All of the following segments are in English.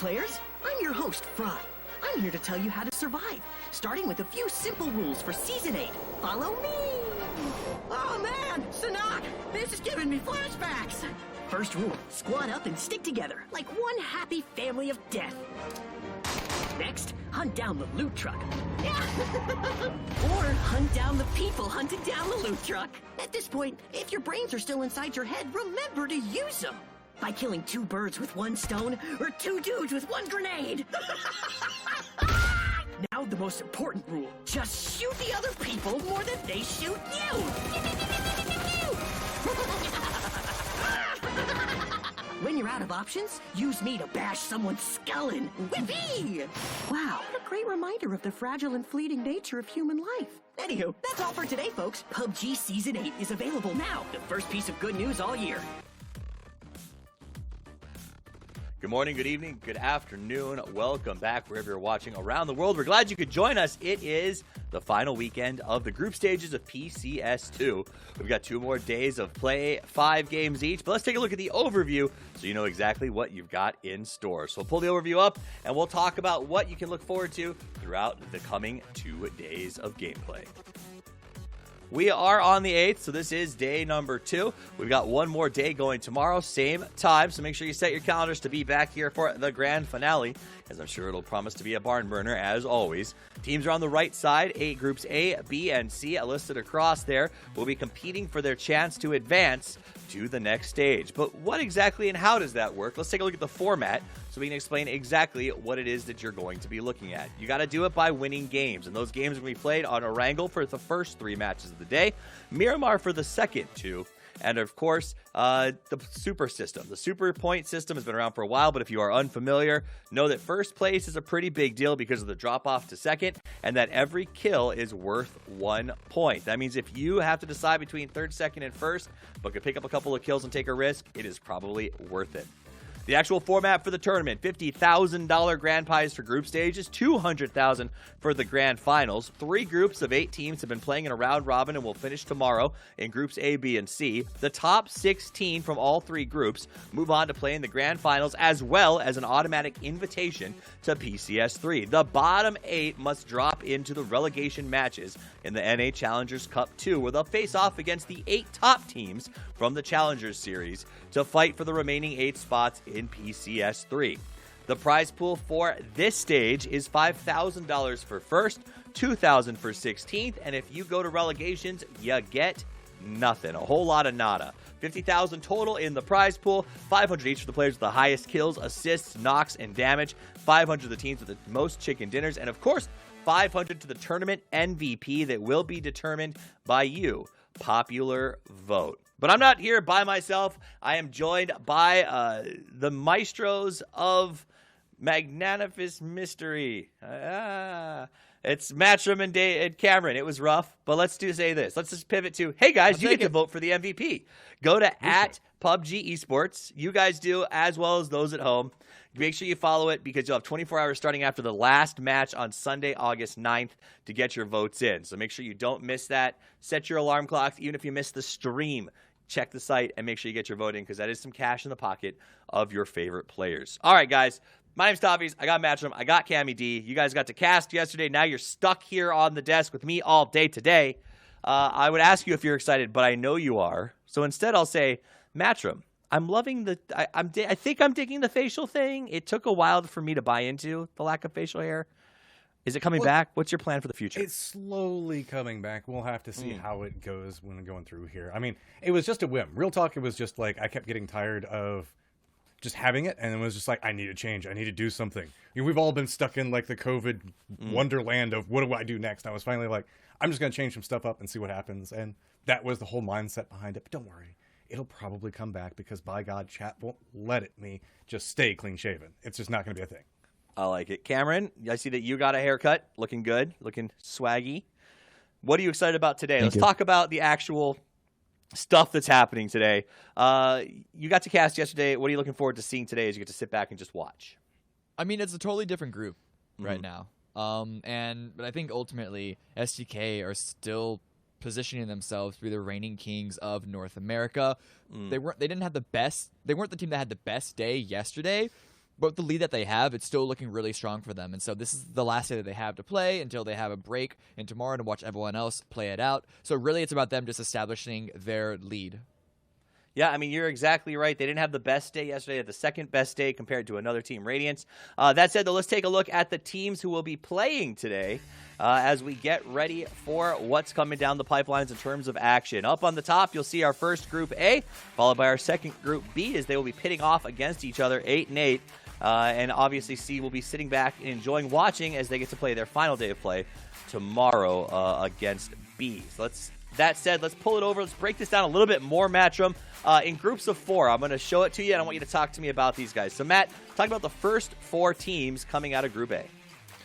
players, I'm your host, Fry. I'm here to tell you how to survive, starting with a few simple rules for Season 8. Follow me! Oh man, Sanok, this is giving me flashbacks! First rule, squad up and stick together, like one happy family of death. Next, hunt down the loot truck. Or hunt down the people hunting down the loot truck. At this point, if your brains are still inside your head, remember to use them. By killing 2 birds with 1 stone, or 2 dudes with 1 grenade. Now the most important rule. Just shoot the other people more than they shoot you. When you're out of options, use me to bash someone's skull in. Whippy! Wow, what a great reminder of the fragile and fleeting nature of human life. Anywho, that's all for today, folks. PUBG Season 8 is available now. The first piece of good news all year. Good morning, good evening, good afternoon. Welcome back wherever you're watching around the world. We're glad you could join us. It is the final weekend of the group stages of PCS2. We've got 2 more days of play, 5 games each. But let's take a look at the overview so you know exactly what you've got in store. So we'll pull the overview up and we'll talk about what you can look forward to throughout the coming 2 days of gameplay. We are on the 8th, so this is day number 2. We've got 1 more day going tomorrow, same time, so make sure you set your calendars to be back here for the grand finale, as I'm sure it'll promise to be a barn burner, as always. Teams are on the right side, 8 groups A, B, and C listed across there will be competing for their chance to advance to the next stage. But what exactly and how does that work? Let's take a look at the format so we can explain exactly what it is that you're going to be looking at. You got to do it by winning games, and those games are going to be played on Erangel for the first 3 matches of the day, Miramar for the second 2, and of course, the super system. The super point system has been around for a while, but if you are unfamiliar, know that first place is a pretty big deal because of the drop off to second, and that every kill is worth 1 point. That means if you have to decide between third, second, and first, but could pick up a couple of kills and take a risk, it is probably worth it. The actual format for the tournament, $50,000 grand prize for group stages, $200,000 for the grand finals. 3 groups of 8 teams have been playing in a round robin and will finish tomorrow in groups A, B, and C. The top 16 from all 3 groups move on to play in the grand finals, as well as an automatic invitation to PCS3. The bottom 8 must drop into the relegation matches in the NA Challengers Cup 2, where they'll face off against the 8 top teams from the Challengers Series to fight for the remaining 8 spots in PCS3. The prize pool for this stage is $5,000 for first, $2,000 for 16th, and if you go to relegations, you get nothing. A whole lot of nada. $50,000 total in the prize pool, $500 each for the players with the highest kills, assists, knocks, and damage, $500 to the teams with the most chicken dinners, and of course, $500 to the tournament MVP that will be determined by you. Popular vote. But I'm not here by myself. I am joined by the maestros of magnanimous mystery. It's Matchroom and Cameron. It was rough, but let's say this. Let's just pivot to, hey guys, you get to vote for the MVP. Go to @PUBG Esports. You guys do, as well as those at home. Make sure you follow it because you'll have 24 hours starting after the last match on Sunday, August 9th to get your votes in. So make sure you don't miss that. Set your alarm clocks, even if you miss the stream. Check the site and make sure you get your vote in because that is some cash in the pocket of your favorite players. All right, guys. My name's Toffees. I got Matchroom. I got Cammy D. You guys got to cast yesterday. Now you're stuck here on the desk with me all day today. I would ask you if you're excited, but I know you are. So instead, I'll say, Matchroom, I'm loving the. I think I'm digging the facial thing. It took a while for me to buy into the lack of facial hair. Is it coming back? What's your plan for the future? It's slowly coming back. We'll have to see how it goes when going through here. I mean, it was just a whim. Real talk, it was just like I kept getting tired of just having it, and it was just like, I need to change. I need to do something. We've all been stuck in like the COVID wonderland of what do I do next? I was finally like, I'm just going to change some stuff up and see what happens. And that was the whole mindset behind it. But don't worry. It'll probably come back because, by God, chat won't let me just stay clean-shaven. It's just not going to be a thing. I like it. Cameron, I see that you got a haircut. Looking good. Looking swaggy. What are you excited about today? Let's talk about the actual stuff that's happening today. You got to cast yesterday. What are you looking forward to seeing today as you get to sit back and just watch? I mean, it's a totally different group right now. But I think ultimately STK are still positioning themselves to be the reigning kings of North America. They weren't the team that had the best day yesterday, but the lead that they have, it's still looking really strong for them. And so this is the last day that they have to play until they have a break in tomorrow to watch everyone else play it out. So really it's about them just establishing their lead. Yeah, I mean, you're exactly right. They didn't have the best day yesterday. They had the second best day compared to another team, Radiance. That said, though, let's take a look at the teams who will be playing today as we get ready for what's coming down the pipelines in terms of action. Up on the top, you'll see our first Group A, followed by our second Group B, as they will be pitting off against each other, 8 and 8. And obviously, C will be sitting back and enjoying watching as they get to play their final day of play tomorrow against B. So that said, let's pull it over. Let's break this down a little bit more, Matchroom. In groups of 4, I'm going to show it to you, and I want you to talk to me about these guys. So, Matt, talk about the first 4 teams coming out of Group A.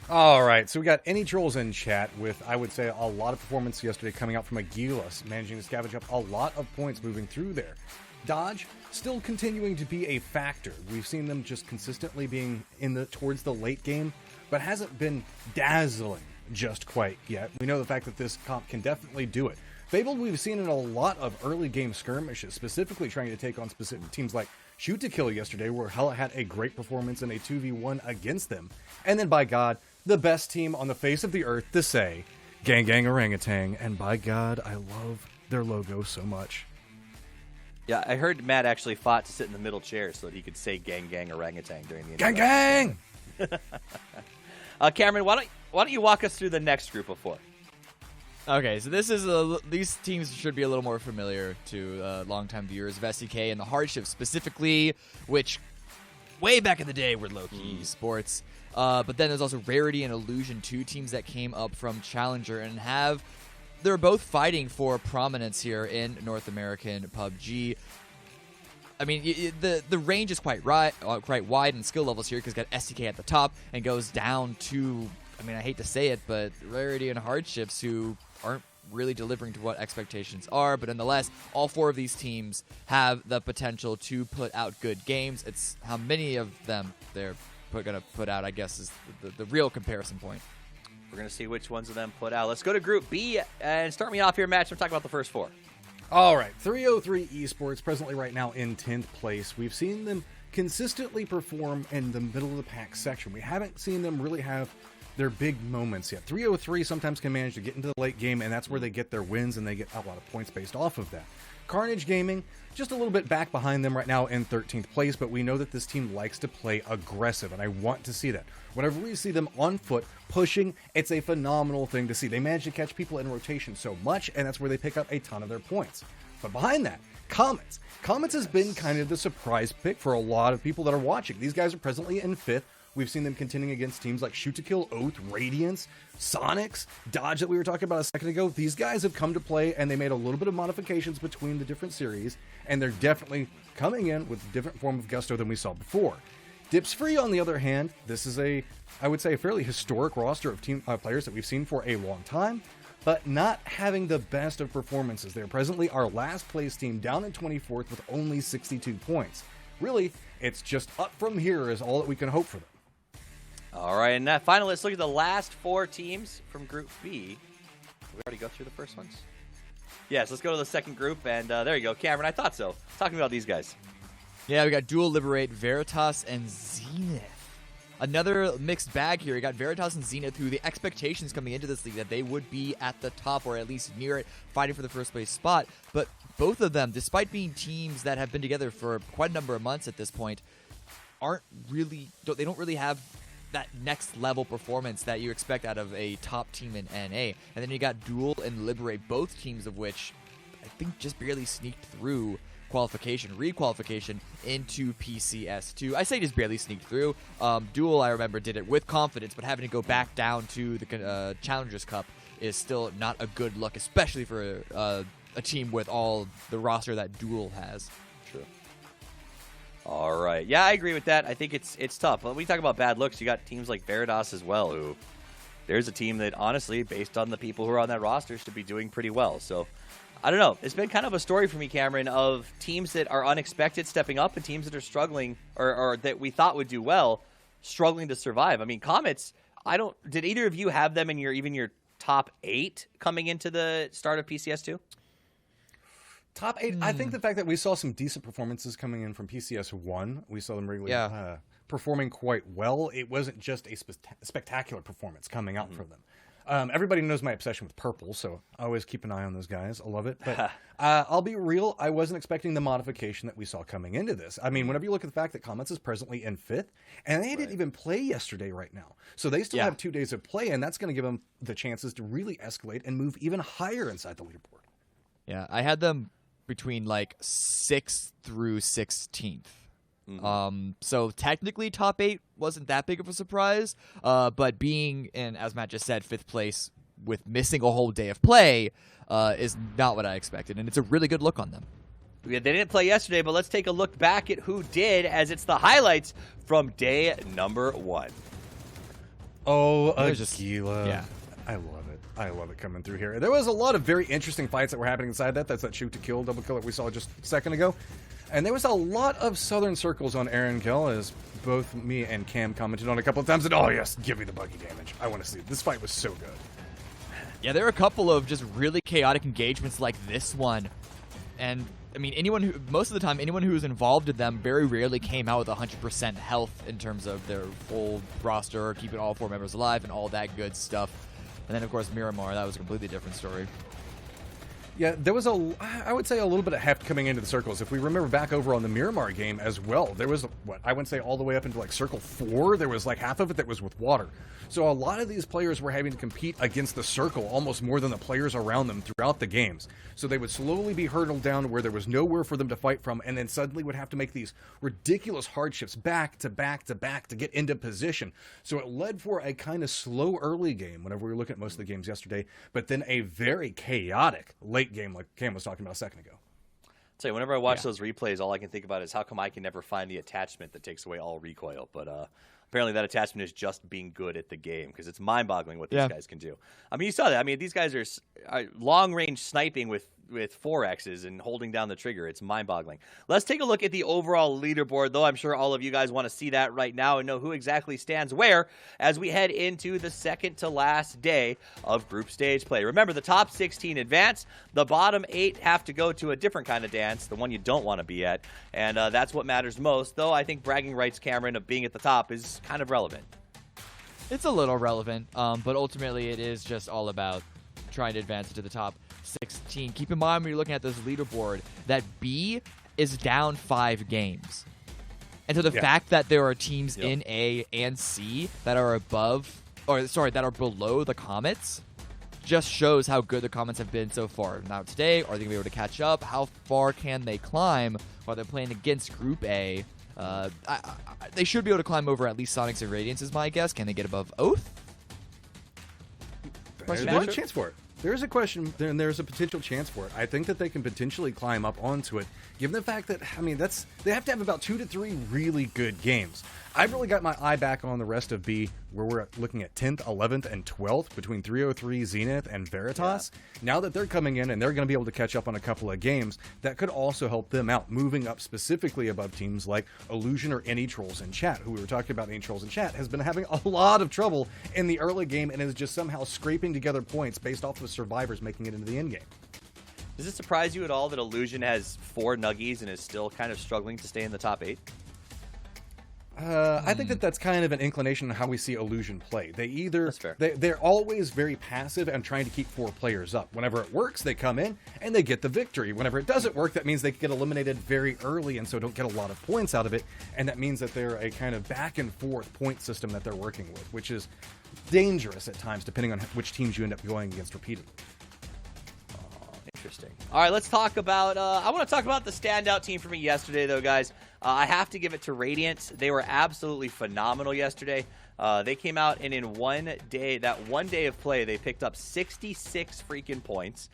All right, so we got Any Trolls in chat with, I would say, a lot of performance yesterday coming out from Aguilas, managing to scavenge up a lot of points moving through there. Dodge still continuing to be a factor. We've seen them just consistently being towards the late game, but hasn't been dazzling just quite yet. We know the fact that this comp can definitely do it. Fabled, we've seen in a lot of early game skirmishes, specifically trying to take on specific teams like Shoot to Kill yesterday, where Hella had a great performance in a 2v1 against them. And then, by God, the best team on the face of the earth to say, Gang Gang Orangutan, and by God, I love their logo so much. Yeah, I heard Matt actually fought to sit in the middle chair so that he could say Gang Gang Orangutan during the Gang Gang! Cameron, why don't you walk us through the next group of 4? Okay, so these teams should be a little more familiar to longtime viewers of SDK and the hardships specifically, which way back in the day were low-key esports. But then there's also Rarity and Illusion, 2 teams that came up from Challenger and they're both fighting for prominence here in North American PUBG. I mean, the range is quite wide in skill levels here because got SDK at the top and goes down to, I mean, I hate to say it, but Rarity and Hardships, who aren't really delivering to what expectations are. But nonetheless, all 4 of these teams have the potential to put out good games. It's how many of them they're going to put out, I guess, is the real comparison point. We're going to see which ones of them put out. Let's go to Group B and start me off here, Matt. I'm talking about the first 4. All right, 303 Esports, presently right now in 10th place. We've seen them consistently perform in the middle of the pack section. We haven't seen them really have their big moments yet. 303 sometimes can manage to get into the late game, and that's where they get their wins, and they get a lot of points based off of that. Carnage Gaming, just a little bit back behind them right now in 13th place, but we know that this team likes to play aggressive, and I want to see that. Whenever we see them on foot, pushing, it's a phenomenal thing to see. They manage to catch people in rotation so much, and that's where they pick up a ton of their points. But behind that, Comets. Comets has been kind of the surprise pick for a lot of people that are watching. These guys are presently in 5th. We've seen them contending against teams like Shoot to Kill, Oath, Radiance, Sonics, Dodge that we were talking about a second ago. These guys have come to play, and they made a little bit of modifications between the different series, and they're definitely coming in with a different form of gusto than we saw before. Dips Free, on the other hand, this is I would say, a fairly historic roster of team players that we've seen for a long time, but not having the best of performances. They're presently our last place team, down in 24th with only 62 points. Really, it's just up from here is all that we can hope for them. All right, and finally, let's look at the last 4 teams from Group B. Did we already go through the first ones? Yes, let's go to the second group, and there you go. Cameron, I thought so. Talking about these guys. Yeah, we got Dual Liberate, Veritas, and Zenith. Another mixed bag here. We got Veritas and Zenith, who the expectations coming into this league that they would be at the top or at least near it, fighting for the first place spot. But both of them, despite being teams that have been together for quite a number of months at this point, don't really have that next level performance that you expect out of a top team in NA. And then you got Dual and Liberate, both teams of which I think just barely sneaked through requalification into PCS2. I say just barely sneaked through. Dual, I remember, did it with confidence, but having to go back down to the Challengers Cup is still not a good look, especially for a team with all the roster that Dual has. True. All right. Yeah, I agree with that. I think it's tough. When we talk about bad looks, you got teams like Veritas as well, who there's a team that, honestly, based on the people who are on that roster, should be doing pretty well. So, I don't know. It's been kind of a story for me, Cameron, of teams that are unexpected stepping up and teams that are struggling or that we thought would do well, struggling to survive. I mean, Comets, did either of you have them in your top 8 coming into the start of PCS2? Top 8, I think the fact that we saw some decent performances coming in from PCS1, we saw them regularly performing quite well. It wasn't just a spectacular performance coming out from them. Everybody knows my obsession with purple, so I always keep an eye on those guys. I love it. But I'll be real, I wasn't expecting the modification that we saw coming into this. I mean, whenever you look at the fact that Comets is presently in 5th, and they didn't even play yesterday right now. So they still have 2 days of play, and that's going to give them the chances to really escalate and move even higher inside the leaderboard. Yeah, I had them between like 6th through 16th. So technically top 8 wasn't that big of a surprise, but being in, as Matt just said, 5th place with missing a whole day of play is not what I expected, and it's a really good look on them. Yeah, they didn't play yesterday, but let's take a look back at who did, as it's the highlights from day number 1. Oh, Aguila. Yeah. I love it. I love it coming through here. There was a lot of very interesting fights that were happening inside that. That's that shoot to kill, double kill that we saw just a second ago. And there was a lot of Southern circles on Aaron Kell, as both me and Cam commented on a couple of times. And oh yes, give me the buggy damage. I want to see it. This fight was so good. Yeah, there are a couple of just really chaotic engagements like this one. And I mean, most of the time, anyone who was involved in them very rarely came out with 100% health in terms of their full roster, keeping all 4 members alive, and all that good stuff. And then, of course, Miramar, that was a completely different story. Yeah, there was I would say a little bit of heft coming into the circles. If we remember back over on the Miramar game as well, there was, I wouldn't say all the way up into like circle 4, there was like half of it that was with water. So a lot of these players were having to compete against the circle almost more than the players around them throughout the games. So they would slowly be hurtled down where there was nowhere for them to fight from, and then suddenly would have to make these ridiculous hardships back to back to back to get into position. So it led for a kind of slow early game whenever we were looking at most of the games yesterday, but then a very chaotic late game like Cam was talking about a second ago. I'll tell you, whenever I watch those replays, all I can think about is how come I can never find the attachment that takes away all recoil. But apparently that attachment is just being good at the game, because it's mind-boggling what these guys can do. I mean, you saw that. I mean, these guys are long-range sniping with 4Xs and holding down the trigger. It's mind-boggling. Let's take a look at the overall leaderboard, though. I'm sure all of you guys want to see that right now and know who exactly stands where as we head into the second to last day of group stage play. Remember, the top 16 advance. The bottom 8 have to go to a different kind of dance, the one you don't want to be at, and that's what matters most, though I think bragging rights, Cameron, of being at the top is kind of relevant. It's a little relevant, but ultimately it is just all about trying to advance to the top 16. Keep in mind when you're looking at this leaderboard that B is down 5 games. And so the fact that there are teams in A and C that are that are below the Comets just shows how good the Comets have been so far. Now today, are they going to be able to catch up? How far can they climb while they're playing against Group A? They should be able to climb over at least Sonics and Radiance is my guess. Can they get above Oath? There's a chance for it. There's a question, and there's a potential chance for it. I think that they can potentially climb up onto it, given the fact that, I mean, they have to have about 2 to 3 really good games. I've really got my eye back on the rest of B, where we're looking at 10th, 11th, and 12th between 303, Zenith, and Veritas. Now that they're coming in and they're going to be able to catch up on a couple of games, that could also help them out, moving up specifically above teams like Illusion or NE Trolls in Chat, who we were talking about. NE Trolls in Chat has been having a lot of trouble in the early game and is just somehow scraping together points based off of survivors making it into the end game. Does it surprise you at all that Illusion has 4 nuggies and is still kind of struggling to stay in the top 8? I think that's kind of an inclination on how we see Illusion play. They're always very passive and trying to keep 4 players up. Whenever it works, they come in and they get the victory. Whenever it doesn't work, that means they get eliminated very early and so don't get a lot of points out of it. And that means that they're a kind of back and forth point system that they're working with, which is dangerous at times depending on which teams you end up going against repeatedly. Interesting. All right, let's talk about, I want to talk about the standout team for me yesterday, though, guys. I have to give it to Radiance. They were absolutely phenomenal yesterday. They came out, and in one day of play, they picked up 66 freaking points.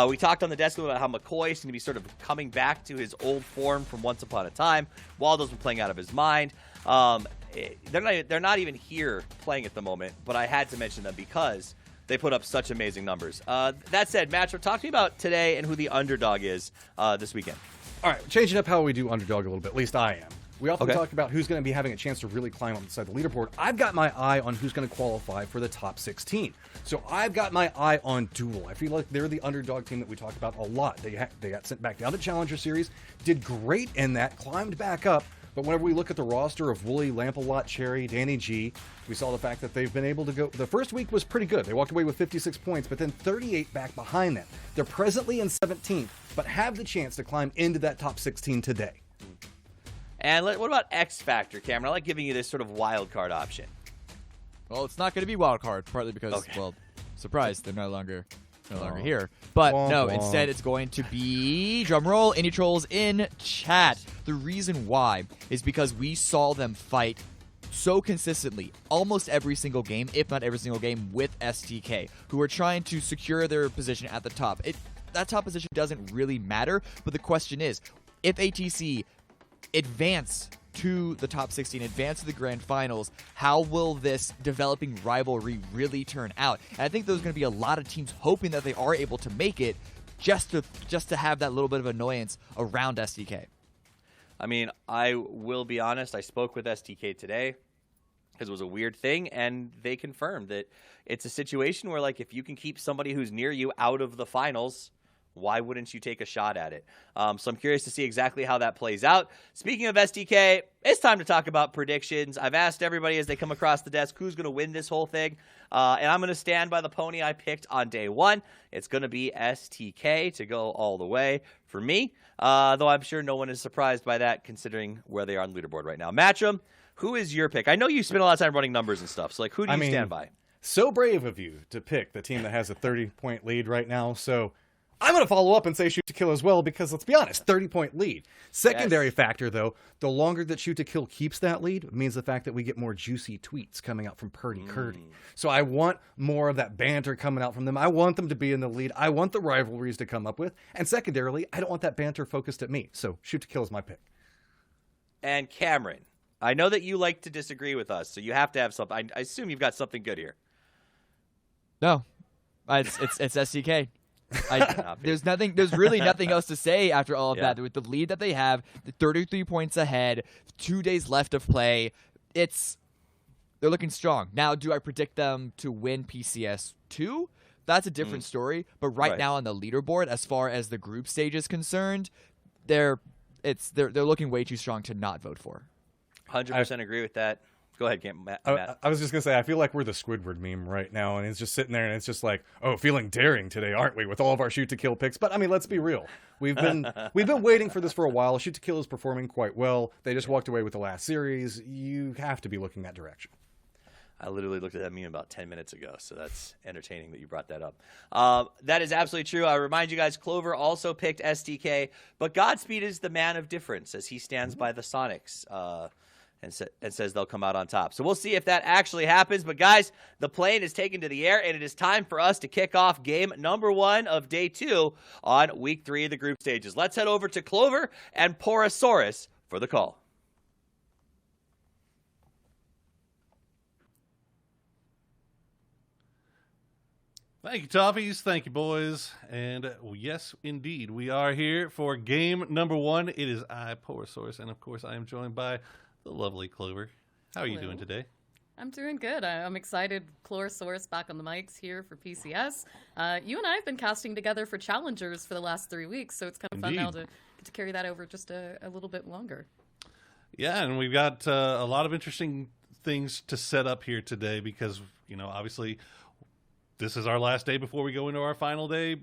We talked on the desk about how McCoy seemed to be sort of coming back to his old form from once upon a time. Waldo's been playing out of his mind. They're not even here playing at the moment, but I had to mention them because they put up such amazing numbers. That said, Matcher, talk to me about today and who the underdog is this weekend. All right, changing up how we do underdog a little bit, at least I am. We often talk about who's going to be having a chance to really climb up inside the leaderboard. I've got my eye on who's going to qualify for the top 16. So I've got my eye on Duel. I feel like they're the underdog team that we talk about a lot. They got sent back down to Challenger Series, did great in that, climbed back up, But whenever we look at the roster of Wooly, Lampalot, Cherry, Danny G, we saw the fact that they've been able to go. The first week was pretty good. They walked away with 56 points, but then 38 back behind them. They're presently in 17th, but have the chance to climb into that top 16 today. And what about X Factor, Cameron? I like giving you this sort of wild card option. Well, it's not going to be wild card, partly because, well, surprise, they're no longer here. But no, instead it's going to be, drumroll, Indie Trolls in chat. The reason why is because we saw them fight so consistently, almost every single game, if not every single game, with STK, who are trying to secure their position at the top. That top position doesn't really matter, but the question is, if ATC advance to the top 16, advance to the grand finals, how will this developing rivalry really turn out? And I think there's going to be a lot of teams hoping that they are able to make it just to have that little bit of annoyance around STK. I mean, I will be honest, I spoke with STK today because it was a weird thing, and they confirmed that it's a situation where, like, if you can keep somebody who's near you out of the finals, why wouldn't you take a shot at it? So I'm curious to see exactly how that plays out. Speaking of STK, it's time to talk about predictions. I've asked everybody as they come across the desk who's going to win this whole thing. And I'm going to stand by the pony I picked on day one. It's going to be STK to go all the way for me. Though I'm sure no one is surprised by that considering where they are on the leaderboard right now. Matcham, who is your pick? I know you spend a lot of time running numbers and stuff. So, like, who do you stand by? So brave of you to pick the team that has a 30-point lead right now. So I'm going to follow up and say shoot to kill as well because, let's be honest, 30-point lead. Secondary factor, though, the longer that shoot to kill keeps that lead means the fact that we get more juicy tweets coming out from Purdy Curdy. So I want more of that banter coming out from them. I want them to be in the lead. I want the rivalries to come up with. And secondarily, I don't want that banter focused at me. So shoot to kill is my pick. And Cameron, I know that you like to disagree with us, so you have to have something. I assume you've got something good here. No, it's STK. There's really nothing else to say after all of that. With the lead that they have, the 33 points ahead, 2 days left of play, they're looking strong. Now, do I predict them to win PCS2? That's a different story. But right now on the leaderboard, as far as the group stage is concerned, they're looking way too strong to not vote for. 100% agree with that. Go ahead, Matt. I was just going to say, I feel like we're the Squidward meme right now, and it's just sitting there, and it's just like, oh, feeling daring today, aren't we, with all of our shoot-to-kill picks? But, I mean, let's be real. We've been waiting for this for a while. Shoot-to-kill is performing quite well. They just walked away with the last series. You have to be looking that direction. I literally looked at that meme about 10 minutes ago, so that's entertaining that you brought that up. That is absolutely true. I remind you guys, Clover also picked STK, but Godspeed is the man of difference as he stands by the Sonics. And says they'll come out on top. So we'll see if that actually happens. But, guys, the plane is taken to the air, and it is time for us to kick off game number 1 of day 2 on week 3 of the group stages. Let's head over to Clover and Porosaurus for the call. Thank you, Toffees. Thank you, boys. And yes, indeed, we are here for game number 1. It is I, Porosaurus, and, of course, I am joined by the lovely Clover. How are you doing today? I'm doing good. I'm excited. Chlorosaurus back on the mics here for PCS. You and I have been casting together for Challengers for the last 3 weeks, so it's kind of fun now to get to carry that over just a little bit longer. Yeah, and we've got a lot of interesting things to set up here today because, obviously this is our last day before we go into our final day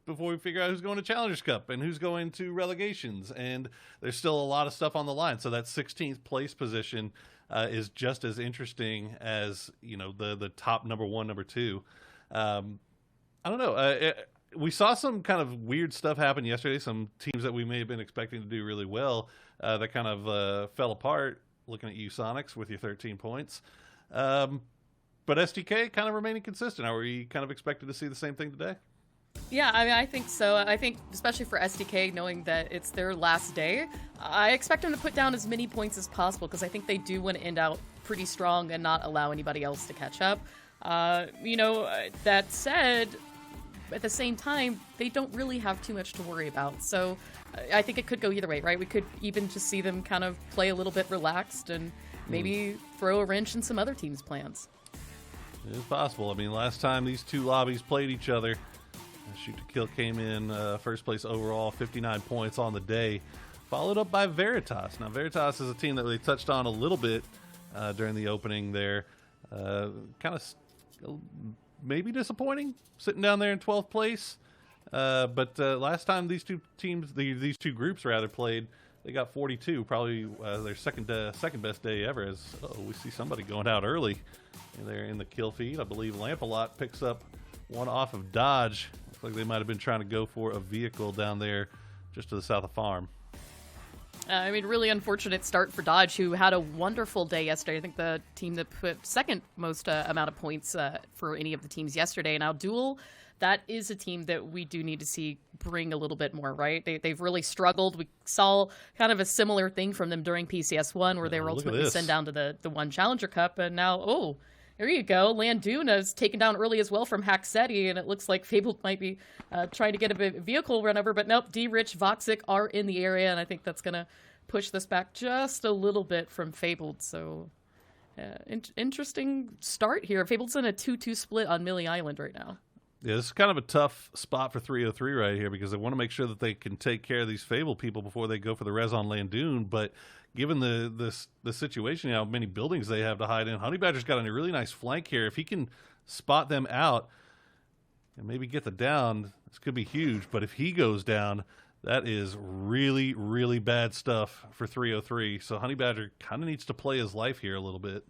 before we figure out who's going to Challengers Cup and who's going to relegations. And there's still a lot of stuff on the line. So that 16th place position is just as interesting as, the top number 1, number 2. I don't know. We saw some kind of weird stuff happen yesterday. Some teams that we may have been expecting to do really well that kind of fell apart, looking at you, Sonics, with your 13 points. But STK kind of remaining consistent. Are we kind of expected to see the same thing today? Yeah, I think so. I think, especially for STK, knowing that it's their last day, I expect them to put down as many points as possible because I think they do want to end out pretty strong and not allow anybody else to catch up. That said, at the same time, they don't really have too much to worry about. So I think it could go either way, right? We could even just see them kind of play a little bit relaxed and maybe throw a wrench in some other teams' plans. It is possible. I mean, last time these two lobbies played each other, Shoot to Kill came in first place overall, 59 points on the day. followed up by Veritas. Now, Veritas is a team that they touched on a little bit during the opening there. Kind of maybe disappointing, sitting down there in 12th place. But last time these two teams, these two groups rather, played, they got 42, probably their second best day ever. As we see somebody going out early, and they're in the kill feed. I believe Lampalot picks up one off of Dodge. Looks like they might have been trying to go for a vehicle down there just to the south of Farm. I mean, really unfortunate start for Dodge, who had a wonderful day yesterday. I think the team that put second most amount of points for any of the teams yesterday. Now, Duel, that is a team that we do need to see bring a little bit more, right? They've really struggled. We saw kind of a similar thing from them during PCS1, where they were ultimately sent down to the One Challenger Cup, and now, there you go. Landuna is taken down early as well from Haxetti, and it looks like Fabled might be trying to get a vehicle run over, but nope, D-Rich, Voxic are in the area, and I think that's going to push this back just a little bit from Fabled. So, interesting start here. Fabled's in a 2-2 split on Millie Island right now. Yeah, this is kind of a tough spot for 303 right here, because they want to make sure that they can take care of these Fable people before they go for the res on Landoon. But given the situation, how many buildings they have to hide in, Honey Badger's got a really nice flank here. If he can spot them out and maybe get the down, this could be huge. But if he goes down, that is really, really bad stuff for 303. So Honey Badger kind of needs to play his life here a little bit.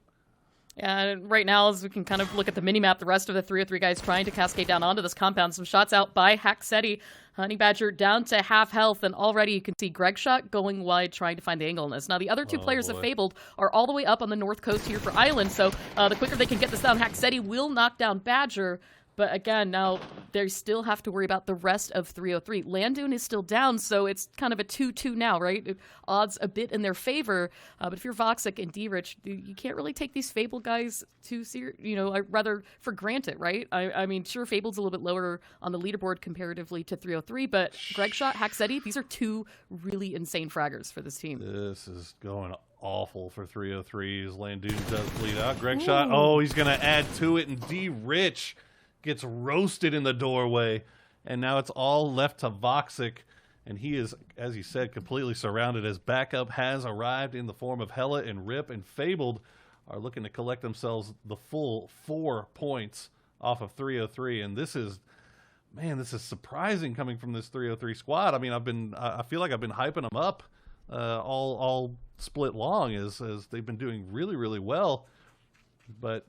Yeah, right now, as we can kind of look at the mini-map, the rest of the 303 guys trying to cascade down onto this compound. Some shots out by Haxetti. Honey Badger down to half health, and already you can see Greg Shot going wide, trying to find the angle in this. Now, the other two players of Fabled are all the way up on the north coast here for Island, so the quicker they can get this down, Haxetti will knock down Badger. But again, now they still have to worry about the rest of 303. Landoon is still down, so it's kind of a 2-2 now, right? Odds a bit in their favor. But if you're Voxic and D-Rich, you can't really take these Fable guys too serious, rather for granted, right? I mean, sure, Fable's a little bit lower on the leaderboard comparatively to 303, but Greg Shot, Haxetti, these are two really insane fraggers for this team. This is going awful for 303 as Landoon does bleed out. Greg Shot, he's going to add to it, and D-Rich gets roasted in the doorway, and now it's all left to Voxic, and he is, as you said, completely surrounded as backup has arrived in the form of Hella and Rip, and Fabled are looking to collect themselves the full 4 points off of 303, and this is surprising coming from this 303 squad. I mean, I feel like I've been hyping them up all split long as they've been doing really, really well, but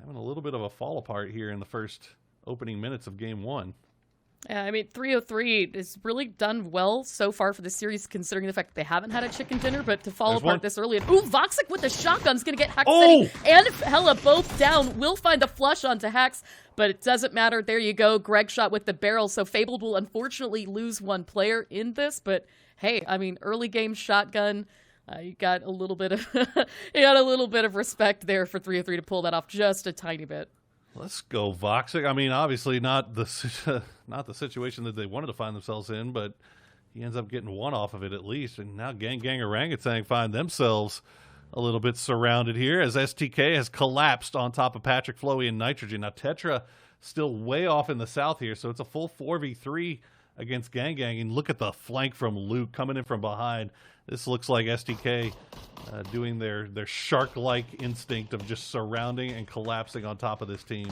having a little bit of a fall apart here in the first opening minutes of game one. Yeah, I mean, 303 has really done well so far for the series, considering the fact that they haven't had a chicken dinner, but to fall apart this early. And, Voxic with the shotgun's going to get Haxetti and Hella both down. Will find the flush onto Hax, but it doesn't matter. There you go. Greg Shot with the barrel. So Fabled will unfortunately lose one player in this, but hey, I mean, early game shotgun. You got a little bit of respect there for 303 to pull that off just a tiny bit. Let's go, Voxic. I mean, obviously not the situation that they wanted to find themselves in, but he ends up getting one off of it at least. And now Gang Orangutan find themselves a little bit surrounded here as STK has collapsed on top of Patrick, Flowey, and Nitrogen. Now Tetra still way off in the south here, so it's a full 4v3 against Gang. And look at the flank from Luke coming in from behind. This looks like STK doing their shark-like instinct of just surrounding and collapsing on top of this team.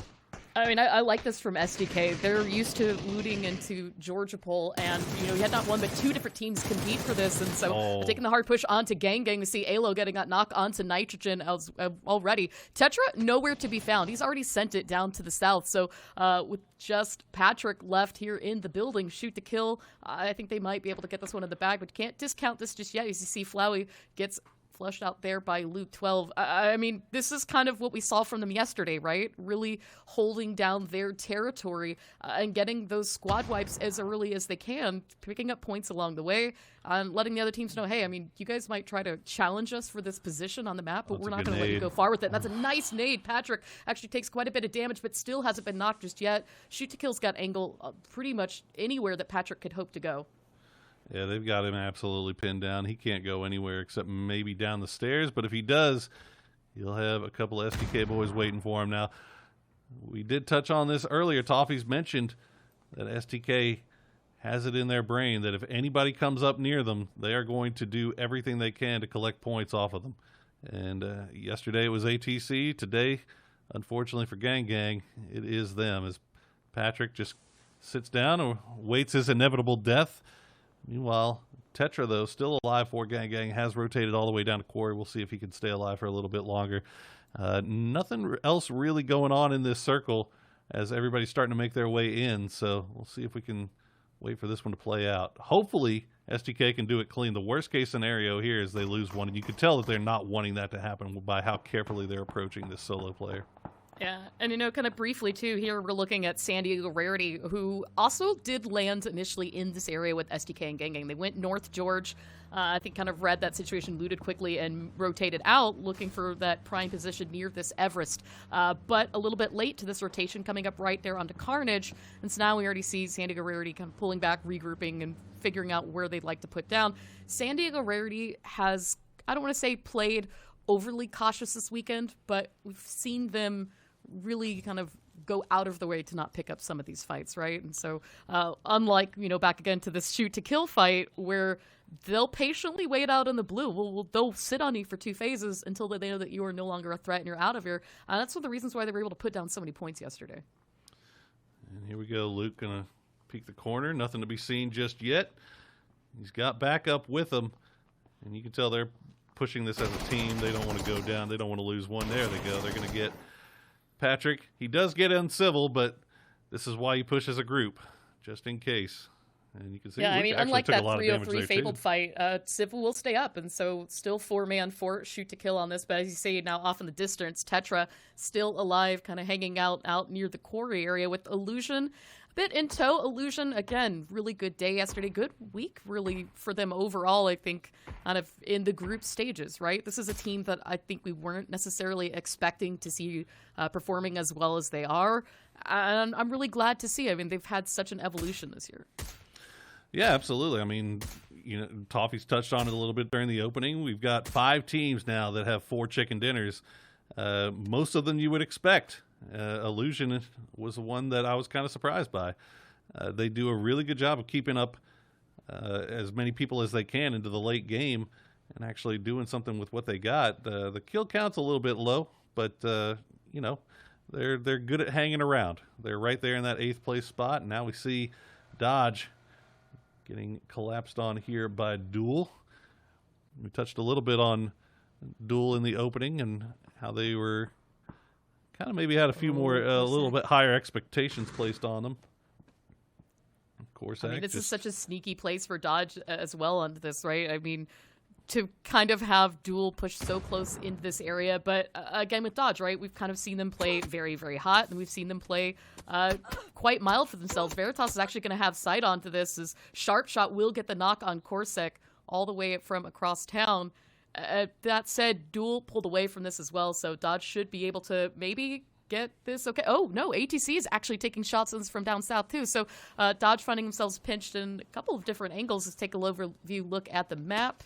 I mean, I like this from SDK. They're used to looting into Georgia Pole, and, you had not one but two different teams compete for this, and so taking the hard push onto Gang. We see Alo getting a knock onto Nitrogen already. Tetra, nowhere to be found. He's already sent it down to the south, so with just Patrick left here in the building, shoot to kill, I think they might be able to get this one in the bag, but can't discount this just yet. As you see, Flowey gets flushed out there by Luke 12. I mean, this is kind of what we saw from them yesterday, right? Really holding down their territory and getting those squad wipes as early as they can, picking up points along the way, and letting the other teams know, hey, I mean, you guys might try to challenge us for this position on the map, but we're not going to let you go far with it. And that's a nice nade. Patrick actually takes quite a bit of damage, but still hasn't been knocked just yet. Shoot to kill's got angle pretty much anywhere that Patrick could hope to go. Yeah, they've got him absolutely pinned down. He can't go anywhere except maybe down the stairs, but if he does, he'll have a couple of SDK boys waiting for him. Now, we did touch on this earlier. Toffee's mentioned that SDK has it in their brain that if anybody comes up near them, they are going to do everything they can to collect points off of them. And yesterday it was ATC. Today, unfortunately for Gang Gang, it is them, as Patrick just sits down and waits his inevitable death. Meanwhile, Tetra, though, still alive for Gang Gang, has rotated all the way down to Quarry. We'll see if he can stay alive for a little bit longer. Nothing else really going on in this circle as everybody's starting to make their way in, so we'll see if we can wait for this one to play out. Hopefully, STK can do it clean. The worst-case scenario here is they lose one, and you can tell that they're not wanting that to happen by how carefully they're approaching this solo player. Yeah, and kind of briefly too, here we're looking at San Diego Rarity, who also did land initially in this area with SDK and Gang Gang. They went North George, I think kind of read that situation, looted quickly, and rotated out, looking for that prime position near this Everest. But a little bit late to this rotation, coming up right there onto Carnage, and so now we already see San Diego Rarity kind of pulling back, regrouping, and figuring out where they'd like to put down. San Diego Rarity has, I don't want to say played overly cautious this weekend, but we've seen them really kind of go out of the way to not pick up some of these fights, right? And so unlike, back again to this shoot to kill fight where they'll patiently wait out in the blue. They'll sit on you for 2 phases until they know that you are no longer a threat and you're out of here. That's one of the reasons why they were able to put down so many points yesterday. And here we go. Luke going to peek the corner. Nothing to be seen just yet. He's got backup with him. And you can tell they're pushing this as a team. They don't want to go down. They don't want to lose one. There they go. They're going to get Patrick. He does get uncivil, but this is why you push as a group, just in case. And you can see, yeah, Luke unlike took that a lot of damage 303 there, Fabled too. fight, Civil will stay up, and so still 4-man fort, shoot to kill on this. But as you say, now off in the distance, Tetra still alive, kind of hanging out near the quarry area with Illusion a bit in tow. Illusion, again, really good day yesterday. Good week, really, for them overall, I think, kind of in the group stages, right? This is a team that I think we weren't necessarily expecting to see performing as well as they are. And I'm really glad to see. I mean, they've had such an evolution this year. Yeah, absolutely. I mean, Toffee's touched on it a little bit during the opening. We've got 5 teams now that have 4 chicken dinners. Most of them you would expect. Illusion was the one that I was kind of surprised by. They do a really good job of keeping up as many people as they can into the late game and actually doing something with what they got. The kill count's a little bit low, but, they're good at hanging around. They're right there in that 8th place spot, and now we see Dodge getting collapsed on here by Duel. We touched a little bit on Duel in the opening and how they were kind of maybe had a few more, a little bit higher expectations placed on them. Of course, I mean, this is such a sneaky place for Dodge as well onto this, right? I mean, to kind of have Duel push so close into this area. But again, with Dodge, right, we've kind of seen them play very, very hot, and we've seen them play quite mild for themselves. Veritas is actually going to have sight onto this, as Sharp Shot will get the knock on Corsac all the way from across town. That said, Duel pulled away from this as well, so Dodge should be able to maybe get this okay. Oh, no, ATC is actually taking shots on this from down south, too. So Dodge finding themselves pinched in a couple of different angles. Let's take a overview look at the map.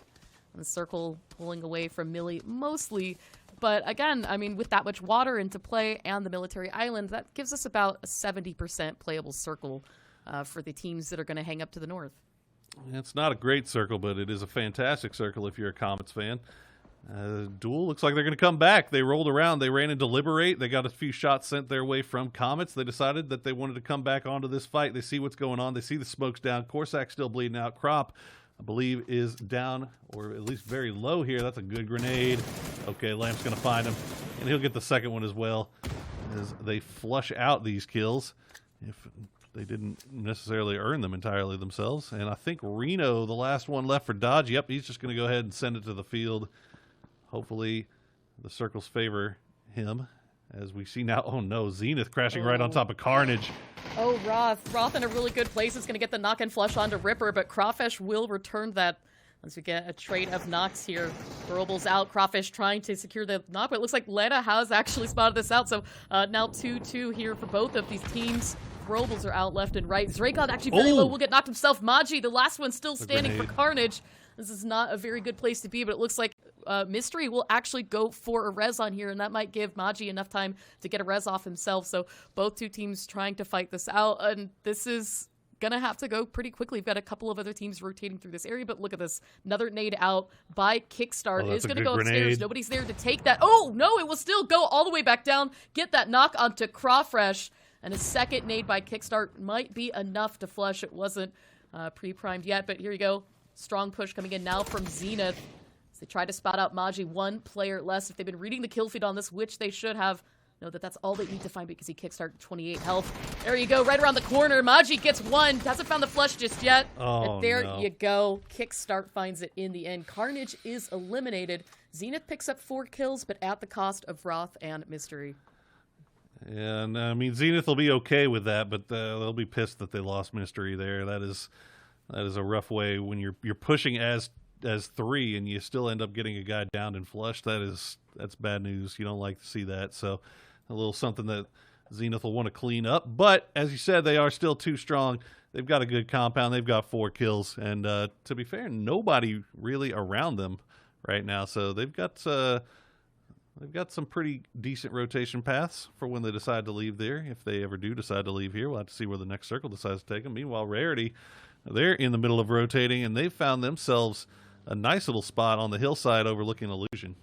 The circle pulling away from Millie mostly. But again, I mean, with that much water into play and the military island, that gives us about a 70% playable circle for the teams that are going to hang up to the north. It's not a great circle, but it is a fantastic circle if you're a Comets fan. Duel looks like they're going to come back. They rolled around. They ran into Liberate. They got a few shots sent their way from Comets. They decided that they wanted to come back onto this fight. They see what's going on. They see the smokes down. Corsac still bleeding out. Crop, I believe, is down, or at least very low here. That's a good grenade. Okay, Lamp's going to find him, and he'll get the second one as well as they flush out these kills if they didn't necessarily earn them entirely themselves. And I think Reno, the last one left for Dodge, yep, he's just going to go ahead and send it to the field. Hopefully the circles favor him, as we see now. Oh, no, Zenith crashing right on top of Carnage. Oh, Roth in a really good place is going to get the knock and flush onto Ripper, but Crawfish will return that as we get a trade of knocks here. Robles out, Crawfish trying to secure the knock, but it looks like Leda has actually spotted this out, so now 2-2 here for both of these teams. Robles are out left and right. Zrakon actually very low, will get knocked himself. Maji, the last one, still standing for Carnage. This is not a very good place to be, but it looks like Mystery will actually go for a res on here, and that might give Maji enough time to get a res off himself. So both two teams trying to fight this out, and this is gonna have to go pretty quickly. We've got a couple of other teams rotating through this area, but look at this. Another nade out by Kickstart. Oh, It's that's a gonna good go upstairs. grenade. Nobody's there to take that. Oh, no, it will still go all the way back down. Get that knock onto Crawfresh. And a second nade by Kickstart might be enough to flush. It wasn't pre-primed yet, but here you go. Strong push coming in now from Zenith. As they try to spot out Maji, one player less. If they've been reading the kill feed on this, which they should have, know that that's all they need to find because he kickstarted 28 health. There you go, right around the corner. Maji gets one. Hasn't found the flush just yet. Oh, and there no. you go. Kickstart finds it in the end. Carnage is eliminated. Zenith picks up 4 kills, but at the cost of Wrath and Mystery. And I mean, Zenith will be okay with that, but they'll be pissed that they lost Mystery there. That is a rough way when you're pushing as 3 and you still end up getting a guy downed and flushed. That's bad news. You don't like to see that. So a little something that Zenith will want to clean up. But as you said, they are still too strong. They've got a good compound. They've got 4 kills, and to be fair, nobody really around them right now. So they've got some pretty decent rotation paths for when they decide to leave there. If they ever do decide to leave here, we'll have to see where the next circle decides to take them. Meanwhile, Rarity, they're in the middle of rotating, and they've found themselves a nice little spot on the hillside overlooking Illusion.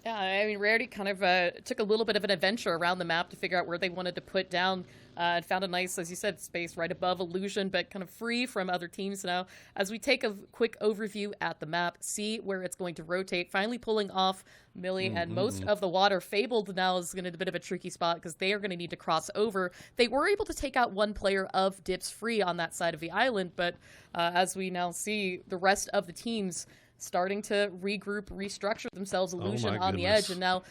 Yeah, I mean, Rarity kind of took a little bit of an adventure around the map to figure out where they wanted to put down and found a nice, as you said, space right above Illusion, but kind of free from other teams now. As we take a quick overview at the map, see where it's going to rotate, finally pulling off Millie and most of the water. Fabled now is going to be a bit of a tricky spot because they are going to need to cross over. They were able to take out one player of Dips free on that side of the island, but as we now see, the rest of the teams starting to regroup, restructure themselves. Illusion on the edge, and now,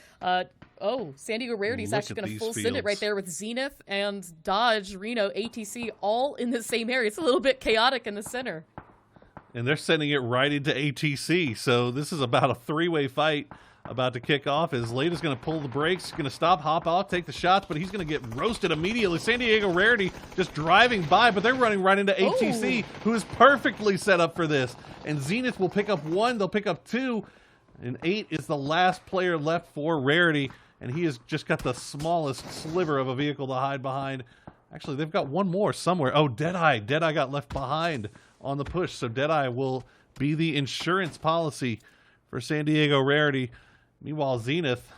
San Diego Rarity is actually going to full send it right there with Zenith and Dodge, Reno, ATC, all in the same area. It's a little bit chaotic in the center. And they're sending it right into ATC, so this is about a 3-way fight about to kick off. As Lada's going to pull the brakes, going to stop, hop off, take the shots, but he's going to get roasted immediately. San Diego Rarity just driving by, but they're running right into ATC, who is perfectly set up for this. And Zenith will pick up 1, they'll pick up 2, and 8 is the last player left for Rarity, and he has just got the smallest sliver of a vehicle to hide behind. Actually, they've got one more somewhere. Oh, Deadeye. Deadeye got left behind on the push, so Deadeye will be the insurance policy for San Diego Rarity. Meanwhile, Zenith,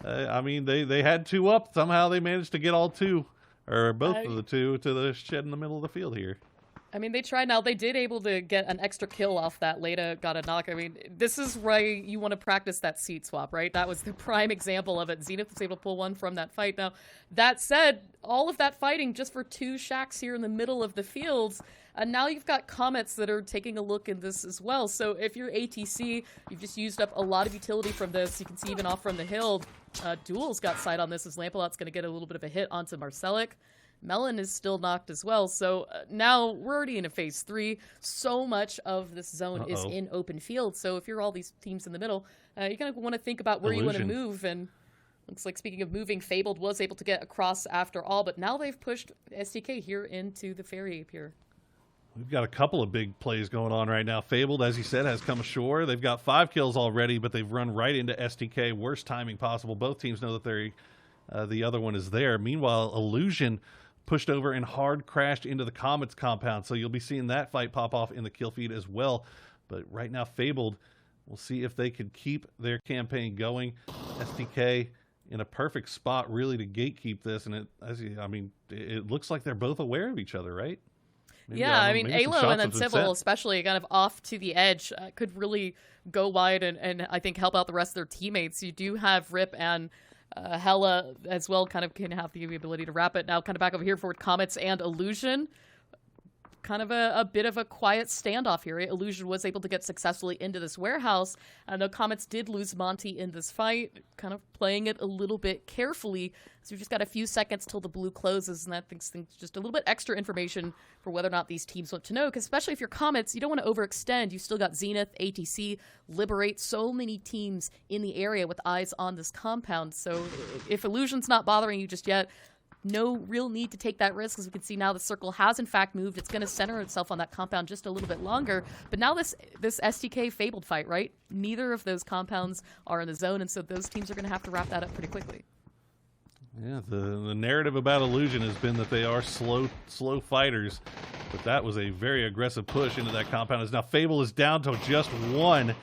I mean, they had 2 up. Somehow they managed to get all 2, or both of the 2, to the shed in the middle of the field here. I mean, they tried. Now, they did able to get an extra kill off that. Leda got a knock. I mean, this is why you want to practice that seat swap, right? That was the prime example of it. Zenith was able to pull one from that fight. Now, that said, all of that fighting just for 2 shacks here in the middle of the fields. And now you've got Comets that are taking a look in this as well. So if you're ATC, you've just used up a lot of utility from this. You can see even off from the hill, Duel's got sight on this as Lampalot's going to get a little bit of a hit onto Marcelic. Melon is still knocked as well. So now we're already in a phase 3. So much of this zone is in open field. So if you're all these teams in the middle, you're going to want to think about where you want to move. And looks like, speaking of moving, Fabled was able to get across after all. But now they've pushed STK here into the ferry pier. We've got a couple of big plays going on right now. Fabled, as you said, has come ashore. They've got 5 kills already, but they've run right into STK. Worst timing possible. Both teams know that the other one is there. Meanwhile, Illusion pushed over and hard crashed into the Comets compound. So you'll be seeing that fight pop off in the kill feed as well. But right now, Fabled, we'll see if they can keep their campaign going. STK in a perfect spot, really, to gatekeep this. And it looks like they're both aware of each other, right? Maybe, yeah, I mean, maybe Alo and then Civil, especially kind of off to the edge, could really go wide and I think help out the rest of their teammates. You do have Rip and Hella as well, kind of can have the ability to wrap it. Now kind of back over here for Comets and Illusion. Kind of a bit of a quiet standoff here. Illusion was able to get successfully into this warehouse. I know Comets did lose Monty in this fight, kind of playing it a little bit carefully. So we've just got a few seconds till the blue closes, and that thinks just a little bit extra information for whether or not these teams want to know, because especially if you're Comets, you don't want to overextend. You still got Zenith, ATC, Liberate, so many teams in the area with eyes on this compound. So if Illusion's not bothering you just yet, no real need to take that risk. As we can see now, the circle has in fact moved. It's going to center itself on that compound just a little bit longer. But now this STK Fabled fight, right? Neither of those compounds are in the zone, and so those teams are going to have to wrap that up pretty quickly. Yeah, the narrative about Illusion has been that they are slow fighters, but that was a very aggressive push into that compound. As now Fable is down to just one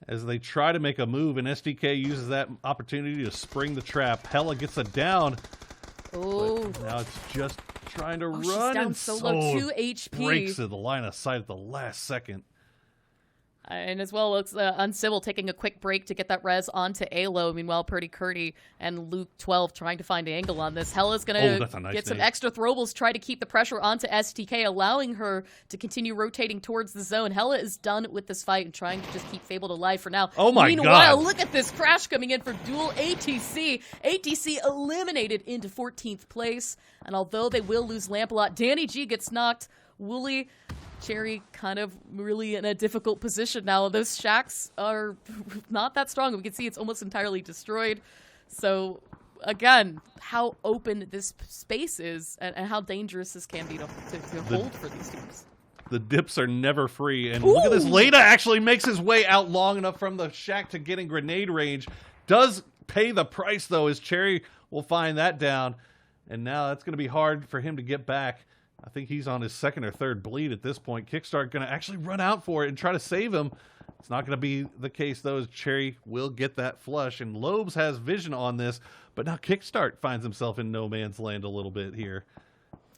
as they try to make a move, and SDK uses that opportunity to spring the trap. Hella gets a down. Oh, Now it's just trying to run. she's down and solo, 2 HP. Breaks to the line of sight at the last second. And as well, looks Uncivil taking a quick break to get that res onto Alo. Meanwhile, Purdy Curdy and Luke 12 trying to find an angle on this. Hella's going to get some extra throwables, try to keep the pressure onto STK, allowing her to continue rotating towards the zone. Hella is done with this fight and trying to just keep Fabled alive for now. Oh my Meanwhile, God. look at this crash coming in for dual ATC. ATC eliminated into 14th place. And although they will lose Lamp a lot, Danny G gets knocked. Wooly, Cherry kind of really in a difficult position now. Those shacks are not that strong. We can see it's almost entirely destroyed. So, again, how open this space is and how dangerous this can be to hold for these teams. The dips are never free. And look at this. Leda actually makes his way out long enough from the shack to get in grenade range. Does pay the price, though, as Cherry will find that down. And now that's going to be hard for him to get back. I think he's on his second or third bleed at this point. Kickstart going to actually run out for it and try to save him. It's not going to be the case, though, as Cherry will get that flush. And Lobes has vision on this, but now Kickstart finds himself in no man's land a little bit here.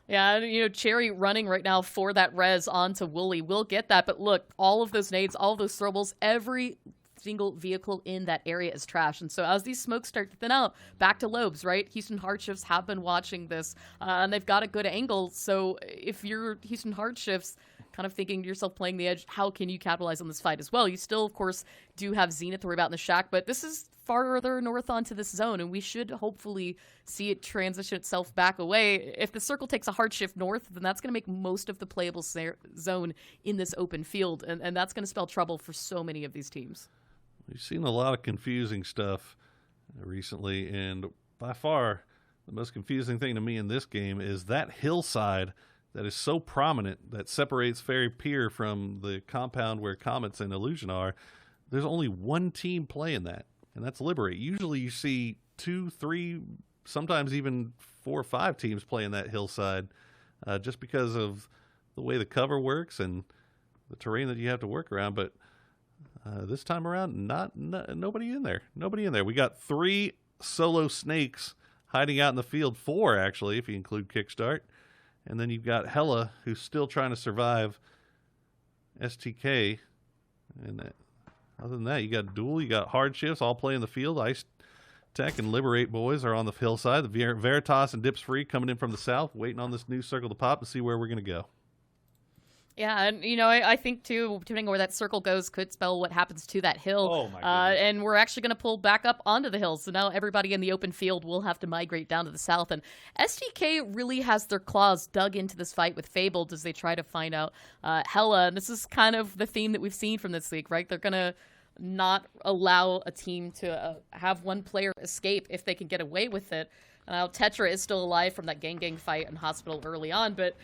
Yeah, Cherry running right now for that res onto Wooly. We'll get that, but look, all of those nades, all of those throwables, every single vehicle in that area is trash. And so as these smokes start to thin out, back to Lobes, right? Houston Hardships have been watching this, and they've got a good angle. So if you're Houston Hardships, kind of thinking to yourself, playing the edge, how can you capitalize on this fight as well? You still, of course, do have Zenith to worry about in the shack, but this is farther north onto this zone, and we should hopefully see it transition itself back away. If the circle takes a hard shift north, then that's going to make most of the playable zone in this open field, and that's going to spell trouble for so many of these teams. We've seen a lot of confusing stuff recently, and by far the most confusing thing to me in this game is that hillside that is so prominent that separates Fairy Pier from the compound where Comets and Illusion are. There's only one team playing that, and that's Liberate. Usually you see 2, 3, sometimes even 4 or 5 teams playing that hillside just because of the way the cover works and the terrain that you have to work around, but this time around, nobody in there. Nobody in there. We got 3 solo snakes hiding out in the field. 4, actually, if you include Kickstart. And then you've got Hella, who's still trying to survive STK. And other than that, you got Duel, you got Hardships all playing the field. Ice Tech and Liberate boys are on the hillside. The Veritas and Dips Free coming in from the south, waiting on this new circle to pop to see where we're going to go. Yeah, and I think too, depending on where that circle goes, could spell what happens to that hill. Oh my goodness. And we're actually going to pull back up onto the hill, so now everybody in the open field will have to migrate down to the south. And STK really has their claws dug into this fight with Fabled as they try to find out Hella. And this is kind of the theme that we've seen from this league, right? They're going to not allow a team to have one player escape if they can get away with it. Now, Tetra is still alive from that gang fight in hospital early on, but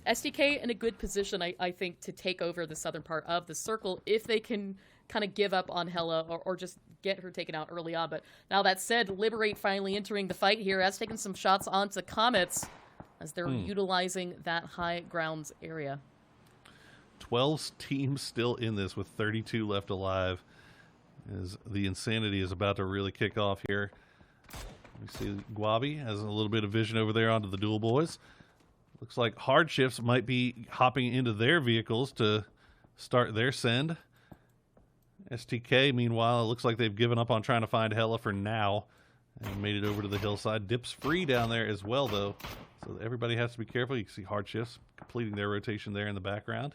SDK in a good position, I think, to take over the southern part of the circle if they can kind of give up on Hella or just get her taken out early on. But now that said, Liberate finally entering the fight here, has taken some shots onto Comets as they're utilizing that high grounds area. 12 teams still in this with 32 left alive as the insanity is about to really kick off here. We see Guabi has a little bit of vision over there onto the Duel boys. Looks like Hardships might be hopping into their vehicles to start their send. STK, meanwhile, it looks like they've given up on trying to find Hella for now and made it over to the hillside. Dips Free down there as well, though, so everybody has to be careful. You can see Hardships completing their rotation there in the background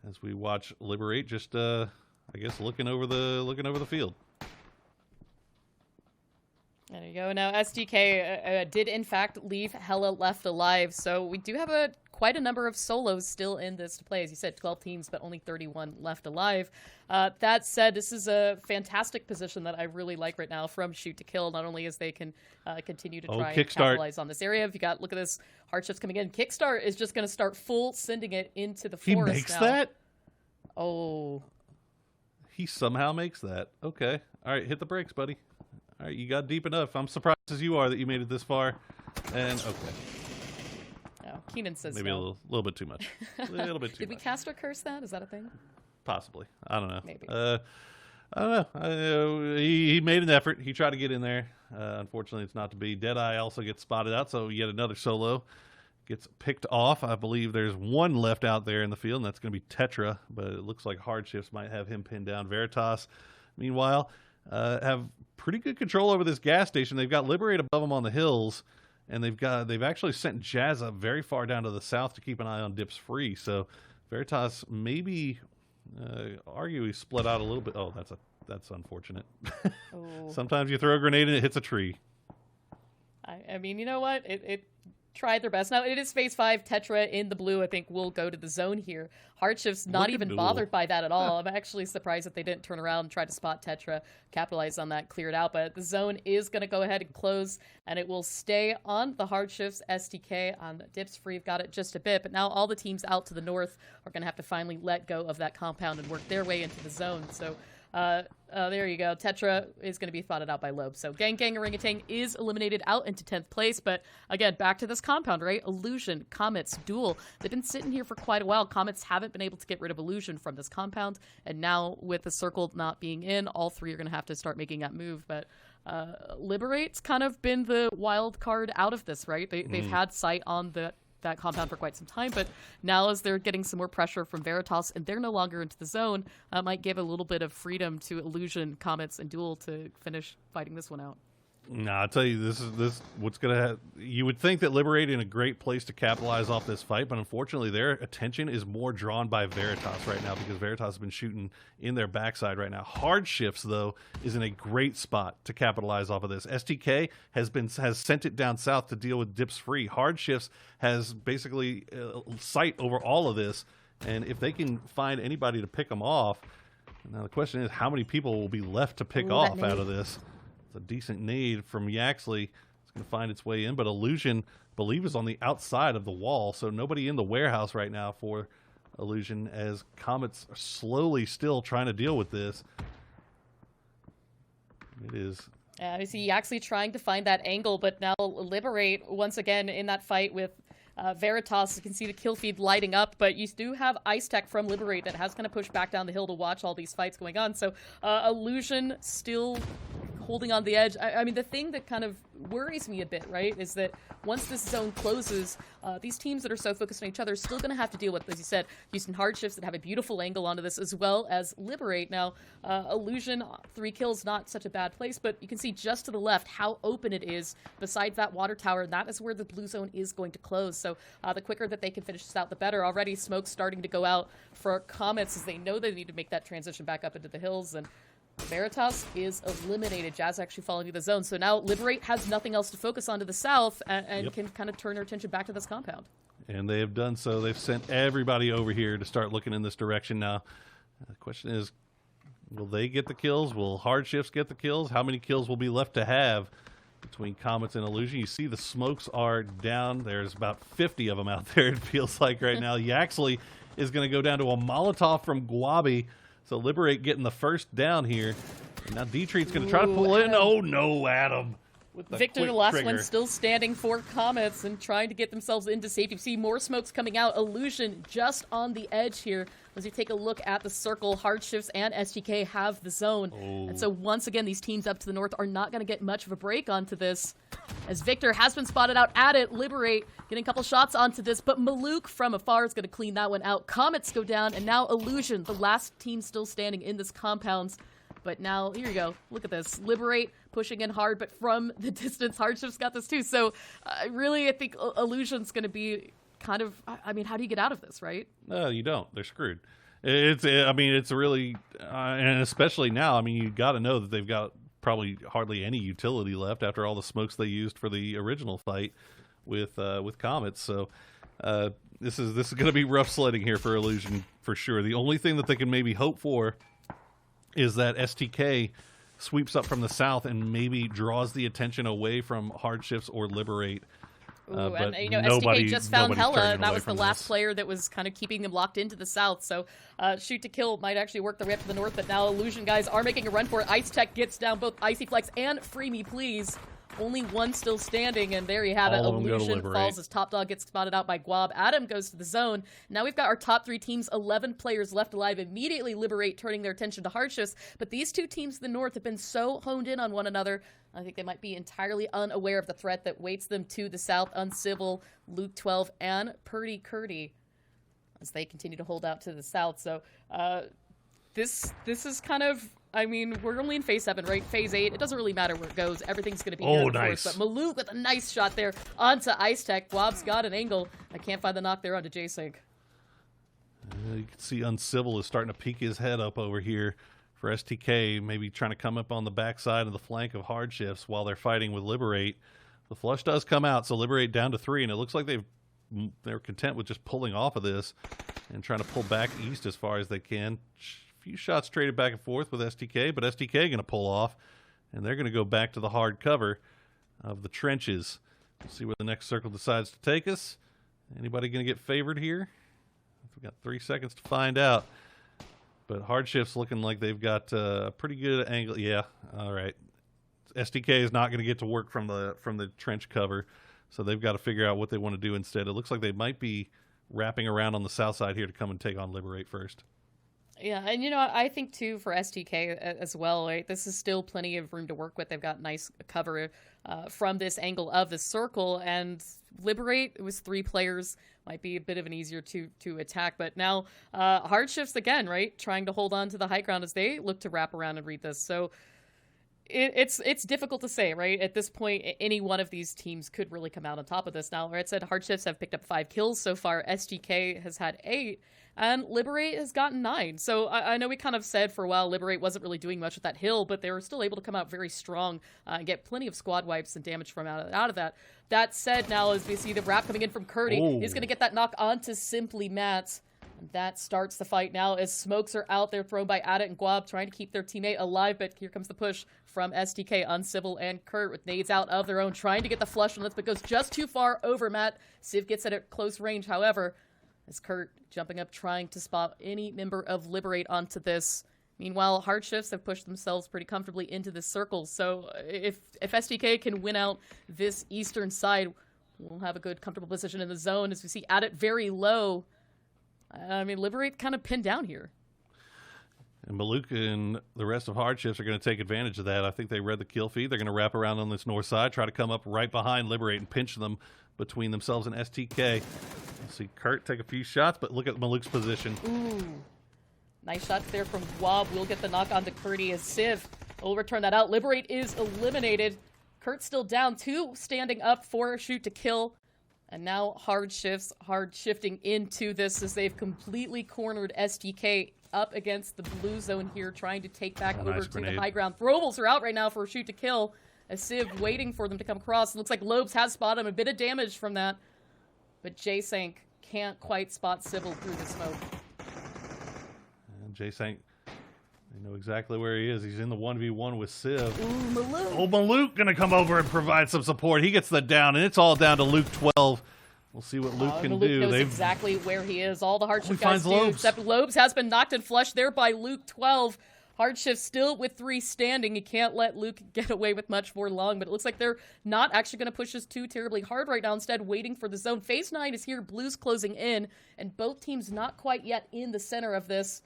as we watch Liberate just, I guess, looking over the field. There you go. Now, SDK did, in fact, leave Hella left alive. So we do have quite a number of solos still in this to play. As you said, 12 teams, but only 31 left alive. That said, this is a fantastic position that I really like right now from Shoot to Kill, not only as they can continue to try and capitalize on this area. If you got, look at this, Hardships coming in. Kickstart is just going to start full sending it into the forest He makes now. that? Oh. He somehow makes that. Okay. All right, hit the brakes, buddy. All right, you got deep enough. I'm surprised as you are that you made it this far. And okay, Oh, Keenan says maybe no. a little bit too much. A little bit too Did we much. cast or curse that? Is that a thing? Possibly. I don't know. Maybe. I don't know. He made an effort. He tried to get in there. Unfortunately, it's not to be. Deadeye also gets spotted out, so yet another solo gets picked off. I believe there's one left out there in the field, and that's going to be Tetra, but it looks like Hardships might have him pinned down. Veritas, meanwhile, have pretty good control over this gas station. They've got Liberate above them on the hills, and they've actually sent Jazz up very far down to the south to keep an eye on Dips Free. So Veritas maybe arguably split out a little bit. Oh, that's unfortunate. Oh. Sometimes you throw a grenade and it hits a tree. I mean, you know what? It tried their best. Now, it is phase 5. Tetra in the blue, I think, will go to the zone here. Hardshift's not even Look at bothered by that at all. I'm actually surprised that they didn't turn around and try to spot Tetra, capitalize on that, clear it out. But the zone is going to go ahead and close, and it will stay on the Hardshift's STK. On Dips Free, got it just a bit. But now all the teams out to the north are going to have to finally let go of that compound and work their way into the zone. So there you go. Tetra is going to be spotted out by Loeb. So Gang Orangutan is eliminated out into 10th place. But again, back to this compound, right? Illusion, Comets, Duel. They've been sitting here for quite a while. Comets haven't been able to get rid of Illusion from this compound. And now with the circle not being in, all three are going to have to start making that move. But Liberate's kind of been the wild card out of this, right? They've had sight on that compound for quite some time, but now as they're getting some more pressure from Veritas and they're no longer into the zone, might give a little bit of freedom to Illusion, Comets, and Duel to finish fighting this one out. No, I'll tell you, this what's going to you would think that Liberate in a great place to capitalize off this fight, but unfortunately their attention is more drawn by Veritas right now because Veritas has been shooting in their backside right now. Hardships, though, is in a great spot to capitalize off of this. STK has sent it down south to deal with Dips Free. Hardships has basically sight over all of this, and if they can find anybody to pick them off, now the question is how many people will be left to pick off out of this. It's a decent nade from Yaxley. It's going to find its way in, but Illusion, I believe, is on the outside of the wall, so nobody in the warehouse right now for Illusion as Comets are slowly still trying to deal with this. It is. I see Yaxley trying to find that angle, but now Liberate once again in that fight with Veritas. You can see the kill feed lighting up, but you do have Ice Tech from Liberate that has kind of pushed back down the hill to watch all these fights going on. So Illusion still holding on the edge. I mean, the thing that kind of worries me a bit, right, is that once this zone closes, these teams that are so focused on each other are still going to have to deal with, as you said, Houston Hardships that have a beautiful angle onto this, as well as Liberate. Now, Illusion, 3 kills, not such a bad place, but you can see just to the left how open it is besides that water tower, and that is where the blue zone is going to close. So the quicker that they can finish this out, the better. Already smoke's starting to go out for Comets as they know they need to make that transition back up into the hills, and Veritas is eliminated. Jazz actually falling into the zone. So now Liberate has nothing else to focus on to the south and can kind of turn their attention back to this compound. And they have done so. They've sent everybody over here to start looking in this direction now. The question is, will they get the kills? Will Hardships get the kills? How many kills will be left to have between Comets and Illusion? You see the smokes are down. There's about 50 of them out there, it feels like right now. Yaxley is going to go down to a Molotov from Guabi. So Liberate getting the first down here. And now D-Treat's going to try to pull in. Oh, no, Adam. With Victor, the last one, still standing for Comets and trying to get themselves into safety. You see more smokes coming out. Illusion just on the edge here. As you take a look at the circle, Hardships and SGK have the zone. Oh. And so once again, these teams up to the north are not going to get much of a break onto this. As Victor has been spotted out at it, Liberate getting a couple shots onto this, but Maluk from afar is going to clean that one out. Comets go down, and now Illusion, the last team still standing in this compound. But now, here you go. Look at this. Liberate pushing in hard, but from the distance, Hardships got this too. So really, I think Illusion's going to be kind of, I mean, how do you get out of this, right? No, you don't. They're screwed. It's really, and especially now, I mean, you got to know that they've got probably hardly any utility left after all the smokes they used for the original fight with Comets. So this is going to be rough sledding here for Illusion for sure. The only thing that they can maybe hope for is that STK sweeps up from the south and maybe draws the attention away from Hardships or Liberate. Ooh, but and STK nobody, just found nobody's Hella, turning and that away was the from last this. player that was kind of keeping them locked into the south. So shoot to kill might actually work their way up to the north, but now Illusion guys are making a run for it. Ice Tech gets down both Icy Flex and Free Me Please. Only one still standing, and there you have it. All of them go to Illusion Liberate. falls as Top Dog gets spotted out by Guab. Adam goes to the zone. Now we've got our top 3 teams, 11 players left alive. Immediately Liberate turning their attention to Hardships, but these 2 teams in the north have been so honed in on one another. I think they might be entirely unaware of the threat that waits them to the south. Uncivil, Luke 12, and Purdy Curdy as they continue to hold out to the south. So this is kind of, I mean, we're only in Phase 7, right? Phase 8, it doesn't really matter where it goes. Everything's going to be here, of nice. course. But Maluk with a nice shot there onto Ice Tech. Guab's got an angle. I can't find the knock there onto J-Sync. You can see Uncivil is starting to peek his head up over here for STK, maybe trying to come up on the backside of the flank of Hardships while they're fighting with Liberate. The flush does come out, so Liberate down to 3, and it looks like they're content with just pulling off of this and trying to pull back east as far as they can. A few shots traded back and forth with STK, but STK going to pull off, and they're going to go back to the hard cover of the trenches. We'll see where the next circle decides to take us. Anybody going to get favored here? We've got 3 seconds to find out. But Hardships looking like they've got a pretty good angle. Yeah, all right. STK is not going to get to work from the trench cover, so they've got to figure out what they want to do instead. It looks like they might be wrapping around on the south side here to come and take on Liberate first. Yeah, and I think too for STK as well, right? This is still plenty of room to work with. They've got nice cover from this angle of the circle, and Liberate, it was 3 players, might be a bit of an easier to attack, but now Hardships again, right? Trying to hold on to the high ground as they look to wrap around and read this. So it's difficult to say, right? At this point, any one of these teams could really come out on top of this. Now, like I said, Hardships have picked up 5 kills so far. STK has had 8. And Liberate has gotten 9. So I know we kind of said for a while Liberate wasn't really doing much with that hill, but they were still able to come out very strong and get plenty of squad wipes and damage from out of that. That said, now as we see the wrap coming in from Curdy, he's going to get that knock onto Simply Matt. And that starts the fight now as smokes are out there thrown by Adit and Guab trying to keep their teammate alive, but here comes the push from STK, Uncivil, and Kurt with nades out of their own, trying to get the flush on this, but goes just too far over Matt. Civ gets it at close range, however, as Kurt jumping up, trying to spot any member of Liberate onto this. Meanwhile, Hardships have pushed themselves pretty comfortably into this circle, so if STK can win out this eastern side, we'll have a good, comfortable position in the zone as we see Adit very low. I mean, Liberate kind of pinned down here. And Maluk and the rest of Hardships are going to take advantage of that. I think they read the kill feed. They're going to wrap around on this north side, try to come up right behind Liberate and pinch them between themselves and STK. See Kurt take a few shots, but look at Maluk's position. Ooh. Nice shots there from Guab. We'll get the knock on to Curdy as Civ will return that out. Liberate is eliminated. Kurt's still down. 2 standing up for a shoot to kill. And now hard shifting into this as they've completely cornered STK up against the blue zone here, trying to take back over nice to grenade. the high ground. Throwables are out right now for a shoot to kill. As Civ waiting for them to come across. It looks like Lobes has spotted him. A bit of damage from that. But J-Sank can't quite spot Civil through the smoke. And J-Sank, they know exactly where he is. He's in the 1v1 with Civ. Ooh, Maluk. Oh, Maluk going to come over and provide some support. He gets the down, and it's all down to Luke 12. We'll see what Luke can Maluk do. knows exactly where he is. All the Hardship he guys finds do, Lobes. except Lobes has been knocked and flushed there by Luke 12. Hardship still with 3 standing. You can't let Luke get away with much for long, but it looks like they're not actually going to push this too terribly hard right now, instead waiting for the zone. Phase 9 is here, Blues closing in, and both teams not quite yet in the center of this.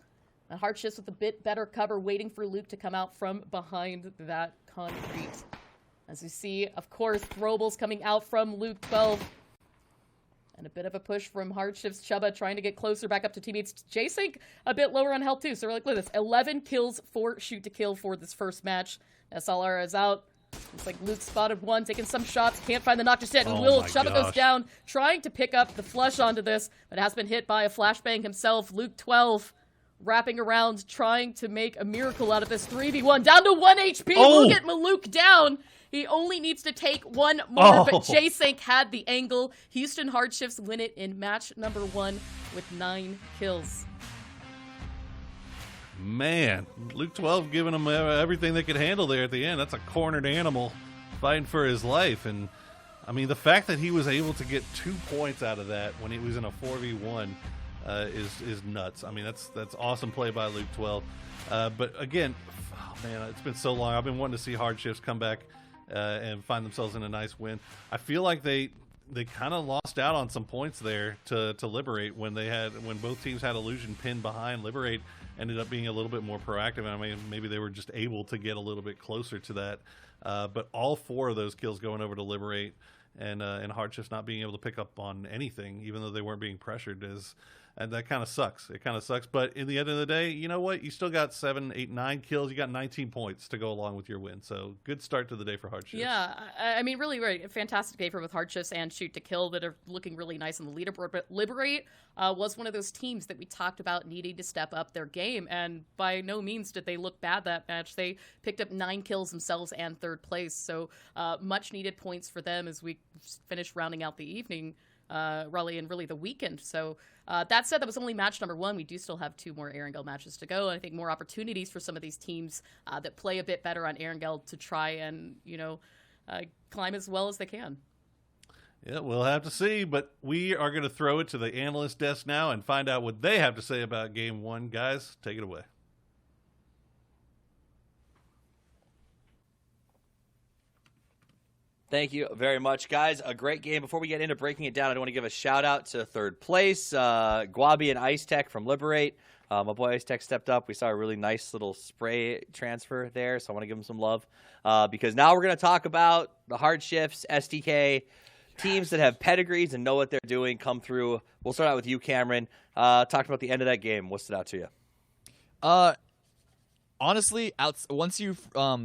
And Hardships with a bit better cover, waiting for Luke to come out from behind that concrete. As we see, of course, throwables coming out from Luke 12. And a bit of a push from Hardships. Chuba trying to get closer back up to teammates. J-Sync a bit lower on health too. So we're like, look at this. 11 kills for shoot to kill for this first match. SLR is out. Looks like Luke spotted 1, taking some shots. Can't find the knock just yet. And Oh my Chuba goes gosh. down, trying to pick up the flush onto this, but has been hit by a flashbang himself. Luke 12 wrapping around, trying to make a miracle out of this 3v1. Down to 1 HP. Oh. We'll get Maluk down. He only needs to take 1 more, Oh. but J-Sync had the angle. Houston Hardships win it in match number 1 with 9 kills. Man, Luke 12 giving them everything they could handle there at the end. That's a cornered animal fighting for his life. And I mean, the fact that he was able to get 2 points out of that when he was in a 4v1 is nuts. I mean, that's awesome play by Luke 12. But again, oh man, it's been so long. I've been wanting to see Hardships come back and find themselves in a nice win. I feel like they kind of lost out on some points there to Liberate when both teams had Illusion pinned behind. Liberate ended up being a little bit more proactive. I mean, maybe they were just able to get a little bit closer to that. But all 4 of those kills going over to Liberate and Hardships not being able to pick up on anything, even though they weren't being pressured, and that kind of sucks. It kind of sucks. But in the end of the day, you know what? You still got 7, 8, 9 kills. You got 19 points to go along with your win. So good start to the day for Hardships. Yeah, I mean, really, a fantastic day for both Hardships and Shoot to Kill that are looking really nice on the leaderboard. But Liberate was one of those teams that we talked about needing to step up their game, and by no means did they look bad that match. They picked up 9 kills themselves and 3rd place, so much needed points for them as we finished rounding out the evening rally and really the weekend. So that said, that was only match number 1. We do still have 2 more Erangel matches to go, and I think more opportunities for some of these teams that play a bit better on Erangel to try and climb as well as they can. Yeah, we'll have to see, but we are going to throw it to the analyst desk now and find out what they have to say about Game 1. Guys, take it away. Thank you very much, guys. A great game. Before we get into breaking it down, I do want to give a shout-out to 3rd place, Guabi and Ice Tech from Liberate. My boy Ice Tech stepped up. We saw a really nice little spray transfer there, so I want to give him some love. Because now we're going to talk about the Hardships, SDK, teams that have pedigrees and know what they're doing come through. We'll start out with you, Cameron. Talked about the end of that game. What stood out to you? Honestly, once you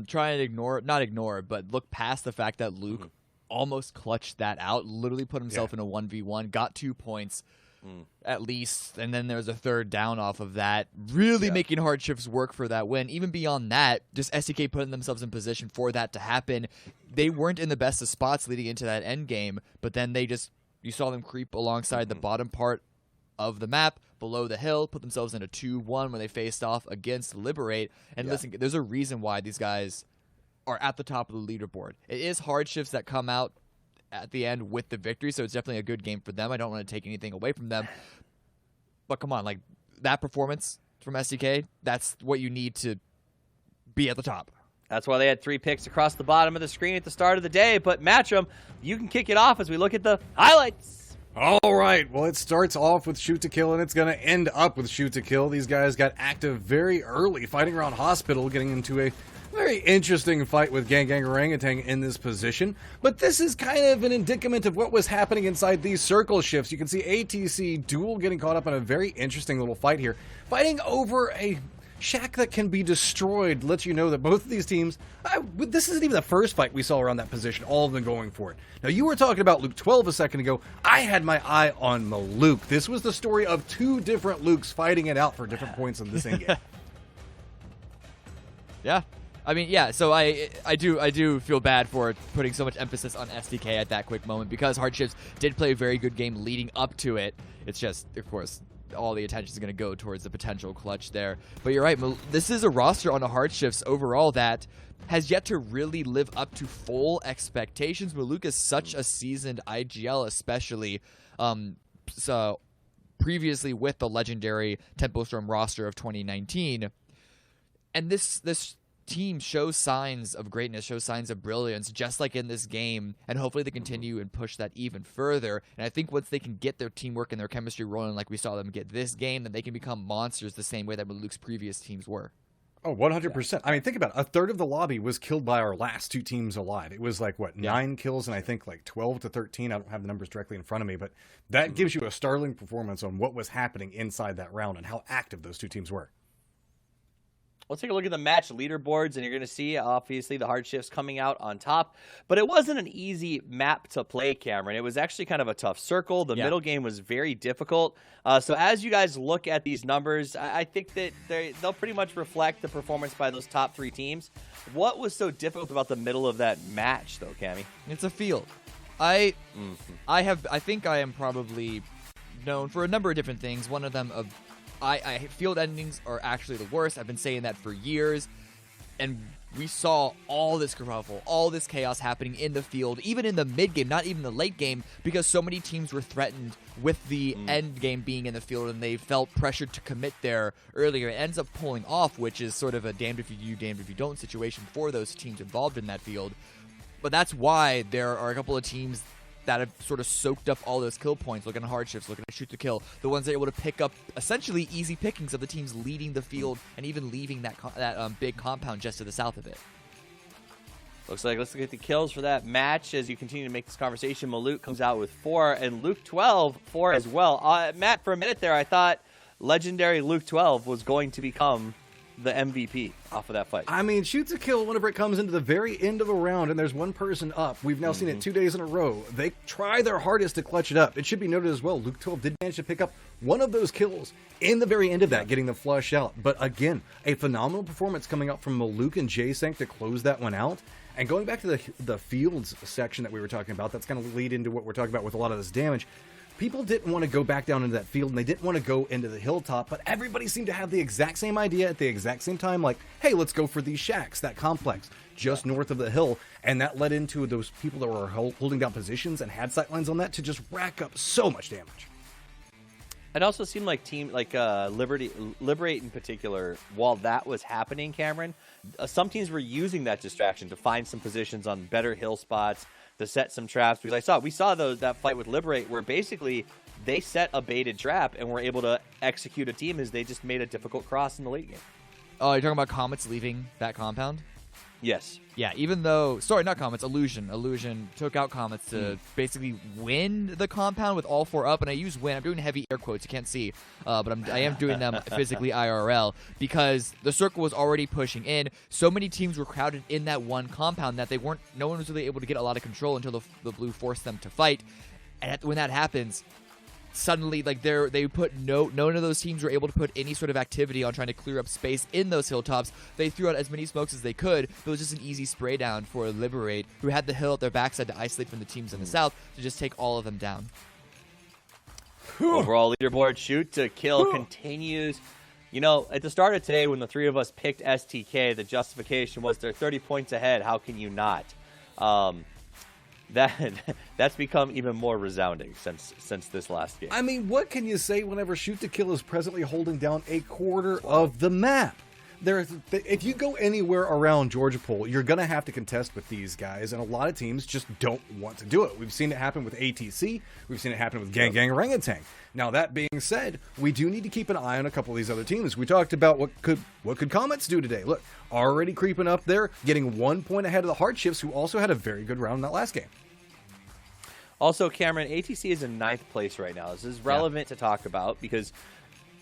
try and not ignore, but look past the fact that Luke almost clutched that out, literally put himself in a 1v1, got 2 points at least, and then there's a 3rd down off of that, really making Hardships work for that win. Even beyond that, just SDK putting themselves in position for that to happen. They weren't in the best of spots leading into that end game, but then you saw them creep alongside the bottom part of the map, below the hill, put themselves in a 2-1 when they faced off against Liberate. And listen, there's a reason why these guys are at the top of the leaderboard. It is Hardships that come out at the end with the victory, so it's definitely a good game for them. I don't want to take anything away from them. But come on, like that performance from SDK, that's what you need to be at the top. That's why they had 3 picks across the bottom of the screen at the start of the day. But Matcham, you can kick it off as we look at the highlights. All right. Well, it starts off with Shoot to Kill, and it's going to end up with Shoot to Kill. These guys got active very early, fighting around Hospital, getting into a very interesting fight with Gang Gang Orangutan in this position. But this is kind of an indicament of what was happening inside these circle shifts. You can see ATC Duel getting caught up in a very interesting little fight here, fighting over a shack that can be destroyed. Lets you know that both of these teams, this isn't even the first fight we saw around that position, all of them going for it. Now, you were talking about Luke 12 a second ago. I had my eye on Maluk. This was the story of 2 different Lukes fighting it out for different points in this game. Yeah. I mean, yeah, so I do feel bad for putting so much emphasis on SDK at that quick moment, because Hardships did play a very good game leading up to it. It's just, of course, all the attention is going to go towards the potential clutch there. But you're right, this is a roster on the Hardships overall that has yet to really live up to full expectations. Maluk is such a seasoned IGL, especially so previously with the legendary Tempo Storm roster of 2019. And this team shows signs of greatness, shows signs of brilliance, just like in this game, and hopefully they continue and push that even further. And I think once they can get their teamwork and their chemistry rolling like we saw them get this game, then they can become monsters the same way that Maluk's previous teams were. Oh, 100%. I mean, think about it. A third of the lobby was killed by our last 2 teams alive. It was like, 9 kills and I think like 12 to 13. I don't have the numbers directly in front of me, but that gives you a startling performance on what was happening inside that round and how active those 2 teams were. Let's take a look at the match leaderboards, and you're going to see, obviously, the Hardships coming out on top. But it wasn't an easy map to play, Cameron. It was actually kind of a tough circle. The middle game was very difficult. So as you guys look at these numbers, I think that they'll pretty much reflect the performance by those top 3 teams. What was so difficult about the middle of that match, though, Cammy? It's a field. I think I am probably known for a number of different things. One of them field endings are actually the worst. I've been saying that for years. And we saw all this kerfuffle, all this chaos happening in the field, even in the mid game, not even the late game, because so many teams were threatened with the end game being in the field, and they felt pressured to commit there earlier. It ends up pulling off, which is sort of a damned if you do, damned if you don't situation for those teams involved in that field. But that's why there are a couple of teams that have sort of soaked up all those kill points, looking at hardships, looking at shoot to kill, the ones that are able to pick up essentially easy pickings of the teams leading the field and even leaving that big compound just to the south of it. Looks like let's look at the kills for that match as you continue to make this conversation. Maluk comes out with 4 and Luke 12 4 as well. Matt, for a minute there, I thought legendary Luke 12 was going to become the MVP off of that fight. I mean, shoot to kill whenever it comes into the very end of a round and there's one person up. We've now seen it 2 days in a row. They try their hardest to clutch it up. It should be noted as well, Luke 12 did manage to pick up one of those kills in the very end of that, getting the flush out. But again, a phenomenal performance coming out from Maluk and J-Sank to close that one out. And going back to the fields section that we were talking about, that's going to lead into what we're talking about with a lot of this damage. People didn't want to go back down into that field, and they didn't want to go into the hilltop, but everybody seemed to have the exact same idea at the exact same time, like, hey, let's go for these shacks, that complex, just north of the hill, and that led into those people that were holding down positions and had sightlines on that to just rack up so much damage. It also seemed like Liberate in particular, while that was happening, Cameron, some teams were using that distraction to find some positions on better hill spots, to set some traps. Because we saw that fight with Liberate where basically they set a baited trap and were able to execute a team as they just made a difficult cross in the late game. Oh, you're talking about Comets leaving that compound? Yes. Yeah, even though, sorry, not Comets, Illusion took out Comets to basically win the compound with all 4 up, and I use win, I'm doing heavy air quotes, you can't see, but I am doing them physically IRL, because the circle was already pushing in. So many teams were crowded in that one compound that no one was really able to get a lot of control until the blue forced them to fight, and when that happens, suddenly, like, they put none of those teams were able to put any sort of activity on trying to clear up space in those hilltops. They threw out as many smokes as they could, but it was just an easy spray down for Liberate, who had the hill at their backside to isolate from the teams in the south to just take all of them down. Overall leaderboard shoot to kill continues. You know, at the start of today, when the three of us picked STK, the justification was they're 30 points ahead. How can you not? That's become even more resounding since this last game. I mean, what can you say whenever shoot to kill is presently holding down a quarter of the map? If you go anywhere around Georgia Pool, you're going to have to contest with these guys, and a lot of teams just don't want to do it. We've seen it happen with ATC. We've seen it happen with Gang Gang Orangutan. Now, that being said, we do need to keep an eye on a couple of these other teams. We talked about what could Comets do today. Look, already creeping up there, getting 1 point ahead of the Hardships, who also had a very good round in that last game. Also, Cameron, ATC is in 9th place right now. This is relevant to talk about because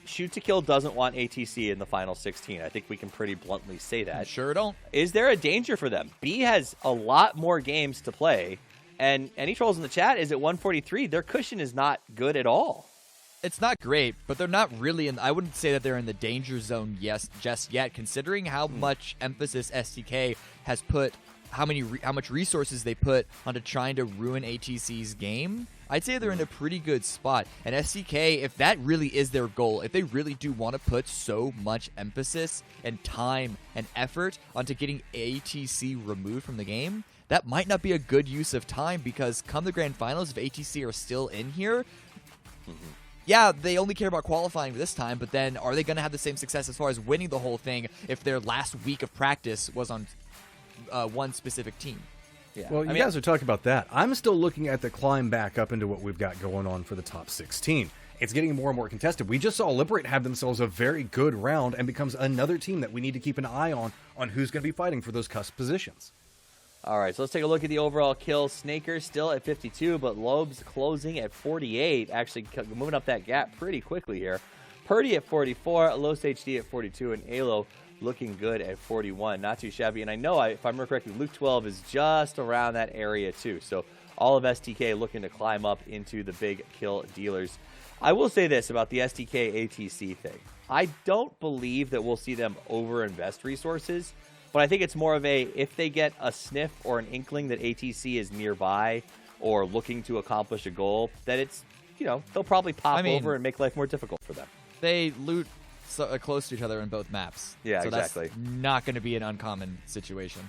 Shoot to Kill doesn't want ATC in the final 16. I think we can pretty bluntly say that. Sure don't. Is there a danger for them? B has a lot more games to play, and any trolls in the chat is at 143. Their cushion is not good at all. It's not great, but they're not really I wouldn't say that they're in the danger zone just yet, considering how much emphasis STK has put, how much resources they put onto trying to ruin ATC's game. I'd say they're in a pretty good spot. And STK, if that really is their goal, if they really do want to put so much emphasis and time and effort onto getting ATC removed from the game, that might not be a good use of time, because come the grand finals, if ATC are still in here, yeah, they only care about qualifying this time, but then are they going to have the same success as far as winning the whole thing if their last week of practice was on one specific team? Yeah. Well, you guys are talking about that. I'm still looking at the climb back up into what we've got going on for the top 16. It's getting more and more contested. We just saw Liberate have themselves a very good round and becomes another team that we need to keep an eye on who's going to be fighting for those cusp positions. All right, so let's take a look at the overall kills. Snaker still at 52, but Lobes closing at 48, actually moving up that gap pretty quickly here. Purdy at 44, Los HD at 42, and Alo looking good at 41. Not too shabby. And I know, if I remember correctly, Luke 12 is just around that area too. So all of STK looking to climb up into the big kill dealers. I will say this about the STK ATC thing. I don't believe that we'll see them overinvest resources, but I think it's more of if they get a sniff or an inkling that ATC is nearby or looking to accomplish a goal, that it's, they'll probably pop over and make life more difficult for them. They loot close to each other in both maps. Yeah, so exactly. That's not going to be an uncommon situation.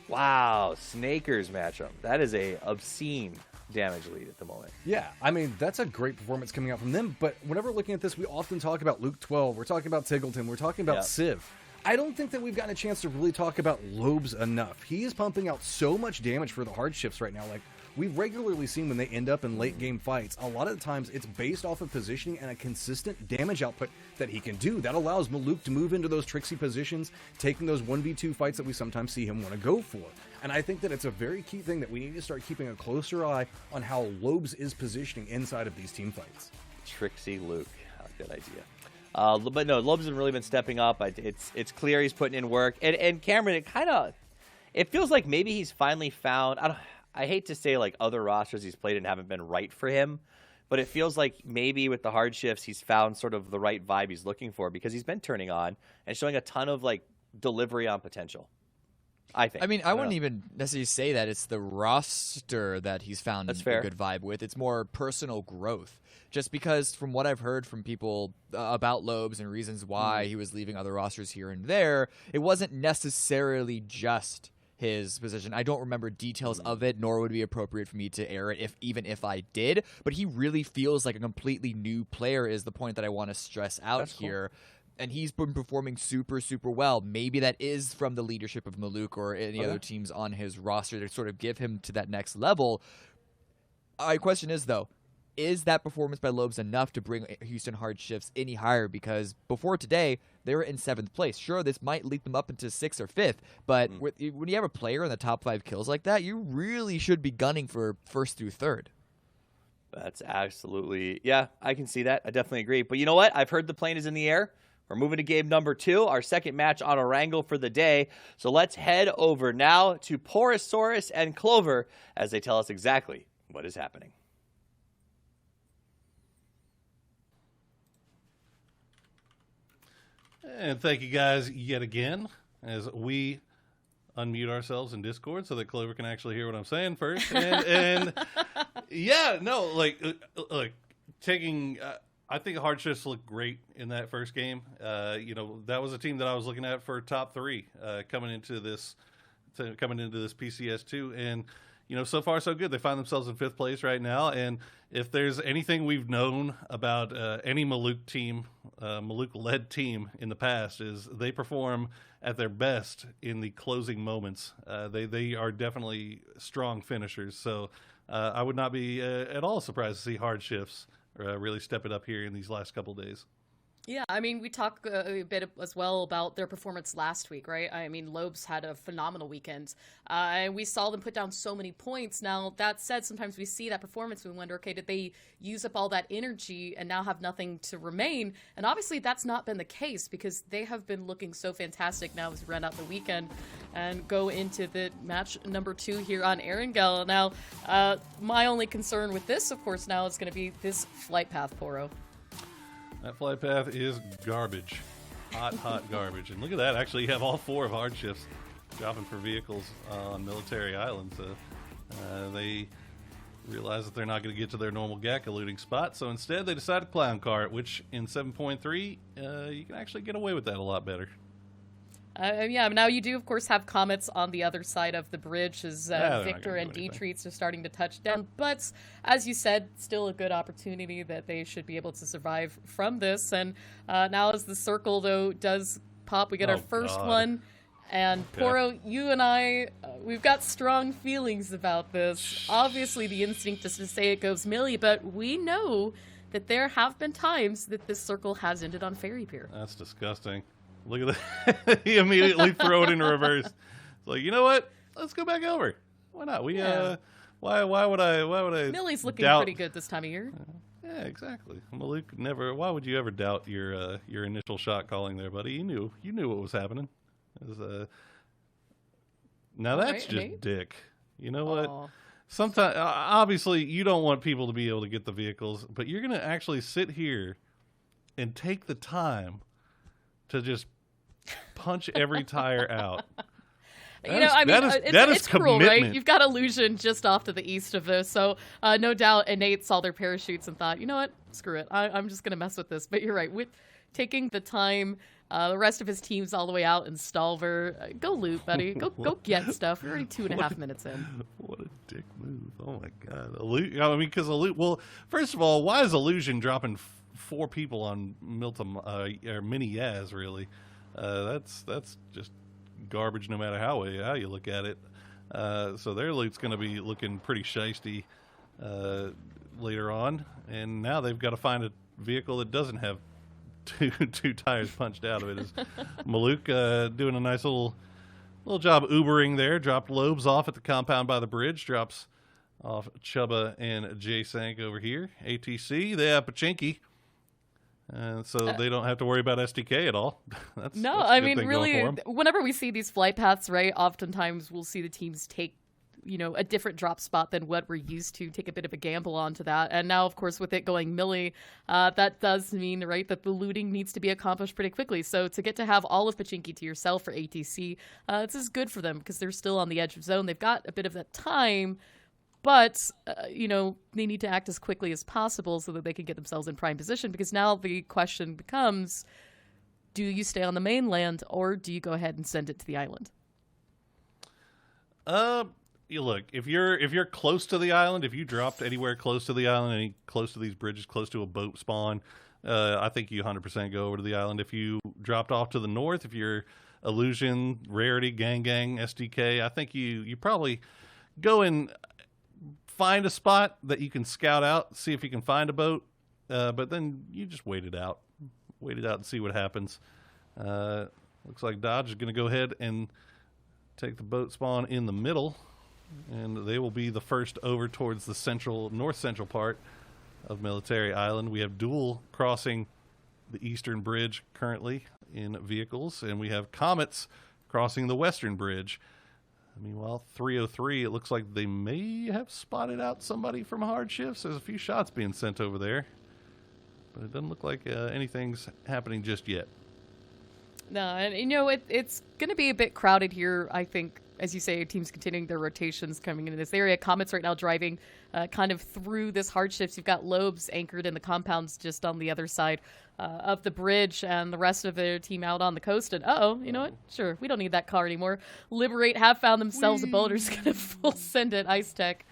Wow, Snakers matchup. That is a obscene damage lead at the moment. Yeah, I mean, that's a great performance coming out from them, but whenever looking at this, we often talk about Luke 12, we're talking about Tiggleton, we're talking about Civ. I don't think that we've gotten a chance to really talk about Lobes enough. He is pumping out so much damage for the hardships right now. Like, we've regularly seen when they end up in late game fights, a lot of the times it's based off of positioning and a consistent damage output that he can do. That allows Maluk to move into those tricksy positions, taking those 1v2 fights that we sometimes see him want to go for. And I think that it's a very key thing that we need to start keeping a closer eye on how Lobes is positioning inside of these team fights. Trixie Luke. Good idea. But no, Lobes has really been stepping up. It's clear he's putting in work. And Cameron, it feels like maybe he's finally found, I hate to say like other rosters he's played and haven't been right for him, but it feels like maybe with the hard shifts he's found sort of the right vibe he's looking for, because he's been turning on and showing a ton of like delivery on potential, I think. I mean, I wouldn't even necessarily say that it's the roster that he's found a good vibe with. It's more personal growth. Just because from what I've heard from people about Lobes and reasons why he was leaving other rosters here and there, it wasn't necessarily just his position. I don't remember details of it, nor would it be appropriate for me to air it even if I did. But he really feels like a completely new player is the point that I want to stress out here. And he's been performing super, super well. Maybe that is from the leadership of Maluk or any other teams on his roster to sort of give him to that next level. My question is, though, is that performance by Lobes enough to bring Houston Hardships any higher? Because before today, they were in 7th place. Sure, this might lead them up into 6th or 5th, but when you have a player in the top 5 kills like that, you really should be gunning for 1st through 3rd. That's absolutely, yeah, I can see that. I definitely agree. But you know what? I've heard the plane is in the air. We're moving to game number 2, our second match on Orango for the day. So let's head over now to Porosaurus and Clover as they tell us exactly what is happening. And thank you guys yet again as we unmute ourselves in Discord so that Clover can actually hear what I'm saying first. And yeah, no, like taking. I think Hardships looked great in that first game. That was a team that I was looking at for top 3 coming into this PCS2, and so far so good. They find themselves in 5th place right now, and if there's anything we've known about any Maluk team, Maluk-led team in the past, is they perform at their best in the closing moments. They are definitely strong finishers, so I would not be at all surprised to see Hardships really step it up here in these last couple days. Yeah, I mean, we talked a bit as well about their performance last week, right? I mean, Lobes had a phenomenal weekend, and we saw them put down so many points. Now, that said, sometimes we see that performance and we wonder, okay, did they use up all that energy and now have nothing to remain? And obviously, that's not been the case, because they have been looking so fantastic now as we run out the weekend and go into the match number 2 here on Erangel. Now, my only concern with this, of course, now is going to be this flight path, Poro. That flight path is garbage. Hot garbage. And look at that. Actually, you have all 4 of Hardships dropping for vehicles on military islands. They realize that they're not going to get to their normal GAC eluding spot, so instead they decided Clown Cart, which in 7.3, you can actually get away with that a lot better. Yeah, now you do, of course, have Comets on the other side of the bridge as Victor and D-Treats are starting to touch down. But, as you said, still a good opportunity that they should be able to survive from this. And now as the circle, though, does pop, we get our first one. And Poro, you and I, we've got strong feelings about this. Obviously, the instinct is to say it goes Millie, but we know that there have been times that this circle has ended on Fairy Pier. That's disgusting. Look at that. He immediately throw it in reverse. It's like, you know what? Let's go back over. Why not? Why would I Millie's looking pretty good this time of year. Yeah, exactly. Maluk never. Why would you ever doubt your initial shot calling there, buddy? You knew what was happening. It was, now that's just dick. You know what? Sometimes, obviously, you don't want people to be able to get the vehicles, but you're gonna actually sit here and take the time to just punch every tire out. You know, I mean, that is it's cruel, right? commitment. You've got Illusion just off to the east of this, so no doubt Innate saw their parachutes and thought, you know what, screw it, I'm just gonna mess with this. But you're right, with taking the time, the rest of his team's all the way out in Stalver. Go loot, buddy. Go get stuff. We're already 2.5 minutes in. What a dick move! Oh my god, I mean, because well, first of all, why is Illusion dropping 4 people on Milton or Mini Yaz? Really, that's just garbage no matter how you look at it. So their loot's going to be looking pretty shiesty later on, and now they've got to find a vehicle that doesn't have two tires punched out of it. Is Maluk doing a nice little job Ubering there? Dropped Lobes off at the compound by the bridge. Drops off Chubba and J-Sank over here. ATC, they have Pachinki. So they don't have to worry about SDK at all. That's I a good mean, thing really, going for 'em. whenever we see these flight paths, right, oftentimes we'll see the teams take, you know, a different drop spot than what we're used to, take a bit of a gamble onto that. And now, of course, with it going Millie, that does mean, right, that the looting needs to be accomplished pretty quickly. So to get to have all of Pachinki to yourself for ATC, this is good for them because they're still on the edge of zone. They've got a bit of that time, but, you know, they need to act as quickly as possible so that they can get themselves in prime position, because now the question becomes, do you stay on the mainland or do you go ahead and send it to the island? You look, if you're close to the island, if you dropped anywhere close to the island, close to these bridges, close to a boat spawn, I think you 100% go over to the island. If you dropped off to the north, if you're Illusion, Rarity, Gang, SDK, I think you probably go and find a spot that you can scout out, see if you can find a boat, but then you just wait it out and see what happens. Looks like Dodge is going to go ahead and take the boat spawn in the middle, and they will be the first over towards the north central part of Military Island. We have Duel crossing the eastern bridge currently in vehicles, and we have Comets crossing the western bridge. Meanwhile, 303, it looks like they may have spotted out somebody from hard shifts. There's a few shots being sent over there, but it doesn't look like anything's happening just yet. No, and you know, it's going to be a bit crowded here, I think, as you say, teams continuing their rotations coming into this area. Comets right now driving kind of through this hard shifts. You've got Lobes anchored in the compounds just on the other side of the bridge, and the rest of their team out on the coast. And you know what? Sure, we don't need that car anymore. Liberate have found themselves a boat. They're just going to full send it. Ice Tech.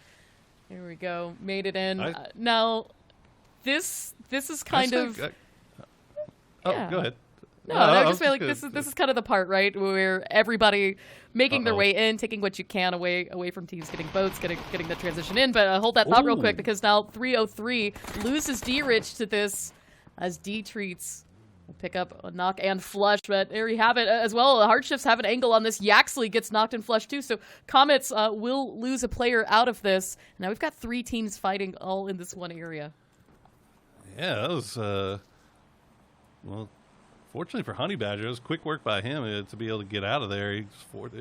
Here we go. Made it in. Now, this is kind of... Yeah. Go ahead. No, I just feel like this is kind of the part, right, where everybody making their way in, taking what you can away from teams, getting boats, getting the transition in. But hold that thought real quick, because now 303 loses D-Rich to this as D treats pick up a knock and flush. But there you have it as well. The hard shifts have an angle on this. Yaxley gets knocked and flushed too. So Comets will lose a player out of this. Now we've got 3 teams fighting all in this one area. Yeah, that was well. Fortunately for Honey Badger, it was quick work by him to be able to get out of there. It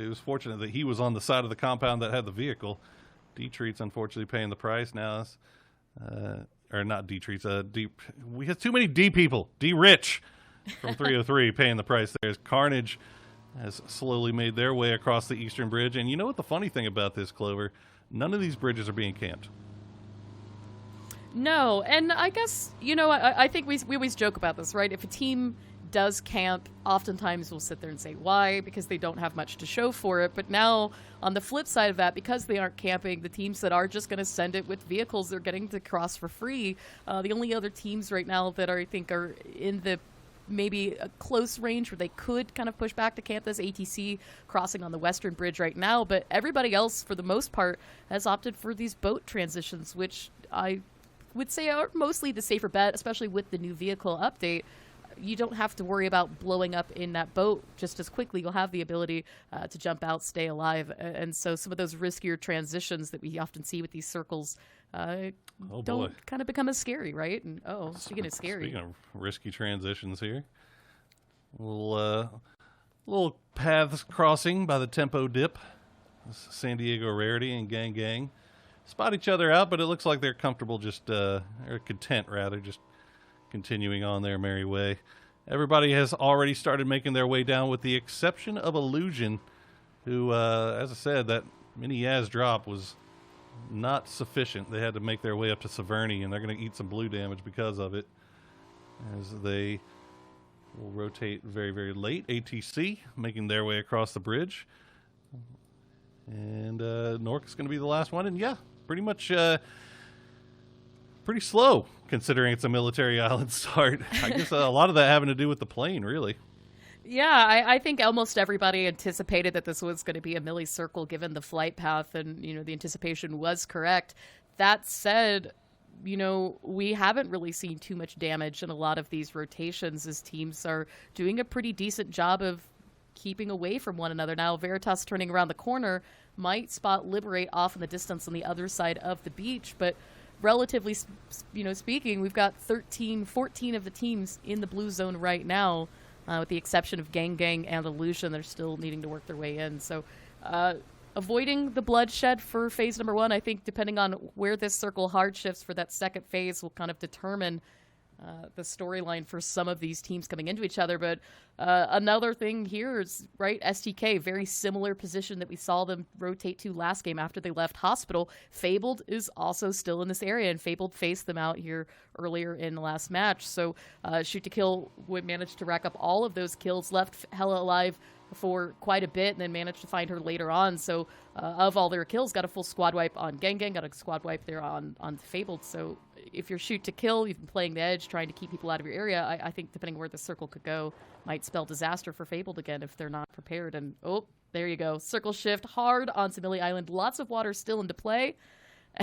was fortunate that he was on the side of the compound that had the vehicle. D-Treats, unfortunately, paying the price now. Or not D-Treats. We have too many D people. D-Rich from 303 paying the price there. Carnage has slowly made their way across the eastern bridge. And you know what the funny thing about this, Clover? None of these bridges are being camped. No, and I guess, you know, I think we always joke about this, right? If a team does camp, oftentimes we'll sit there and say why, because they don't have much to show for it. But now on the flip side of that, because they aren't camping, the teams that are just going to send it with vehicles, they're getting to cross for free. The only other teams right now that I think are in the maybe a close range where they could kind of push back to camp this ATC crossing on the western bridge right now, but everybody else for the most part has opted for these boat transitions, which I would say are mostly the safer bet, especially with the new vehicle update. You don't have to worry about blowing up in that boat just as quickly. You'll have the ability to jump out, stay alive. And so some of those riskier transitions that we often see with these circles don't kind of become as scary, right? And speaking of scary. Speaking of risky transitions here, little paths crossing by the tempo dip. San Diego Rarity and Gang spot each other out, but it looks like they're comfortable, or content rather, just continuing on their merry way. Everybody has already started making their way down, with the exception of Illusion, who, as I said, that mini Yaz drop was not sufficient. They had to make their way up to Severny, and they're going to eat some blue damage because of it, as they will rotate very, very late. ATC making their way across the bridge. And Nork is going to be the last one. And yeah, pretty much pretty slow considering it's a military island start. I guess a lot of that having to do with the plane, really. Yeah, I think almost everybody anticipated that this was going to be a milli circle given the flight path, and the anticipation was correct. That said, we haven't really seen too much damage in a lot of these rotations, as teams are doing a pretty decent job of keeping away from one another. Now, Veritas turning around the corner might spot Liberate off in the distance on the other side of the beach, but relatively speaking, we've got 14 of the teams in the blue zone right now. With the exception of Gang Gang and Illusion, they're still needing to work their way in. So avoiding the bloodshed for phase number 1, I think depending on where this circle hard shifts for that second phase will kind of determine the storyline for some of these teams coming into each other. But another thing here is, right, STK, very similar position that we saw them rotate to last game after they left Hospital. Fabled is also still in this area, and Fabled faced them out here earlier in the last match. So Shoot to Kill would manage to rack up all of those kills, left Hella alive for quite a bit, and then managed to find her later on. So of all their kills, got a full squad wipe on Gang Gang, got a squad wipe there on Fabled. So if you're Shoot to Kill, you've been playing the edge, trying to keep people out of your area, I think depending where the circle could go, might spell disaster for Fabled again if they're not prepared. And oh, there you go. Circle shift hard on Samili Island. Lots of water still into play.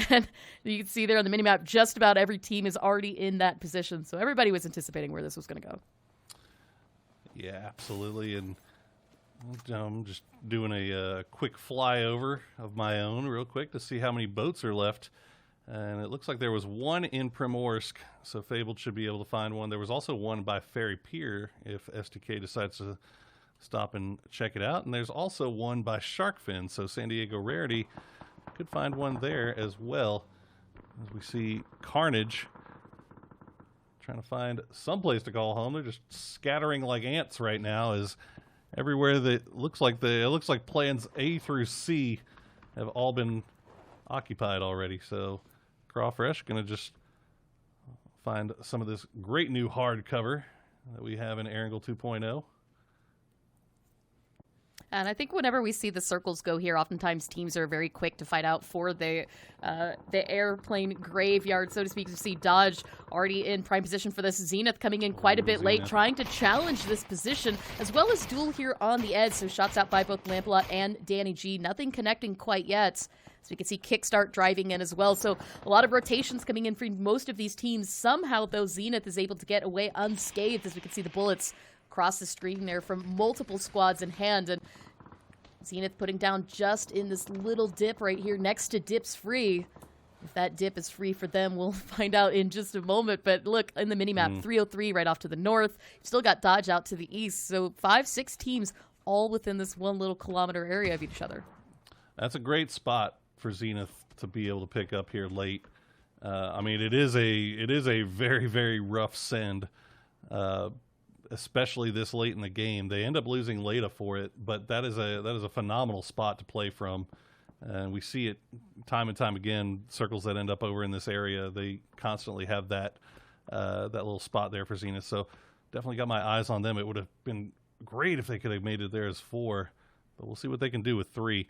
And you can see there on the minimap, just about every team is already in that position. So everybody was anticipating where this was going to go. Yeah, absolutely. And I'm just doing a quick flyover of my own real quick to see how many boats are left. And it looks like there was one in Primorsk, so Fabled should be able to find one. There was also one by Ferry Pier if STK decides to stop and check it out. And there's also one by Sharkfin, so San Diego Rarity could find one there as well. As we see Carnage trying to find someplace to call home. They're just scattering like ants right now, as everywhere that it looks like plans A through C have all been occupied already. So Crawfresh going to just find some of this great new hardcover that we have in Erangel 2.0. And I think whenever we see the circles go here, oftentimes teams are very quick to fight out for the airplane graveyard, so to speak. You see Dodge already in prime position for this. Zenith coming in quite a bit late, trying to challenge this position, as well as Duel here on the edge. So shots out by both Lampalot and Danny G. Nothing connecting quite yet. So we can see Kickstart driving in as well. So a lot of rotations coming in for most of these teams. Somehow, though, Zenith is able to get away unscathed, as we can see the bullets across the screen there from multiple squads in hand. And Zenith putting down just in this little dip right here next to Dips Free. If that dip is free for them, we'll find out in just a moment. But look, in the minimap, 303 right off to the north. Still got Dodge out to the east. So 5-6 teams all within this 1 little kilometer area of each other. That's a great spot for Zenith to be able to pick up here late. I mean, it is a very, very rough send, especially this late in the game. They end up losing Leda for it, but that is a phenomenal spot to play from. And we see it time and time again. Circles that end up over in this area, they constantly have that little spot there for Zenith. So definitely got my eyes on them. It would have been great if they could have made it there as 4, but we'll see what they can do with 3.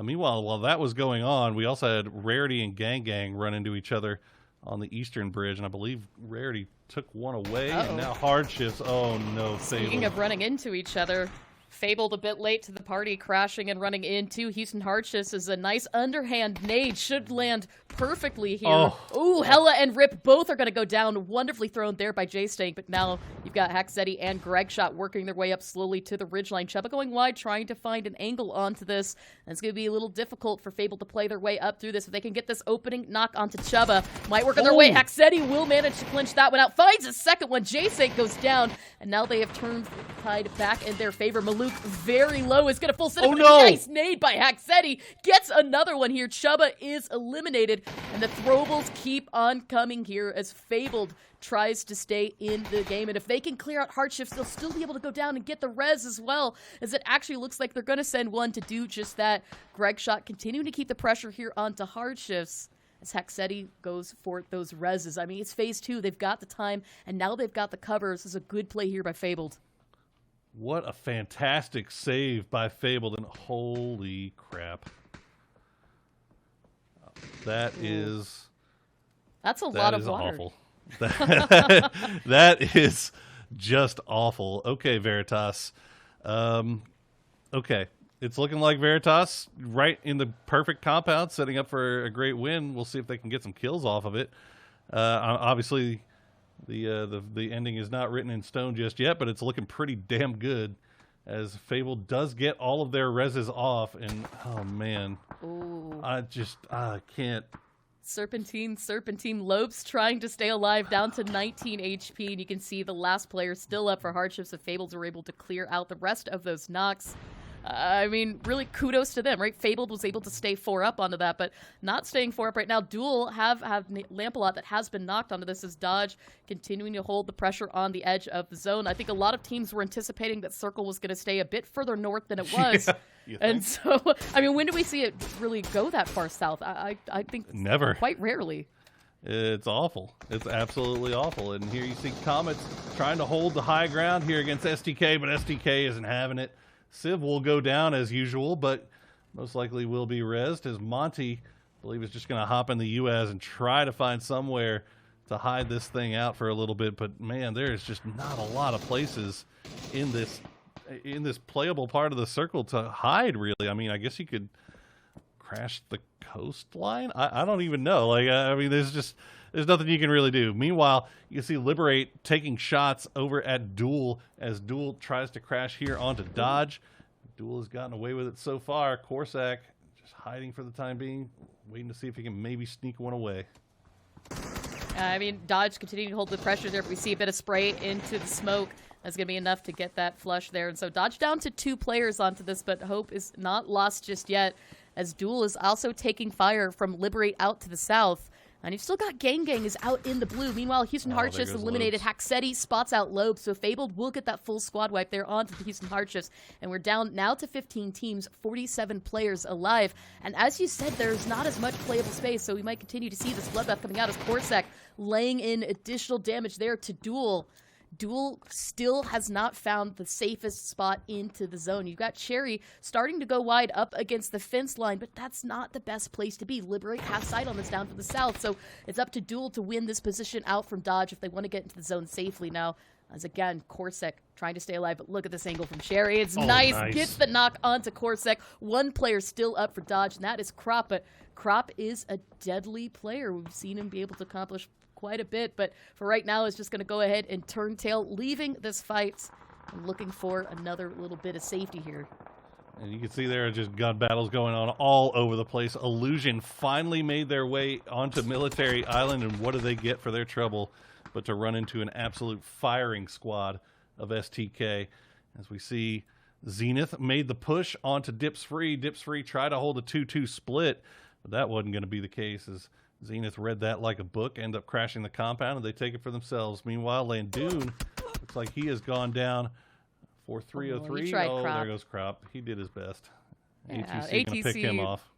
Meanwhile, while that was going on, we also had Rarity and Gang Gang run into each other on the eastern bridge, and I believe Rarity took one away, and now hard shifts. Oh no, Speaking Fabled. of running into each other, Fabled a bit late to the party, crashing and running into Houston Hardships is a nice underhand nade. Should land perfectly here. Ooh, Hella and Rip both are going to go down. Wonderfully thrown there by J-Stank, but now you've got Hackzetti and Gregshot working their way up slowly to the ridgeline. Chuba going wide, trying to find an angle onto this. And it's going to be a little difficult for Fabled to play their way up through this. If they can get this opening knock onto Chuba, might work on their way. Hackzetti will manage to clinch that one out. Finds a second one. J-Stank goes down, and now they have turned the tide back in their favor. Malou Luke very low. Is going to full set up. Oh, no! Nice nade by Haxetti. Gets another one here. Chuba is eliminated, and the throwables keep on coming here as Fabled tries to stay in the game. And if they can clear out Hardships, they'll still be able to go down and get the res as well, as it actually looks like they're going to send one to do just that. Greg Shot continuing to keep the pressure here onto Hardships as Haxetti goes for those reses. I mean, it's phase 2. They've got the time, and now they've got the covers. This is a good play here by Fabled. What a fantastic save by Fabled, and holy crap. That's a lot of water. Awful. That is just awful. Okay, Veritas. Okay. It's looking like Veritas right in the perfect compound, setting up for a great win. We'll see if they can get some kills off of it. Obviously, the ending is not written in stone just yet, but it's looking pretty damn good as Fable does get all of their reses off. And, oh, man. Ooh. I can't. Serpentine, Lopes trying to stay alive, down to 19 HP, and you can see the last player still up for Hardships. The Fables were able to clear out the rest of those knocks. I mean, really kudos to them, right? Fabled was able to stay 4 up onto that, but not staying 4 up right now. Duel have Lampalot that has been knocked onto this as Dodge continuing to hold the pressure on the edge of the zone. I think a lot of teams were anticipating that Circle was going to stay a bit further north than it was. Yeah, and so, I mean, when do we see it really go that far south? I think never. Quite rarely. It's awful. It's absolutely awful. And here you see Comets trying to hold the high ground here against STK, but STK isn't having it. Civ will go down as usual, but most likely will be rezzed as Monty, I believe, is just going to hop in the UAZ and try to find somewhere to hide this thing out for a little bit. But man, there is just not a lot of places in this playable part of the circle to hide, really. I mean, I guess you could crash the coastline. I don't even know. Like, I mean, there's nothing you can really do. Meanwhile, you can see Liberate taking shots over at Duel as Duel tries to crash here onto Dodge. Duel has gotten away with it so far. Corsac just hiding for the time being, waiting to see if he can maybe sneak one away. I mean, Dodge continuing to hold the pressure there. If we see a bit of spray into the smoke, that's going to be enough to get that flush there. And so Dodge down to 2 players onto this, but hope is not lost just yet, as Duel is also taking fire from Liberate out to the south. And you've still got Gang is out in the blue. Meanwhile, Houston Hardships eliminated Lobes. Haxetti, spots out Loeb, so Fabled will get that full squad wipe there onto the Houston Hardships. And we're down now to 15 teams, 47 players alive. And as you said, there's not as much playable space, so we might continue to see this bloodbath coming out as Corsac laying in additional damage there to Duel. Duel still has not found the safest spot into the zone. You've got Cherry starting to go wide up against the fence line, but that's not the best place to be. Liberate has sight on this down to the south, so it's up to Duel to win this position out from Dodge if they want to get into the zone safely now. As again, Corsac trying to stay alive, but look at this angle from Cherry. It's nice. Gets the knock onto Corsac. 1 player still up for Dodge, and that is Crop, but Crop is a deadly player. We've seen him be able to accomplish quite a bit, but for right now is just going to go ahead and turn tail, leaving this fight and looking for another little bit of safety here. And you can see there are just gun battles going on all over the place. Illusion finally made their way onto Military Island, and what do they get for their trouble but to run into an absolute firing squad of STK. As we see Zenith made the push onto Dips Free. Dips Free tried to hold a 2-2 split, but that wasn't going to be the case as Zenith read that like a book, end up crashing the compound, and they take it for themselves. Meanwhile, Landoon looks like he has gone down for 303. There goes Crop. He did his best. Yeah, ATC going to pick him off.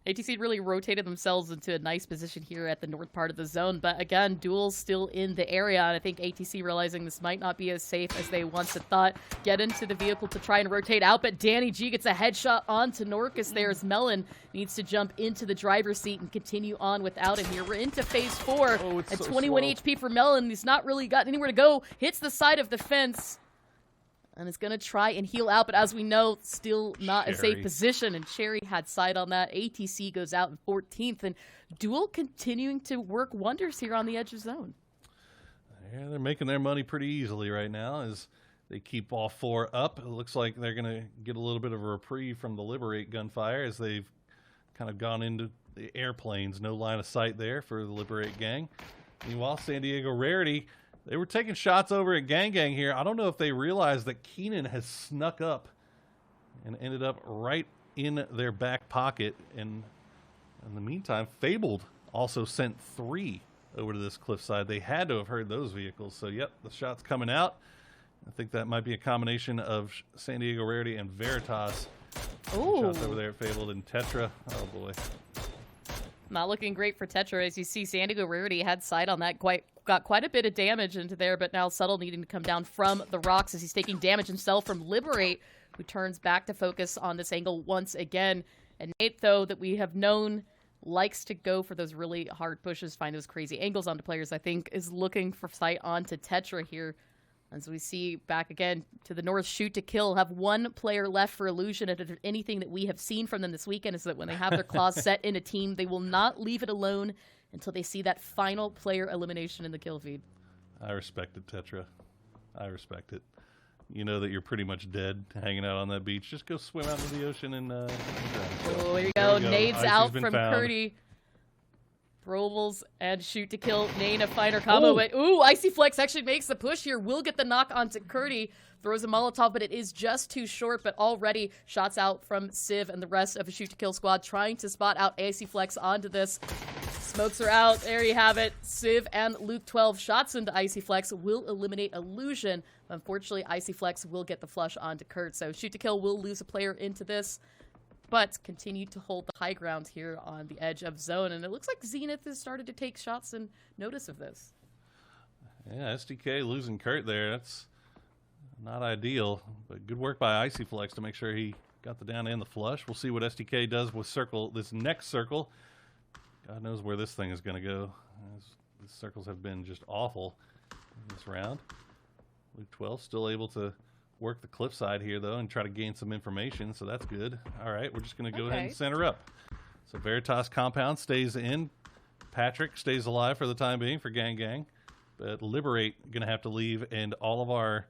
ATC really rotated themselves into a nice position here at the north part of the zone, but again, Duel's still in the area, and I think ATC realizing this might not be as safe as they once had thought, get into the vehicle to try and rotate out, but Danny G gets a headshot onto Norcus there as Melon needs to jump into the driver's seat and continue on without him here. We're into phase 4 at 21 HP for Melon. He's not really got anywhere to go, hits the side of the fence, and is going to try and heal out, but as we know, still not a safe position, and Cherry had sight on that. ATC goes out in 14th, and Duel continuing to work wonders here on the edge of zone. Yeah, they're making their money pretty easily right now as they keep all 4 up. It looks like they're going to get a little bit of a reprieve from the Liberate gunfire as they've kind of gone into the airplanes. No line of sight there for the Liberate gang. Meanwhile, San Diego Rarity They were taking shots over at Gang Gang here. I don't know if they realized that Keenan has snuck up and ended up right in their back pocket. And in the meantime, Fabled also sent 3 over to this cliffside. They had to have heard those vehicles. So, yep, the shot's coming out. I think that might be a combination of San Diego Rarity and Veritas. Ooh. Shots over there at Fabled and Tetra. Oh, boy. Not looking great for Tetra. As you see, San Diego Rarity had sight on that. Got quite a bit of damage into there, but now Subtle needing to come down from the rocks as he's taking damage himself from Liberate, who turns back to focus on this angle once again. And Nate, though, that we have known likes to go for those really hard pushes, find those crazy angles onto players, I think, is looking for sight onto Tetra here. As we see back again to the north, Shoot to Kill have 1 player left for Illusion. And if anything that we have seen from them this weekend is that when they have their claws set in a team, they will not leave it alone until they see that final player elimination in the kill feed. I respect it, Tetra. I respect it. You know that you're pretty much dead hanging out on that beach. Just go swim out into the ocean and Oh, here you go. Nades Icy's out been from found. Curdy. Brobles and Shoot to Kill. Nane a finer combo. But, ooh, Icy Flex actually makes the push here. Will get the knock onto Curdy. Throws a Molotov, but it is just too short. But already shots out from Civ and the rest of the Shoot to Kill squad trying to spot out Icy Flex onto this. Smokes are out. There you have it. Civ and Luke 12 shots into Icy Flex will eliminate Illusion. Unfortunately, Icy Flex will get the flush onto Kurt. So Shoot to Kill will lose a player into this, but continue to hold the high ground here on the edge of zone. And it looks like Zenith has started to take shots and notice of this. Yeah, SDK losing Kurt there. That's not ideal, but good work by Icy Flex to make sure he got the down and the flush. We'll see what SDK does with this next circle. God knows where this thing is going to go. These circles have been just awful in this round. Luke 12 still able to work the cliffside here, though, and try to gain some information, so that's good. All right, we're just going to go ahead and center up. So Veritas compound stays in. Patrick stays alive for the time being for Gang Gang. But Liberate going to have to leave, and all of our,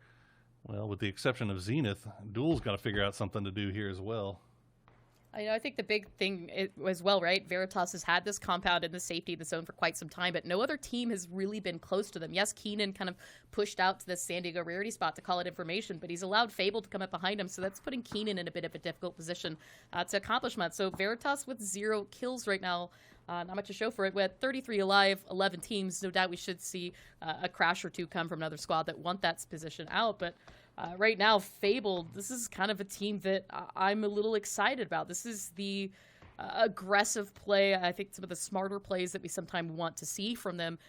well, with the exception of Zenith, Duel's got to figure out something to do here as well. I think the big thing as well, right? Veritas has had this compound in the safety of the zone for quite some time, but no other team has really been close to them. Yes, Keenan kind of pushed out to the San Diego Rarity spot to call it information, but he's allowed Fable to come up behind him, so that's putting Keenan in a bit of a difficult position to accomplish that. So Veritas with 0 kills right now. Not much to show for it. With 33 alive, 11 teams, no doubt we should see a crash or 2 come from another squad that want that position out, but right now, Fable, this is kind of a team that I'm a little excited about. This is the aggressive play. I think some of the smarter plays that we sometimes want to see from them.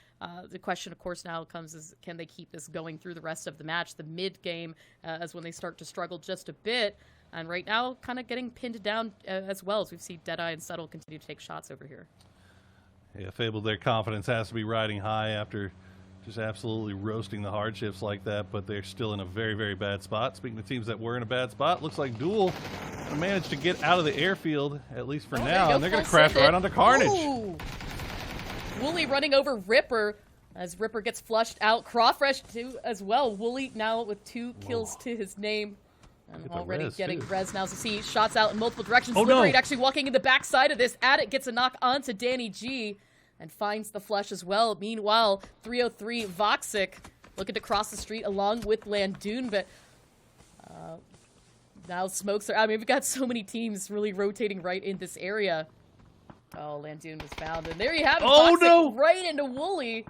The question, of course, now comes is, can they keep this going through the rest of the match? The mid-game is when they start to struggle just a bit. And right now, kind of getting pinned down as well, as we've seen Deadeye and Subtle continue to take shots over here. Yeah, Fable, their confidence has to be riding high after just absolutely roasting the hardships like that, but they're still in a very, very bad spot. Speaking of teams that were in a bad spot, looks like Duel managed to get out of the airfield, at least for now, and they're going to crash right onto Carnage. Ooh. Wooly running over Ripper as Ripper gets flushed out. Crawfresh too as well. Wooly now with 2 kills to his name. And already getting res now. So see shots out in multiple directions. Liberate actually walking in the backside of this. Addict gets a knock onto Danny G and finds the flush as well. Meanwhile, 303 Voxic looking to cross the street along with Landoon, but now Smokes are, I mean, we've got so many teams really rotating right in this area. Oh, Landoon was found, and there you have it. Oh, Voxic no! Right into Wooly.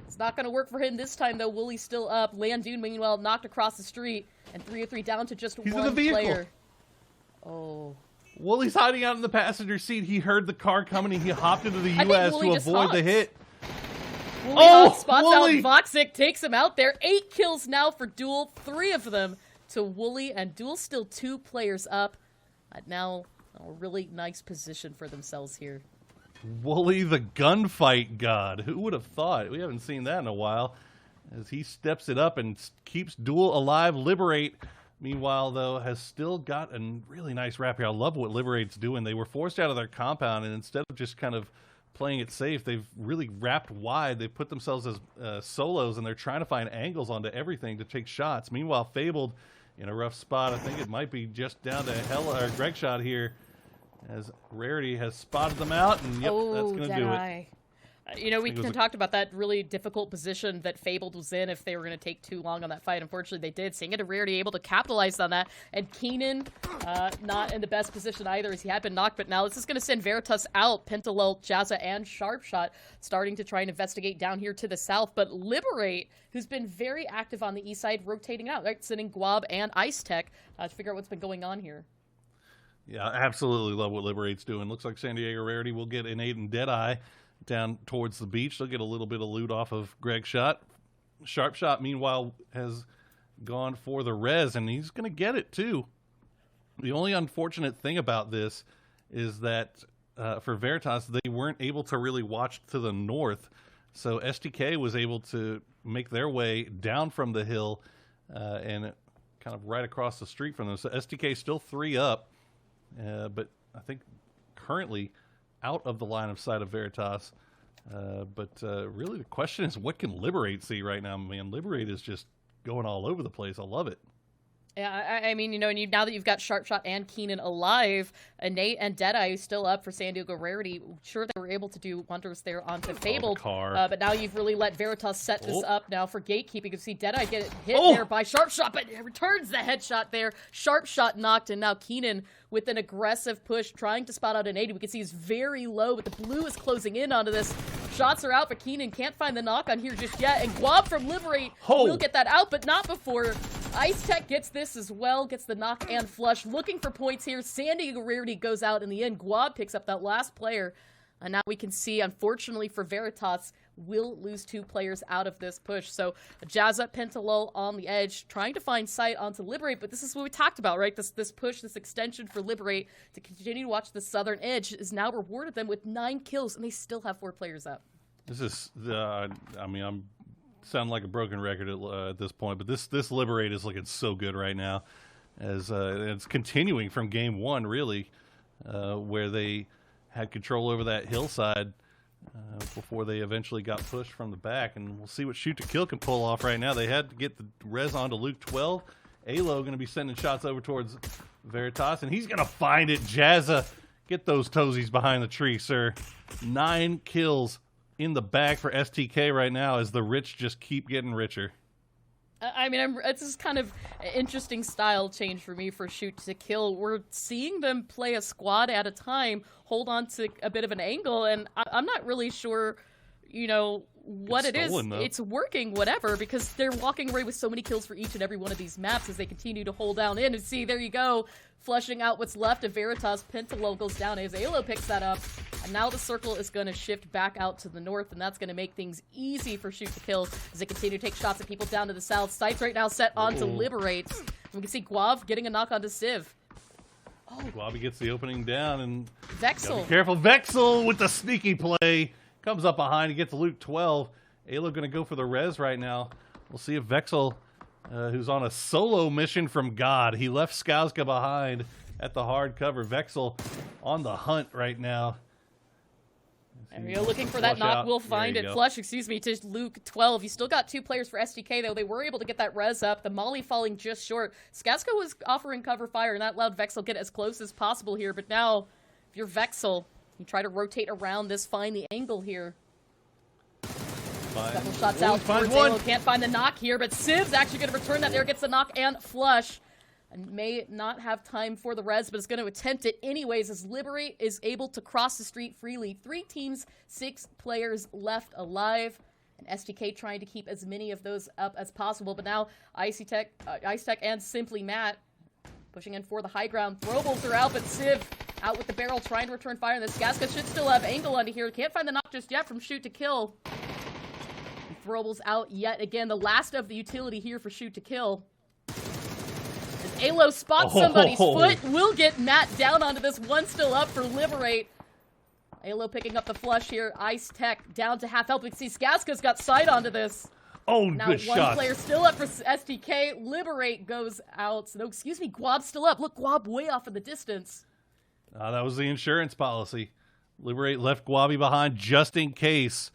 It's not going to work for him this time, though. Wooly's still up. Landoon, meanwhile, knocked across the street, and 303 down to just He's one in the vehicle. player. Oh. Wooly's hiding out in the passenger seat. He heard the car coming and he hopped into the I think U.S. Wooly to just avoid the hopped. hit. Wooly spots Wooly! out Voxic, takes him out there. 8 kills now for Duel, 3 of them to Wooly, and Duel still 2 players up. Now a really nice position for themselves here. Wooly the gunfight god. Who would have thought? We haven't seen that in a while. As he steps it up and keeps Duel alive. Liberate, meanwhile, though, has still got a really nice wrap here. I love what Liberate's doing. They were forced out of their compound, and instead of just kind of playing it safe, they've really wrapped wide. They've put themselves as solos, and they're trying to find angles onto everything to take shots. Meanwhile, Fabled in a rough spot. I think it might be just down to Greg Shot here, as Rarity has spotted them out, and yep, that's going to do it. We talked about that really difficult position that Fabled was in if they were going to take too long on that fight. Unfortunately, they did. Seeing it a Rarity able to capitalize on that. And Keenan, not in the best position either as he had been knocked. But now this is going to send Veritas out. Pentalel, Jazza, and Sharpshot starting to try and investigate down here to the south. But Liberate, who's been very active on the east side, rotating out, right? Sending Guab and Ice Tech to figure out what's been going on here. Yeah, I absolutely love what Liberate's doing. Looks like San Diego Rarity will get Innate and Deadeye down towards the beach. They'll get a little bit of loot off of Greg Shot. Sharpshot, meanwhile, has gone for the res, and he's going to get it, too. The only unfortunate thing about this is that for Veritas, they weren't able to really watch to the north, so STK was able to make their way down from the hill and kind of right across the street from them. So STK still 3 up, but I think currently out of the line of sight of Veritas. But really the question is, what can Liberate see right now, man? Liberate is just going all over the place. I love it. Yeah, I mean, and now that you've got Sharpshot and Keenan alive, Innate and Deadeye still up for San Diego Rarity. Sure, they were able to do wonders there onto Fabled, but now you've really let Veritas set this up now for gatekeeping. You can see Deadeye get hit there by Sharpshot, but it returns the headshot there. Sharpshot knocked, and now Keenan with an aggressive push, trying to spot out Innate. We can see he's very low, but the blue is closing in onto this. Shots are out, but Keenan can't find the knock on here just yet, and Guab from Liberate will get that out, but not before Ice Tech gets this as well, gets the knock and flush, looking for points here. San Diego Rarity goes out in the end. Guab picks up that last player, and now we can see, unfortunately for Veritas, will lose 2 players out of this push. So Jazza, Pentalol on the edge, trying to find sight onto Liberate, but this is what we talked about, right? This push, this extension for Liberate to continue to watch the southern edge is now rewarded them with 9 kills, and they still have 4 players up. This is, I'm sound like a broken record at this point, but this Liberate is looking so good right now, as it's continuing from game 1, really, where they had control over that hillside before they eventually got pushed from the back, and we'll see what Shoot to Kill can pull off right now. They had to get the res onto Luke 12. Alo going to be sending shots over towards Veritas, and he's going to find it. Jazza, get those toesies behind the tree, sir. 9 kills in the bag for STK right now as the rich just keep getting richer. I mean, this is kind of an interesting style change for me for Shoot to Kill. We're seeing them play a squad at a time, hold on to a bit of an angle, and I'm not really sure, what it is. Though. It's working, whatever, because they're walking away with so many kills for each and every one of these maps as they continue to hold down in. And see, there you go, flushing out what's left of Veritas. Pentalol goes down as Alo picks that up. And now the circle is going to shift back out to the north, and that's going to make things easy for Shoot to Kill as they continue to take shots at people down to the south. Sights right now set on to Liberate. And we can see Guav getting a knock onto Civ. Guavi gets the opening down, and Vexel. be careful. Vexel with the sneaky play. Comes up behind. He gets Luke 12. Alo going to go for the res right now. We'll see if Vexel, who's on a solo mission from God, he left Skauska behind at the hard cover. Vexel on the hunt right now. And we're looking for that knock. We'll find it. Flush, to Luke 12. You still got 2 players for SDK, though. They were able to get that res up. The molly falling just short. Skauska was offering cover fire, and that allowed Vexel get as close as possible here. But now, if you're Vexel, you try to rotate around this, find the angle here. Couple shots out towards Alo. Can't find the knock here, but Civ's actually going to return that there. Gets the knock and flush. And may not have time for the res, but is going to attempt it anyways as Liberate is able to cross the street freely. 3 teams, 6 players left alive. And STK trying to keep as many of those up as possible. But now Ice Tech and Simply Matt pushing in for the high ground. Throwables are out, but Civ out with the barrel trying to return fire. And the Skauska should still have angle under here. Can't find the knock just yet from Shoot to Kill. Throwables out yet again. The last of the utility here for Shoot to Kill. Alo spots somebody's foot, will get Matt down onto this. One still up for Liberate. Alo picking up the flush here. Ice Tech down to half health. We can see Skauska's got sight onto this. Now good one player still up for STK. Liberate goes out. No, excuse me, Guab's still up. Look, Guab way off in the distance. That was the insurance policy. Liberate left Guabi behind just in case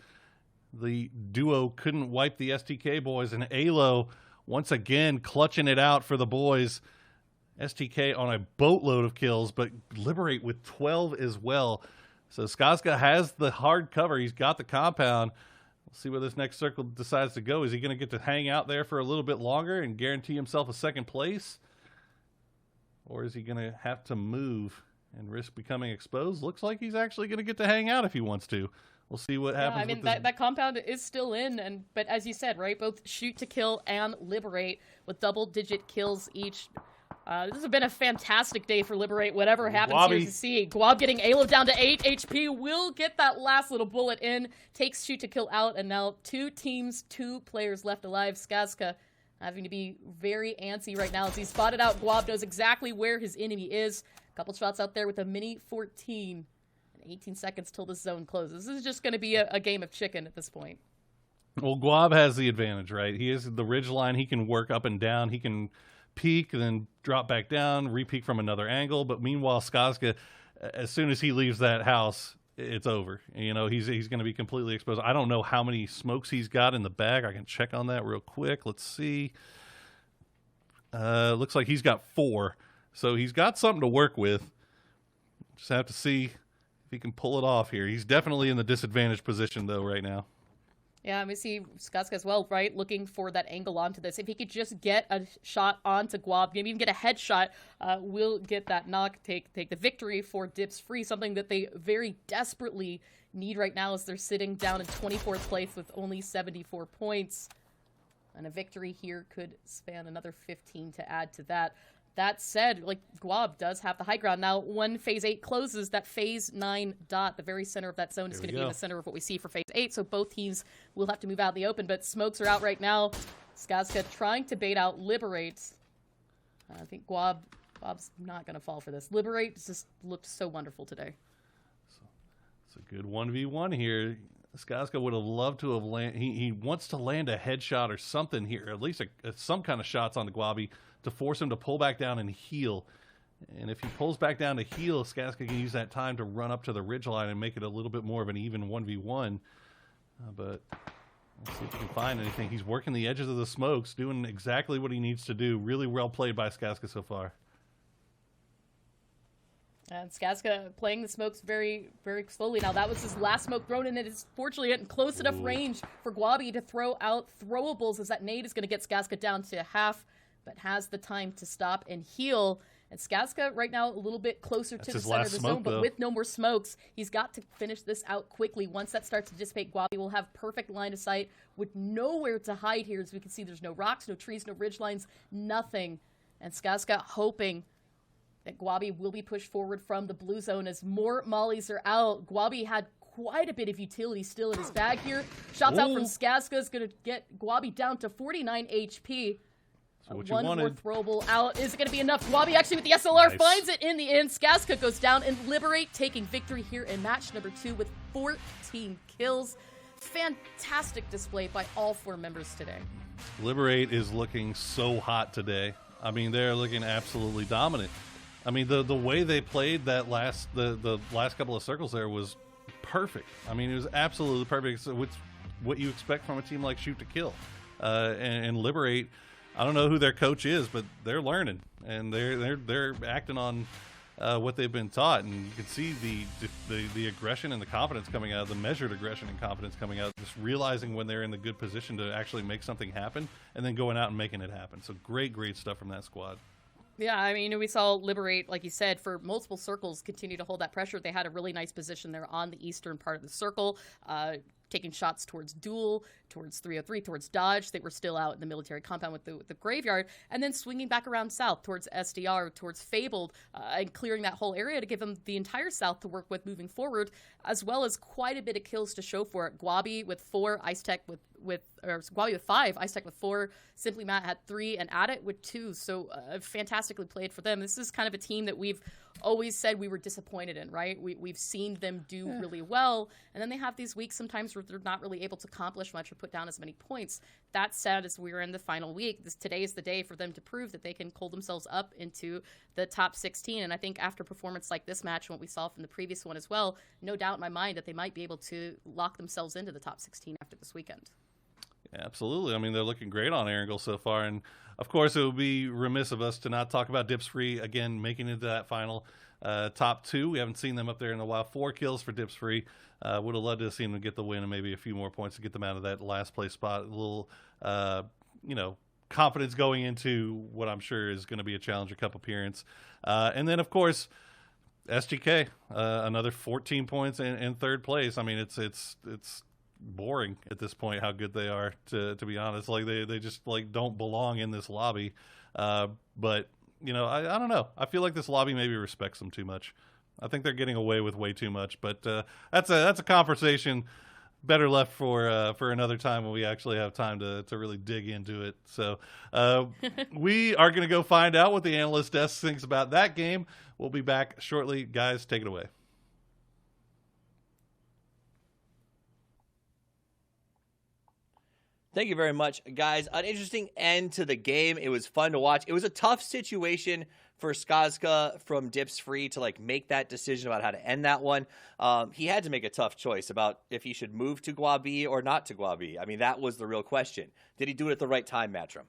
the duo couldn't wipe the STK boys, and Alo once again clutching it out for the boys. STK on a boatload of kills, but Liberate with 12 as well. So Skazka has the hard cover. He's got the compound. We'll see where this next circle decides to go. Is he going to get to hang out there for a little bit longer and guarantee himself a second place? Or is he going to have to move and risk becoming exposed? Looks like he's actually going to get to hang out if he wants to. We'll see what happens. I mean, that compound is still in, but as you said, right, both shoot to kill and liberate with double-digit kills each. This has been a fantastic day for Liberate. Whatever happens here to see. Guab getting Alo down to 8 HP. Will get that last little bullet in. Takes shoot to kill out, and now 2 teams, 2 players left alive. Skazka having to be very antsy right now as he's spotted out. Guab knows exactly where his enemy is. Couple shots out there with a mini 14. 18 seconds till the zone closes. This is just going to be a game of chicken at this point. Well, Guab has the advantage, right? He is the ridge line. He can work up and down. He can peek, then drop back down, re-peek from another angle. But meanwhile, Skazka, as soon as he leaves that house, it's over. You know, he's going to be completely exposed. I don't know how many smokes he's got in the bag. I can check on that real quick. Let's see. Looks like he's got 4. So he's got something to work with. Just have to see if he can pull it off here. He's definitely in the disadvantaged position, though, right now. Yeah, we see Skazka as well, right? Looking for that angle onto this. If he could just get a shot onto Guab, maybe even get a headshot, will get that knock, take the victory for Dips Free, something that they very desperately need right now as they're sitting down in 24th place with only 74 points. And a victory here could span another 15 to add to that. That said, like, Guab does have the high ground. Now, when Phase 8 closes, that Phase 9 dot, the very center of that zone, is going to be in the center of what we see for Phase 8, so both teams will have to move out in the open, but smokes are out right now. Skazka trying to bait out Liberate. I think Guab's not going to fall for this. Liberate just looked so wonderful today. It's a good 1v1 here. Skazka would have loved to have landed. He wants to land a headshot or something here, at least some kind of shots on the Guabi, to force him to pull back down and heal. And if he pulls back down to heal, Skazka can use that time to run up to the ridgeline and make it a little bit more of an even 1v1. But let's see if he can find anything. He's working the edges of the smokes, doing exactly what he needs to do. Really well played by Skazka so far. And Skazka playing the smokes very, very slowly. Now, that was his last smoke thrown, and it is fortunately in close enough range for Guabi to throw out throwables, as that nade is going to get Skazka down to half, but has the time to stop and heal. And Skazka right now a little bit closer to the center of the zone, but with no more smokes, he's got to finish this out quickly. Once that starts to dissipate, Guabi will have perfect line of sight with nowhere to hide here. As we can see, there's no rocks, no trees, no ridge lines, nothing. And Skazka hoping that Guabi will be pushed forward from the blue zone as more mollies are out. Guabi had quite a bit of utility still in his bag here. Shots out from Skazka is going to get Guabi down to 49 HP. One more throwable out. Is it going to be enough? Guabi actually with the SLR finds it in the end. Skazka goes down, and Liberate taking victory here in match number 2 with 14 kills. Fantastic display by all 4 members today. Liberate is looking so hot today. I mean, they're looking absolutely dominant. I mean, the way they played that the last couple of circles there was perfect. I mean, it was absolutely perfect. So it's what you expect from a team like Shoot to Kill. And Liberate, I don't know who their coach is, but they're learning and they're acting on what they've been taught, and you can see the aggression and the confidence coming out, the measured aggression and confidence coming out, just realizing when they're in the good position to actually make something happen, and then going out and making it happen. So great stuff from that squad. Yeah, I mean, we saw Liberate, like you said, for multiple circles continue to hold that pressure. They had a really nice position there on the eastern part of the circle, taking shots towards Duel, towards 303, towards Dodge. They were still out in the military compound with the Graveyard, and then swinging back around south towards SDR, towards Fabled, and clearing that whole area to give them the entire south to work with moving forward, as well as quite a bit of kills to show for it. Guabi with 4, Ice Tech Guabi with 5, Ice Tech with 4, Simply Matt had 3, and Addit with 2. So fantastically played for them. This is kind of a team that we've always said we were disappointed in, right? We've seen them do really well, and then they have these weeks sometimes where they're not really able to accomplish much or put down as many points. That said, as we're in the final week, today is the day for them to prove that they can pull themselves up into the top 16. And I think after a performance like this match and what we saw from the previous one as well, no doubt in my mind that they might be able to lock themselves into the top 16 after this weekend. Absolutely. I mean, they're looking great on Erangel so far. And, of course, it would be remiss of us to not talk about Dips Free, again, making it to that final. top 2. We haven't seen them up there in a while. 4 kills for Dips Free. Would have loved to have seen them get the win and maybe a few more points to get them out of that last place spot. A little, confidence going into what I'm sure is going to be a Challenger Cup appearance. And then, of course, SGK, another 14 points in third place. I mean, it's boring at this point how good they are, to be honest. Like they just like don't belong in this lobby. But I don't know. I feel like this lobby maybe respects them too much. I think they're getting away with way too much. But that's a conversation better left for another time when we actually have time to really dig into it. So we are going to go find out what the analyst desk thinks about that game. We'll be back shortly. Guys, take it away. Thank you very much, guys. An interesting end to the game. It was fun to watch. It was a tough situation for Skazka from Dips Free to make that decision about how to end that one. He had to make a tough choice about if he should move to Gua B or not to Gua B. I mean, that was the real question. Did he do it at the right time, Matrim?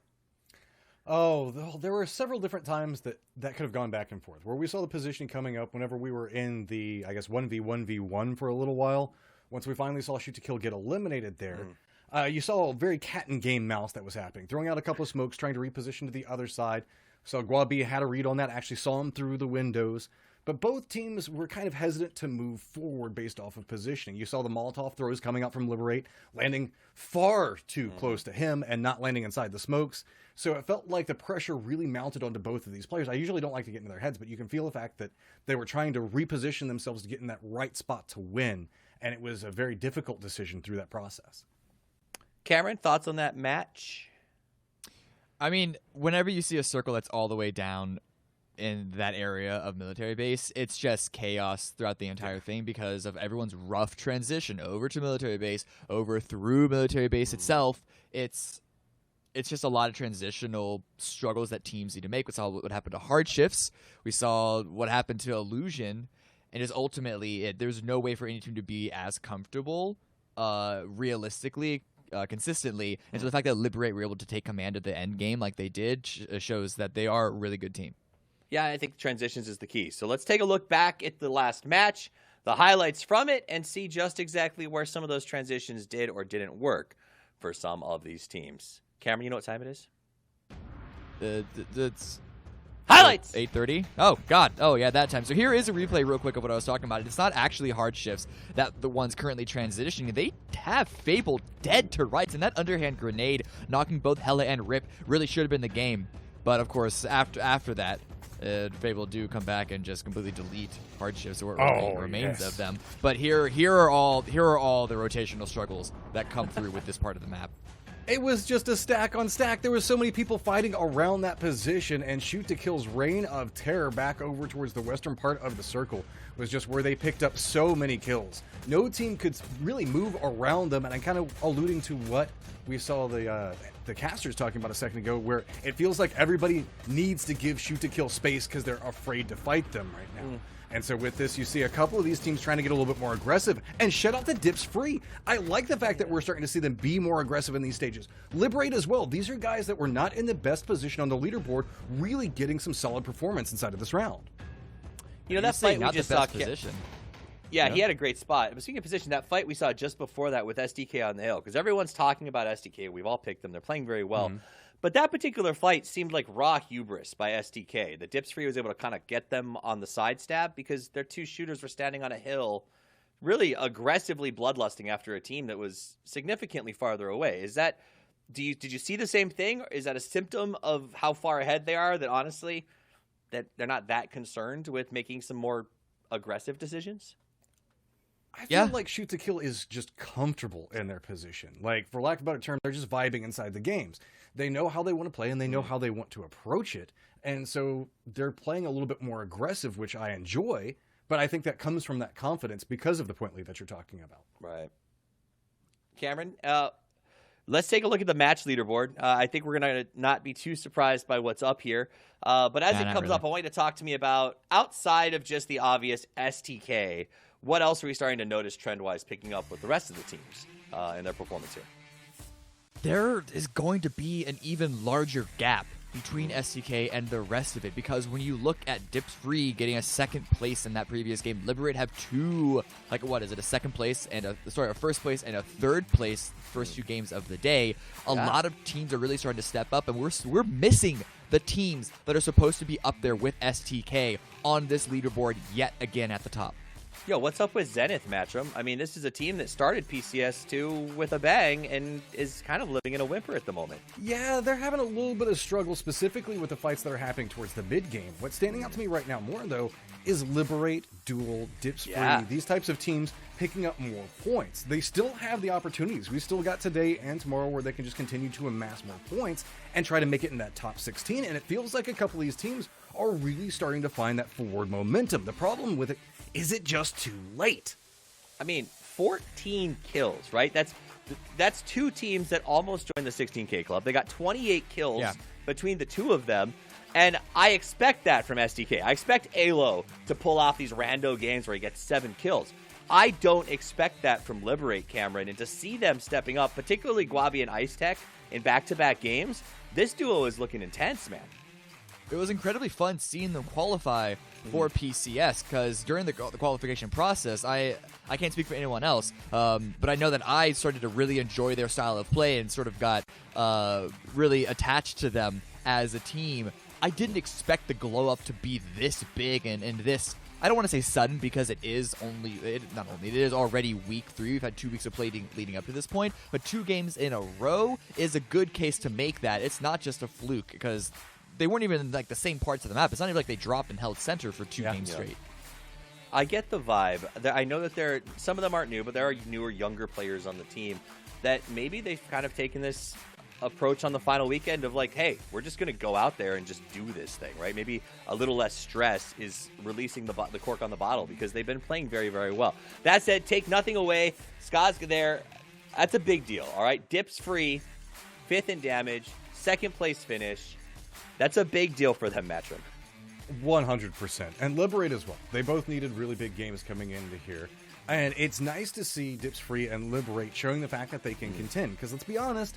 Oh, there were several different times that could have gone back and forth, where we saw the position coming up whenever we were in the, 1v1v1 for a little while. Once we finally saw Shoot to Kill get eliminated there, you saw a very cat and game mouse that was happening, throwing out a couple of smokes, trying to reposition to the other side. So Gua B had a read on that, actually saw him through the windows. But both teams were kind of hesitant to move forward based off of positioning. You saw the Molotov throws coming out from Liberate, landing far too close to him and not landing inside the smokes. So it felt like the pressure really mounted onto both of these players. I usually don't like to get into their heads, but you can feel the fact that they were trying to reposition themselves to get in that right spot to win. And it was a very difficult decision through that process. Cameron, thoughts on that match? I mean, whenever you see a circle that's all the way down in that area of military base, it's just chaos throughout the entire thing because of everyone's rough transition over to military base, over through military base itself. It's just a lot of transitional struggles that teams need to make. We saw what happened to Hard Shifts. We saw what happened to Illusion. And just ultimately, there's no way for any team to be as comfortable realistically, consistently. And so the fact that Liberate were able to take command of the end game like they did shows that they are a really good team. Yeah, I think transitions is the key. So let's take a look back at the last match, the highlights from it, and see just exactly where some of those transitions did or didn't work for some of these teams. Cameron, you know what time it is? It's highlights! 8:30? Oh, God. Oh, yeah, that time. So here is a replay real quick of what I was talking about. It's not actually Hard Shifts that the ones currently transitioning. They have Fable dead to rights, and that underhand grenade knocking both Hella and Rip really should have been the game. But, of course, after that, Fable do come back and just completely delete Hard Shifts or what remains of them. But here are all the rotational struggles that come through with this part of the map. It was just a stack on stack. There were so many people fighting around that position, and Shoot to Kill's reign of terror back over towards the western part of the circle was just where they picked up so many kills. No team could really move around them, and I'm kind of alluding to what we saw the casters talking about a second ago, where it feels like everybody needs to give Shoot to Kill space because they're afraid to fight them right now. And so with this, you see a couple of these teams trying to get a little bit more aggressive and shut out the Dips Free. I like the fact that we're starting to see them be more aggressive in these stages. Liberate as well. These are guys that were not in the best position on the leaderboard, really getting some solid performance inside of this round. You know, that fight we just saw... position. Yeah, he had a great spot. But speaking of position, that fight we saw just before that with SDK on the hill, because everyone's talking about SDK. We've all picked them. They're playing very well. But that particular fight seemed like raw hubris by SDK. The Dips Free was able to kind of get them on the side stab because their two shooters were standing on a hill really aggressively bloodlusting after a team that was significantly farther away. Is that... Did you see the same thing? Or is that a symptom of how far ahead they are, that honestly that they're not that concerned with making some more aggressive decisions? I feel like Shoot to Kill is just comfortable in their position. Like, for lack of a better term, they're just vibing inside the games. They know how they want to play, and they know how they want to approach it. And so they're playing a little bit more aggressive, which I enjoy. But I think that comes from that confidence because of the point lead that you're talking about. Right. Cameron, let's take a look at the match leaderboard. I think we're going to not be too surprised by what's up here. But as it comes up, I want you to talk to me about, outside of just the obvious STK, what else are we starting to notice trend-wise picking up with the rest of the teams in their performance here? There is going to be an even larger gap between STK and the rest of it, because when you look at Dips Free getting a second place in that previous game, Liberate have two, like, what is it, a second place and a first place and a third place first two games of the day. A lot of teams are really starting to step up, and we're missing the teams that are supposed to be up there with STK on this leaderboard yet again at the top. Yo, what's up with Zenith, Matchroom? I mean, this is a team that started PCS2 with a bang and is kind of living in a whimper at the moment. Yeah, they're having a little bit of struggle, specifically with the fights that are happening towards the mid-game. What's standing out to me right now more, though, is Liberate, Duel, Dips Free, these types of teams picking up more points. They still have the opportunities. We still got today and tomorrow where they can just continue to amass more points and try to make it in that top 16, and it feels like a couple of these teams are really starting to find that forward momentum. The problem with it is it just too late? I mean, 14 kills, right? That's two teams that almost joined the 16K club. They got 28 kills between the two of them, and I expect that from SDK. I expect Alo to pull off these rando games where he gets 7 kills. I don't expect that from Liberate, Cameron, and to see them stepping up, particularly Guavi and Ice Tech in back-to-back games, this duo is looking intense, man. It was incredibly fun seeing them qualify for PCS, because during the qualification process, I can't speak for anyone else, but I know that I started to really enjoy their style of play and sort of got really attached to them as a team. I didn't expect the glow up to be this big and this, I don't want to say sudden, because it is already week 3. We've had 2 weeks of play leading up to this point, but 2 games in a row is a good case to make that. It's not just a fluke, because they weren't even in, like, the same parts of the map. It's not even like they dropped and held center for 2 games straight. I get the vibe. I know that some of them aren't new, but there are newer, younger players on the team that maybe they've kind of taken this approach on the final weekend of like, hey, we're just going to go out there and just do this thing, right? Maybe a little less stress is releasing the cork on the bottle, because they've been playing very, very well. That said, take nothing away. Ska's there. That's a big deal, all right? Dips Free, 5th in damage, 2nd place finish. That's a big deal for them, Matchroom. 100%. And Liberate as well. They both needed really big games coming into here. And it's nice to see Dips Free and Liberate showing the fact that they can contend. Because let's be honest,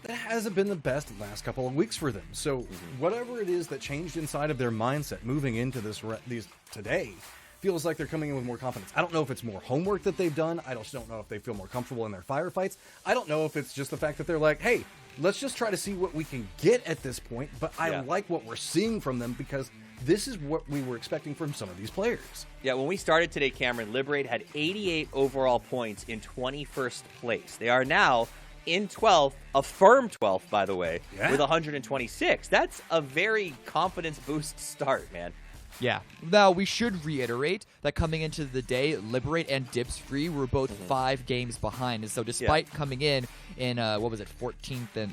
that hasn't been the best last couple of weeks for them. So whatever it is that changed inside of their mindset moving into these today feels like they're coming in with more confidence. I don't know if it's more homework that they've done. I just don't know if they feel more comfortable in their firefights. I don't know if it's just the fact that they're like, hey, let's just try to see what we can get at this point, but I like what we're seeing from them, because this is what we were expecting from some of these players. Yeah, when we started today, Cameron, Liberate had 88 overall points in 21st place. They are now in 12th, a firm 12th, by the way, with 126. That's a very confidence boost start, man. Yeah. Now, we should reiterate that coming into the day, Liberate and Dips Free were both 5 games behind. And so despite coming in 14th and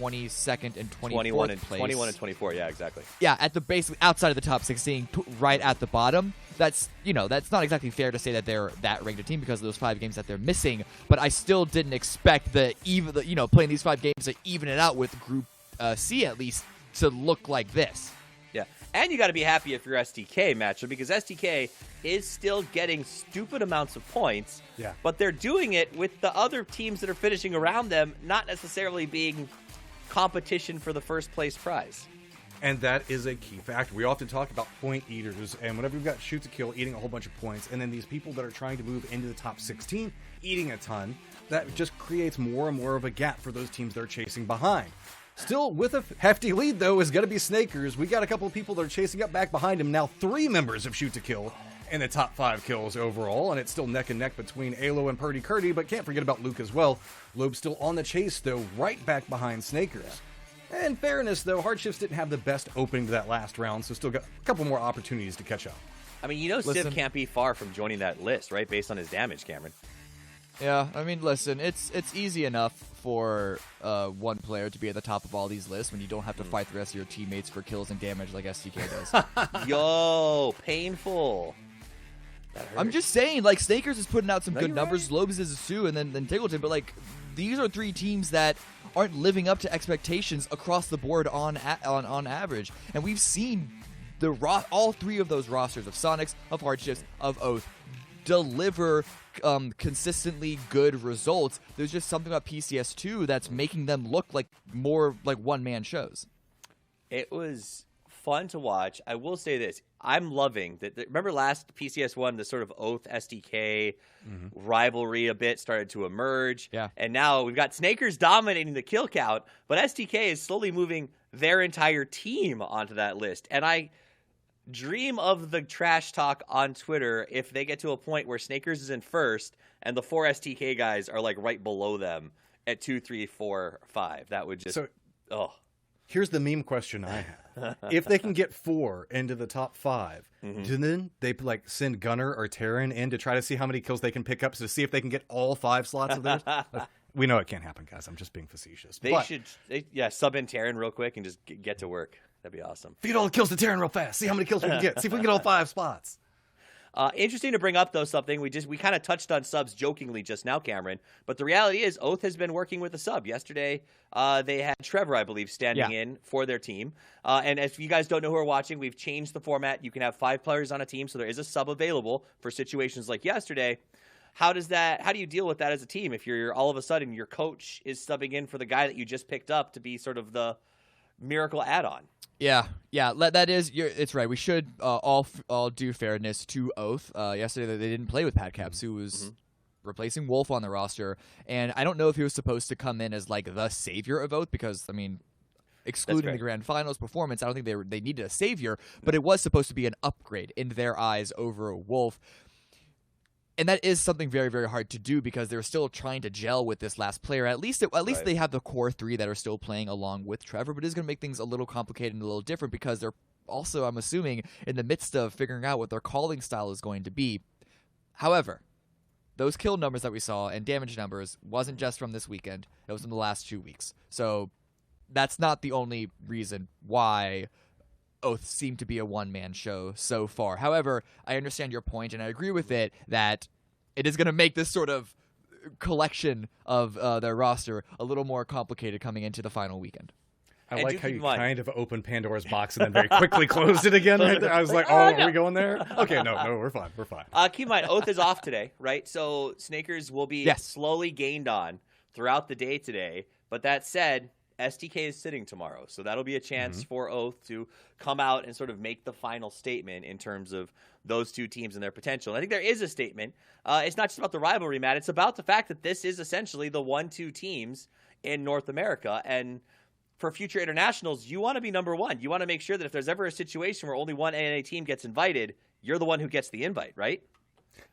22nd and 24th place. 21 and 24, yeah, exactly. Yeah, at the base, outside of the top 16, right at the bottom. That's not exactly fair to say that they're that ranked a team because of those 5 games that they're missing. But I still didn't expect playing these 5 games to even it out with Group C at least to look like this. Yeah, and you got to be happy if you're STK, Matcher, because STK is still getting stupid amounts of points, but they're doing it with the other teams that are finishing around them not necessarily being competition for the first place prize. And that is a key factor. We often talk about point eaters, and whenever you've got shoot to kill eating a whole bunch of points, and then these people that are trying to move into the top 16 eating a ton, that just creates more and more of a gap for those teams that are chasing behind. Still with a hefty lead, though, is going to be Snakers. We got a couple of people that are chasing up back behind him. Now 3 members of Shoot to Kill in the top 5 kills overall, and it's still neck and neck between Alo and Purdy Curdy, but can't forget about Luke as well. Loeb's still on the chase, though, right back behind Snakers. In fairness, though, Hardships didn't have the best opening to that last round, so still got a couple more opportunities to catch up. I mean, Civ can't be far from joining that list, right, based on his damage, Cameron. Yeah, I mean, listen, it's easy enough for one player to be at the top of all these lists when you don't have to fight the rest of your teammates for kills and damage like STK does. Yo, painful. I'm just saying, like, Snakers is putting out some good numbers. Right. Lobes is a Sue, and then Tiggleton, but, like, these are 3 teams that aren't living up to expectations across the board on average. And we've seen all 3 of those rosters of Sonics, of Hardships, of Oath deliver consistently good results. There's just something about PCS2 that's making them look like more like one-man shows. It was fun to watch. I will say this. I'm loving that. Remember last PCS1, the sort of Oath SDK rivalry a bit started to emerge. Yeah. And now we've got Snakers dominating the kill count, but SDK is slowly moving their entire team onto that list. And I dream of the trash talk on Twitter if they get to a point where Snakers is in first and the 4 STK guys are like right below them at 2, 3, 4, 5. That would just Here's the meme question I have. If they can get 4 into the top 5, then they like send Gunner or Terran in to try to see how many kills they can pick up, so to see if they can get all 5 slots of theirs. We know it can't happen, guys. I'm just being facetious. They should sub in Terran real quick and just get to work. That'd be awesome. Feed all the kills to Terran real fast. See how many kills we can get. See if we can get all 5 spots. Interesting to bring up, though, something we kind of touched on subs jokingly just now, Cameron. But the reality is, Oath has been working with a sub. Yesterday, they had Trevor, I believe, standing in for their team. And if you guys don't know who are watching, we've changed the format. You can have 5 players on a team, so there is a sub available for situations like yesterday. How do you deal with that as a team if you're all of a sudden your coach is subbing in for the guy that you just picked up to be sort of the miracle add-on? Yeah, it's right. We should all do fairness to Oath. Yesterday they didn't play with Pat Caps, who was replacing Wolf on the roster, and I don't know if he was supposed to come in as like the savior of Oath, because I mean, excluding the grand finals performance, I don't think they needed a savior, but it was supposed to be an upgrade in their eyes over Wolf. And that is something very, very hard to do because they're still trying to gel with this last player. At least they have the core 3 that are still playing along with Trevor, but it is going to make things a little complicated and a little different because they're also, I'm assuming, in the midst of figuring out what their calling style is going to be. However, those kill numbers that we saw and damage numbers wasn't just from this weekend. It was from the last 2 weeks. So that's not the only reason why Oath seemed to be a one-man show so far. However, I understand your point, and I agree with it, that it is going to make this sort of collection of their roster a little more complicated coming into the final weekend. I like how you kind of opened Pandora's box and then very quickly closed it again. Right there. I was like, are we going there? Okay, no, we're fine. We're fine. Keep in mind, Oath is off today, right? So Snakers will be slowly gained on throughout the day today. But that said, STK is sitting tomorrow, so that'll be a chance for Oath to come out and sort of make the final statement in terms of those 2 teams and their potential. And I think there is a statement. It's not just about the rivalry, Matt. It's about the fact that this is essentially the 1-2 teams in North America. And for future internationals, you want to be number 1. You want to make sure that if there's ever a situation where only one NA team gets invited, you're the one who gets the invite, right?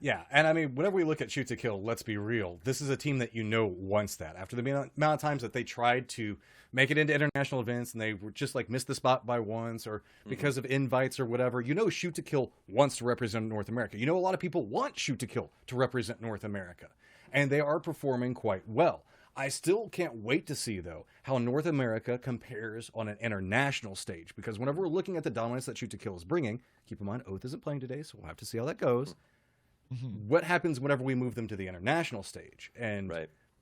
Yeah, and I mean, whenever we look at Shoot to Kill, let's be real. This is a team that wants that. After the amount of times that they tried to make it into international events and they were just like missed the spot by once or because of invites or whatever, Shoot to Kill wants to represent North America. A lot of people want Shoot to Kill to represent North America, and they are performing quite well. I still can't wait to see, though, how North America compares on an international stage, because whenever we're looking at the dominance that Shoot to Kill is bringing, keep in mind, Oath isn't playing today, so we'll have to see how that goes. What happens whenever we move them to the international stage? And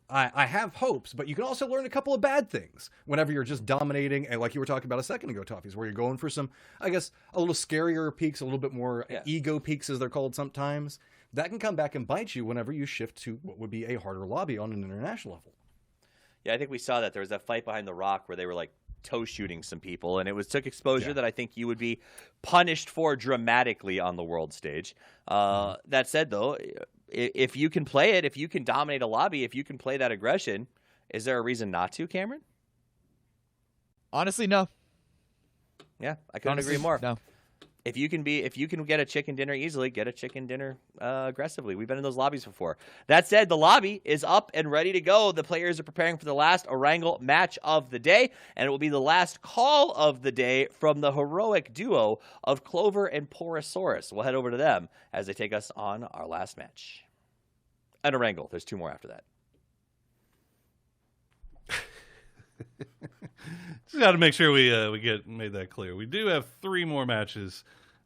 I have hopes, but you can also learn a couple of bad things whenever you're just dominating, and like you were talking about a second ago, Toffees, where you're going for some, I guess, a little scarier peaks, a little bit more ego peaks, as they're called sometimes. That can come back and bite you whenever you shift to what would be a harder lobby on an international level. Yeah, I think we saw that. There was that fight behind the rock where they were like toe shooting some people, and it took exposure that I think you would be punished for dramatically on the world stage. That said, though, if you can play it, if you can dominate a lobby, if you can play that aggression, is there a reason not to, Cameron? Honestly, no. Yeah, I couldn't agree more. No. If you can get a chicken dinner easily, get a chicken dinner aggressively. We've been in those lobbies before. That said, the lobby is up and ready to go. The players are preparing for the last Erangel match of the day, and it will be the last call of the day from the heroic duo of Clover and Porosaurus. We'll head over to them as they take us on our last match. And Erangel. There's 2 more after that. Just got to make sure we made that clear. We do have 3 more matches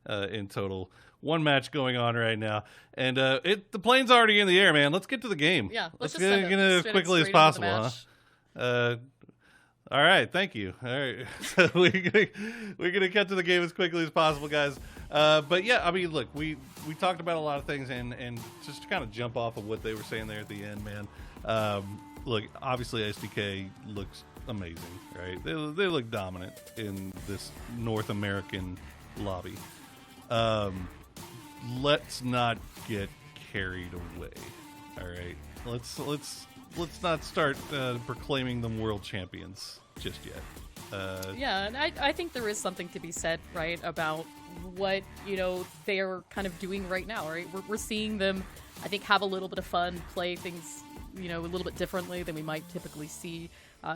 in total. 1 match going on right now, and the plane's already in the air, man. Let's get to the game. Yeah, let's get it as quickly as possible, huh? All right, thank you. All right, so we're gonna cut to the game as quickly as possible, guys. But yeah, I mean, look, we talked about a lot of things, and just to kind of jump off of what they were saying there at the end, man. Look, obviously SDK looks amazing, right? They look dominant in this North American lobby. Let's not get carried away. All right, let's not start proclaiming them world champions just yet. Yeah, and I think there is something to be said, right, about what, they're kind of doing right now, right? We're seeing them, I think, have a little bit of fun, play things, a little bit differently than we might typically see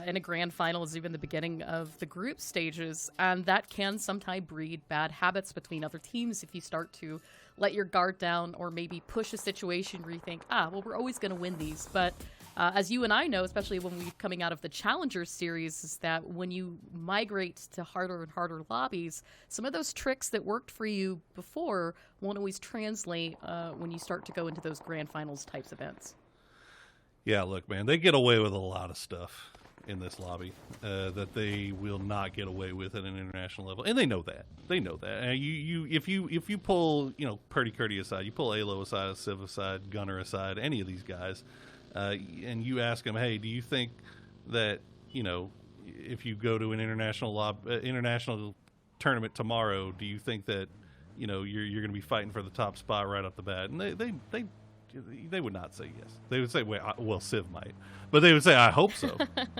in a grand finals, even the beginning of the group stages. And that can sometimes breed bad habits between other teams if you start to let your guard down or maybe push a situation where you think, we're always going to win these. But as you and I know, especially when we're coming out of the Challenger Series, is that when you migrate to harder and harder lobbies, some of those tricks that worked for you before won't always translate when you start to go into those grand finals types events. Yeah, look, man, they get away with a lot of stuff in this lobby that they will not get away with at an international level, and they know that. They know that. And if you pull, Purdy Curdy aside, you pull Alo aside, Civ aside, Gunner aside, any of these guys. And you ask them, hey, do you think that, if you go to an international tournament tomorrow, do you think that, you're going to be fighting for the top spot right off the bat? And they would not say yes. They would say, well, Civ might. But they would say, I hope so.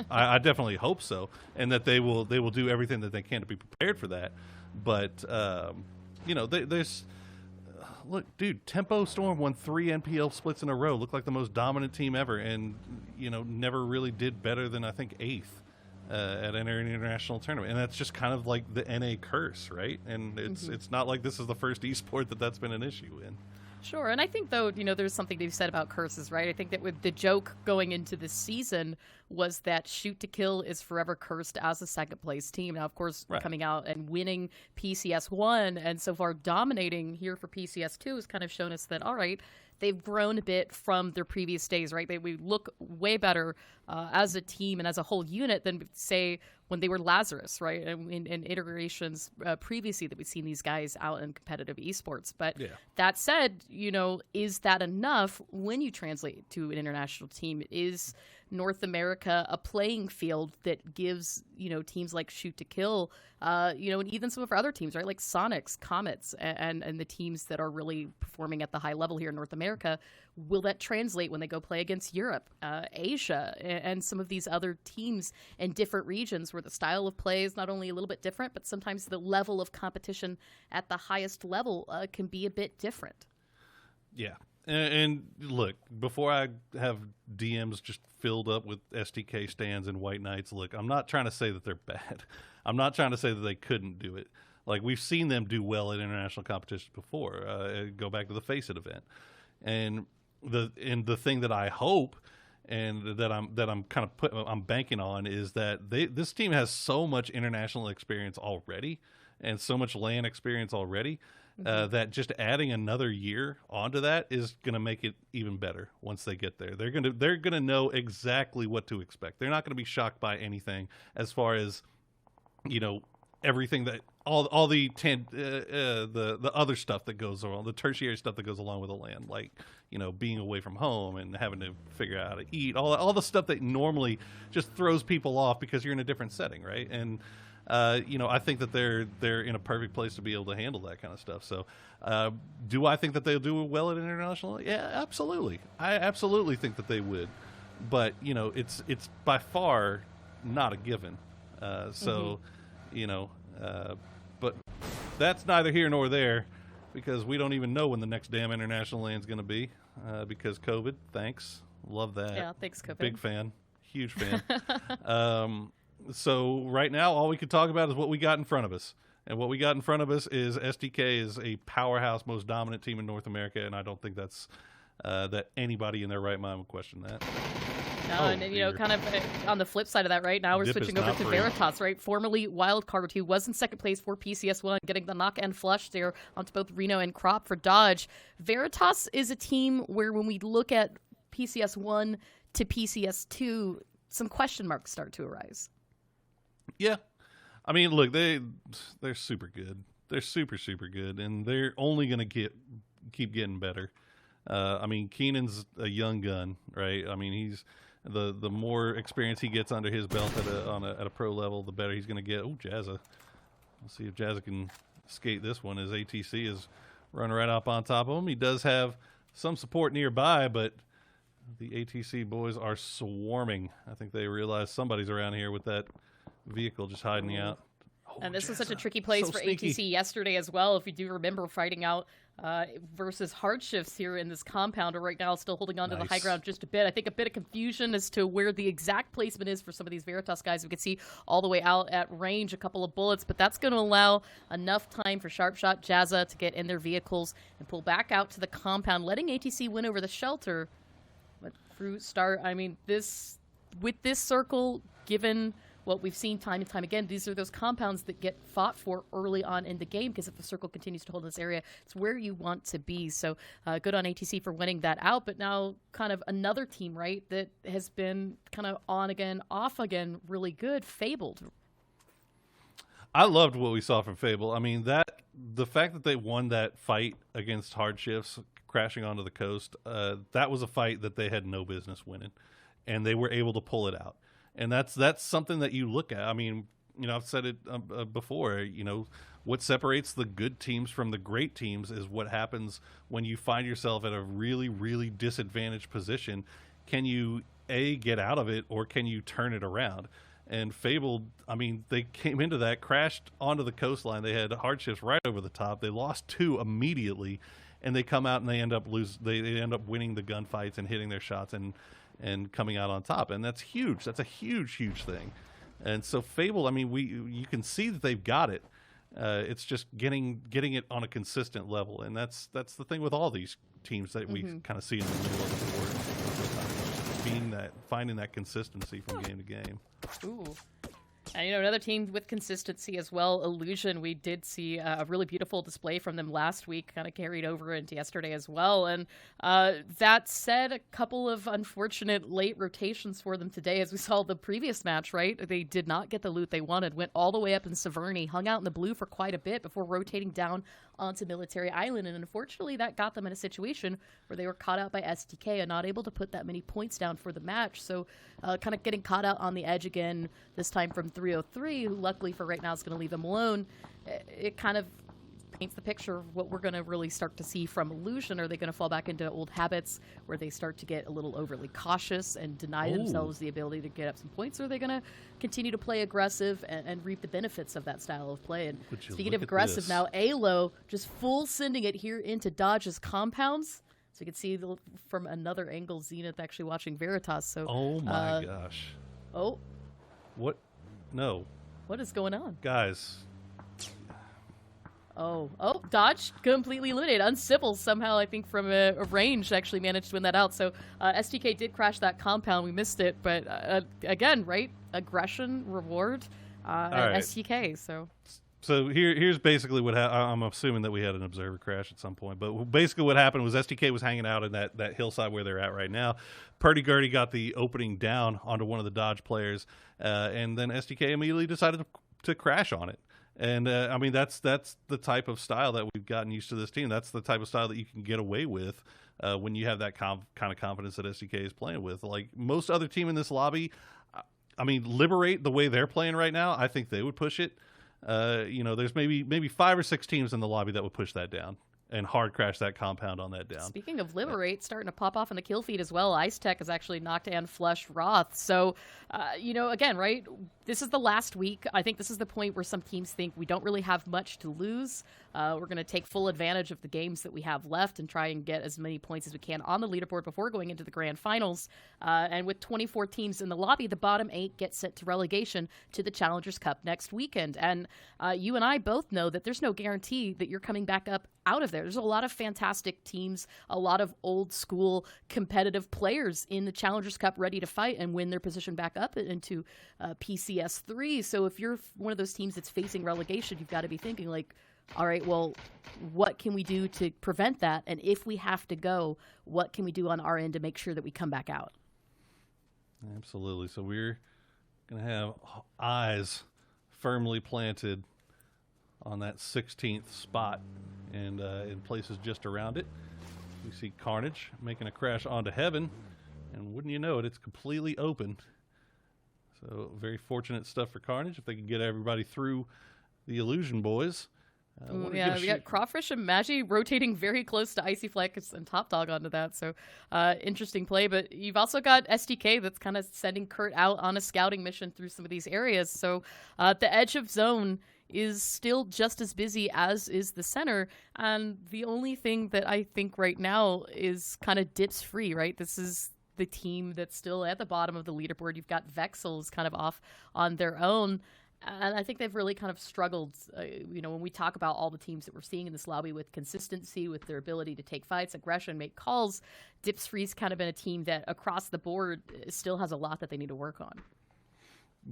I definitely hope so. And that they will do everything that they can to be prepared for that. But, there's... Look, dude, Tempo Storm won 3 NPL splits in a row. Looked like the most dominant team ever, and never really did better than I think 8th at an international tournament. And that's just kind of like the NA curse, right? And it's not like this is the first esport that's been an issue in. Sure, and I think, though, there's something to be said about curses, right? I think that with the joke going into this season was that Shoot to Kill is forever cursed as a second-place team. Now, of course, coming out and winning PCS1 and so far dominating here for PCS2 has kind of shown us that, all right, they've grown a bit from their previous days, right? We look way better as a team and as a whole unit than, say, when they were Lazarus, right? In iterations previously that we've seen these guys out in competitive esports. But that said, is that enough when you translate to an international team? Is North America a playing field that gives, teams like Shoot to Kill, and even some of our other teams, right? Like Sonics, Comets, and the teams that are really performing at the high level here in North America, will that translate when they go play against Europe, Asia, and some of these other teams in different regions where the style of play is not only a little bit different, but sometimes the level of competition at the highest level can be a bit different? Yeah. And look, before I have DMs just filled up with STK stands and White Knights, look, I'm not trying to say that they're bad. I'm not trying to say that they couldn't do it. Like, we've seen them do well at international competitions before. Go back to the Face It event. And the thing that I hope and that I'm banking on is that this team has so much international experience already and so much LAN experience already. That just adding another year onto that is going to make it even better once they get there. They're going to know exactly what to expect. They're not going to be shocked by anything as far as everything that all the other stuff that goes along, the tertiary stuff that goes along with a LAN, like being away from home and having to figure out how to eat, all the stuff that normally just throws people off because you're in a different setting, right? And I think that they're in a perfect place to be able to handle that kind of stuff. So, do I think that they'll do well at international? Yeah, absolutely. I absolutely think that they would. But it's by far not a given. But that's neither here nor there, because we don't even know when the next damn international land's going to be because COVID. Thanks, love that. Yeah, thanks, COVID. Big fan, huge fan. So right now, all we could talk about is what we got in front of us. And what we got in front of us is SDK is a powerhouse, most dominant team in North America, and I don't think that's that anybody in their right mind would question that. No, and kind of on the flip side of that, right now we're switching over to Veritas, right? Formerly Wildcard, who was in second place for PCS1, getting the knock and flush there onto both Reno and Crop for Dodge. Veritas is a team where when we look at PCS1 to PCS2, some question marks start to arise. Yeah. I mean, look, they're super good. They're super, super good, and they're only going to keep getting better. I mean, Keenan's a young gun, right? I mean, he's The more experience he gets under his belt at a pro level, the better he's going to get. Oh, Jazza. Let's see if Jazza can skate this one as ATC is running right up on top of him. He does have some support nearby, but the ATC boys are swarming. I think they realize somebody's around here with that vehicle just hiding out. Oh, And this was Jazza. such a tricky place So for sneaky. ATC yesterday as well. If you do remember fighting out versus hardships here in this compound, or right now still holding on to the high Nice. ground just a bit. I think a bit of confusion as to where the exact placement is for some of these Veritas guys. We can see all the way out at range a couple of bullets, but that's going to allow enough time for Sharpshot Jazza to get in their vehicles and pull back out to the compound, letting ATC win over the shelter. But through start, I mean, with this circle, given what we've seen time and time again, these are those compounds that get fought for early on in the game, because if the circle continues to hold in this area, it's where you want to be. So good on ATC for winning that out. But now kind of another team, right, that has been kind of on again, off again, really good, Fabled. I loved what we saw from Fable. I mean, the fact that they won that fight against Hardships, crashing onto the coast, that was a fight that they had no business winning, and they were able to pull it out. And that's something that you look at. I mean, you know, I've said it before. You know, what separates the good teams from the great teams is what happens when you find yourself at a really, really disadvantaged position. Can you get out of it, or can you turn it around? And Fabled, I mean, they came into that, crashed onto the coastline. They had hardships right over the top. They lost 2 immediately, and they come out and they end up They end up winning the gunfights and hitting their shots and coming out on top. And that's huge. That's a huge, huge thing. And so Fable, I mean, you can see that they've got it. It's just getting it on a consistent level, and that's the thing with all these teams that we kind of see in the middle of the board, finding that consistency from game to game. Ooh. And, you know, another team with consistency as well, Illusion. We did see a really beautiful display from them last week, kind of carried over into yesterday as well. And that said, a couple of unfortunate late rotations for them today, as we saw the previous match, right? They did not get the loot they wanted, went all the way up in Severny, hung out in the blue for quite a bit before rotating down onto Military Island. And unfortunately, that got them in a situation where they were caught out by STK and not able to put that many points down for the match. So kind of getting caught out on the edge again, this time from 303, who luckily for right now is going to leave them alone. It kind of paints the picture of what we're going to really start to see from Illusion. Are they going to fall back into old habits where they start to get a little overly cautious and deny themselves the ability to get up some points? Or are they going to continue to play aggressive and reap the benefits of that style of play? And speaking of aggressive now, Alo just full sending it here into Dodge's compounds. So you can see from another angle, Zenith actually watching Veritas. So, Oh my gosh. Oh, What? No. what is going on? Guys. Oh, Dodge completely eliminated. Uncivil somehow, I think, from a range actually managed to win that out. So STK did crash that compound. We missed it. But again, right? Aggression, reward, right. STK. So here's basically what I'm assuming that we had an observer crash at some point, but basically what happened was STK was hanging out in that hillside where they're at right now. Purdy-Gurdy got the opening down onto one of the Dodge players, and then STK immediately decided to crash on it. And I mean that's the type of style that we've gotten used to this team. That's the type of style that you can get away with when you have that kind of confidence that STK is playing with. Like most other team in this lobby, I mean, Liberate the way they're playing right now, I think they would push it. You know, there's maybe 5 or 6 teams in the lobby that would push that down and hard crash that compound on that down. Speaking of Liberate, starting to pop off in the kill feed as well. Ice Tech has actually knocked and flushed Roth. So, you know, again, right? This is the last week. I think this is the point where some teams think we don't really have much to lose. We're going to take full advantage of the games that we have left and try and get as many points as we can on the leaderboard before going into the grand finals. And with 24 teams in the lobby, the bottom 8 get sent to relegation to the Challengers Cup next weekend. And you and I both know that there's no guarantee that you're coming back up out of there. There's a lot of fantastic teams, a lot of old school competitive players in the Challengers Cup ready to fight and win their position back up into PCS3. So if you're one of those teams that's facing relegation, you've got to be thinking like, all right, well, what can we do to prevent that? And if we have to go, what can we do on our end to make sure that we come back out? Absolutely. So we're going to have eyes firmly planted on that 16th spot and in places just around it. We see Carnage making a crash onto Heaven, And wouldn't you know it, it's completely open. So very fortunate stuff for Carnage if they can get everybody through the Illusion boys. Yeah, we got Crawfish and Magi rotating very close to Icy Flex and Top Dog onto that. So interesting play. But you've also got STK that's kind of sending Kurt out on a scouting mission through some of these areas. So the edge of zone is still just as busy as is the center. And the only thing that I think right now is kind of dips free, right? This is the team that's still at the bottom of the leaderboard. You've got Vexels kind of off on their own. And I think they've really kind of struggled, when we talk about all the teams that we're seeing in this lobby with consistency, with their ability to take fights, aggression, make calls. Dips Free's kind of been a team that across the board still has a lot that they need to work on.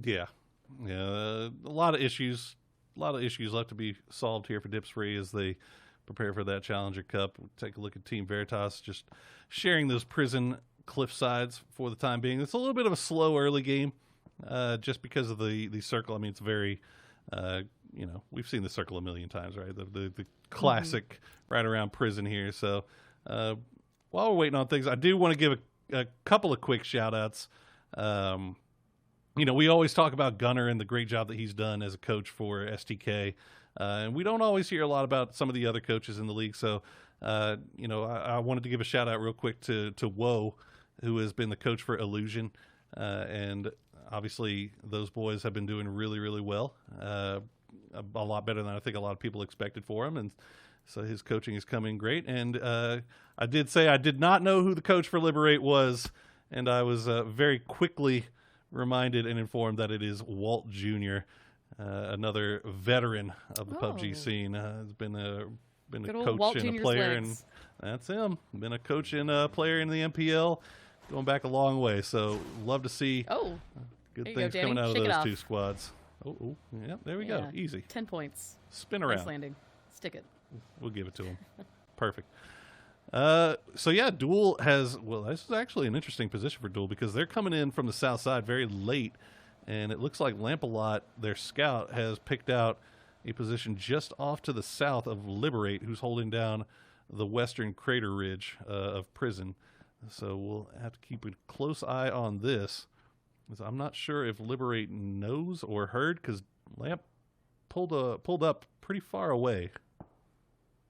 Yeah. A lot of issues left to be solved here for Dips Free as they prepare for that Challenger Cup. We'll take a look at Team Veritas just sharing those prison cliff sides for the time being. It's a little bit of a slow early game. Just because of the circle. I mean, it's very, we've seen the circle a million times, right? The classic right around prison here. So while we're waiting on things, I do want to give a couple of quick shout outs. We always talk about Gunnar and the great job that he's done as a coach for STK. And we don't always hear a lot about some of the other coaches in the league. So, I wanted to give a shout out real quick to Woe, who has been the coach for Illusion. And obviously, those boys have been doing really, really well. A lot better than I think a lot of people expected for him. And so his coaching is coming great. And I did say I did not know who the coach for Liberate was. And I was very quickly reminded and informed that it is Walt Jr., another veteran of the PUBG scene. Has been a coach Walt and Jr.'s a player. legs. And that's him. Been a coach and a player in the MPL. Going back a long way. So love to see good things coming out of those two squads. Oh, yeah, there we go. Easy. 10 points. Spin around. Nice landing. Stick it. We'll give it to him. Perfect. Duel has, this is actually an interesting position for Duel because they're coming in from the south side very late, and it looks like Lampalot, their scout, has picked out a position just off to the south of Liberate, who's holding down the western crater ridge of Prison. So we'll have to keep a close eye on this. I'm not sure if Liberate knows or heard because Lamp pulled up pretty far away.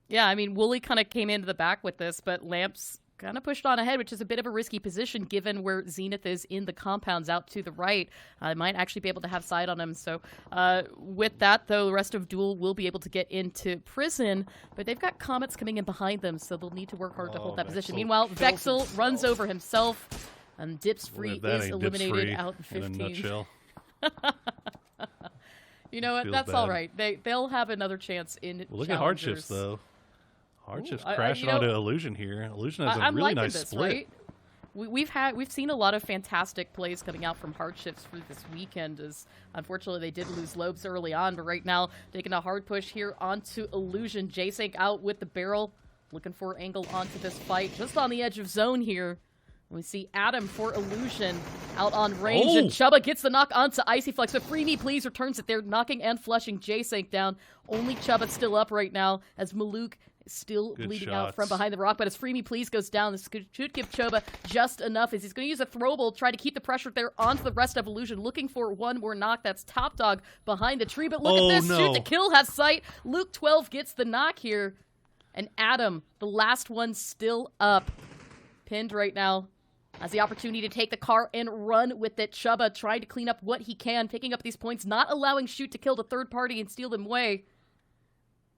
Yeah, I mean, Wooly kind of came into the back with this, but Lamp's kind of pushed on ahead, which is a bit of a risky position given where Zenith is in the compounds out to the right. Might actually be able to have sight on him. So with that, though, the rest of Duel will be able to get into Prison, but they've got Comets coming in behind them, so they'll need to work hard to hold that position. Meanwhile, Vexel runs over himself, and Dips Free is eliminated out in 15. In a nutshell. You know what? That's all right. They'll have another chance in look at Hardships, though. Hardships crashing onto Illusion here. Illusion has a really nice split. Right? We've seen a lot of fantastic plays coming out from Hardships for this weekend. As unfortunately they did lose Lobes early on, but right now taking a hard push here onto Illusion. J-Sync out with the barrel, looking for angle onto this fight, just on the edge of zone here. We see Adam for Illusion out on range, and Chuba gets the knock onto Icy Flex, but Free Me Please returns it there, knocking and flushing J-Sync down. Only Chuba still up right now, as Maluk is still bleeding out from behind the rock, but as Free Me Please goes down, this should give Chuba just enough, as he's going to use a throwable, try to keep the pressure there onto the rest of Illusion, looking for one more knock. That's Top Dog behind the tree, but look at this, shoot to kill has sight. Luke 12 gets the knock here, and Adam, the last one still up, pinned right now. Has the opportunity to take the car and run with it. Chuba trying to clean up what he can, picking up these points, not allowing Shoot to kill the third party and steal them away.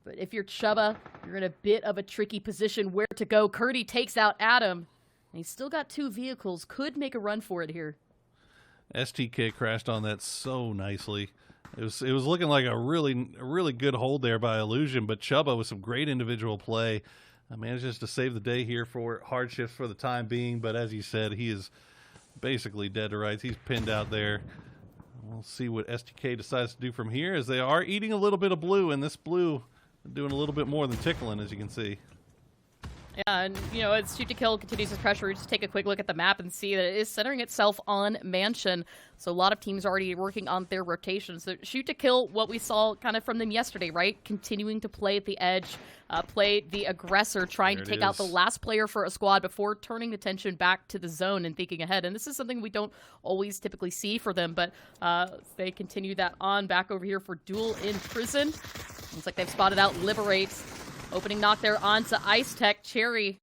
But if you're Chuba, you're in a bit of a tricky position where to go. Curdy takes out Adam, and he's still got two vehicles. Could make a run for it here. STK crashed on that so nicely. It was looking like a really good hold there by Illusion, but Chuba with some great individual play manages to save the day here for Hardships for the time being, but as you said, he is basically dead to rights. He's pinned out there. We'll see what STK decides to do from here, as they are eating a little bit of blue, and this blue doing a little bit more than tickling, as you can see. Yeah, and, as Shoot to Kill continues his pressure, we just take a quick look at the map and see that it is centering itself on Mansion. So a lot of teams are already working on their rotations. So Shoot to Kill, what we saw kind of from them yesterday, right? Continuing to play at the edge, play the aggressor, trying to take out the last player for a squad before turning attention back to the zone and thinking ahead. And this is something we don't always typically see for them, but they continue that on. Back over here for Duel in Prison. Looks like they've spotted out Liberate. Opening knock there onto Ice Tech. Cherry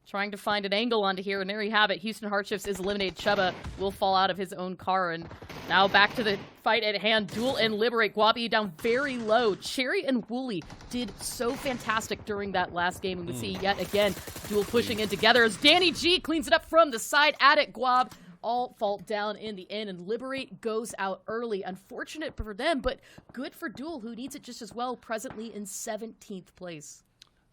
trying to find an angle onto here, and there you have it. Houston Hardships is eliminated. Chuba will fall out of his own car, and now back to the fight at hand. Duel and Liberate. Guabi down very low. Cherry and Wooly did so fantastic during that last game, and we see yet again Duel pushing in together as Danny G cleans it up from the side at it. Guab all fall down in the end, and Liberate goes out early. Unfortunate for them, but good for Duel, who needs it just as well, presently in 17th place.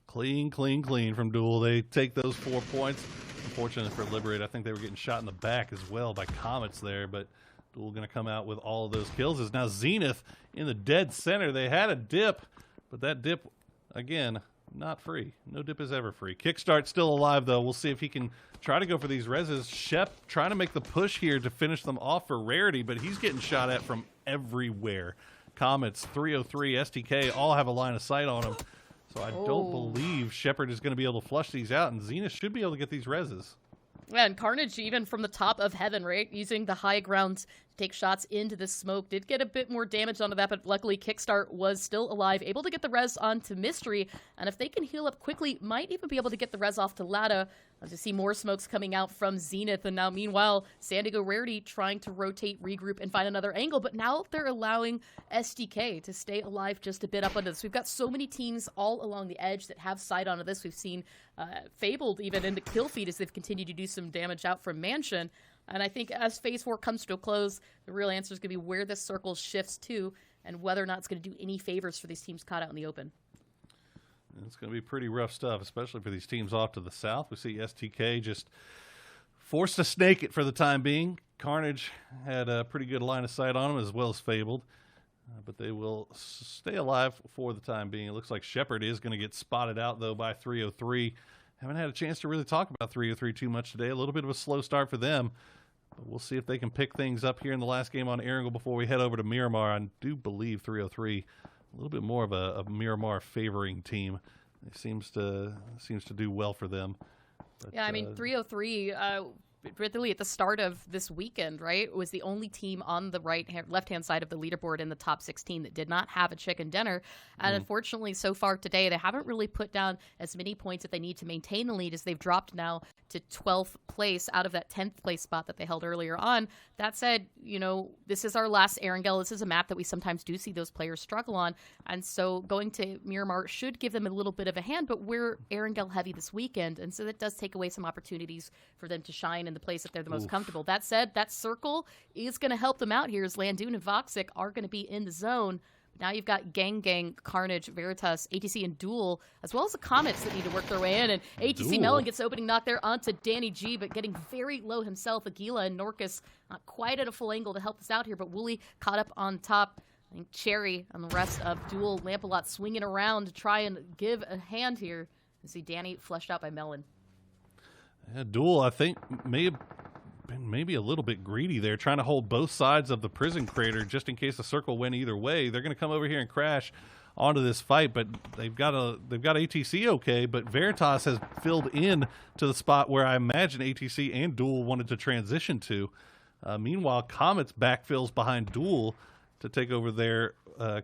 Clean from Duel. They take those 4 points. Unfortunate for Liberate. I think they were getting shot in the back as well by Comets there, but Duel going to come out with all of those kills. Is now Zenith in the dead center. They had a dip, but that dip, again, not free. No dip is ever free. Kickstart still alive, though. We'll see if he can try to go for these reses. Shep trying to make the push here to finish them off for Rarity, but he's getting shot at from everywhere. Comets, 303, STK all have a line of sight on him. So I don't believe Shepard is going to be able to flush these out, and Zenith should be able to get these reses. Yeah, and Carnage, even from the top of Heaven, right? Using the high ground to take shots into the smoke. Did get a bit more damage onto that, but luckily Kickstart was still alive, able to get the res onto Mystery, and if they can heal up quickly, might even be able to get the res off to Lada. As you see more smokes coming out from Zenith, and now meanwhile, San Diego Rarity trying to rotate, regroup, and find another angle, but now they're allowing SDK to stay alive just a bit up onto this. We've got so many teams all along the edge that have sight onto this. We've seen Fabled even in the kill feed as they've continued to do some damage out from Mansion, and I think as Phase 4 comes to a close, the real answer is going to be where this circle shifts to, and whether or not it's going to do any favors for these teams caught out in the open. It's going to be pretty rough stuff, especially for these teams off to the south. We see STK just forced to snake it for the time being. Carnage had a pretty good line of sight on them, as well as Fabled. But they will stay alive for the time being. It looks like Shepard is going to get spotted out, though, by 303. Haven't had a chance to really talk about 303 too much today. A little bit of a slow start for them. But we'll see if they can pick things up here in the last game on Erangel before we head over to Miramar. I do believe 303 a little bit more of a Miramar favoring team. It seems to do well for them. But, yeah, I mean, 303, really at the start of this weekend, right, was the only team on the left-hand side of the leaderboard in the top 16 that did not have a chicken dinner. And unfortunately, so far today, they haven't really put down as many points that they need to maintain the lead, as they've dropped now to 12th place out of that 10th place spot that they held earlier on. That said, this is our last Erangel. This is a map that we sometimes do see those players struggle on. And so going to Miramar should give them a little bit of a hand, but we're Erangel heavy this weekend. And so that does take away some opportunities for them to shine in the place that they're the most comfortable. That said, that circle is going to help them out here, as Landoon and Voxic are going to be in the zone. Now you've got Gang, Carnage, Veritas, ATC, and Duel, as well as the Comets that need to work their way in. And ATC Melon gets the opening knock there onto Danny G, but getting very low himself. Aguila and Norcus not quite at a full angle to help us out here, but Wooly caught up on top. I think Cherry and the rest of Duel, Lampalot swinging around to try and give a hand here. You see Danny flushed out by Melon. Yeah, Duel, I think, may have been maybe a little bit greedy there, trying to hold both sides of the prison crater just in case the circle went either way. They're going to come over here and crash onto this fight, but they've got ATC okay, but Veritas has filled in to the spot where I imagine ATC and Duel wanted to transition to. Meanwhile, Comets backfills behind Duel to take over their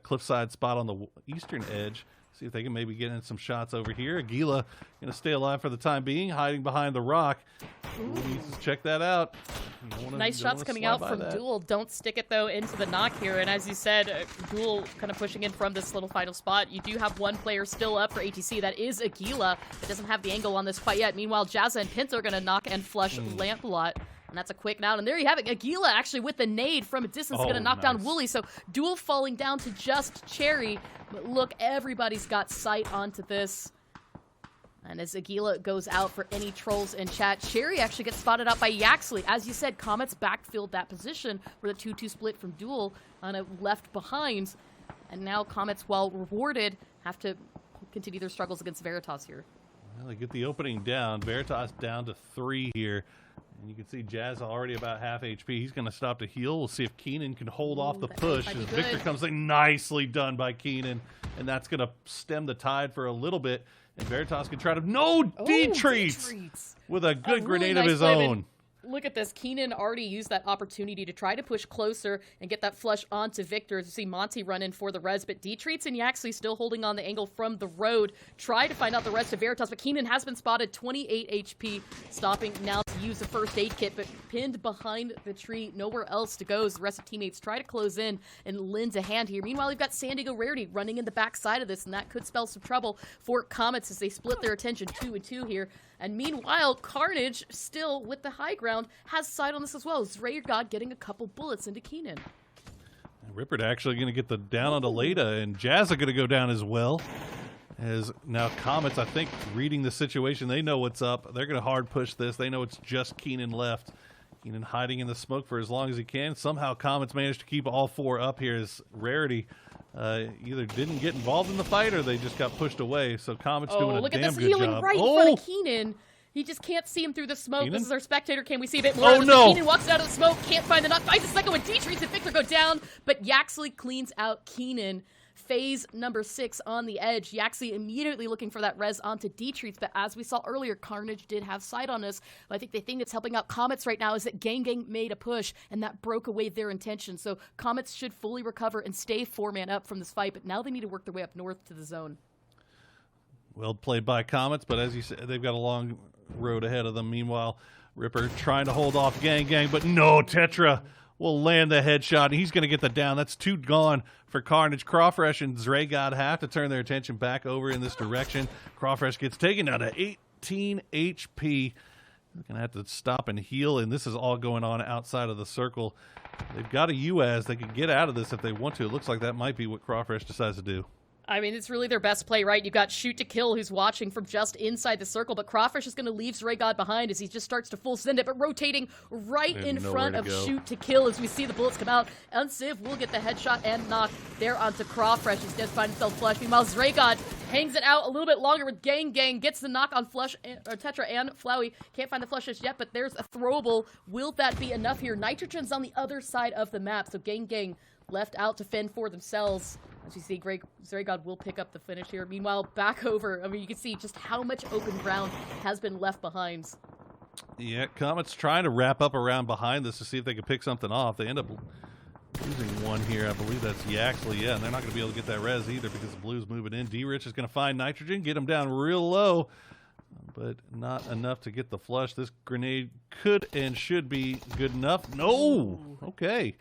cliffside spot on the eastern edge. See if they can maybe get in some shots over here. Aguila going to stay alive for the time being, hiding behind the rock. Check that out. Nice shots coming out from Duel. Don't stick it, though, into the knock here. And as you said, Duel kind of pushing in from this little final spot. You do have one player still up for ATC. That is Aguila. It doesn't have the angle on this quite yet. Meanwhile, Jazza and Pinto are going to knock and flush Lampalot. And that's a quick knock. And there you have it. Aguila actually with the nade from a distance going to knock down Wooly. So Duel falling down to just Cherry. But look, everybody's got sight onto this. And as Aguila goes out for any trolls in chat, Cherry actually gets spotted out by Yaxley. As you said, Comets backfilled that position where the 2-2 split from Duel on a left behind. And now Comets, while rewarded, have to continue their struggles against Veritas here. Well, they get the opening down. Veritas down to 3 here. And you can see Jazz already about half HP. He's going to stop to heal. We'll see if Keenan can hold off the push. As Victor comes in, nicely done by Keenan. And that's going to stem the tide for a little bit. And Veritas can try to... No! D-treats! With a good grenade of his own. Look at this. Keenan already used that opportunity to try to push closer and get that flush onto Victor. As you see Monty run in for the res, but D-treats and Yaxley still holding on the angle from the road. Try to find out the rest of Veritas, but Keenan has been spotted, 28 HP, stopping now to use the first aid kit, but pinned behind the tree, nowhere else to go as the rest of teammates try to close in and lend a hand here. Meanwhile, we've got San Diego Rarity running in the backside of this, and that could spell some trouble for Comets as they split their attention 2 and 2 here. And meanwhile, Carnage, still with the high ground, has sight on this as well. Zrayrgod getting a couple bullets into Keenan. Rippert actually going to get the down onto Leda, and Jazz are going to go down as well. As now Comets, I think, reading the situation, they know what's up. They're going to hard push this. They know it's just Keenan left. Keenan hiding in the smoke for as long as he can. Somehow Comets managed to keep all 4 up here as Rarity either didn't get involved in the fight or they just got pushed away. So Comets doing a damn good job. Look at this healing right in front of Keenan. He just can't see him through the smoke. Keenan? This is our spectator. Can we see a bit more? Keenan walks out of the smoke, can't find the knock. Finds a second one. D-treats and Victor go down, but Yaxley cleans out Keenan. Phase number 6 on the edge. Yaxley immediately looking for that res onto D-treats, but as we saw earlier, Carnage did have sight on us. But I think the thing that's helping out Comets right now is that Gang made a push, and that broke away their intention. So Comets should fully recover and stay 4-man up from this fight, but now they need to work their way up north to the zone. Well played by Comets, but as you said, they've got a long road ahead of them. Meanwhile, Ripper trying to hold off Gang, but no, Tetra will land the headshot, and he's going to get the down. That's 2 gone for Carnage. Crawfresh and Zraygod have to turn their attention back over in this direction. Crawfresh gets taken down to 18 HP. They're going to have to stop and heal, and this is all going on outside of the circle. They've got a UAS. They can get out of this if they want to. It looks like that might be what Crawfresh decides to do. I mean, it's really their best play, right? You've got Shoot to Kill, who's watching from just inside the circle, but Crawfish is going to leave Zraygod behind as he just starts to full send it, but rotating right in front of Shoot to Kill as we see the bullets come out. Unciv will get the headshot and knock there onto Crawfish. He does find himself flush. Meanwhile, Zraygod hangs it out a little bit longer with Gang, gets the knock on Tetra and Flowey. Can't find the flushes yet, but there's a throwable. Will that be enough here? Nitrogen's on the other side of the map, so Gang left out to fend for themselves. As you see, Zraygod will pick up the finish here. Meanwhile, back over. I mean, you can see just how much open ground has been left behind. Yeah, Comets trying to wrap up around behind this to see if they can pick something off. They end up losing one here. I believe that's Yaxley. Yeah, and they're not going to be able to get that res either because the Blues moving in. D-Rich is going to find Nitrogen, get him down real low, but not enough to get the flush. This grenade could and should be good enough. No! Okay.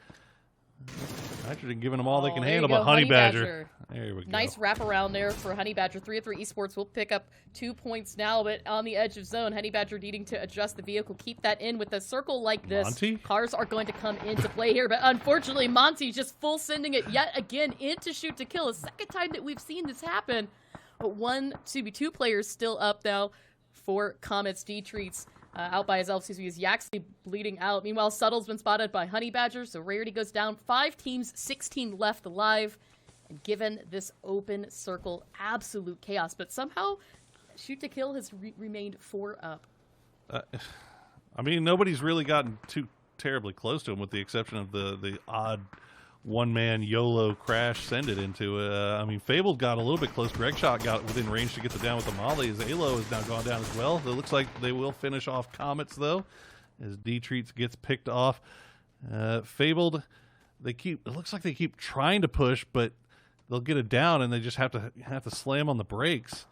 Nitrogen giving them all they can handle, but Honey Badger. There we go. Nice wraparound there for Honey Badger. 3 of 3 Esports will pick up 2 points now, but on the edge of zone, Honey Badger needing to adjust the vehicle, keep that in with a circle like this. Monty? Cars are going to come into play here, but unfortunately, Monty just full sending it yet again into Shoot to Kill. A second time that we've seen this happen. But 2 players still up now for Comets. D-treats. Out by his elf, he is Yaxley bleeding out. Meanwhile, Subtle's been spotted by Honey Badger, so Rarity goes down. 5 teams, 16 left alive. And given this open circle, absolute chaos. But somehow, Shoot to Kill has remained 4 up. I mean, nobody's really gotten too terribly close to him with the exception of the odd one-man YOLO crash send it into. I mean, Fabled got a little bit close. Greg Shot got within range to get the down with the molly. As Alo has now gone down as well. It looks like they will finish off Comets, though, as D-Treats gets picked off. Fabled, it looks like they keep trying to push, but they'll get it down, and they just have to slam on the brakes.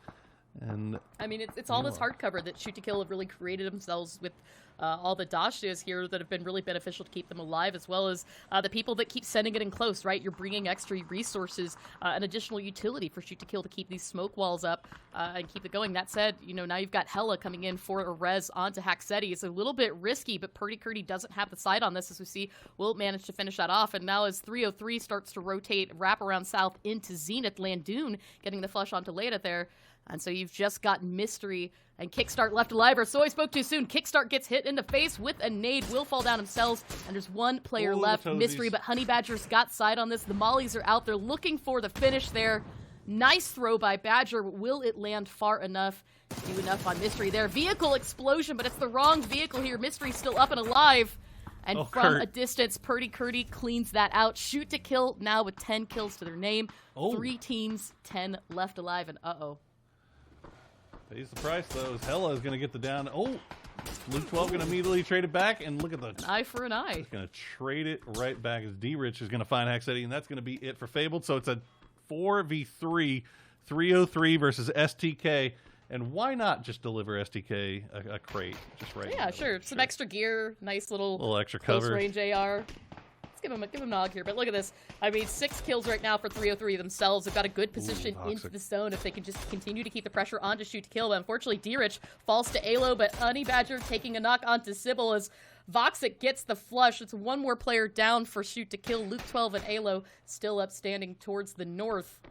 And I mean, it's all this hard cover that Shoot to Kill have really created themselves with all the dashes here that have been really beneficial to keep them alive, as well as the people that keep sending it in close, right? You're bringing extra resources, an additional utility for Shoot to Kill to keep these smoke walls up and keep it going. That said, now you've got Hella coming in for a res onto Haxetti. It's a little bit risky, but Purdy Curdy doesn't have the sight on this, as we see will manage to finish that off. And now as 303 starts to rotate, wrap around south into Zenith, Landoon getting the flush onto Leda there. And so you've just got Mystery and Kickstart left alive, or so I spoke too soon. Kickstart gets hit in the face with a nade, will fall down themselves, and there's 1 player left, Mystery, but Honey Badger's got side on this. The mollies are out there looking for the finish there. Nice throw by Badger. Will it land far enough to do enough on Mystery there. Vehicle explosion, but it's the wrong vehicle here. Mystery's still up and alive. And from Kurt. a distance, Purdy Curdy cleans that out. Shoot to kill now with 10 kills to their name. Oh. 3 teams, 10 left alive, and uh-oh. Pays the price, though, as Hella is going to get the down. Oh, Luke 12 going to immediately trade it back, and look at the... An eye for an eye. He's going to trade it right back as D-Rich is going to find Haxetti, and that's going to be it for Fabled. So it's a 4v3, 303 versus STK. And why not just deliver STK a crate just right Yeah, now? sure. Some extra gear, nice little extra close cover. range AR. Let's give him a nog here. But look at this. I mean, 6 kills right now for 303 themselves. They've got a good position into the zone if they can just continue to keep the pressure on to shoot to kill. But unfortunately, D-Rich falls to Alo, but Honey Badger taking a knock onto Sybil as Voxic gets the flush. It's one more player down for shoot to kill. Luke 12 and Alo still upstanding towards the north.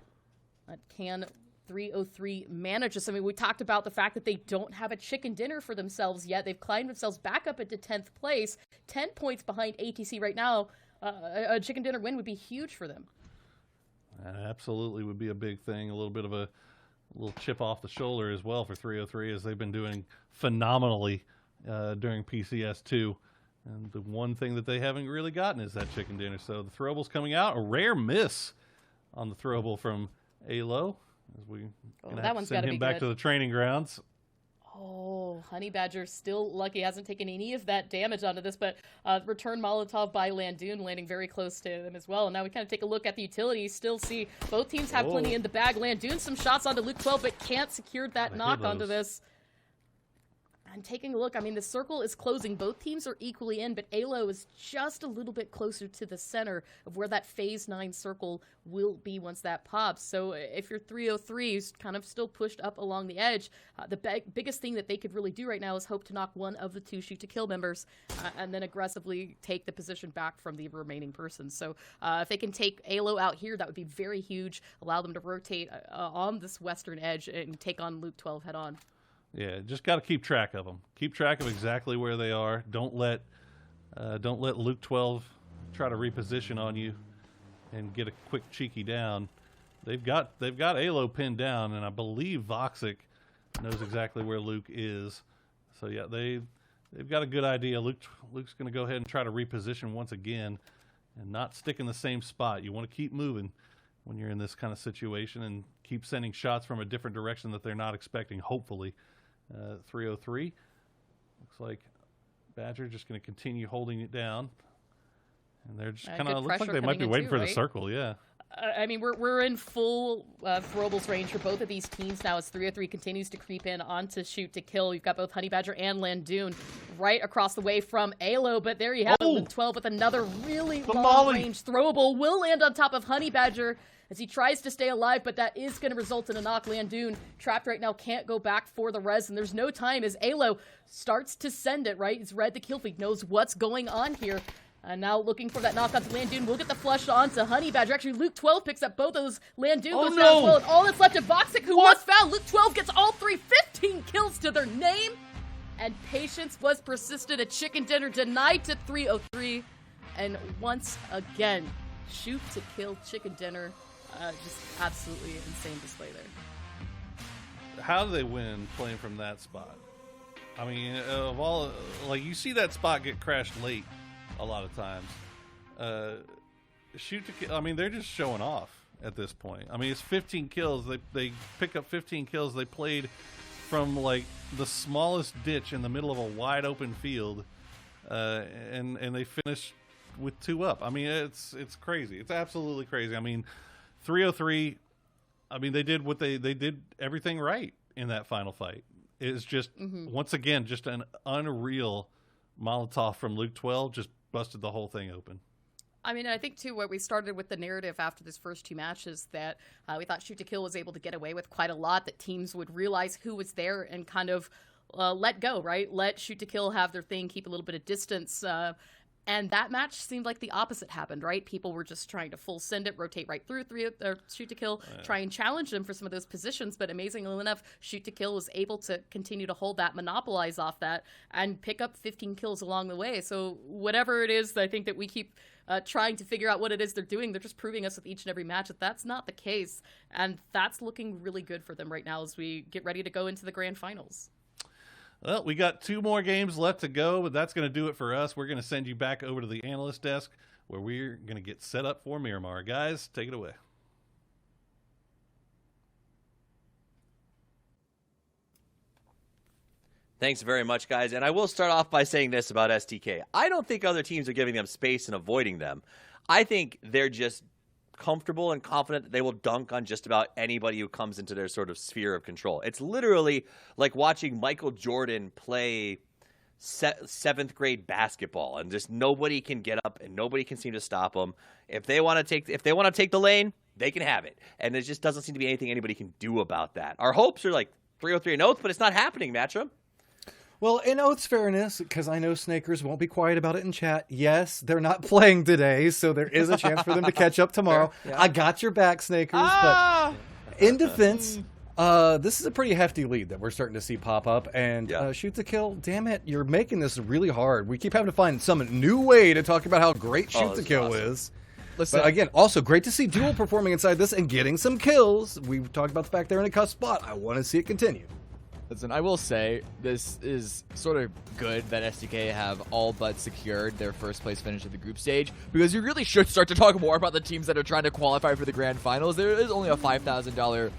Can 303 manage this? I mean, we talked about the fact that they don't have a chicken dinner for themselves yet. They've climbed themselves back up into 10th place, 10 points behind ATC right now. A chicken dinner win would be huge for them. That absolutely would be a big thing. A little bit of a little chip off the shoulder as well for 303, as they've been doing phenomenally during PCS2. And the one thing that they haven't really gotten is that chicken dinner. So the throwable's coming out. A rare miss on the throwable from Alo, as we That have one's to send gotta him be back good. to the training grounds. Oh, Honey Badger still lucky, hasn't taken any of that damage onto this, but return Molotov by Landoon, landing very close to them as well. And now we kind of take a look at the utilities, still see both teams have plenty in the bag. Landoon some shots onto Luke 12, but can't secure that knock onto this. And taking a look, I mean, the circle is closing. Both teams are equally in, but Alo is just a little bit closer to the center of where that Phase 9 circle will be once that pops. So if you're 303, who's kind of still pushed up along the edge, the biggest thing that they could really do right now is hope to knock one of the 2 shoot-to-kill members and then aggressively take the position back from the remaining person. So if they can take Alo out here, that would be very huge, allow them to rotate on this western edge and take on Luke 12 head-on. Yeah, just got to keep track of them. Keep track of exactly where they are. Don't let Luke 12 try to reposition on you and get a quick cheeky down. They've got Alo pinned down, and I believe Voxic knows exactly where Luke is. So yeah, they've got a good idea. Luke's going to go ahead and try to reposition once again, and not stick in the same spot. You want to keep moving when you're in this kind of situation, and keep sending shots from a different direction that they're not expecting. Hopefully. 303. Looks like Badger just going to continue holding it down. And they're just kind of, looks like they might be waiting for the circle, yeah. I mean, we're in full throwables range for both of these teams now as 303 continues to creep in onto shoot to kill. You've got both Honey Badger and Landoon right across the way from Alo, but there you have it, Luke 12 with another really long-range throwable. Will land on top of Honey Badger as he tries to stay alive, but that is going to result in a knock. Landoon, trapped right now, can't go back for the res, and there's no time as Alo starts to send it, right? He's read the kill feed, knows what's going on here. And now looking for that knock onto Landoon. We'll get the flush onto Honey Badger. Actually, Luke 12 picks up both those. Landoon goes down as well, and all that's left of Voxic, who was found. Luke 12 gets all 3, 15 kills to their name. And patience was persistent. A chicken dinner denied to 303. And once again, shoot to kill chicken dinner. Just absolutely insane display there. How do they win playing from that spot? I mean, of all, like, you see that spot get crashed late a lot of times. Shoot to kill, I mean, they're just showing off at this point. I mean, it's 15 kills. They pick up 15 kills. They played from, like, the smallest ditch in the middle of a wide open field, and they finished with 2 up. I mean, it's crazy. It's absolutely crazy. I mean, 303, I mean, they did what they did everything right in that final fight. It's just, once again, just an unreal Molotov from Luke 12 just busted the whole thing open. I mean, I think, too, what we started with the narrative after this first 2 matches that we thought Shoot to Kill was able to get away with quite a lot, that teams would realize who was there and kind of let go, right? Let Shoot to Kill have their thing, keep a little bit of distance. And that match seemed like the opposite happened, right? People were just trying to full send it, rotate right through, shoot to kill, try and challenge them for some of those positions. But amazingly enough, shoot to kill was able to continue to hold that, monopolize off that, and pick up 15 kills along the way. So whatever it is, I think that we keep trying to figure out what it is they're doing. They're just proving us with each and every match that that's not the case. And that's looking really good for them right now as we get ready to go into the grand finals. Well, we got 2 more games left to go, but that's going to do it for us. We're going to send you back over to the analyst desk where we're going to get set up for Miramar. Guys, take it away. Thanks very much, guys. And I will start off by saying this about STK. I don't think other teams are giving them space and avoiding them. I think they're just comfortable and confident that they will dunk on just about anybody who comes into their sort of sphere of control. It's literally like watching Michael Jordan play 7th grade basketball, and just nobody can get up and nobody can seem to stop them. If they want to take the lane, they can have it. And there just doesn't seem to be anything anybody can do about that. Our hopes are like 303 and Oath, but it's not happening, Matcham. Well, in Oath's fairness, because I know Snakers won't be quiet about it in chat, yes, they're not playing today, so there is a chance for them to catch up tomorrow. Yeah. I got your back, Snakers, but in defense, this is a pretty hefty lead that we're starting to see pop up, and shoot to kill, damn it, you're making this really hard. We keep having to find some new way to talk about how great shoot to kill is. Listen, but again, also great to see Duel performing inside this and getting some kills. We've talked about the fact they're in a cuff spot. I want to see it continue. Listen, I will say this is sort of good that SDK have all but secured their first place finish at the group stage, because you really should start to talk more about the teams that are trying to qualify for the grand finals. There is only a $5,000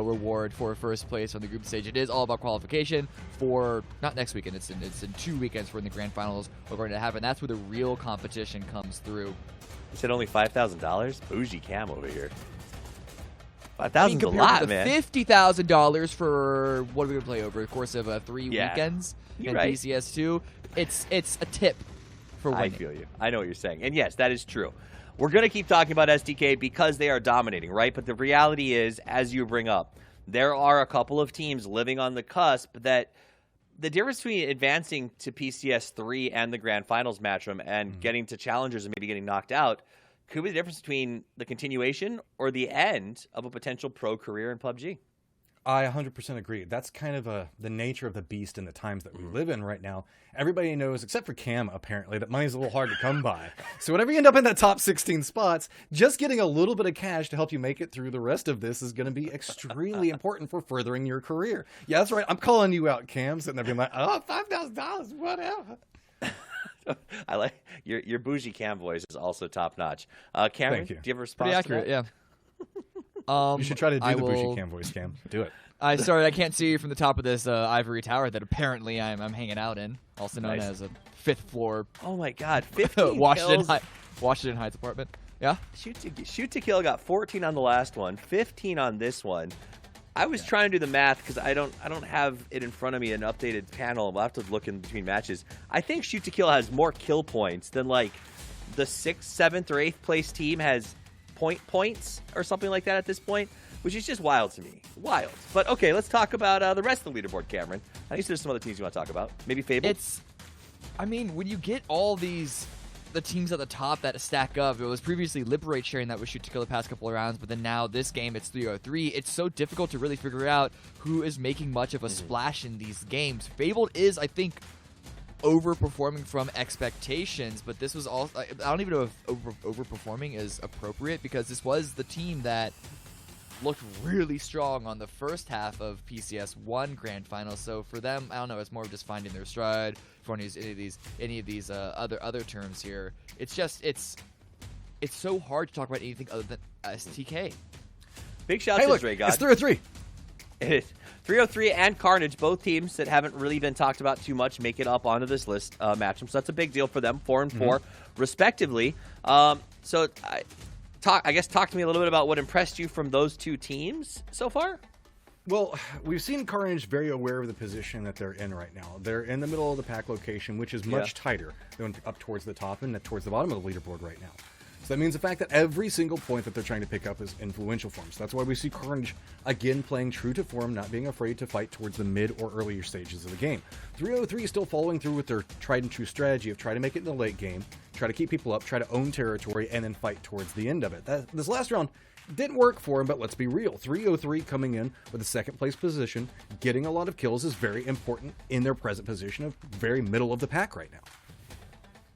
reward for first place on the group stage. It is all about qualification for not next weekend. It's in 2 weekends when the grand finals are going to happen. That's where the real competition comes through. You said only $5,000? Bougie Cam over here. $5,000 is a lot, man. $50,000 for what are we going to play over the course of 3 weekends in PCS2. It's a tip for winning. I feel you. I know what you're saying. And yes, that is true. We're going to keep talking about SDK because they are dominating, right? But the reality is, as you bring up, there are a couple of teams living on the cusp that the difference between advancing to PCS3 and the grand finals matchroom and getting to challengers and maybe getting knocked out could be the difference between the continuation or the end of a potential pro career in PUBG. I 100% agree. That's kind of the nature of the beast in the times that we live in right now. Everybody knows, except for Cam, apparently, that money's a little hard to come by. So whenever you end up in that top 16 spots, just getting a little bit of cash to help you make it through the rest of this is going to be extremely important for furthering your career. Yeah, that's right. I'm calling you out, Cam, sitting there being like, oh, $5,000, whatever. I like your bougie Cam voice is also top notch. Cameron, do you have a response? Pretty accurate, to that? Yeah. You should try to do the bougie Cam voice, Cam. Do it. Sorry, I can't see you from the top of this ivory tower that apparently I'm hanging out in, also known as a 5th floor. Oh my God, 15 Washington Heights apartment. Yeah. Shoot to kill got 14 on the last one, 15 on this one. I was trying to do the math because I don't have it in front of me, an updated panel. We'll have to look in between matches. I think Shoot to Kill has more kill points than like the 6th, 7th, or 8th place team has points or something like that at this point, which is just wild to me. Wild. But okay, let's talk about the rest of the leaderboard, Cameron. I think there's some other teams you want to talk about. Maybe Fable? I mean, when you get all the teams at the top that stack up, it was previously Liberate sharing that was Shoot to Kill the past couple of rounds, but then now this game it's 303. It's so difficult to really figure out who is making much of a splash in these games. Fabled is, I think, overperforming from expectations, but this was all, I don't even know if overperforming is appropriate, because this was the team that looked really strong on the first half of PCS1 Grand Final. So for them, I don't know, it's more of just finding their stride for any of these other terms here. It's just it's so hard to talk about anything other than STK. Big shout out to Dre God. It's 303. It is 303 and Carnage, both teams that haven't really been talked about too much, make it up onto this list matchup. So that's a big deal for them, 4 and 4 respectively. So I guess talk to me a little bit about what impressed you from those two teams so far. Well, we've seen Carnage very aware of the position that they're in right now. They're in the middle of the pack location, which is much tighter than up towards the top and towards the bottom of the leaderboard right now. So that means the fact that every single point that they're trying to pick up is influential for them. So that's why we see Carnage again playing true to form, not being afraid to fight towards the mid or earlier stages of the game. 303 is still following through with their tried and true strategy of try to make it in the late game, try to keep people up, try to own territory, and then fight towards the end of it. This last round didn't work for him, but let's be real. 303 coming in with a second place position, getting a lot of kills is very important in their present position of very middle of the pack right now.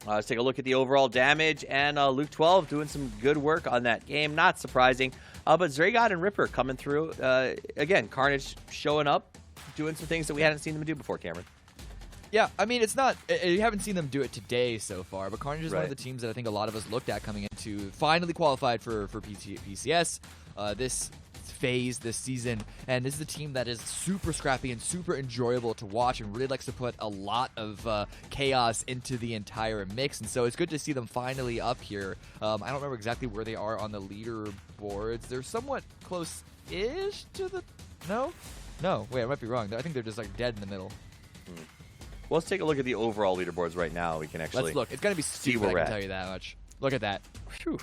Let's take a look at the overall damage, and Luke 12 doing some good work on that game. Not surprising, but Zragon and Ripper coming through. Again, Carnage showing up, doing some things that we hadn't seen them do before, Cameron. Yeah, I mean, it's not. You haven't seen them do it today so far, but Carnage is one of Right. the teams that I think a lot of us looked at coming into finally qualified for PCS this phase this season, and this is a team that is super scrappy and super enjoyable to watch and really likes to put a lot of chaos into the entire mix, and so it's good to see them finally up here. I don't remember exactly where they are on the leaderboards. They're somewhat close-ish to the... No, wait, I might be wrong. I think they're just like dead in the middle. Well, let's take a look at the overall leaderboards right now. We can actually Let's look. It's gonna be see stupid, where I we're can at. tell you that much. Look at that. Phew.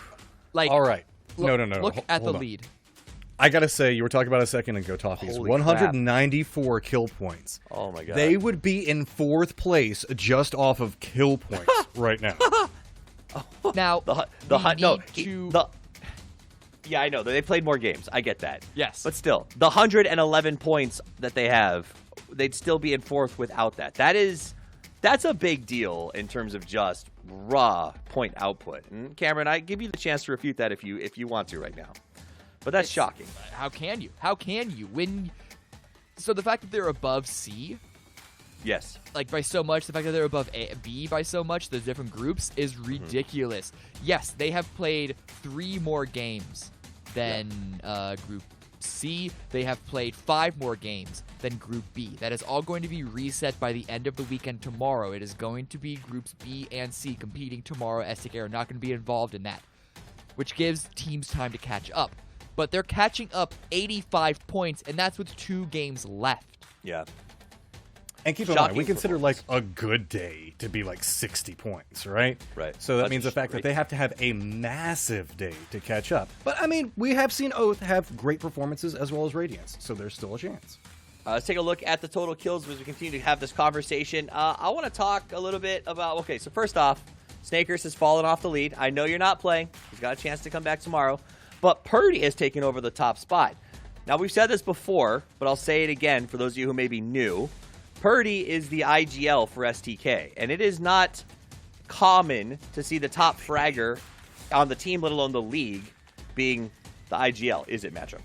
Like, All right. look, No. Look at the Hold on. lead. I gotta say, you were talking about a second ago, Toffees. Holy 194 kill points. Oh my god. They would be in 4th place just off of kill points right now. Now, the we hunt. No, need to... yeah, I know they played more games. I get that. Yes. but still, the 111 points that they have, they'd still be in 4th without that. That's a big deal in terms of just raw point output. And Cameron, I give you the chance to refute that if you want to right now. But that's shocking. How can you? How can you? So the fact that they're above C, Yes. like by so much, the fact that they're above B by so much, those different groups, is ridiculous. Yes, they have played 3 more games than Group C. They have played 5 more games than Group B. That is all going to be reset by the end of the weekend tomorrow. It is going to be Groups B and C competing tomorrow. STK are not going to be involved in that, which gives teams time to catch up. But they're catching up 85 points, and that's with 2 games left. Yeah. And keep in mind, Shocking we consider like a good day to be like 60 points, right? Right. So that That's means the just fact great. that they have to have a massive day to catch up. But I mean, we have seen Oath have great performances as well as Radiance, so there's still a chance. Let's take a look at the total kills as we continue to have this conversation. I want to talk a little bit about... Okay, so first off, Snakers has fallen off the lead. I know you're not playing. He's got a chance to come back tomorrow. But Purdy has taken over the top spot. Now, we've said this before, but I'll say it again for those of you who may be new. Purdy is the IGL for STK, and it is not common to see the top fragger on the team, let alone the league, being the IGL. Is it, Matchup?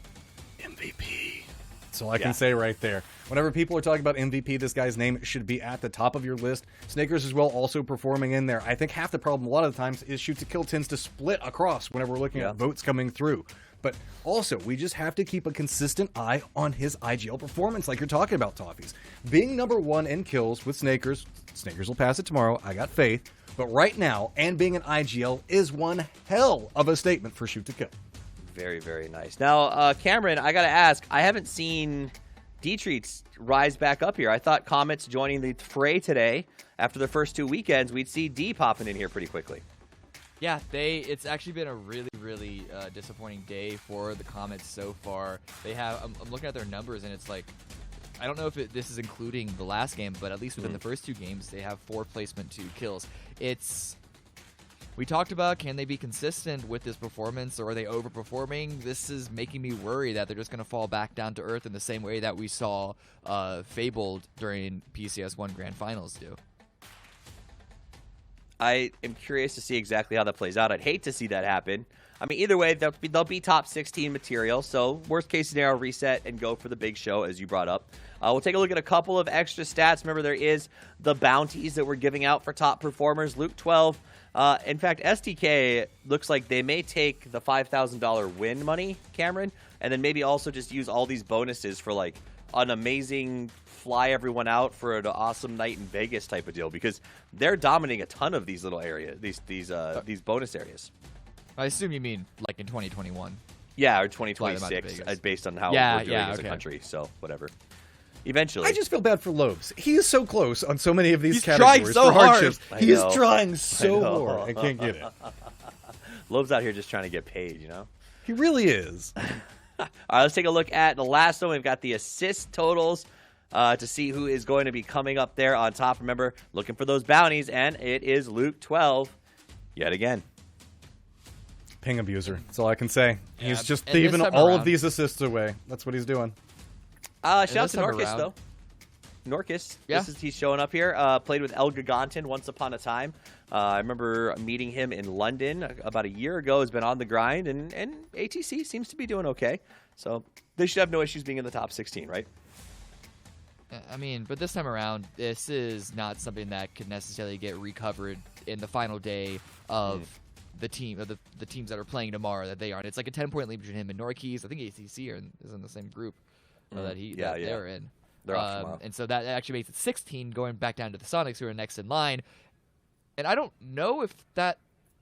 MVP. That's all I Yeah. can say right there. Whenever people are talking about MVP, this guy's name should be at the top of your list. Snakers as well also performing in there. I think half the problem a lot of the times is shoot to kill tends to split across whenever we're looking at votes coming through. But also, we just have to keep a consistent eye on his IGL performance like you're talking about, Toffees. Being number 1 in kills with Snakers will pass it tomorrow, I got faith. But right now, and being an IGL is one hell of a statement for shoot to kill. Very, very nice. Now, Cameron, I got to ask, I haven't seen D-Treats rise back up here. I thought Comets joining the fray today, after the first 2 weekends, we'd see D popping in here pretty quickly. Yeah, it's actually been a really disappointing day for the Comets so far. They have, I'm looking at their numbers, and it's like, I don't know if this is including the last game, but at least within the first 2 games, they have 4 placement 2 kills. We talked about, can they be consistent with this performance, or are they overperforming? This is making me worry that they're just going to fall back down to earth in the same way that we saw Fabled during PCS1 Grand Finals do. I am curious to see exactly how that plays out. I'd hate to see that happen. I mean, either way, they'll be top 16 material, so worst case scenario, reset and go for the big show, as you brought up. We'll take a look at a couple of extra stats. Remember, there is the bounties that we're giving out for top performers. Luke 12. In fact, STK looks like they may take the $5,000 win money, Cameron, and then maybe also just use all these bonuses for like an amazing fly everyone out for an awesome night in Vegas type of deal, because they're dominating a ton of these little areas, these bonus areas. I assume you mean like in 2021. Yeah, or Fly them out to 2026, Vegas. based on how Yeah, we're doing yeah, as a okay. country. So whatever. Eventually, I just feel bad for Lobes. He is so close on so many of these He's categories trying so for hard. hardships. I He is know. trying so I know. hard and can't get it. Love's out here just trying to get paid, you know? He really is. All right, let's take a look at the last one. We've got the assist totals to see who is going to be coming up there on top. Remember, looking for those bounties, and it is Luke 12 yet again. Ping abuser. That's all I can say. Yeah, He's just and thieving this time all around- of these assists away. That's what he's doing. Shout out to time Norcus, around- though. Norcus, Yeah. he's showing up here. Played with El Gigantin once upon a time. I remember meeting him in London about a year ago. Has been on the grind, and ATC seems to be doing okay. So they should have no issues being in the top 16, right? I mean, but this time around, this is not something that could necessarily get recovered in the final day of the team, of the teams that are playing tomorrow that they aren't. It's like a 10-point lead between him and Norkeys. I think ACC is in the same group that they're in. They're off tomorrow. And so that actually makes it 16, going back down to the Sonics, who are next in line. And I don't know if that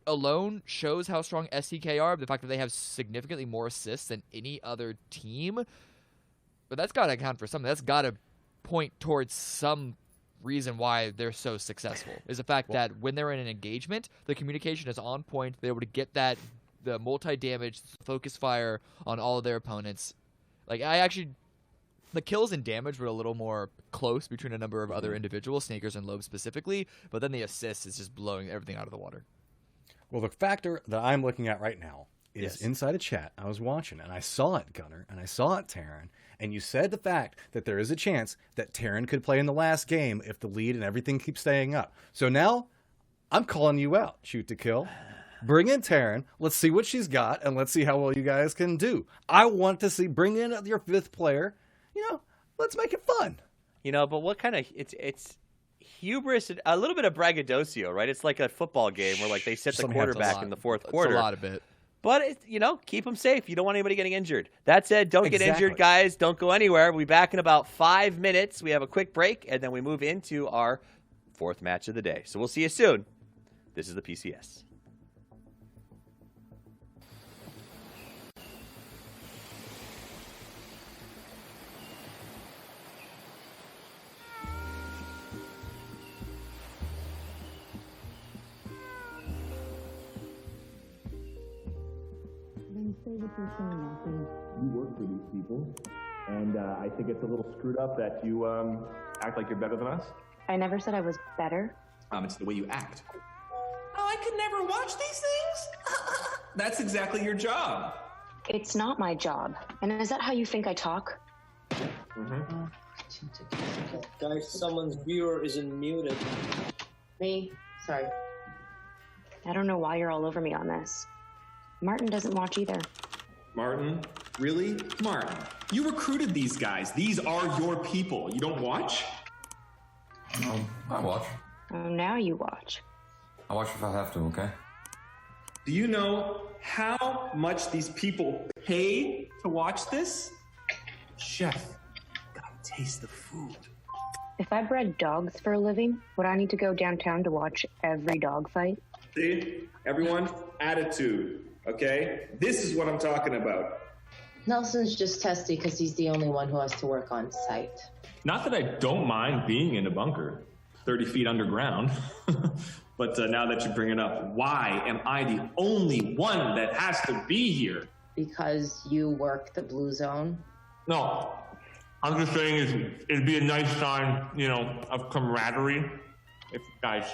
alone shows how strong STK are, the fact that they have significantly more assists than any other team. But that's got to account for something. That's got to point towards some reason why they're so successful, is the fact that when they're in an engagement, the communication is on point. They're able to get the multi-damage focus fire on all of their opponents. The kills and damage were a little more close between a number of other individuals, Snakers and Loeb specifically, but then the assist is just blowing everything out of the water. Well, the factor that I'm looking at right now is Yes. inside a chat. I was watching, and I saw it, Gunnar, and I saw it, Terran. And you said the fact that there is a chance that Terran could play in the last game if the lead and everything keeps staying up. So now, I'm calling you out, Shoot to Kill. Bring in Terran. Let's see what she's got, and let's see how well you guys can do. I want to see, bring in your 5th player. Let's make it fun. But what kind of it's hubris, a little bit of braggadocio, right? It's like a football game where they sit the Something happens. quarterback in the fourth quarter. It's a lot of it. But keep them safe. You don't want anybody getting injured. That said, don't get Exactly. injured, guys. Don't go anywhere. We'll be back in about 5 minutes. We have a quick break, and then we move into our 4th match of the day. So we'll see you soon. This is the PCS. You work for these people, and I think it's a little screwed up that you act like you're better than us. I never said I was better. It's the way you act. Oh, I could never watch these things? That's exactly your job. It's not my job. And is that how you think I talk? Guys, someone's viewer isn't muted. Me? Sorry. I don't know why you're all over me on this. Martin doesn't watch either. Martin? Really? Martin, you recruited these guys. These are your people. You don't watch? I watch. Oh, now you watch. I watch if I have to, okay? Do you know how much these people pay to watch this? Chef, gotta taste the food. If I bred dogs for a living, would I need to go downtown to watch every dog fight? See? Everyone, attitude, okay? This is what I'm talking about. Nelson's just testy because he's the only one who has to work on site. Not that I don't mind being in a bunker, 30 feet underground. But now that you bring it up, why am I the only one that has to be here? Because you work the blue zone. No, I'm just saying it'd be a nice sign, of camaraderie. If you guys,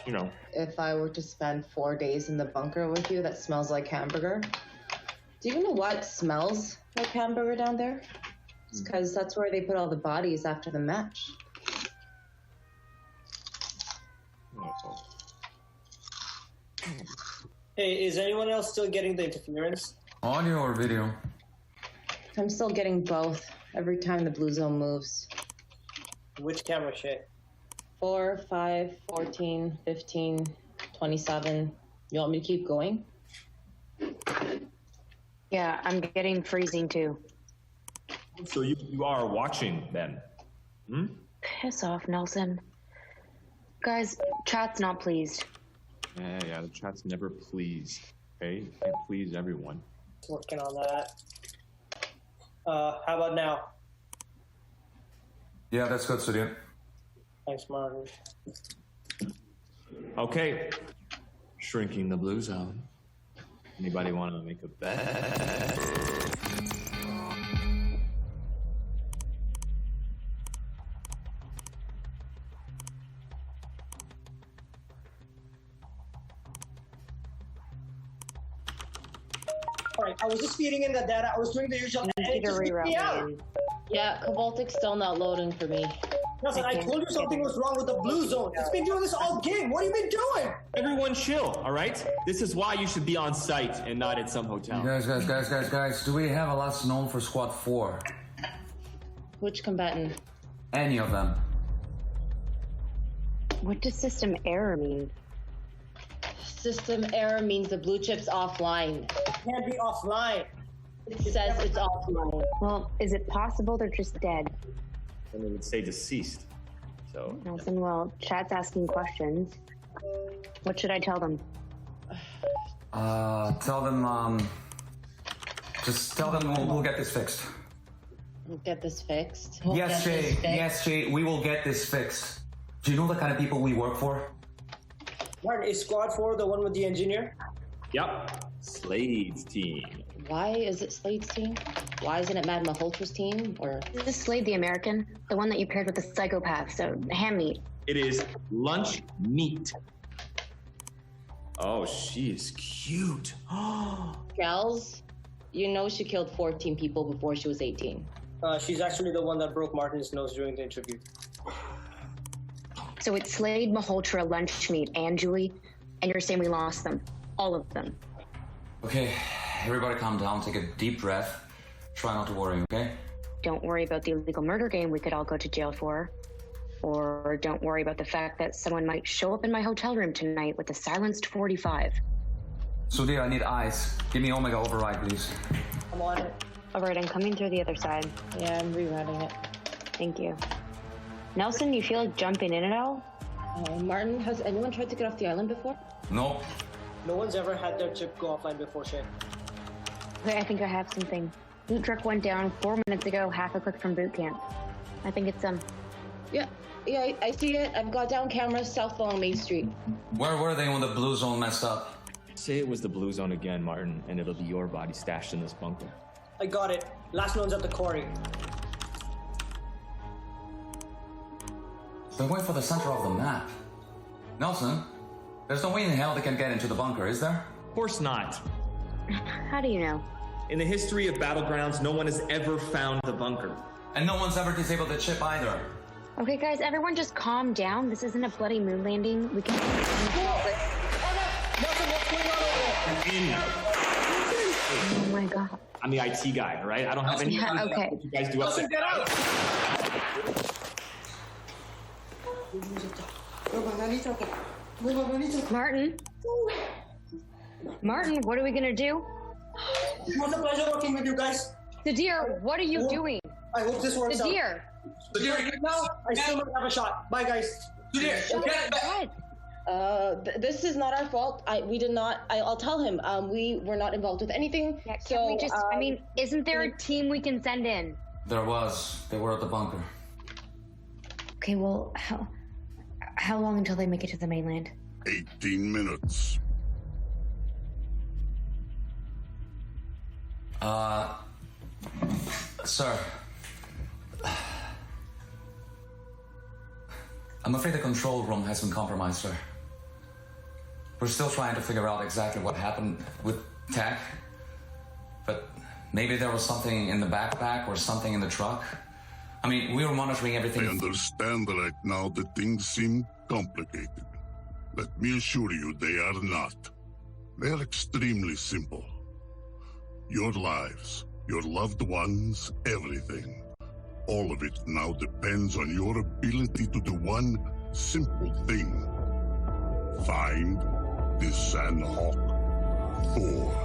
If I were to spend 4 days in the bunker with you that smells like hamburger, do you know what smells like hamburger down there? It's because that's where they put all the bodies after the match. Hey, is anyone else still getting the interference? Audio or video? I'm still getting both every time the blue zone moves. Which camera shake? 4, 5, 14, 15, 27. You want me to keep going? Yeah, I'm getting freezing too. So you are watching then? Piss off, Nelson. Guys, chat's not pleased. Yeah, the chat's never pleased. Okay, you can't please everyone. Working on that. How about now? Yeah, that's good, Studio. Thanks, Martin. Okay, shrinking the blue zone. Anybody want to make a bet? Alright, I was just feeding in the data. I was doing the usual, and it just kicked me out. Yeah, Cavaltic's still not loading for me. Nelson, I told you something was wrong with the blue zone. It's been doing this all game. What have you been doing? Everyone chill, all right? This is why you should be on site and not at some hotel. Guys, do we have a last known for Squad 4? Which combatant? Any of them. What does system error mean? System error means the blue chip's offline. Can't be offline. It says it's offline. Well, is it possible they're just dead? And it would say deceased. So. Nelson, well, chat's asking questions. What should I tell them? Tell them, just tell them we'll get this fixed. We'll get this fixed. Yes, Jay, we will get this fixed. Do you know the kind of people we work for? Martin, is Squad 4 the one with the engineer? Yep. Slade's team. Why is it Slade's team? Why isn't it Mad Malholtra's team? Or Is this Slade the American? The one that you paired with the psychopath, so ham meat. It is lunch meat. Oh, she is cute. Gals, you know she killed 14 people before she was 18. She's actually the one that broke Martin's nose during the interview. So it's Slade, Malhotra, Lunchmeat, and Julie, and you're saying we lost them. All of them. Okay, everybody calm down, take a deep breath. Try not to worry, okay? Don't worry about the illegal murder game we could all go to jail for. Or don't worry about the fact that someone might show up in my hotel room tonight with a silenced 45. Sudhir, I need eyes. Give me Omega override, please. I'm on it. Alright, I'm coming through the other side. Yeah, I'm rewriting it. Thank you. Nelson, you feel like jumping in at all? Martin, has anyone tried to get off the island before? No. No one's ever had their chip go offline before, Shay. Okay, I think I have something. Boot truck went down 4 minutes ago, half a click from boot camp. I think it's Yeah, I see it. I've got down cameras south along Main Street. Where were they when the blue zone messed up? Say it was the blue zone again, Martin, and it'll be your body stashed in this bunker. I got it. Last known's at the quarry. They went for the center of the map. Nelson, there's no way in hell they can get into the bunker, is there? Of course not. How do you know? In the history of Battlegrounds, no one has ever found the bunker. And no one's ever disabled the chip either. Okay, guys, everyone just calm down. This isn't a bloody moon landing. We can... Oh my god. I'm the IT guy, all right? I don't have any Yeah, okay. what you guys do upstairs. Get out! Martin? Martin, what are we gonna do? It was a pleasure working with you guys. Sadir, what are you doing? I hope this works out. Sadir! No, I still might have a shot. Bye, guys. What? This is not our fault. We did not. I'll tell him. We were not involved with anything. Yeah, so can we just, I mean, isn't there a team we can send in? There was. They were at the bunker. Okay, well, how long until they make it to the mainland? 18 minutes. Sir. I'm afraid the control room has been compromised, sir. We're still trying to figure out exactly what happened with Tech. But maybe there was something in the backpack or something in the truck. I mean, we were monitoring everything. I understand right now that things seem complicated. Let me assure you they are not. They are extremely simple. Your lives, your loved ones, everything. All of it now depends on your ability to do one simple thing. Find the Sandhawk 4.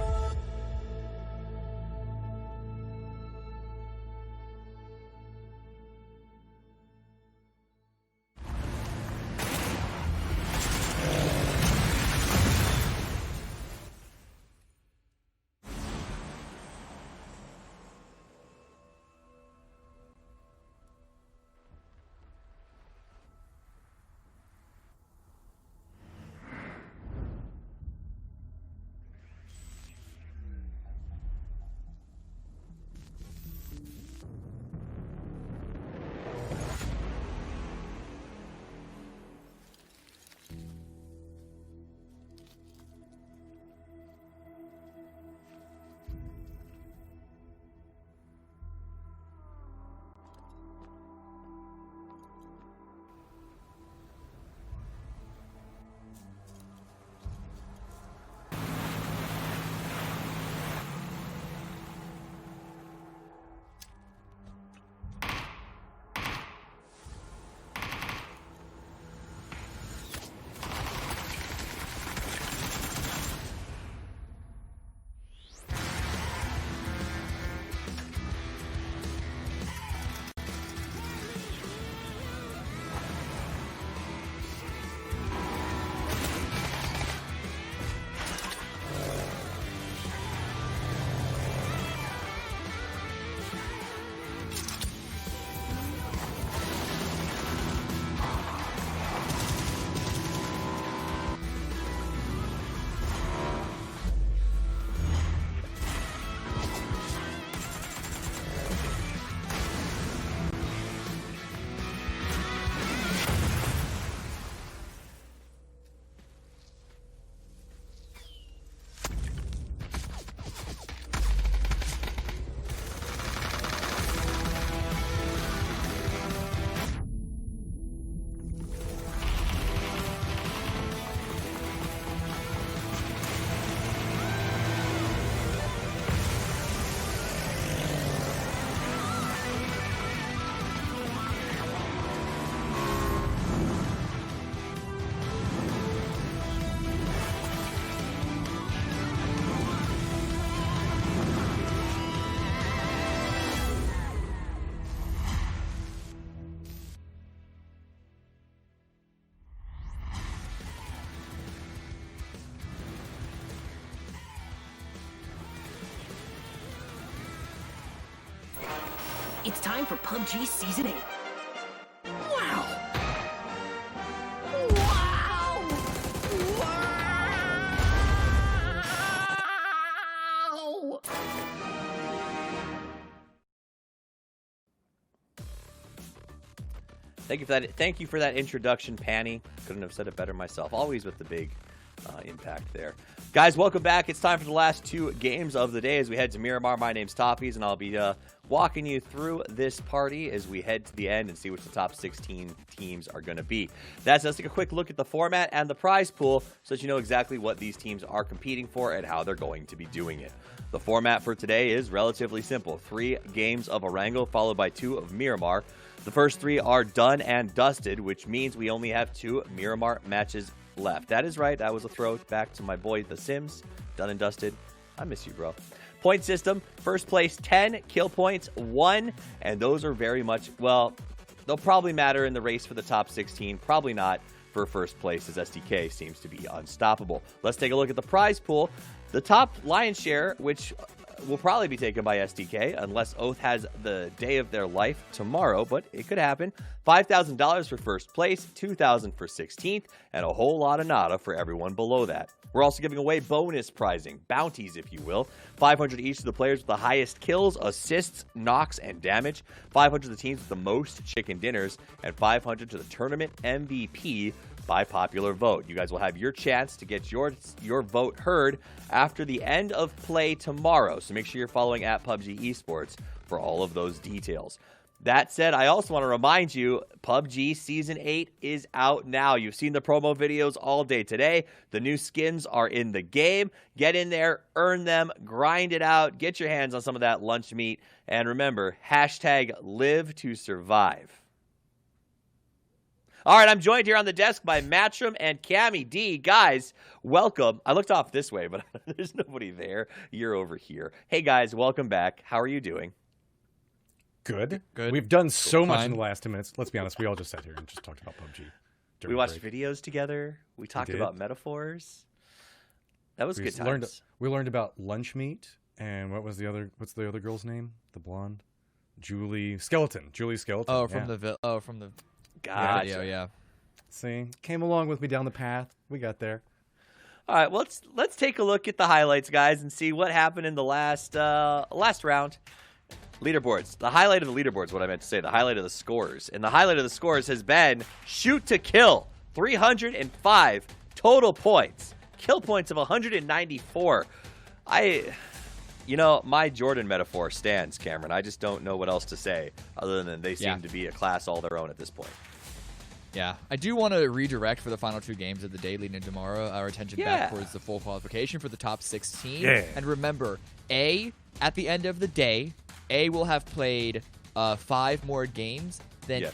It's time for PUBG Season 8. Wow! Wow! Wow! Thank you for that introduction, Panny. Couldn't have said it better myself. Always with the big impact there. Guys, welcome back. It's time for the last 2 games of the day as we head to Miramar. My name's Toppies, and I'll be walking you through this party as we head to the end and see which the top 16 teams are going to be. Let's take a quick look at the format and the prize pool so that you know exactly what these teams are competing for and how they're going to be doing it. The format for today is relatively simple. 3 games of Orango followed by 2 of Miramar. The first 3 are done and dusted, which means we only have 2 Miramar matches left. That is right. That was a throw back to my boy, The Sims. Done and dusted. I miss you, bro. Point system. First place, 10. Kill points, 1. And those are very much, well, they'll probably matter in the race for the top 16. Probably not for first place, as SDK seems to be unstoppable. Let's take a look at the prize pool. The top lion's share, which will probably be taken by SDK unless Oath has the day of their life tomorrow, but it could happen. $5,000 for first place, $2,000 for 16th, and a whole lot of nada for everyone below that. We're also giving away bonus prizing, bounties if you will. 500 each to the players with the highest kills, assists, knocks, and damage. 500 to the teams with the most chicken dinners, and 500 to the tournament MVP by popular vote. You guys will have your chance to get your vote heard after the end of play tomorrow. So make sure you're following at PUBG Esports for all of those details. That said, I also want to remind you, PUBG Season 8 is out now. You've seen the promo videos all day today. The new skins are in the game. Get in there, earn them, grind it out, get your hands on some of that lunch meat. And remember, hashtag live to survive. All right, I'm joined here on the desk by Matchroom and Cammy D. Guys, welcome. I looked off this way, but there's nobody there. You're over here. Hey, guys, welcome back. How are you doing? Good. We've done so much in the last 2 minutes. Let's be honest. We all just sat here and just talked about PUBG. We watched videos together. We talked about metaphors. That was good times. We learned about lunch meat and what's the other girl's name? The blonde? Julie Skeleton. Oh, from the Gotcha. Yeah. See, came along with me down the path. We got there. All right, well, let's take a look at the highlights, guys, and see what happened in the last round. Leaderboards. The highlight of the leaderboards, what I meant to say. The highlight of the scores. And the highlight of the scores has been shoot to kill. 305 total points. Kill points of 194. My Jordan metaphor stands, Cameron. I just don't know what else to say other than they seem to be a class all their own at this point. Yeah, I do want to redirect for the final 2 games of the day leading into tomorrow our attention back towards the full qualification for the top 16. Yeah. And remember, at the end of the day, A will have played 5 more games than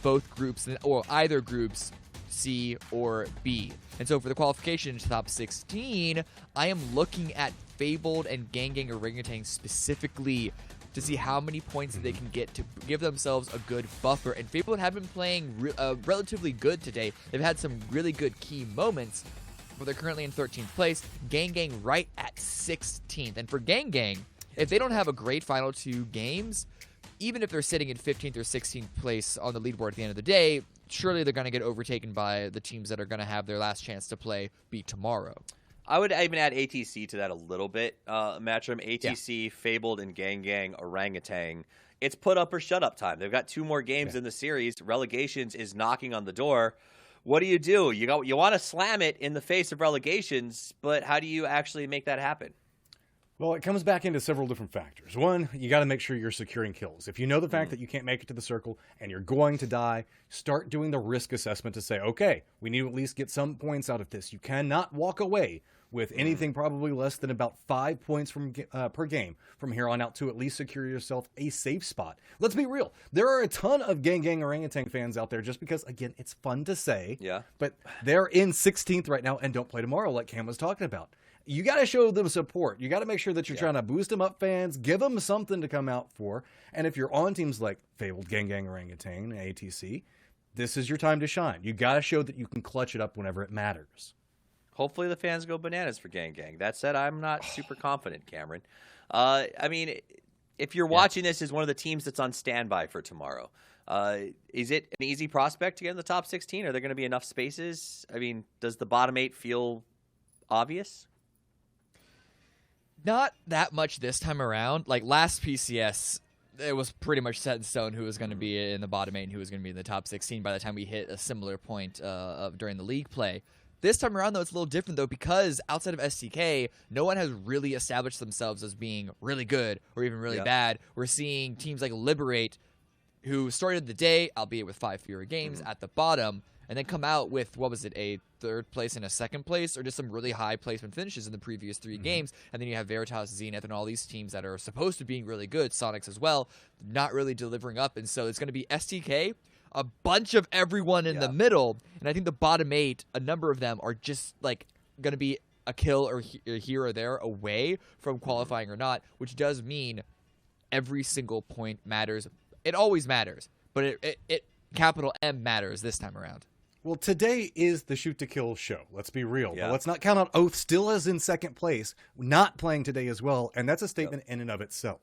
both groups, or either groups C or B. And so for the qualification to top 16, I am looking at Fabled and Gang Orangutan specifically to see how many points they can get to give themselves a good buffer. And Fabled have been playing relatively good today. They've had some really good key moments, but they're currently in 13th place. Gang right at 16th. And for Gang, if they don't have a great final 2 games, even if they're sitting in 15th or 16th place on the leaderboard at the end of the day, surely they're going to get overtaken by the teams that are going to have their last chance to play be tomorrow. I would even add ATC to that a little bit, Matchroom. ATC, Fabled, and Gang Orangutan. It's put up or shut up time. They've got 2 more games in the series. Relegations is knocking on the door. What do? You want to slam it in the face of relegations, but how do you actually make that happen? Well, it comes back into several different factors. One, you got to make sure you're securing kills. If you know the fact that you can't make it to the circle and you're going to die, start doing the risk assessment to say, okay, we need to at least get some points out of this. You cannot walk away with anything probably less than about 5 points per game from here on out to at least secure yourself a safe spot. Let's be real. There are a ton of Gang Orangutan fans out there just because, again, it's fun to say. Yeah. But they're in 16th right now and don't play tomorrow like Cam was talking about. You got to show them support. You got to make sure that you're trying to boost them up, fans. Give them something to come out for. And if you're on teams like Fabled, Gang Orangutan, and ATC, this is your time to shine. You got to show that you can clutch it up whenever it matters. Hopefully the fans go bananas for Gang. That said, I'm not super confident, Cameron. if you're watching this as one of the teams that's on standby for tomorrow, is it an easy prospect to get in the top 16? Are there going to be enough spaces? I mean, does the bottom 8 feel obvious? Not that much this time around. Like last PCS, it was pretty much set in stone who was going to be in the bottom 8 and who was going to be in the top 16 by the time we hit a similar point during the league play. This time around, though, it's a little different, though, because outside of STK, no one has really established themselves as being really good or even really bad. We're seeing teams like Liberate, who started the day, albeit with 5 fewer games, at the bottom, and then come out with, what was it, a 3rd place and a 2nd place, or just some really high placement finishes in the previous 3 games. And then you have Veritas, Zenith, and all these teams that are supposed to be really good, Sonics as well, not really delivering up. And so it's going to be STK, a bunch of everyone in the middle, and I think the bottom 8, a number of them are just like going to be a kill or here or there away from qualifying or not, which does mean every single point matters. It always matters, but it capital M matters this time around. Well, today is the shoot to kill show. Let's be real. But let's not count on Oath still as in 2nd place, not playing today as well, and that's a statement in and of itself.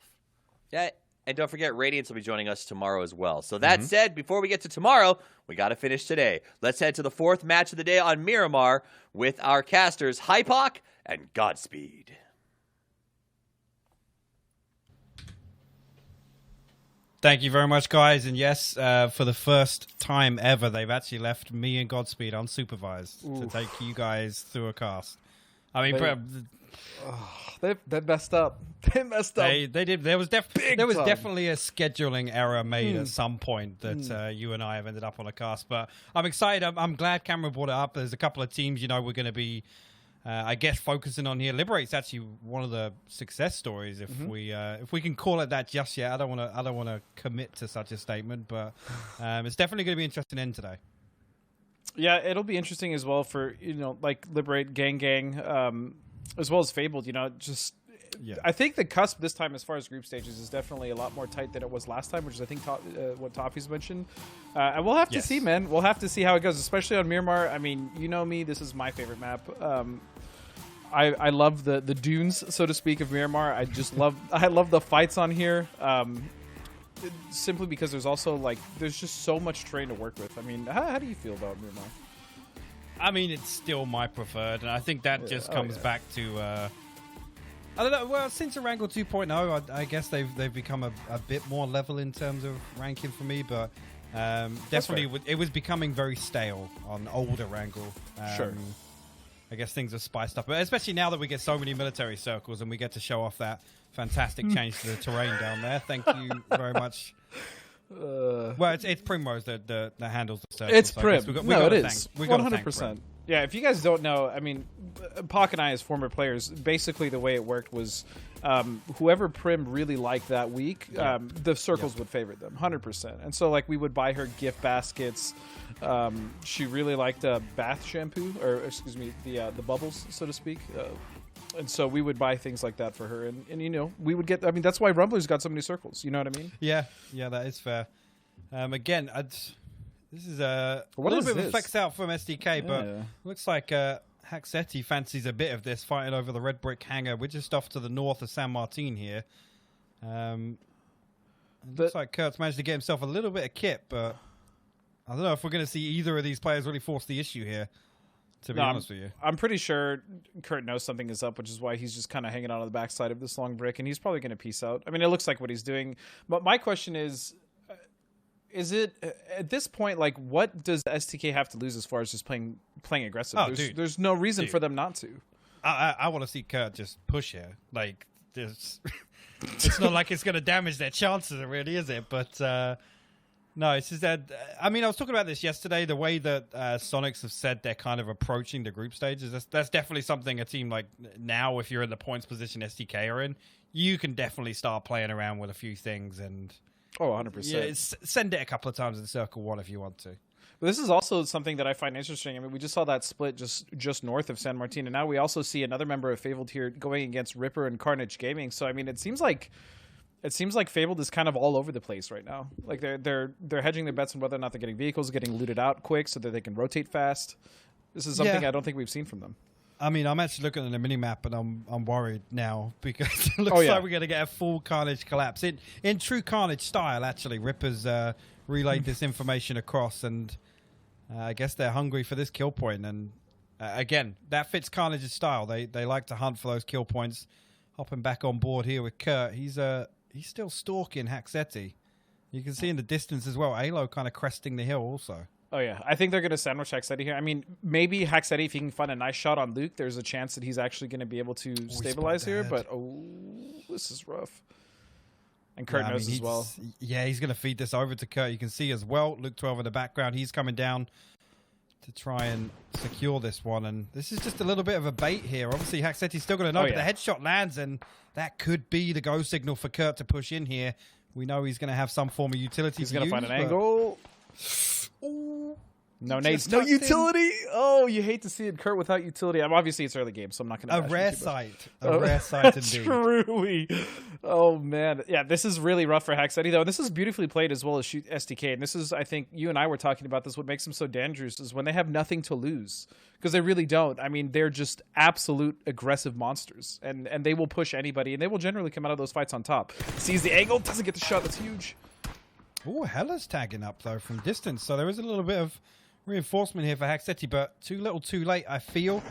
Yeah. And don't forget, Radiance will be joining us tomorrow as well. So that said, before we get to tomorrow, we got to finish today. Let's head to the 4th match of the day on Miramar with our casters, Hypoc and Godspeed. Thank you very much, guys. And yes, for the first time ever, they've actually left me and Godspeed unsupervised to take you guys through a cast. I mean, they messed up. They messed up. They did. There was definitely a scheduling error made at some point that you and I have ended up on a cast. But I'm excited. I'm glad Cameron brought it up. There's a couple of teams, we're going to be, I guess, focusing on here. Liberate's actually one of the success stories, if we can call it that just yet. I don't want to commit to such a statement, but it's definitely going to be interesting in today. Yeah, it'll be interesting as well for like Liberate, Gang, as well as Fabled. I think the cusp this time, as far as group stages, is definitely a lot more tight than it was last time, which is I think what Toffee's mentioned. And we'll have to see, man. We'll have to see how it goes, especially on Miramar. I mean, you know me, this is my favorite map. I love the dunes, so to speak, of Miramar. I love the fights on here. Simply because there's also there's just so much terrain to work with. I mean, how do you feel about Miramar? I mean, it's still my preferred, and I think that just comes back to I don't know. Well, since Wrangle 2.0, I guess they've become a bit more level in terms of ranking for me, but definitely it was becoming very stale on older Wrangle. Sure. I guess things have spiced up, but especially now that we get so many military circles and we get to show off that fantastic change to the terrain down there. Thank you very much. Well, it's Primrose that handles the circles. It's Prim. It is. 100%. Yeah, if you guys don't know, I mean, Pac and I, as former players, basically the way it worked was whoever Prim really liked that week, the circles would favorite them, 100%. And so, we would buy her gift baskets. She really liked bath shampoo, or excuse me, the bubbles, so to speak. And so we would buy things like that for her. And we would get, I mean, that's why Rumbler's got so many circles. You know what I mean? Yeah, that is fair. Again, this is a little bit of a flex out from SDK, but looks like Haxetti fancies a bit of this, fighting over the red brick hangar. We're just off to the north of San Martin here. Looks like Kurt's managed to get himself a little bit of kit, but I don't know if we're going to see either of these players really force the issue here, to be honest with you. I'm pretty sure Kurt knows something is up, which is why he's just kind of hanging out on the backside of this long brick, and he's probably going to peace out. I mean, it looks like what he's doing. But my question is it at this point, what does STK have to lose as far as just playing aggressive? There's no reason for them not to. I want to see Kurt just push here. It's not like it's going to damage their chances, really, is it? But no, it's just that. I mean, I was talking about this yesterday. The way that Sonics have said they're kind of approaching the group stages. That's definitely something a team like now, if you're in the points position STK are in, you can definitely start playing around with a few things and. 100%. Yeah, send it a couple of times in Circle 1 if you want to. But this is also something that I find interesting. I mean, we just saw that split just north of San Martin, and now we also see another member of Fabled here going against Ripper and Carnage Gaming. So I mean, it seems like Fabled is kind of all over the place right now. They're hedging their bets on whether or not they're getting vehicles, getting looted out quick so that they can rotate fast. This is something I don't think we've seen from them. I mean, I'm actually looking at the mini-map, and I'm worried now because it looks like we're going to get a full Carnage collapse. In true Carnage style, actually, Ripper's relayed this information across, and I guess they're hungry for this kill point. And again, that fits Carnage's style. They like to hunt for those kill points. Hopping back on board here with Kurt. He's still stalking Haxetti. You can see in the distance as well, Alo kind of cresting the hill also. Oh, yeah. I think they're going to sandwich Haxetti here. I mean, maybe Haxetti, if he can find a nice shot on Luke, there's a chance that he's actually going to be able to stabilize here. But, this is rough. And Kurt knows as well. Yeah, he's going to feed this over to Kurt. You can see as well, Luke 12 in the background. He's coming down to try and secure this one. And this is just a little bit of a bait here. Obviously, Haxetti's still going to know, but the headshot lands, and that could be the go signal for Kurt to push in here. We know he's going to have some form of utility. He's going to find an angle. No nades, no utility. Oh, you hate to see it, Kurt, without utility. Obviously, it's early game, so I'm not going to. A rare sight. A rare sight indeed. Truly. Oh man, yeah. This is really rough for Haxetti, though. This is beautifully played as well as Shoot SDK, and this is, I think, you and I were talking about this. What makes them so dangerous is when they have nothing to lose, because they really don't. I mean, they're just absolute aggressive monsters, and they will push anybody, and they will generally come out of those fights on top. Sees the angle, doesn't get the shot. That's huge. Oh, Hella's tagging up, though, from distance. So there is a little bit of reinforcement here for Haxetti, but too little too late, I feel.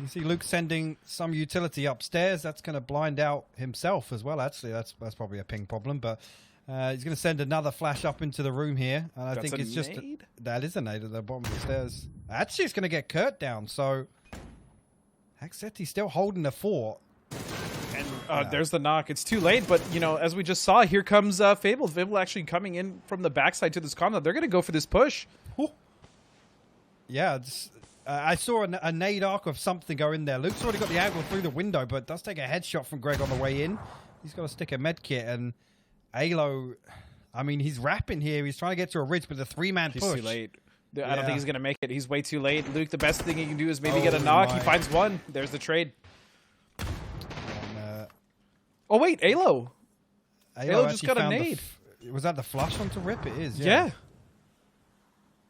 You see Luke sending some utility upstairs. That's going to blind out himself as well, actually. That's probably a ping problem, but he's going to send another flash up into the room here. And I think it's just... That is a nade at the bottom of the stairs. Actually, it's going to get Kurt down, so... Haxetti's still holding the fort. There's the knock. It's too late, but, you know, as we just saw, here comes Fable. Fable actually coming in from the backside to this combo. They're going to go for this push. Ooh. Yeah, I saw a nade arc of something go in there. Luke's already got the angle through the window, but does take a headshot from Greg on the way in. He's got to stick a med kit, and Alo, I mean, he's rapping here. He's trying to get to a ridge, but the three-man push. He's too late. I don't think he's going to make it. He's way too late. Luke, the best thing he can do is maybe get a knock. He finds one. There's the trade. Oh, wait, Alo. Alo just got a nade. Was that the flush onto Rip? It is, yeah.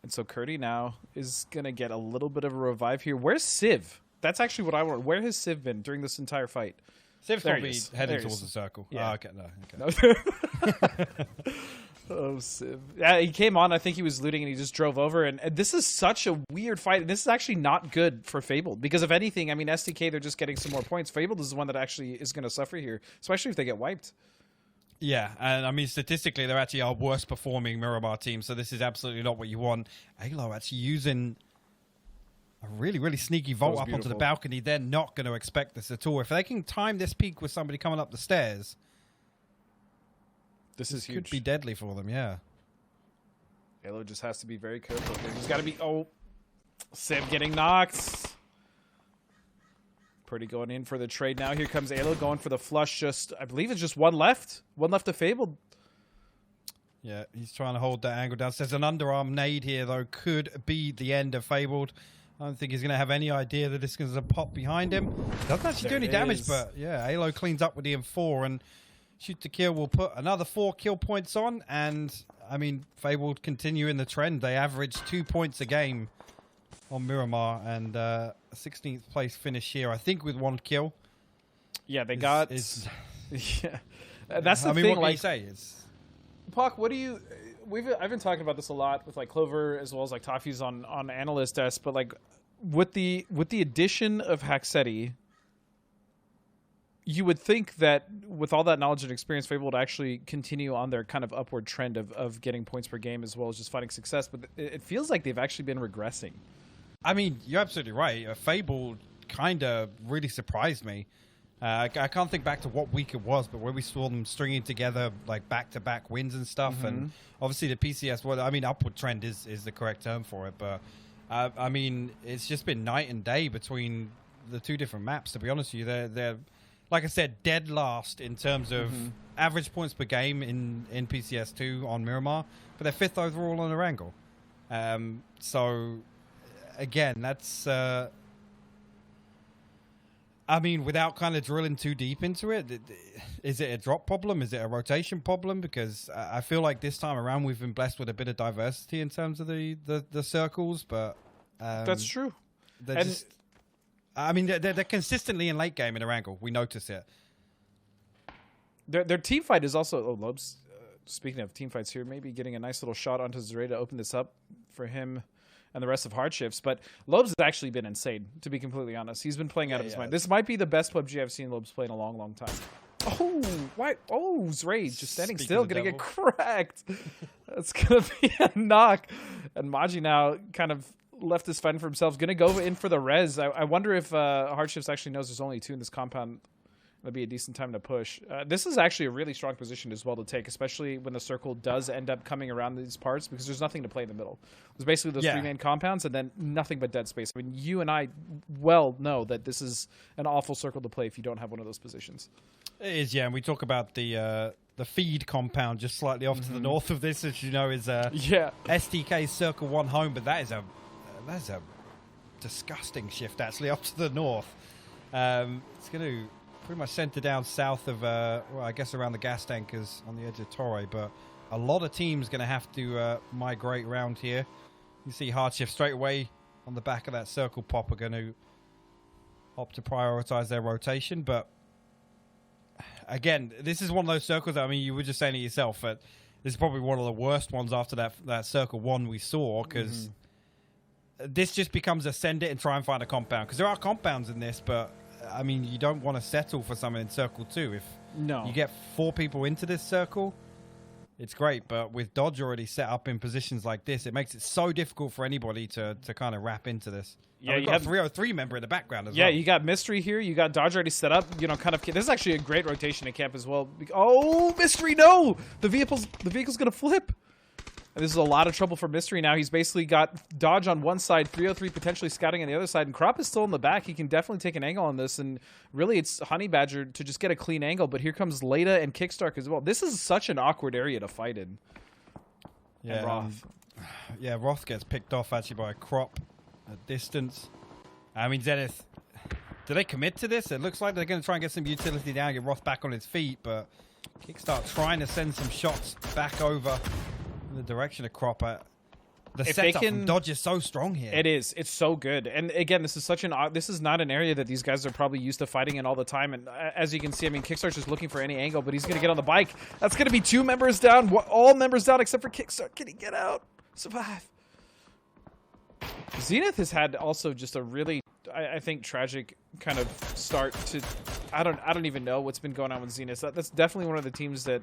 And so Curdy now is going to get a little bit of a revive here. Where's Civ? That's actually what I want. Where has Civ been during this entire fight? Civ's probably heading towards the circle. Yeah. Oh, okay, no. Okay. Oh, Civ. Yeah, he came on. I think he was looting, and he just drove over. And this is such a weird fight. And this is actually not good for Fabled. Because if anything, I mean, SDK, they're just getting some more points. Fabled is the one that actually is going to suffer here, especially if they get wiped. Yeah, and I mean, statistically, they're actually our worst performing Miramar team, so this is absolutely not what you want. Alo actually using a really, really sneaky vault up onto the balcony. They're not going to expect this at all. If they can time this peak with somebody coming up the stairs, this is huge. Could be deadly for them, yeah. Alo just has to be very careful. There's got to be... Oh, Civ getting knocked. Purdy going in for the trade now. Here comes Alo going for the flush. Just, I believe it's just one left. One left to Fabled. Yeah, he's trying to hold that angle down. There's an underarm nade here, though. Could be the end of Fabled. I don't think he's going to have any idea that this is going to pop behind him. Doesn't actually do any damage, but yeah, Alo cleans up with the M4, and Shoot to Kill will put another 4 kill points on. And, I mean, Fabled continue in the trend. They average 2 points a game on Miramar, and 16th place finish here, I think, with 1 kill. Yeah, they got... yeah. That's the thing. What can you say? Puck, what do you... I've been talking about this a lot with like Clover as well as like Toffee's on analyst desk, but like with the addition of Haxetti, you would think that with all that knowledge and experience, Fable would actually continue on their kind of upward trend of getting points per game as well as just finding success, but it feels like they've actually been regressing. I mean, you're absolutely right. Fable kind of really surprised me. I can't think back to what week it was, but where we saw them stringing together like back-to-back wins and stuff. And obviously the PCS, well, I mean, upward trend is the correct term for it. But I mean, it's just been night and day between the two different maps, to be honest with you. They're like I said, dead last in terms of average points per game in PCS2 on Miramar, but they're 5th overall on Erangel. So, again, that's... I mean, without kind of drilling too deep into it, is it a drop problem? Is it a rotation problem? Because I feel like this time around we've been blessed with a bit of diversity in terms of the circles, but... that's true. Just... I mean, they're consistently in late game in their angle. We notice it. Their team fight is also... Oh, Lobes, speaking of team fights here, maybe getting a nice little shot onto Zray to open this up for him and the rest of Hardships. But Lobes has actually been insane, to be completely honest. He's been playing out of his mind. This might be the best PUBG I've seen Lobes play in a long, long time. Oh, why? Oh, Zray just standing still, gonna get cracked. That's gonna be a knock. And Maji now kind of left this fighting for himself. Gonna go in for the res. I wonder if Hardships actually knows there's only 2 in this compound. That'd be a decent time to push. This is actually a really strong position as well to take, especially when the circle does end up coming around these parts, because there's nothing to play in the middle. There's basically those 3 main compounds and then nothing but dead space. I mean, you and I well know that this is an awful circle to play if you don't have one of those positions. It is, yeah, and we talk about the feed compound just slightly off to the north of this, as you know, is STK's Circle 1 home, but that's a disgusting shift actually up to the north. It's going to pretty much center down south of, well, I guess around the gas tankers on the edge of Torre, but a lot of teams going to have to migrate around here. You see Hardship straight away on the back of that circle pop are going to opt to prioritize their rotation, but again, this is one of those circles that, I mean, you were just saying it yourself, but this is probably one of the worst ones after that Circle 1 we saw, because this just becomes a send it and try and find a compound, because there are compounds in this, but I mean, you don't want to settle for something in Circle 2. If you get 4 people into this circle, it's great, but with Dodge already set up in positions like this, it makes it so difficult for anybody to kind of wrap into this. Yeah, you have a 303 member in the background as well. Yeah, you got Mystery here. You got Dodge already set up. You know, kind of. This is actually a great rotation at camp as well. Oh, Mystery, no! The vehicle's gonna flip. And this is a lot of trouble for Mystery now. He's basically got Dodge on one side, 303 potentially scouting on the other side, and Crop is still in the back. He can definitely take an angle on this, and really it's Honey Badger to just get a clean angle, but here comes Leda and Kickstark as well. This is such an awkward area to fight in. Yeah, and Roth. Yeah, Roth gets picked off actually by a Crop at distance. I mean, Zenith, do they commit to this? It looks like they're going to try and get some utility down, get Roth back on his feet, but Kickstart trying to send some shots back over in the direction of Crop. The setup from Dodge is so strong here. It is. It's so good. And again, this is not an area that these guys are probably used to fighting in all the time. And as you can see, I mean, Kickstar's just looking for any angle, but he's going to get on the bike. That's going to be 2 members down. All members down except for Kickstart. Can he get out? Survive. Zenith has had also just a really, I think, tragic kind of start to. I don't even know what's been going on with Zenith. That's definitely one of the teams that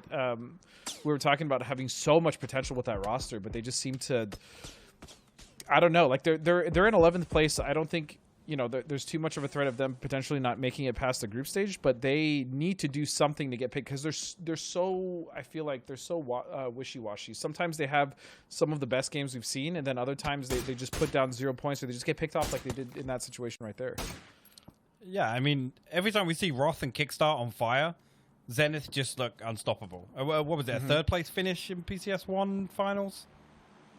we were talking about having so much potential with that roster, but they just seem to. I don't know. Like they're in 11th place. I don't think there's too much of a threat of them potentially not making it past the group stage, but they need to do something to get picked because they're so. I feel like they're so wishy-washy. Sometimes they have some of the best games we've seen, and then other times they just put down 0 points or they just get picked off like they did in that situation right there. Yeah, I mean, every time we see Roth and Kickstart on fire, Zenith just look unstoppable. What was it, a 3rd place finish in PCS1 finals?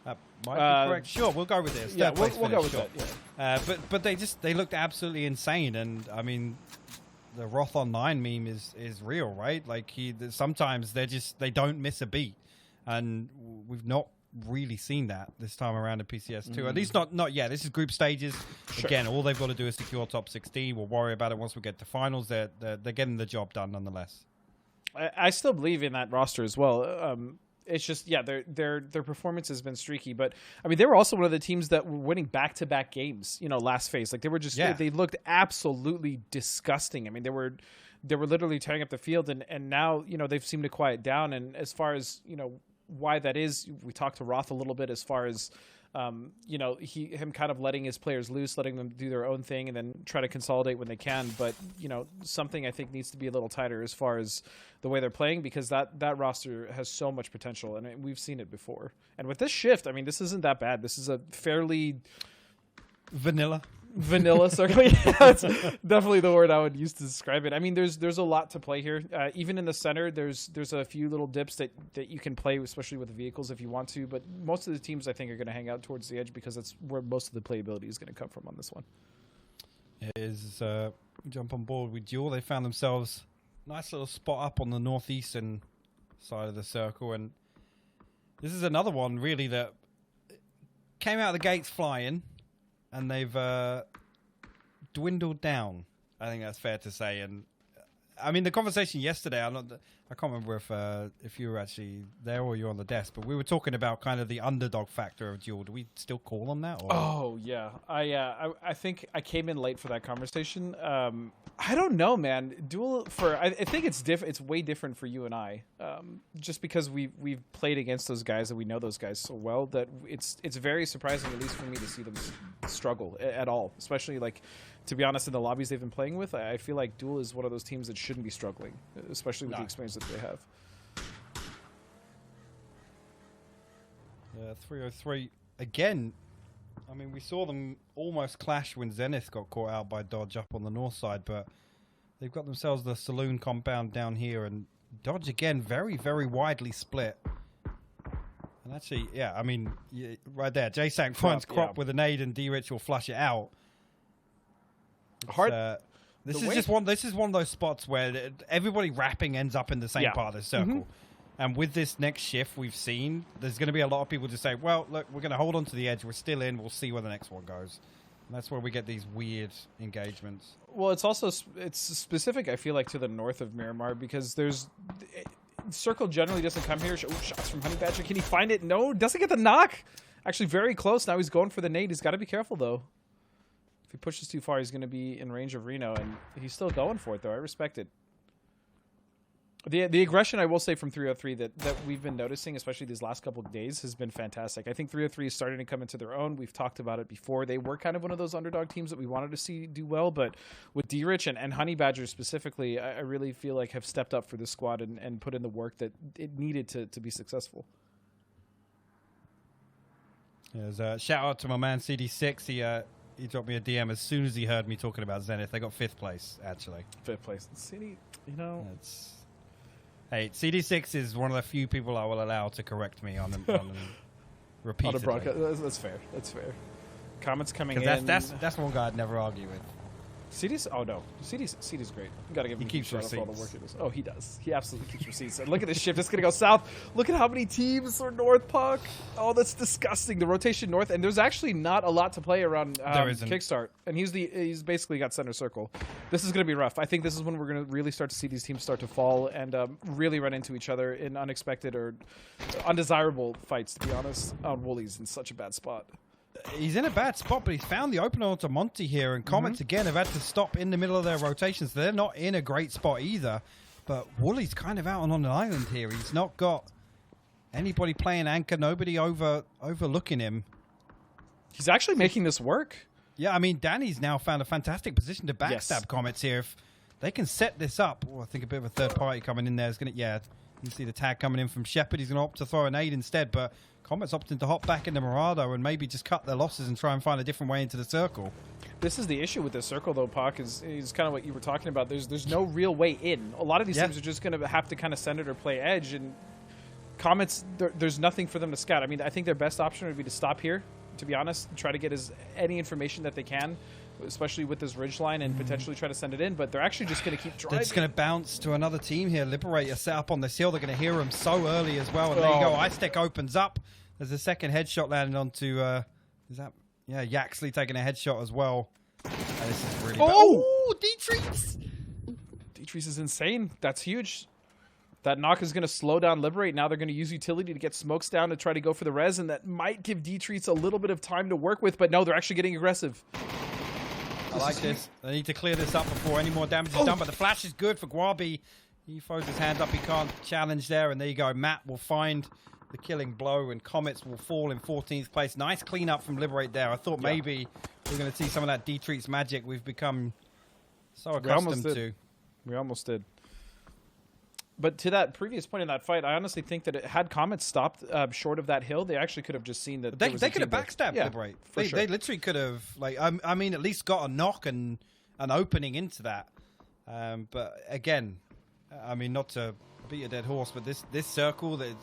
That might be correct. Sure, we'll go with this. Yeah, we'll go with that. Yeah. But they looked absolutely insane, and I mean, the Roth online meme is real, right? Like sometimes they don't miss a beat, and we've not really seen that this time around in PCS2. At least not yet. This is group stages. Sure. Again, all they've got to do is secure top 16. We'll worry about it once we get to finals. They're getting the job done nonetheless. I still believe in that roster as well. It's just their performance has been streaky, but I mean they were also one of the teams that were winning back-to-back games. Last phase, like they were just they looked absolutely disgusting. I mean they were literally tearing up the field, and now they've seemed to quiet down. And as far as why that is, we talked to Roth a little bit as far as him kind of letting his players loose, letting them do their own thing, and then try to consolidate when they can. But something I think needs to be a little tighter as far as the way they're playing, because that roster has so much potential, and we've seen it before. And with this shift, I mean, this isn't that bad. This is a fairly vanilla circle. Yeah, that's definitely the word I would use to describe it. I mean, there's a lot to play here. Even in the center, there's a few little dips that you can play, especially with the vehicles if you want to. But most of the teams, I think, are going to hang out towards the edge because that's where most of the playability is going to come from on this one. It is jump on board with Duel. They found themselves nice little spot up on the northeastern side of the circle, and this is another one really that came out of the gates flying. And they've dwindled down. I think that's fair to say. And I mean, the conversation yesterday, I can't remember if you were actually there or you were on the desk, but we were talking about kind of the underdog factor of Duel. Do we still call on that? Or? Oh yeah, I think I came in late for that conversation. I don't know, man. Duel I think it's it's way different for you and I, just because we've played against those guys and we know those guys so well that it's very surprising, at least for me, to see them struggle at all. Especially, like, to be honest, in the lobbies they've been playing with, I feel like Duel is one of those teams that shouldn't be struggling, especially with the experience that they have. Yeah, 303 again. I mean, we saw them almost clash when Zenith got caught out by Dodge up on the north side, but they've got themselves the saloon compound down here, and Dodge again very, very widely split. And actually, yeah, I mean, right there, J-Sank finds Crop with a nade, and D-Rich will flush it out. This is one of those spots where everybody rapping ends up in the same part of the circle. And with this next shift we've seen, there's going to be a lot of people just say, well, look, we're going to hold on to the edge. We're still in. We'll see where the next one goes. And that's where we get these weird engagements. Well, it's also specific, I feel like, to the north of Miramar, because Circle generally doesn't come here. Ooh, shots from Honey Badger. Can he find it? No, doesn't get the knock. Actually, very close. Now he's going for the nade. He's got to be careful, though. If he pushes too far, he's going to be in range of Reno, and he's still going for it, though. I respect it. The aggression, I will say, from 303 that we've been noticing, especially these last couple of days, has been fantastic. I think 303 is starting to come into their own. We've talked about it before. They were kind of one of those underdog teams that we wanted to see do well, but with D-Rich and Honey Badger specifically, I really feel like have stepped up for this squad and put in the work that it needed to be successful. Yeah, there's a shout out to my man CD6. He dropped me a DM as soon as he heard me talking about Zenith. They got 5th place, actually. 5th place. CD, Hey, CD6 is one of the few people I will allow to correct me on repeatedly. On a broadcast. That's fair. That's fair. Comments coming in. That's one guy I'd never argue with. CD's, oh no, CD's great. You gotta give him keeps credit for all the receipts. work he does. Oh, he does. He absolutely keeps receipts. And look at this shift. It's gonna go south. Look at how many teams are north, Puck. Oh, that's disgusting. The rotation north, and there's actually not a lot to play around Kickstart. And he's basically got center circle. This is gonna be rough. I think this is when we're gonna really start to see these teams start to fall and really run into each other in unexpected or undesirable fights. To be honest, Woolly's in such a bad spot. He's in a bad spot, but he's found the opener onto Monty here, and Comets again have had to stop in the middle of their rotations. They're not in a great spot either, but Woolly's kind of out on an island here. He's not got anybody playing anchor, nobody overlooking him. He's actually making this work. Yeah, I mean, Danny's now found a fantastic position to backstab Comets here. If they can set this up, I think a bit of a third party coming in there is going to, you can see the tag coming in from Shepard. He's going to opt to throw an aid instead, but Comets opting to hop back into Morado and maybe just cut their losses and try and find a different way into the circle. This is the issue with this circle, though, Pac, is kind of what you were talking about. There's no real way in. A lot of these teams are just going to have to kind of send it or play edge, and Comets, there's nothing for them to scout. I mean, I think their best option would be to stop here, to be honest, try to get any information that they can, especially with this ridge line, and potentially try to send it in, but they're actually just going to keep driving. They're just going to bounce to another team here. Liberator set up on this hill. They're going to hear him so early as well, and there you go. Ice Tech opens up. There's a second headshot landing onto, Yaxley taking a headshot as well. This is really bad. Oh, D-Treats! D-Treats is insane. That's huge. That knock is going to slow down Liberate. Now they're going to use utility to get smokes down to try to go for the res, and that might give D-Treats a little bit of time to work with, but no, they're actually getting aggressive. I like this. They need to clear this up before any more damage is done, but the flash is good for Guabi. He throws his hand up. He can't challenge there, and there you go. Matt will find the killing blow, and Comets will fall in 14th place. Nice cleanup from Liberate there. I thought maybe we're going to see some of that D-Treats magic we've become so accustomed to. We almost did. But to that previous point in that fight, I honestly think that had Comets stopped short of that hill, they actually could have just seen that they could have backstabbed Liberate. They literally could have, I mean, at least got a knock and an opening into that. But again, I mean, not to beat a dead horse, but this circle, it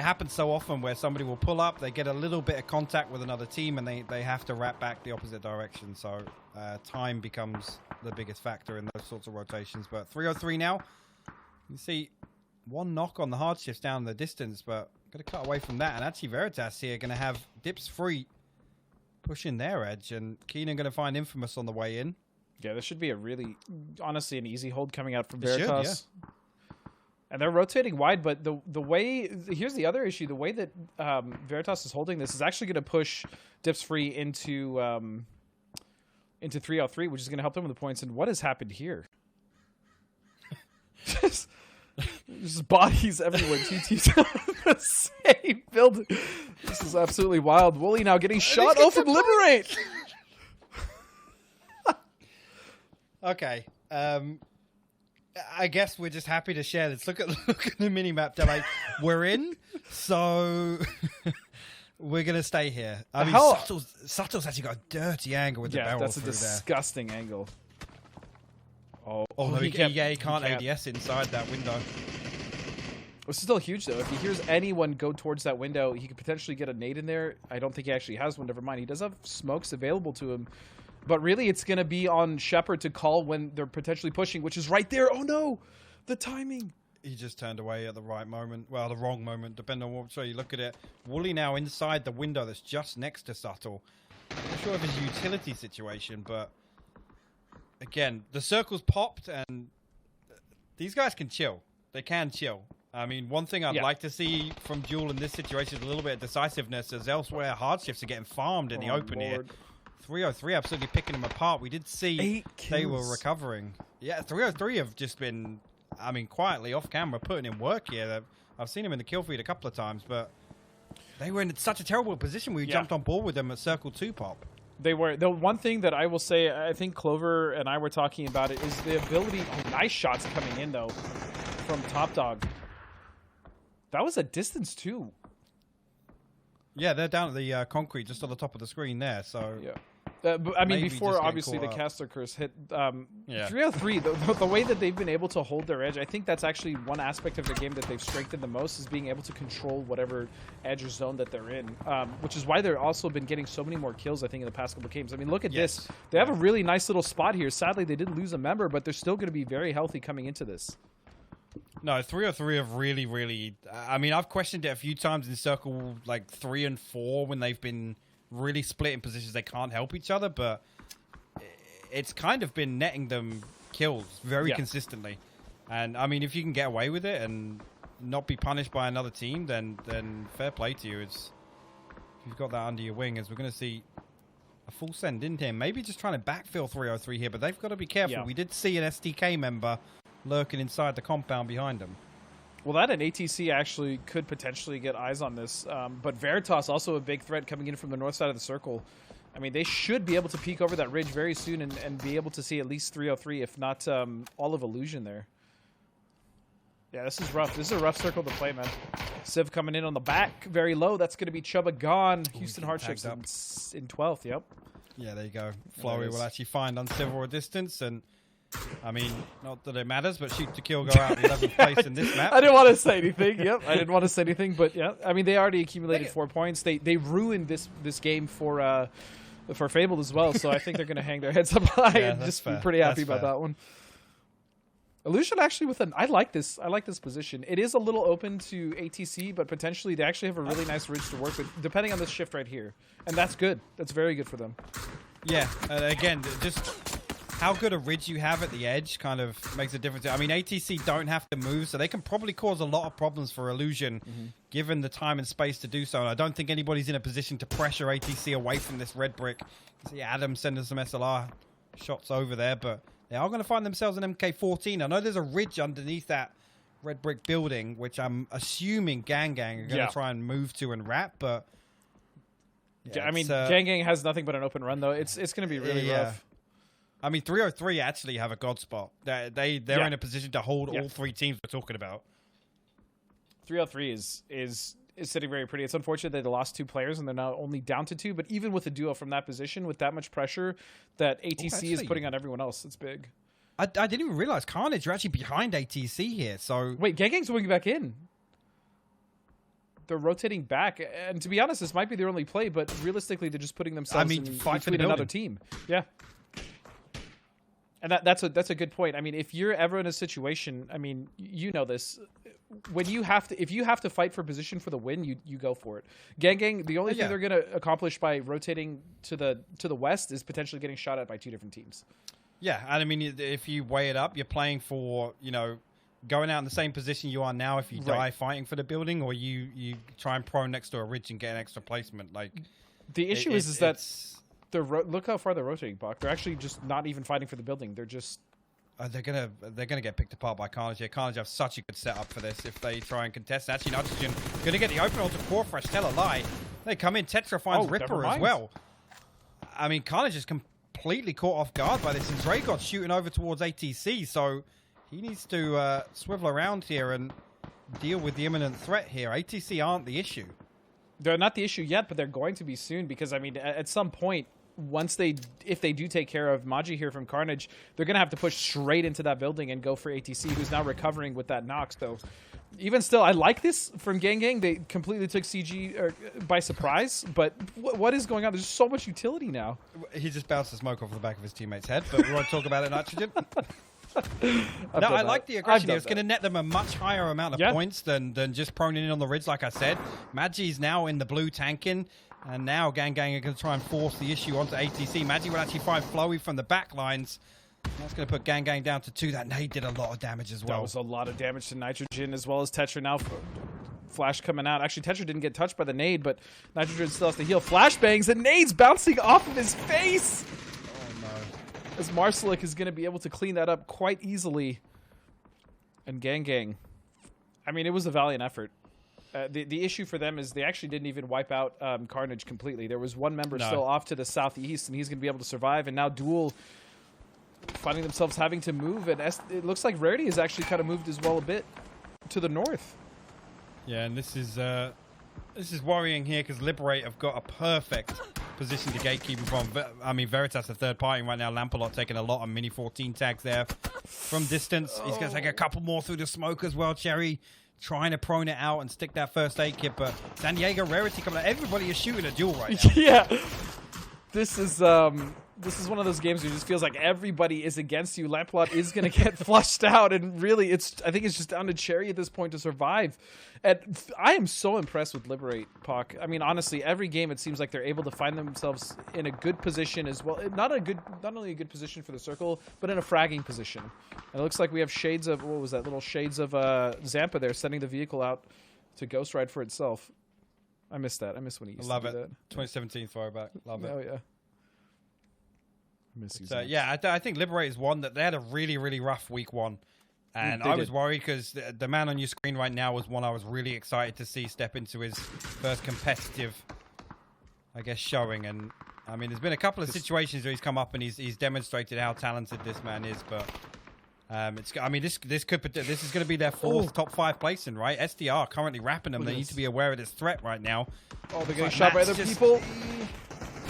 happens so often where somebody will pull up, they get a little bit of contact with another team, and they have to wrap back the opposite direction. So time becomes the biggest factor in those sorts of rotations. But 303 now. You see one knock on the hard shifts down in the distance, but going to cut away from that. And actually Veritas here going to have dips free pushing their edge, and Keenan going to find Infamous on the way in. Yeah, this should be a really, honestly, an easy hold coming out from It should, Veritas. And they're rotating wide, but the way, here's the other issue, the way that Veritas is holding this is actually going to push Dips Free into 3-0-3, which is going to help them with the points. And what has happened here? Just bodies everywhere. Two teams on the same building. This is absolutely wild. Wooly now getting shot. Oh, from Liberate! Okay. I guess we're just happy to share this. Look at the mini-map, Dele. We're in, so we're going to stay here. I mean, Subtle's actually got a dirty angle with the barrel that's a through disgusting angle. Oh, no, he can't ADS inside that window. This is still huge, though. If he hears anyone go towards that window, he could potentially get a nade in there. I don't think he actually has one. Never mind. He does have smokes available to him. But really, it's going to be on Shepard to call when they're potentially pushing, which is right there. Oh, no. The timing. He just turned away at the right moment. Well, the wrong moment, depending on which way you look at it. Wooly now inside the window that's just next to Subtle. I'm not sure of his utility situation, but again, the circle's popped, and these guys can chill. They can chill. I mean, one thing I'd like to see from Duel in this situation is a little bit of decisiveness, as elsewhere hard shifts are getting farmed in the open here. 303 absolutely picking them apart. We did see they were recovering. Yeah, 303 have just been, I mean, quietly off camera putting in work here. I've seen them in the kill feed a couple of times, but they were in such a terrible position. We jumped on board with them at Circle 2 pop. They were. The one thing that I will say, I think Clover and I were talking about it, is the ability. Oh, nice shots coming in, though, from Top Dog. That was a distance, too. Yeah, they're down at the concrete just on the top of the screen there. So yeah. But, I mean, before obviously the caster curse hit, 303, the way that they've been able to hold their edge, I think that's actually one aspect of the game that they've strengthened the most, is being able to control whatever edge or zone that they're in, which is why they've also been getting so many more kills, I think, in the past couple of games. I mean, look at this. They have a really nice little spot here. Sadly, they did lose a member, but they're still going to be very healthy coming into this. No, 303 have really, really... I mean, I've questioned it a few times in Circle, like, 3 and 4, when they've been really split in positions they can't help each other, but it's kind of been netting them kills very consistently. And, I mean, if you can get away with it and not be punished by another team, then fair play to you. If you've got that under your wing, as we're going to see a full send in here. Maybe just trying to backfill 303 here, but they've got to be careful. Yeah. We did see an SDK member lurking inside the compound behind them. Well, that and ATC actually could potentially get eyes on this. But Veritas, also a big threat coming in from the north side of the circle. I mean, they should be able to peek over that ridge very soon and be able to see at least 303, if not all of Illusion there. Yeah, this is rough. This is a rough circle to play, man. Civ coming in on the back, very low. That's going to be Chubba gone. Houston Hardships in 12th, yep. Yeah, there you go. Flurry will actually find uncivil distance, and I mean, not that it matters, but shoot to kill go out 11th place in this map. I didn't want to say anything. Yep, I didn't want to say anything, but yeah, I mean, they already accumulated 4 points. They ruined this game for Fabled as well, so I think they're going to hang their heads up high and just be pretty happy about that one. Illusion actually I like this position. It is a little open to ATC, but potentially they actually have a really nice ridge to work with, depending on this shift right here, and that's good. That's very good for them. Yeah, again, just how good a ridge you have at the edge kind of makes a difference. I mean, ATC don't have to move, so they can probably cause a lot of problems for Illusion, given the time and space to do so. And I don't think anybody's in a position to pressure ATC away from this red brick. You see Adam sending some SLR shots over there, but they are going to find themselves an MK14. I know there's a ridge underneath that red brick building, which I'm assuming Gang Gang are going to try and move to and wrap, but... Yeah, I mean, Gang Gang has nothing but an open run, though. It's going to be really rough. I mean, 303 actually have a god spot. They're in a position to hold all three teams we're talking about. 303 is sitting very pretty. It's unfortunate that they lost 2 players and they're now only down to 2, but even with a duo from that position, with that much pressure that ATC is putting on everyone else, it's big. I didn't even realize Carnage are actually behind ATC here, so... Wait, Gang Gang's moving back in. They're rotating back, and to be honest, this might be their only play, but realistically, they're just putting themselves in fight for between another team. Yeah. And that's a good point. I mean, if you're ever in a situation, I mean, you know this, when if you have to fight for position for the win, you go for it. Gang, the only thing they're going to accomplish by rotating to the west is potentially getting shot at by two different teams. Yeah, and I mean, if you weigh it up, you're playing for, going out in the same position you are now if you die fighting for the building, or you try and prone next to a ridge and get an extra placement. Like, the issue is that look how far they're rotating, Buck. They're actually just not even fighting for the building. They're just they're gonna get picked apart by Carnage here. Carnage have such a good setup for this if they try and contest. Actually, Nitrogen gonna get the open ult to Core Fresh. Tell a lie. They come in. Tetra finds Ripper as well. I mean, Carnage is completely caught off guard by this, and Dragot's shooting over towards ATC, so he needs to swivel around here and deal with the imminent threat here. ATC aren't the issue. They're not the issue yet, but they're going to be soon, because I mean, at some point, if they do take care of Maji here from Carnage, they're going to have to push straight into that building and go for ATC, who's now recovering with that knock. So even still, I like this from Gang. They completely took CG by surprise, but what is going on? There's so much utility now. He just bounced the smoke off the back of his teammate's head, but we won't talk about it, Nitrogen. No, I like the aggression here. It's going to net them a much higher amount of points than just proning in on the ridge, like I said. Magi's now in the blue tanking. And now Gang are going to try and force the issue onto ATC. Magi will actually find Flowey from the back lines. That's going to put Gang down to 2. That nade did a lot of damage as well. That was a lot of damage to Nitrogen, as well as Tetra now. Flash coming out. Actually, Tetra didn't get touched by the nade, but Nitrogen still has to heal. Flashbangs and nades bouncing off of his face. Oh, no. As Marcelik is going to be able to clean that up quite easily. And Gang. I mean, it was a valiant effort. The issue for them is they actually didn't even wipe out Carnage completely. There was one member still off to the southeast, and he's going to be able to survive. And now Duel finding themselves having to move. And it looks like Rarity has actually kind of moved as well a bit to the north. Yeah, and this is worrying here, because Liberate have got a perfect position to gatekeep from. I mean, Veritas the third party right now. Lampalot taking a lot of mini 14 tags there from distance. He's going to take a couple more through the smoke as well. Cherry trying to prone it out and stick that first aid kit, but San Diego, Rarity coming out. Everybody is shooting a duel right now. Yeah. This is one of those games where it just feels like everybody is against you. Lamplot is going to get flushed out, and really, I think it's just down to Cherry at this point to survive. And I am so impressed with Liberate, Pac. I mean, honestly, every game it seems like they're able to find themselves in a good position as well. Not only a good position for the circle, but in a fragging position. And it looks like we have shades of, what was that, little shades of Zampa there, sending the vehicle out to Ghost Ride for itself. I miss that. I miss when he used to do that. 2017 throwback. Love it. Oh, yeah. So, yeah, I think Liberate is one that they had a really, really rough week one. And I was worried because the man on your screen right now was one I was really excited to see step into his first competitive, I guess, showing. And, I mean, there's been a couple of situations where he's come up and he's demonstrated how talented this man is. But, this is going to be their fourth top 5 placing, right? SDR currently wrapping them. They need to be aware of this threat right now. Oh, they're getting shot by other people.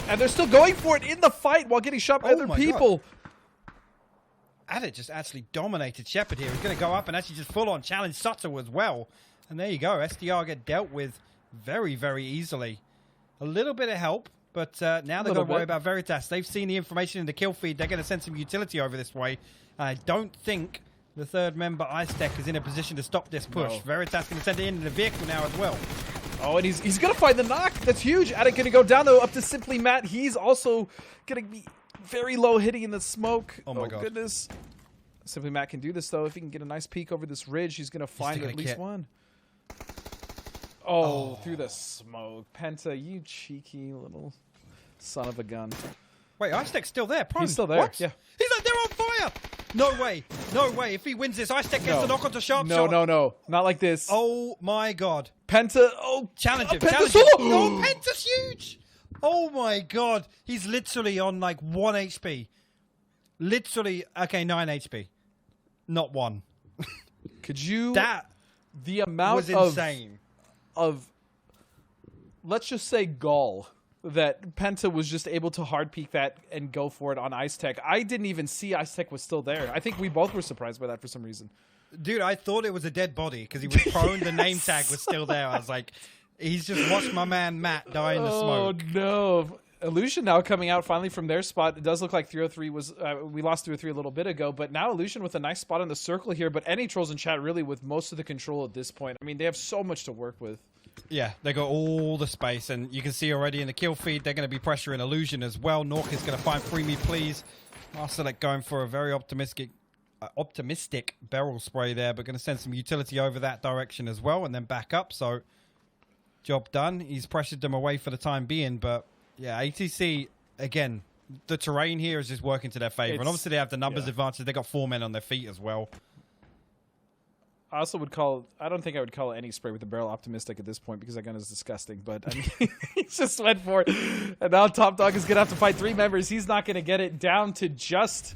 And they're still going for it in the fight while getting shot by other people. God. Adit just actually dominated Shepard here. He's going to go up and actually just full-on challenge Sutter as well. And there you go. SDR get dealt with very, very easily. A little bit of help, but now they've got to worry about Veritas. They've seen the information in the kill feed. They're going to send some utility over this way. I don't think the third member, Ice Tech, is in a position to stop this push. No. Veritas going to send it into the vehicle now as well. Oh, and he's going to find the knock. That's huge. Adit going to go down, though, up to Simply Matt. He's also going to be very low hitting in the smoke. Oh, my God. Goodness. Simply Matt can do this, though. If he can get a nice peek over this ridge, he's going to find at least one. Oh, through the smoke. Penta, you cheeky little son of a gun. Wait, Ice Tech's still there. He's still there. What? Yeah. He's like, they're on fire. No way. No way. If he wins this, Ice Tech gets the knock onto Sharp Shot. No. Not like this. Oh, my God. Penta. Challenge him. Penta's Oh, Penta's huge. Oh, my God. He's literally on like 1 HP. Literally, 9 HP. Not 1. Could you... The amount was insane. Of, let's just say, gall that Penta was just able to hard peek that and go for it on Ice Tech. I didn't even see Ice Tech was still there. I think we both were surprised by that for some reason. Dude, I thought it was a dead body because he was prone. The name tag was still there. I was like, he's just watched my man Matt die in the smoke. Oh, no. Illusion now coming out finally from their spot. It does look like 303 was we lost 303 a little bit ago, but now Illusion with a nice spot in the circle here. But NA Trolls in chat really with most of the control at this point. I mean, they have so much to work with. Yeah, they got all the space, and you can see already in the kill feed they're going to be pressuring Illusion as well. Nork is going to find Free Me Please. Marcelek going for a very optimistic barrel spray there, but going to send some utility over that direction as well, and then back up. So job done. He's pressured them away for the time being, but yeah, ATC, again, the terrain here is just working to their favor. And obviously they have the numbers advantage. They got 4 men on their feet as well. I also would call, I don't think I would call any spray with the barrel optimistic at this point because that gun is disgusting, but I mean, he just went for it. And now Top Dog is going to have to fight 3 members. He's not going to get it down to just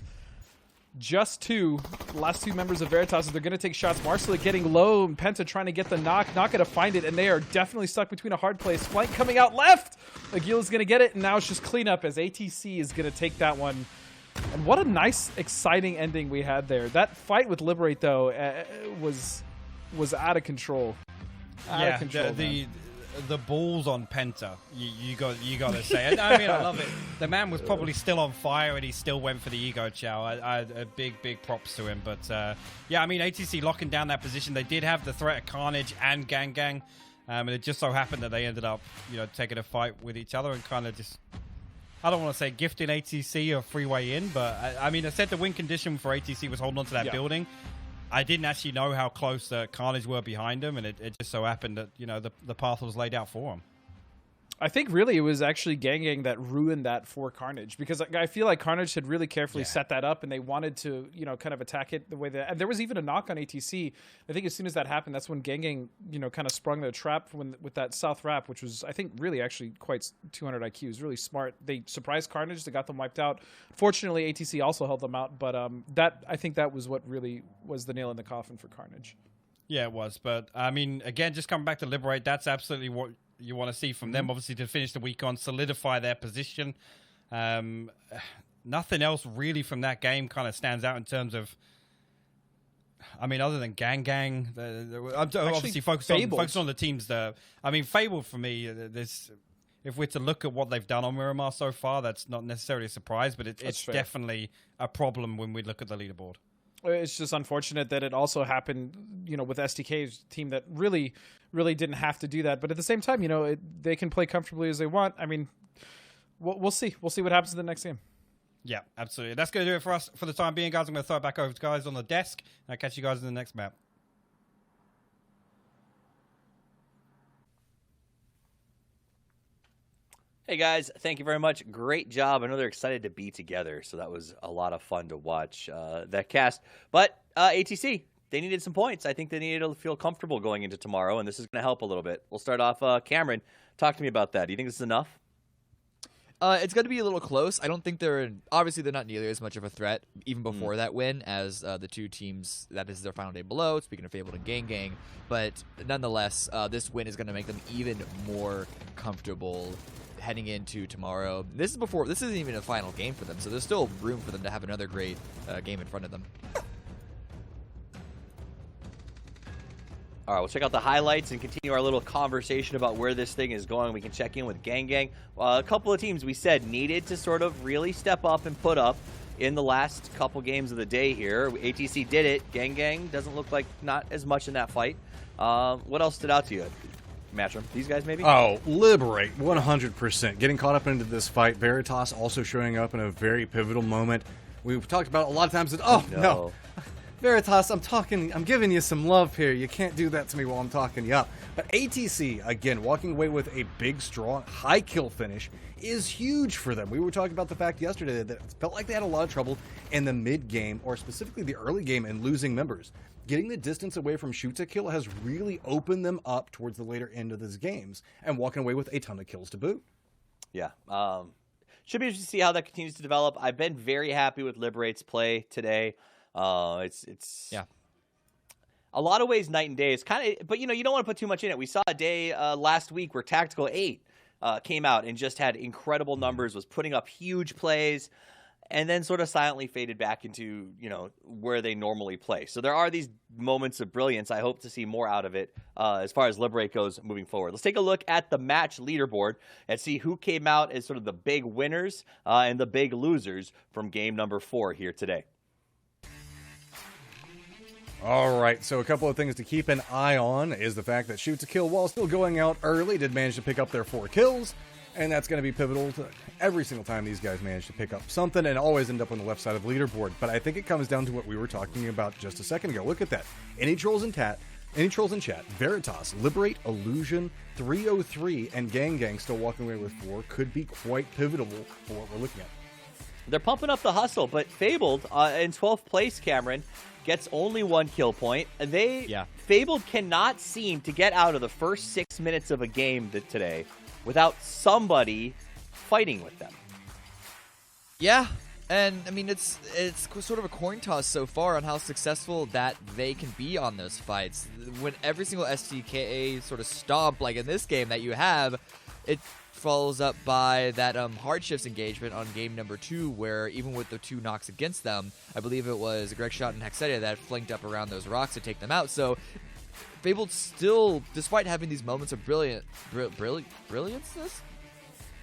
2. The last 2 members of Veritas, they're going to take shots. Marcelek getting low, and Penta trying to get the knock. Not going to find it, and they are definitely stuck between a hard place. Flank coming out left. Aguila is going to get it, and now it's just cleanup as ATC is going to take that one. And what a nice, exciting ending we had there. That fight with Liberate, though, was out of control. Out of control, the balls on Penta, you got to say it. I mean, I love it. The man was probably still on fire, and he still went for the ego chow. I a big props to him. But yeah, I mean, ATC locking down that position. They did have the threat of Carnage and Gang, and it just so happened that they ended up, taking a fight with each other and kind of just, I don't want to say gifting ATC a free way in, but I mean, I said the win condition for ATC was holding on to that building. I didn't actually know how close Carnage were behind him, and it just so happened that, the path was laid out for him. I think really it was actually Gang that ruined that for Carnage, because I feel like Carnage had really carefully set that up, and they wanted to, kind of attack it the way that. And there was even a knock on ATC. I think as soon as that happened, that's when Gang, kind of sprung their trap with that South Wrap, which was, I think, really actually quite 200 IQ. It was really smart. They surprised Carnage. They got them wiped out. Fortunately, ATC also held them out, but I think that was what really was the nail in the coffin for Carnage. Yeah, it was. But, I mean, again, just coming back to Liberate, that's absolutely what you want to see from them, obviously, to finish the week on, solidify their position. Nothing else really from that game kind of stands out in terms of, I mean, other than Gang. I'm obviously focused on the teams. I mean, Fabled for me, if we're to look at what they've done on Miramar so far, that's not necessarily a surprise, but it's definitely a problem when we look at the leaderboard. It's just unfortunate that it also happened, with SDK's team that really didn't have to do that. But at the same time, they can play comfortably as they want. I mean, we'll see. We'll see what happens in the next game. Yeah, absolutely. That's going to do it for us for the time being, guys. I'm going to throw it back over to guys on the desk, and I'll catch you guys in the next map. Hey guys, thank you very much. Great job. I know they're excited to be together, so that was a lot of fun to watch that cast. But ATC, they needed some points. I think they needed to feel comfortable going into tomorrow, and this is going to help a little bit. We'll start off, Cameron. Talk to me about that. Do you think this is enough? It's going to be a little close. I don't think they're not nearly as much of a threat even before that win as the 2 teams that is their final day below. Speaking of Fabled and Gang, but nonetheless, this win is going to make them even more comfortable heading into tomorrow. This isn't even a final game for them, so there's still room for them to have another great game in front of them. All right, we'll check out the highlights and continue our little conversation about where this thing is going. We can check in with Gang. A couple of teams we said needed to sort of really step up and put up in the last couple games of the day here. ATC did it. Gang doesn't look like not as much in that fight. What else stood out to you? Matchroom. These guys, maybe? Oh, Liberate, 100%. Getting caught up into this fight. Veritas also showing up in a very pivotal moment. We've talked about a lot of times that, no. Veritas, I'm giving you some love here. You can't do that to me while I'm talking you up. But ATC, again, walking away with a big, strong, high kill finish is huge for them. We were talking about the fact yesterday that it felt like they had a lot of trouble in the mid-game, or specifically the early game, and losing members. Getting the distance away from shoot to kill has really opened them up towards the later end of these games, and walking away with a ton of kills to boot. Yeah. Should be interesting to see how that continues to develop. I've been very happy with Liberate's play today. It's a lot of ways night and day. It's kind of, but you don't want to put too much in it. We saw a day last week where Tactical 8 came out and just had incredible numbers, was putting up huge plays. and then sort of silently faded back into, where they normally play. So there are these moments of brilliance. I hope to see more out of it as far as Liberate goes moving forward. Let's take a look at the match leaderboard and see who came out as sort of the big winners and the big losers from game number 4 here today. All right, so a couple of things to keep an eye on is the fact that Shoot to Kill, while still going out early, did manage to pick up their 4 kills, and that's going to be pivotal to every single time these guys manage to pick up something and always end up on the left side of the leaderboard. But I think it comes down to what we were talking about just a second ago. Look at that. Any trolls in chat, Veritas, Liberate, Illusion, 303, and Gang still walking away with 4 could be quite pivotal for what we're looking at. They're pumping up the hustle, but Fabled in 12th place, Cameron, gets only 1 kill point. Fabled cannot seem to get out of the first 6 minutes of a game today without somebody fighting with them. Yeah, and I mean it's sort of a coin toss so far on how successful that they can be on those fights. When every single SDK sort of stomp, like in this game that you have, it follows up by that hardships engagement on game number 2, where even with the 2 knocks against them, I believe it was Greg Shot and Hexetia that flanked up around those rocks to take them out. So Fabled still, despite having these moments of brilliance,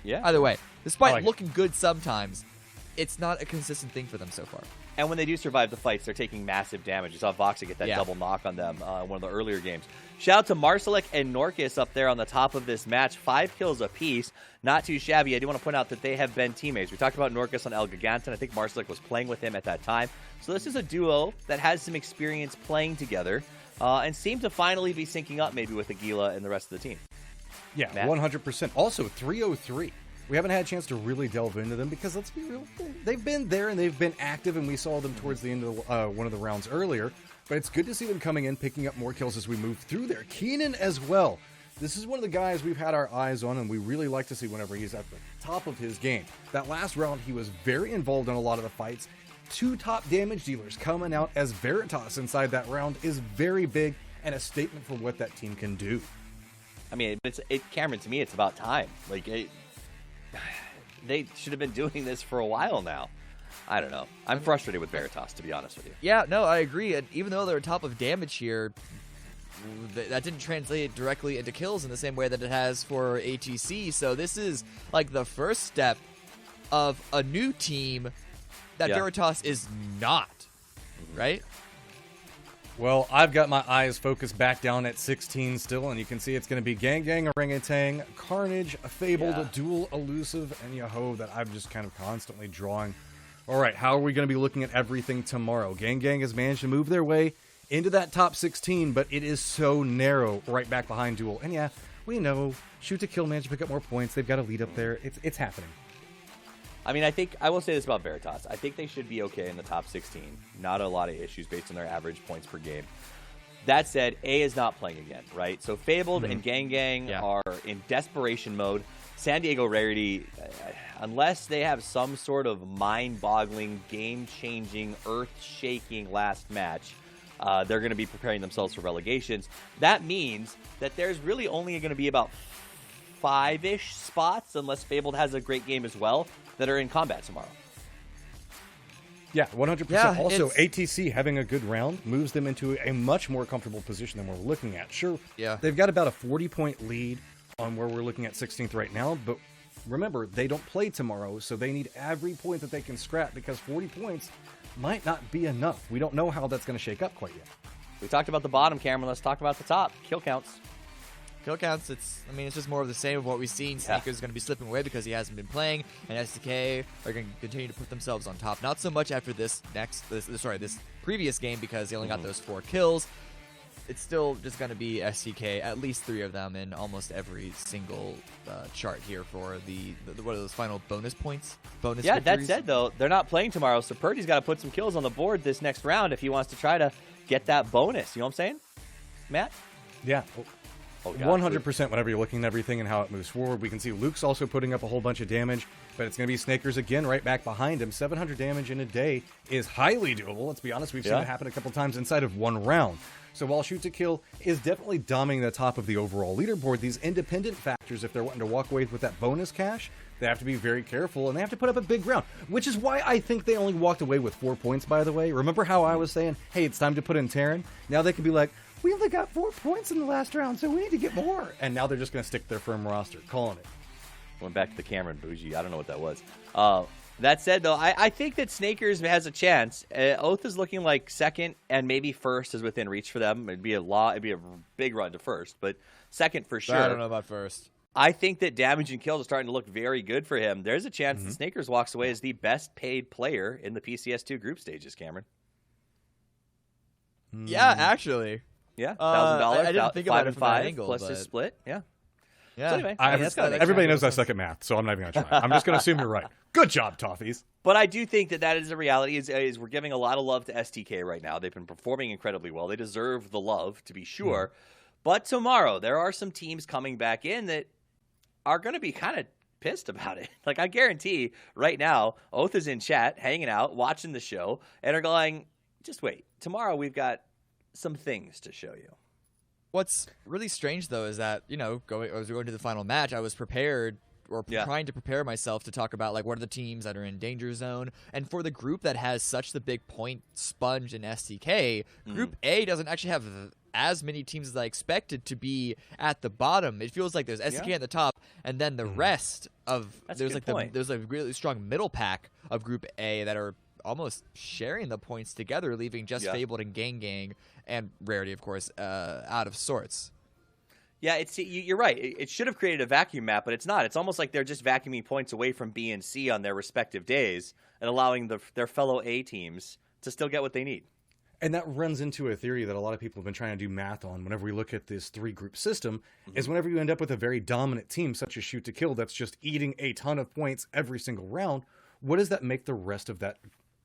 either way, despite looking good sometimes, it's not a consistent thing for them so far. And when they do survive the fights, they're taking massive damage. You saw Voxa get that double knock on them in one of the earlier games. Shout out to Marsalek and Norcus up there on the top of this match. 5 kills apiece. Not too shabby. I do want to point out that they have been teammates. We talked about Norcus on El Giganton. I think Marsalek was playing with him at that time. So this is a duo that has some experience playing together and seem to finally be syncing up maybe with Aguila and the rest of the team. Yeah, Matt? 100%. Also, 303. We haven't had a chance to really delve into them because, let's be real, they've been there and they've been active, and we saw them towards the end of one of the rounds earlier. But it's good to see them coming in, picking up more kills as we move through there. Keenan as well. This is one of the guys we've had our eyes on, and we really like to see whenever he's at the top of his game. That last round, he was very involved in a lot of the fights. 2 top damage dealers coming out as Veritas inside that round is very big and a statement for what that team can do. I mean, Cameron, to me, it's about time. They should have been doing this for a while now. I don't know. I'm frustrated with Veritas, to be honest with you. Yeah, no, I agree. And even though they're top of damage here, that didn't translate directly into kills in the same way that it has for ATC. So this is like the first step of a new team that Veritas is not, right? Well, I've got my eyes focused back down at 16 still, and you can see it's going to be Gang, Orangutan, Carnage, Fabled, Duel, Elusive, and Yahoo that I'm just kind of constantly drawing. All right, how are we going to be looking at everything tomorrow? Gang has managed to move their way into that top 16, but it is so narrow right back behind Duel. And yeah, we know, Shoot to Kill managed to pick up more points. They've got a lead up there. It's happening. I mean, I will say this about Veritas. I think they should be okay in the top 16. Not a lot of issues based on their average points per game. That said, A is not playing again, right? So Fabled and Gang are in desperation mode. San Diego Rarity, unless they have some sort of mind-boggling, game-changing, earth-shaking last match, they're going to be preparing themselves for relegations. That means that there's really only going to be about 5-ish spots, unless Fabled has a great game as well, that are in combat tomorrow. Yeah, 100%. Yeah, also, ATC having a good round moves them into a much more comfortable position than we're looking at. Sure, they've got about a 40-point lead on where we're looking at 16th right now, but remember, they don't play tomorrow, so they need every point that they can scrap because 40 points might not be enough. We don't know how that's going to shake up quite yet. We talked about the bottom, Cameron. Let's talk about the top. Kill counts. Kill counts, it's just more of the same of what we've seen. Sneaker's going to be slipping away because he hasn't been playing, and SDK are going to continue to put themselves on top. Not so much after this previous game because they only got those 4 kills. It's still just going to be SDK, at least 3 of them in almost every single chart here for the what are those final bonus points? Bonus victories? That said, though, they're not playing tomorrow, so Purdy's got to put some kills on the board this next round if he wants to try to get that bonus. You know what I'm saying, Matt? Yeah. 100% whenever you're looking at everything and how it moves forward. We can see Luke's also putting up a whole bunch of damage, but it's going to be Snakers again right back behind him. 700 damage in a day is highly doable. Let's be honest, we've seen it happen a couple times inside of one round. So while Shoot to Kill is definitely dominating the top of the overall leaderboard, these independent factors, if they're wanting to walk away with that bonus cash, They have to be very careful, and they have to put up a big round, which is why I think they only walked away with 4 points, by the way. Remember how I was saying, hey, it's time to put in Terran? Now they can be like, we only got 4 points in the last round, so we need to get more. And now they're just going to stick to their firm roster, calling it. Went back to the Cameron Bougie. I don't know what that was. That said, though, I think that Snakers has a chance. Oath is looking like second, and maybe first is within reach for them. It'd be a big run to first, but second for sure. I don't know about first. I think that damage and kills are starting to look very good for him. There's a chance that Snakers walks away as the best paid player in the PCS2 group stages, Cameron. Yeah, actually. Yeah, $1,000. I didn't think about it from that 5 angle, plus but... his split. Yeah. Yeah. So anyway, everybody knows I suck at math, so I'm not even going to try. I'm just going to assume you're right. Good job, Toffees. But I do think that is a reality. Is we're giving a lot of love to STK right now. They've been performing incredibly well. They deserve the love, to be sure. But tomorrow, there are some teams coming back in that are going to be kind of pissed about it. Like, I guarantee right now, Oath is in chat, hanging out, watching the show, and are going, just wait. Tomorrow, we've got some things to show you. What's really strange, though, is that, as we go into the final match, I was prepared or trying to prepare myself to talk about, like, what are the teams that are in danger zone. And for the group that has such the big point sponge in STK, Group A doesn't actually have as many teams as I expected to be at the bottom. It feels like there's STK at the top, and then the rest of there's a really strong middle pack of Group A that are almost sharing the points together, leaving just Fabled and Gang and Rarity, of course, out of sorts. Yeah, you're right. It should have created a vacuum map, but it's not. It's almost like they're just vacuuming points away from B and C on their respective days and allowing their fellow A teams to still get what they need. And that runs into a theory that a lot of people have been trying to do math on whenever we look at this 3-group system, is whenever you end up with a very dominant team, such as Shoot to Kill, that's just eating a ton of points every single round, what does that make the rest of that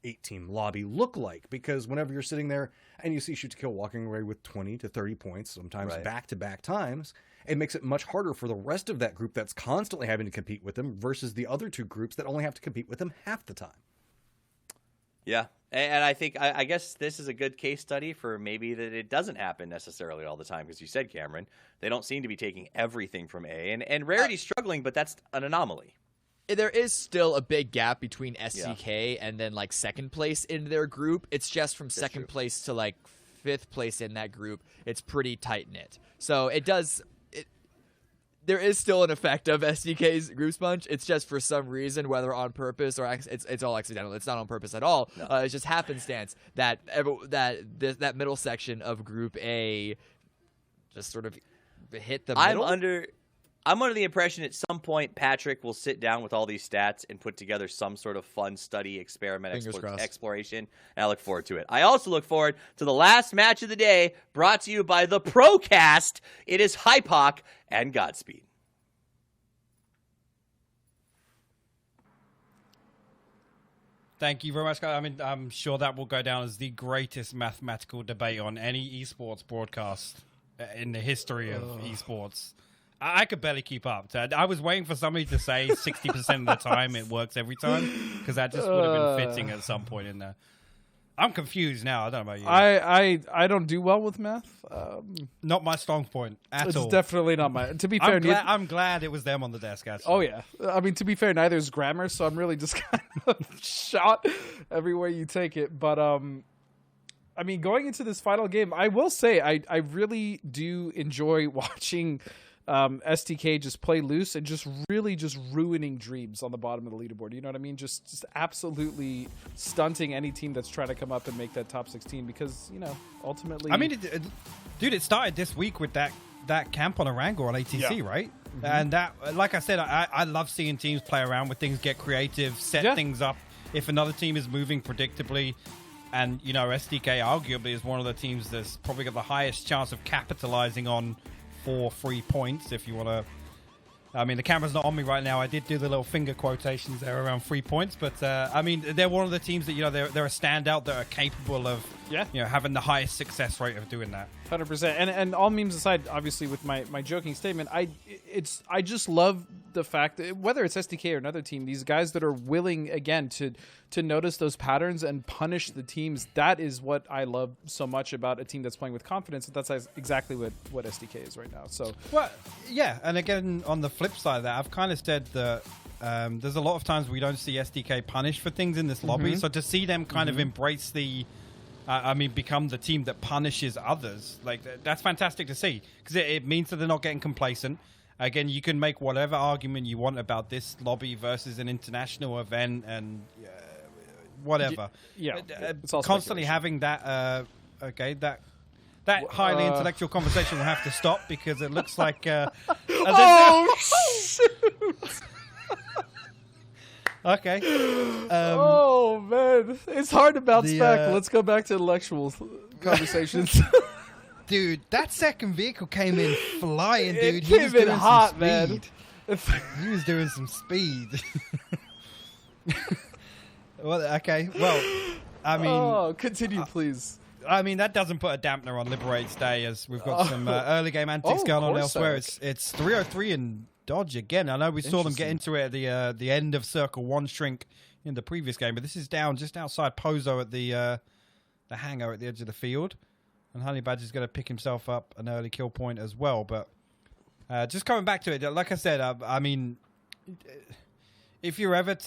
8-team lobby look like? Because whenever you're sitting there and you see Shoot to Kill walking away with 20 to 30 points, sometimes back-to-back times, it makes it much harder for the rest of that group that's constantly having to compete with them versus the other two groups that only have to compete with them half the time. Yeah, and I think, I guess this is a good case study for maybe that it doesn't happen necessarily all the time, because you said, Cameron, they don't seem to be taking everything from A, and Rarity's struggling, but that's an anomaly. There is still a big gap between STK and then, like, second place in their group. It's just from second place to, like, 5th place in that group. It's pretty tight-knit. So there is still an effect of STK's group sponge. It's just for some reason, whether on purpose or it's all accidental. It's not on purpose at all. No. It's just happenstance that middle section of Group A just sort of hit the middle. I'm under the impression at some point Patrick will sit down with all these stats and put together some sort of fun study, experiment, exploration, and I look forward to it. I also look forward to the last match of the day, brought to you by the Procast. It is Hypoc and Godspeed. Thank you very much, guys. I mean, I'm sure that will go down as the greatest mathematical debate on any esports broadcast in the history of esports. I could barely keep up. I was waiting for somebody to say 60% of the time it works every time, because that just would have been fitting at some point in there. I'm confused now. I don't know about you. I don't do well with math. Not my strong point at all. It's definitely not my. To be fair, I'm glad it was them on the desk. Actually. Oh yeah. I mean, to be fair, neither is grammar, so I'm really just kind of shot everywhere you take it. But I mean, going into this final game, I will say I really do enjoy watching STK just play loose and just ruining dreams on the bottom of the leaderboard. You know what I mean? Just absolutely stunting any team that's trying to come up and make that top 16, because, ultimately... I mean, dude, it started this week with that camp on Erangel on ATC, right? Mm-hmm. And that, like I said, I love seeing teams play around with things, get creative, set things up. If another team is moving predictably, and, STK arguably is one of the teams that's probably got the highest chance of capitalizing on 4 free points, if you want to. I mean, the camera's not on me right now. I did do the little finger quotations there around 3 points, but I mean, they're one of the teams that they're a standout that are capable of having the highest success rate of doing that. 100%. And all memes aside, obviously, with my joking statement, I just love the fact that whether it's SDK or another team, these guys that are willing again to notice those patterns and punish the teams. That is what I love so much about a team that's playing with confidence. That's exactly what SDK is right now. So, well, yeah, and again, on the flip side of that, I've kind of said that there's a lot of times we don't see SDK punished for things in this lobby. So to see them kind of embrace the, become the team that punishes others, like that's fantastic to see, because it means that they're not getting complacent. Again, you can make whatever argument you want about this lobby versus an international event and whatever. Yeah, it's all constantly having that. That highly intellectual conversation will have to stop because it looks like. Oh shoot! Okay. Oh man, it's hard to bounce back. Let's go back to intellectual conversations. Dude, that second vehicle came in flying, dude. It came in hot, man. He was doing some speed. Well, okay. Well, I mean... Oh, continue, please. I mean, that doesn't put a dampener on Liberate's day, as we've got some early game antics going on elsewhere. It's 303 and Dodge again. I know we saw them get into it at the end of Circle 1 Shrink in the previous game, but this is down just outside Pozo at the hangar at the edge of the field. And Honey Badger's going to pick himself up an early kill point as well. But just coming back to it, like I said, I mean, if you're ever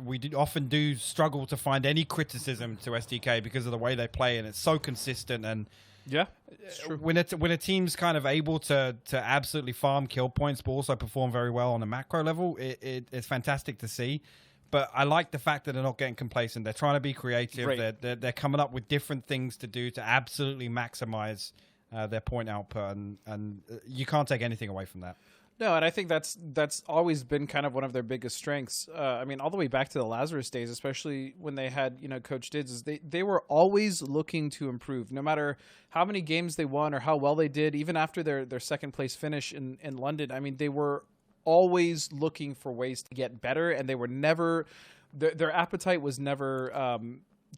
we often do struggle to find any criticism to SDK because of the way they play, and it's so consistent. And yeah, it's true. When a team's kind of able to absolutely farm kill points, but also perform very well on a macro level, it's fantastic to see. But I like the fact that they're not getting complacent. They're trying to be creative. Right. They're coming up with different things to do to absolutely maximize their point output, and you can't take anything away from that. No, and I think that's always been kind of one of their biggest strengths. I mean, all the way back to the Lazarus days, especially when they had Coach Dids, is they were always looking to improve, no matter how many games they won or how well they did. Even after their second place finish in London, I mean, they were always looking for ways to get better, and they were never their appetite was never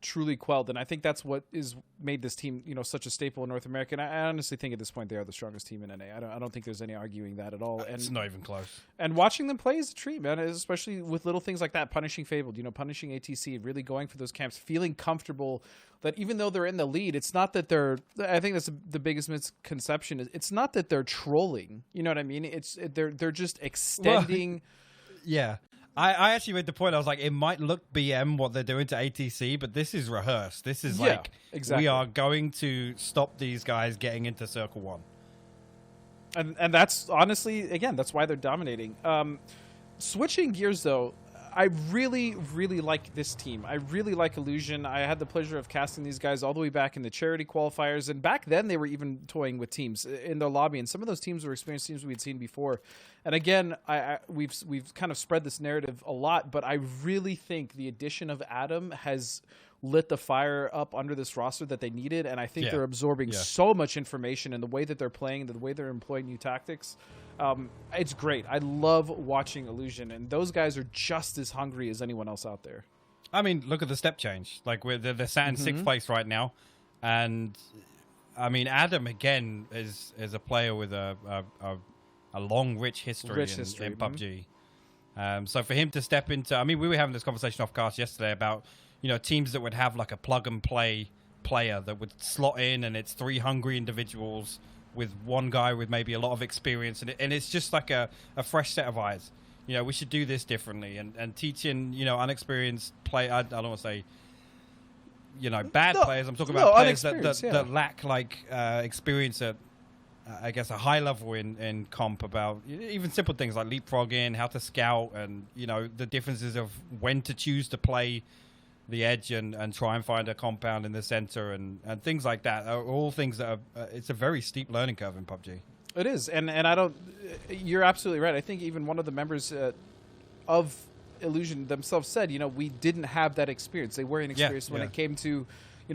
truly quelled. And I think that's what is made this team such a staple in North America. And I honestly think at this point they are the strongest team in NA. I don't think there's any arguing that at all. And it's not even close. And watching them play is a treat, man, especially with little things like that, punishing Fabled, punishing ATC, really going for those camps, feeling comfortable that even though they're in the lead, it's not that I think that's the biggest misconception, is it's not that they're trolling. You know what I mean? They're just extending. Well, yeah. I actually made the point. I was like, it might look BM what they're doing to ATC, but this is rehearsed. This is exactly. We are going to stop these guys getting into Circle 1. And that's honestly, again, that's why they're dominating. Switching gears, though, I really, really like this team. I really like Illusion. I had the pleasure of casting these guys all the way back in the charity qualifiers, and back then they were even toying with teams in their lobby, and some of those teams were experienced teams we'd seen before. And again, we've kind of spread this narrative a lot, but I really think the addition of Adam has lit the fire up under this roster that they needed, and I think they're absorbing so much information, and the way that they're playing, the way they're employing new tactics. It's great. I love watching Illusion, and those guys are just as hungry as anyone else out there. I mean, look at the step change. Like they're sat in sixth place right now, and I mean, Adam again is a player with a long, rich history in PUBG. So for him to step into, I mean, we were having this conversation off cast yesterday about teams that would have like a plug and play player that would slot in, and it's 3 hungry individuals with one guy with maybe a lot of experience, and it's just like a fresh set of eyes. We should do this differently, and teaching unexperienced play. I don't want to say bad players. I'm talking about players that lack like experience at I guess a high level in comp, about even simple things like leapfrogging, how to scout, and the differences of when to choose to play the edge and try and find a compound in the center and things like that are all things that are it's a very steep learning curve in PUBG. It is, and I don't. You're absolutely right. I think even one of the members of Illusion themselves said, we didn't have that experience. They were inexperienced when it came to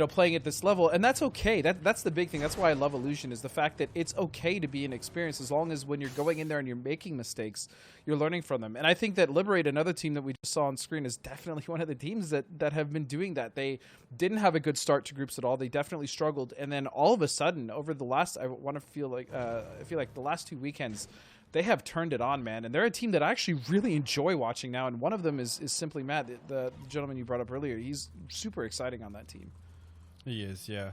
playing at this level, and that's okay. That's the big thing. That's why I love Illusion, is the fact that it's okay to be inexperienced, as long as when you're going in there and you're making mistakes, you're learning from them. And I think that Liberate, another team that we just saw on screen, is definitely one of the teams that have been doing that. They didn't have a good start to groups at all. They definitely struggled, and then all of a sudden, over the last, I feel like the last 2 weekends, they have turned it on, man. And they're a team that I actually really enjoy watching now. And one of them is Simply Mad, the gentleman you brought up earlier. He's super exciting on that team. He is, yeah.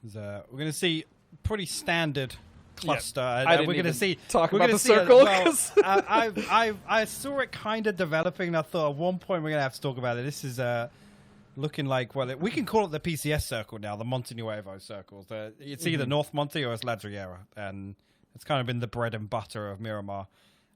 We're going to see pretty standard cluster. I And didn't we're going to even see. talk we're about gonna the see it- circle, well, 'cause- I saw it kind of developing. And I thought at one point we're going to have to talk about it. This is looking like, well, we can call it the PCS circle now, the Monte Nuevo circles. It's either North Monte or it's La Driera, and it's kind of been the bread and butter of Miramar.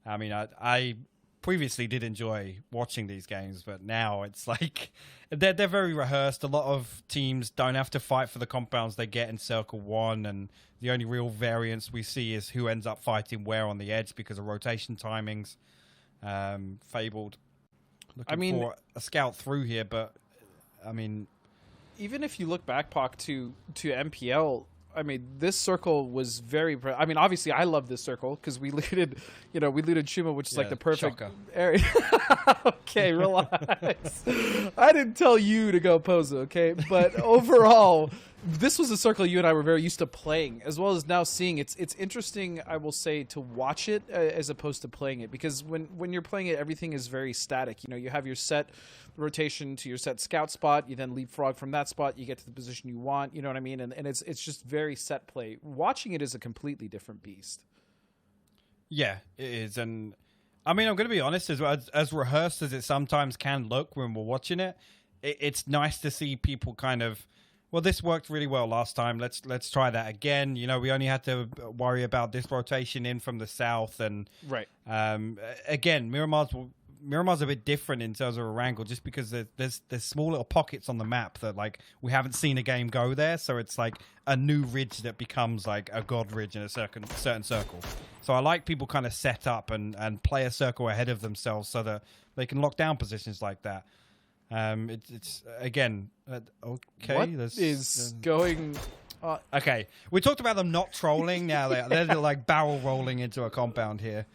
I mean, I previously did enjoy watching these games, but now it's like they're very rehearsed. A lot of teams don't have to fight for the compounds they get in Circle 1, and the only real variance we see is who ends up fighting where on the edge because of rotation timings. Fabled looking for a scout through here, but I mean, even if you look back, Pac, to MPL, I mean, this circle was very. I mean, obviously, I love this circle because we looted Chuma, which is like the perfect Chaka. area. Okay, relax. I didn't tell you to go Pozo, okay? But overall, this was a circle you and I were very used to playing, as well as now seeing. It's interesting, I will say, to watch it as opposed to playing it, because when you're playing it, everything is very static. You know, you have your set rotation to your set scout spot, you then leapfrog from that spot, you get to the position you want, you know what I mean? And it's just very set play. Watching it is a completely different beast. Yeah, it is. And I mean, I'm going to be honest, as rehearsed as it sometimes can look when we're watching it, it's nice to see people kind of, well, this worked really well last time. Let's try that again. You know, we only had to worry about this rotation in from the south, and right. Again, Miramar's a bit different in terms of a wrangle, just because there's small little pockets on the map that like we haven't seen a game go there, so it's like a new ridge that becomes like a god ridge in a certain circle. So I like people kind of set up and play a circle ahead of themselves so that they can lock down positions like that. It's again okay. What is going on? Okay, we talked about them not trolling. Now they're like barrel rolling into a compound here.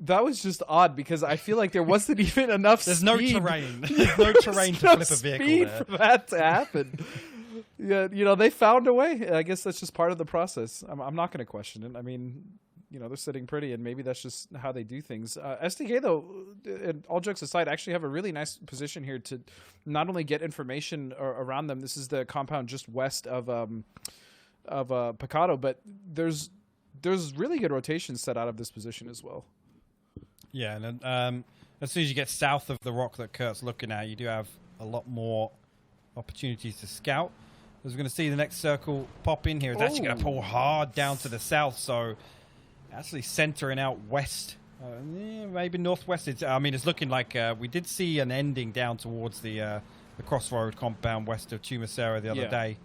That was just odd because I feel like there wasn't even enough. There's speed. no terrain. There's no terrain to flip a vehicle there. For that to happen. Yeah, you know, they found a way. I guess that's just part of the process. I'm not going to question it. I mean, you know, they're sitting pretty, and maybe that's just how they do things. SDK, though, and all jokes aside, actually have a really nice position here to not only get information around them. This is the compound just west of Picado, but there's really good rotations set out of this position as well. Yeah, and as soon as you get south of the rock that Kurt's looking at, you do have a lot more opportunities to scout. As we're going to see the next circle pop in here, it's actually going to pull hard down to the south, so actually centering out west, maybe northwest. It's looking like we did see an ending down towards the crossroad compound west of Chumacera the other day.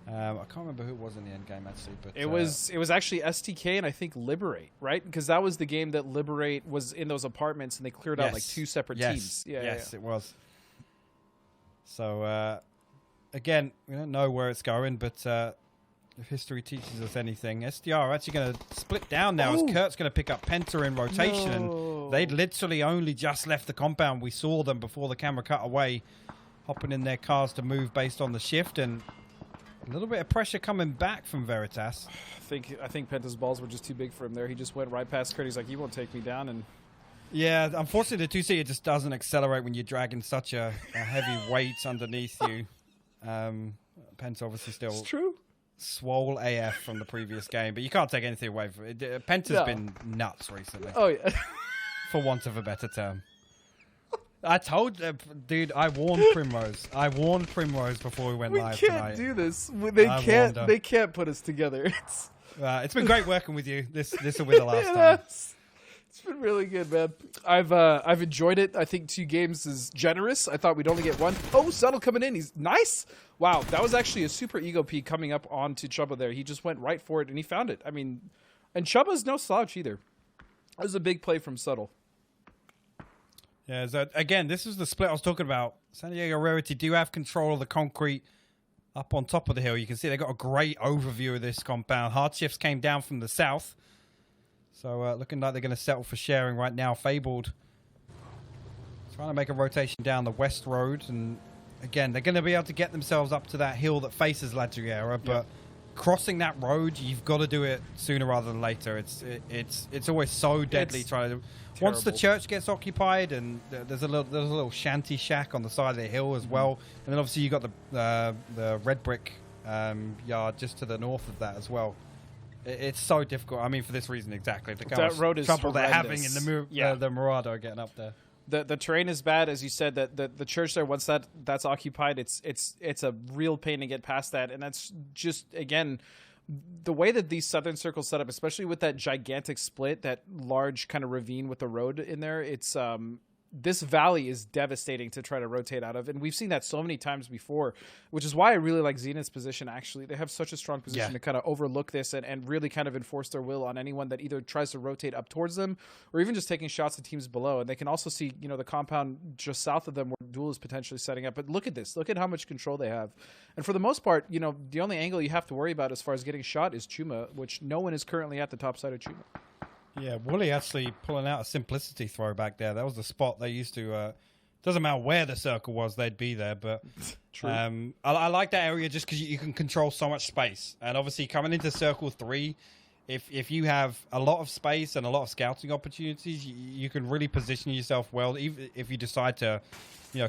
I can't remember who it was in the end game actually, but it was actually STK and I think Liberate, right? Because that was the game that Liberate was in those apartments and they cleared out like two separate teams. Yes, it was. So again, we don't know where it's going, but if history teaches us anything, SDR are actually going to split down now as Kurt's going to pick up Penta in rotation, and they'd literally only just left the compound. We saw them before the camera cut away, hopping in their cars to move based on the shift, and a little bit of pressure coming back from Veritas. I think Penta's balls were just too big for him there. He just went right past Kurt. He's like, "You won't take me down." And yeah, unfortunately, the 2-seater just doesn't accelerate when you're dragging such a heavy weight underneath you. Penta obviously still swole AF from the previous game, but you can't take anything away from it. Penta's been nuts recently. Oh yeah, for want of a better term. I told, dude, I warned Primrose. Before we went live tonight. We can't do this. They can't put us together. It's been great working with you. This will be the last time. It's been really good, man. I've enjoyed it. I think 2 games is generous. I thought we'd only get 1. Oh, Subtle coming in. He's nice. Wow, that was actually a super ego peak coming up onto Chubba there. He just went right for it and he found it. I mean, and Chubba's no slouch either. That was a big play from Subtle. Yeah, again, this is the split I was talking about. San Diego Rarity do have control of the concrete up on top of the hill. You can see they got a great overview of this compound. Hard shifts came down from the south. So looking like they're going to settle for sharing right now. Fabled trying to make a rotation down the west road. And again, they're going to be able to get themselves up to that hill that faces La Driera. But crossing that road, you've got to do it sooner rather than later. It's always so deadly trying to... Once the church gets occupied, and there's a little shanty shack on the side of the hill as well, and then obviously you got the red brick yard just to the north of that as well. It's so difficult. I mean, for this reason exactly. The That road is trouble they're horrendous. having in the Marauder getting up there. The terrain is bad, as you said. That the church there, once that's occupied, it's a real pain to get past that, and that's just again the way that these southern circles set up, especially with that gigantic split, that large kind of ravine with the road in there. It's this valley is devastating to try to rotate out of, and we've seen that so many times before, which is why I really like Zenith's position. Actually, they have such a strong position to kind of overlook this and really kind of enforce their will on anyone that either tries to rotate up towards them or even just taking shots at teams below. And they can also see, the compound just south of them where Duel is potentially setting up. But look at this. Look at how much control they have. And for the most part, the only angle you have to worry about as far as getting shot is Chuma, which no one is currently at the top side of Chuma. Yeah, Wooly actually pulling out a simplicity throw back there. That was the spot they used to. Doesn't matter where the circle was, they'd be there. But I like that area just because you can control so much space. And obviously, coming into Circle 3, if you have a lot of space and a lot of scouting opportunities, you can really position yourself well. Even if you decide to,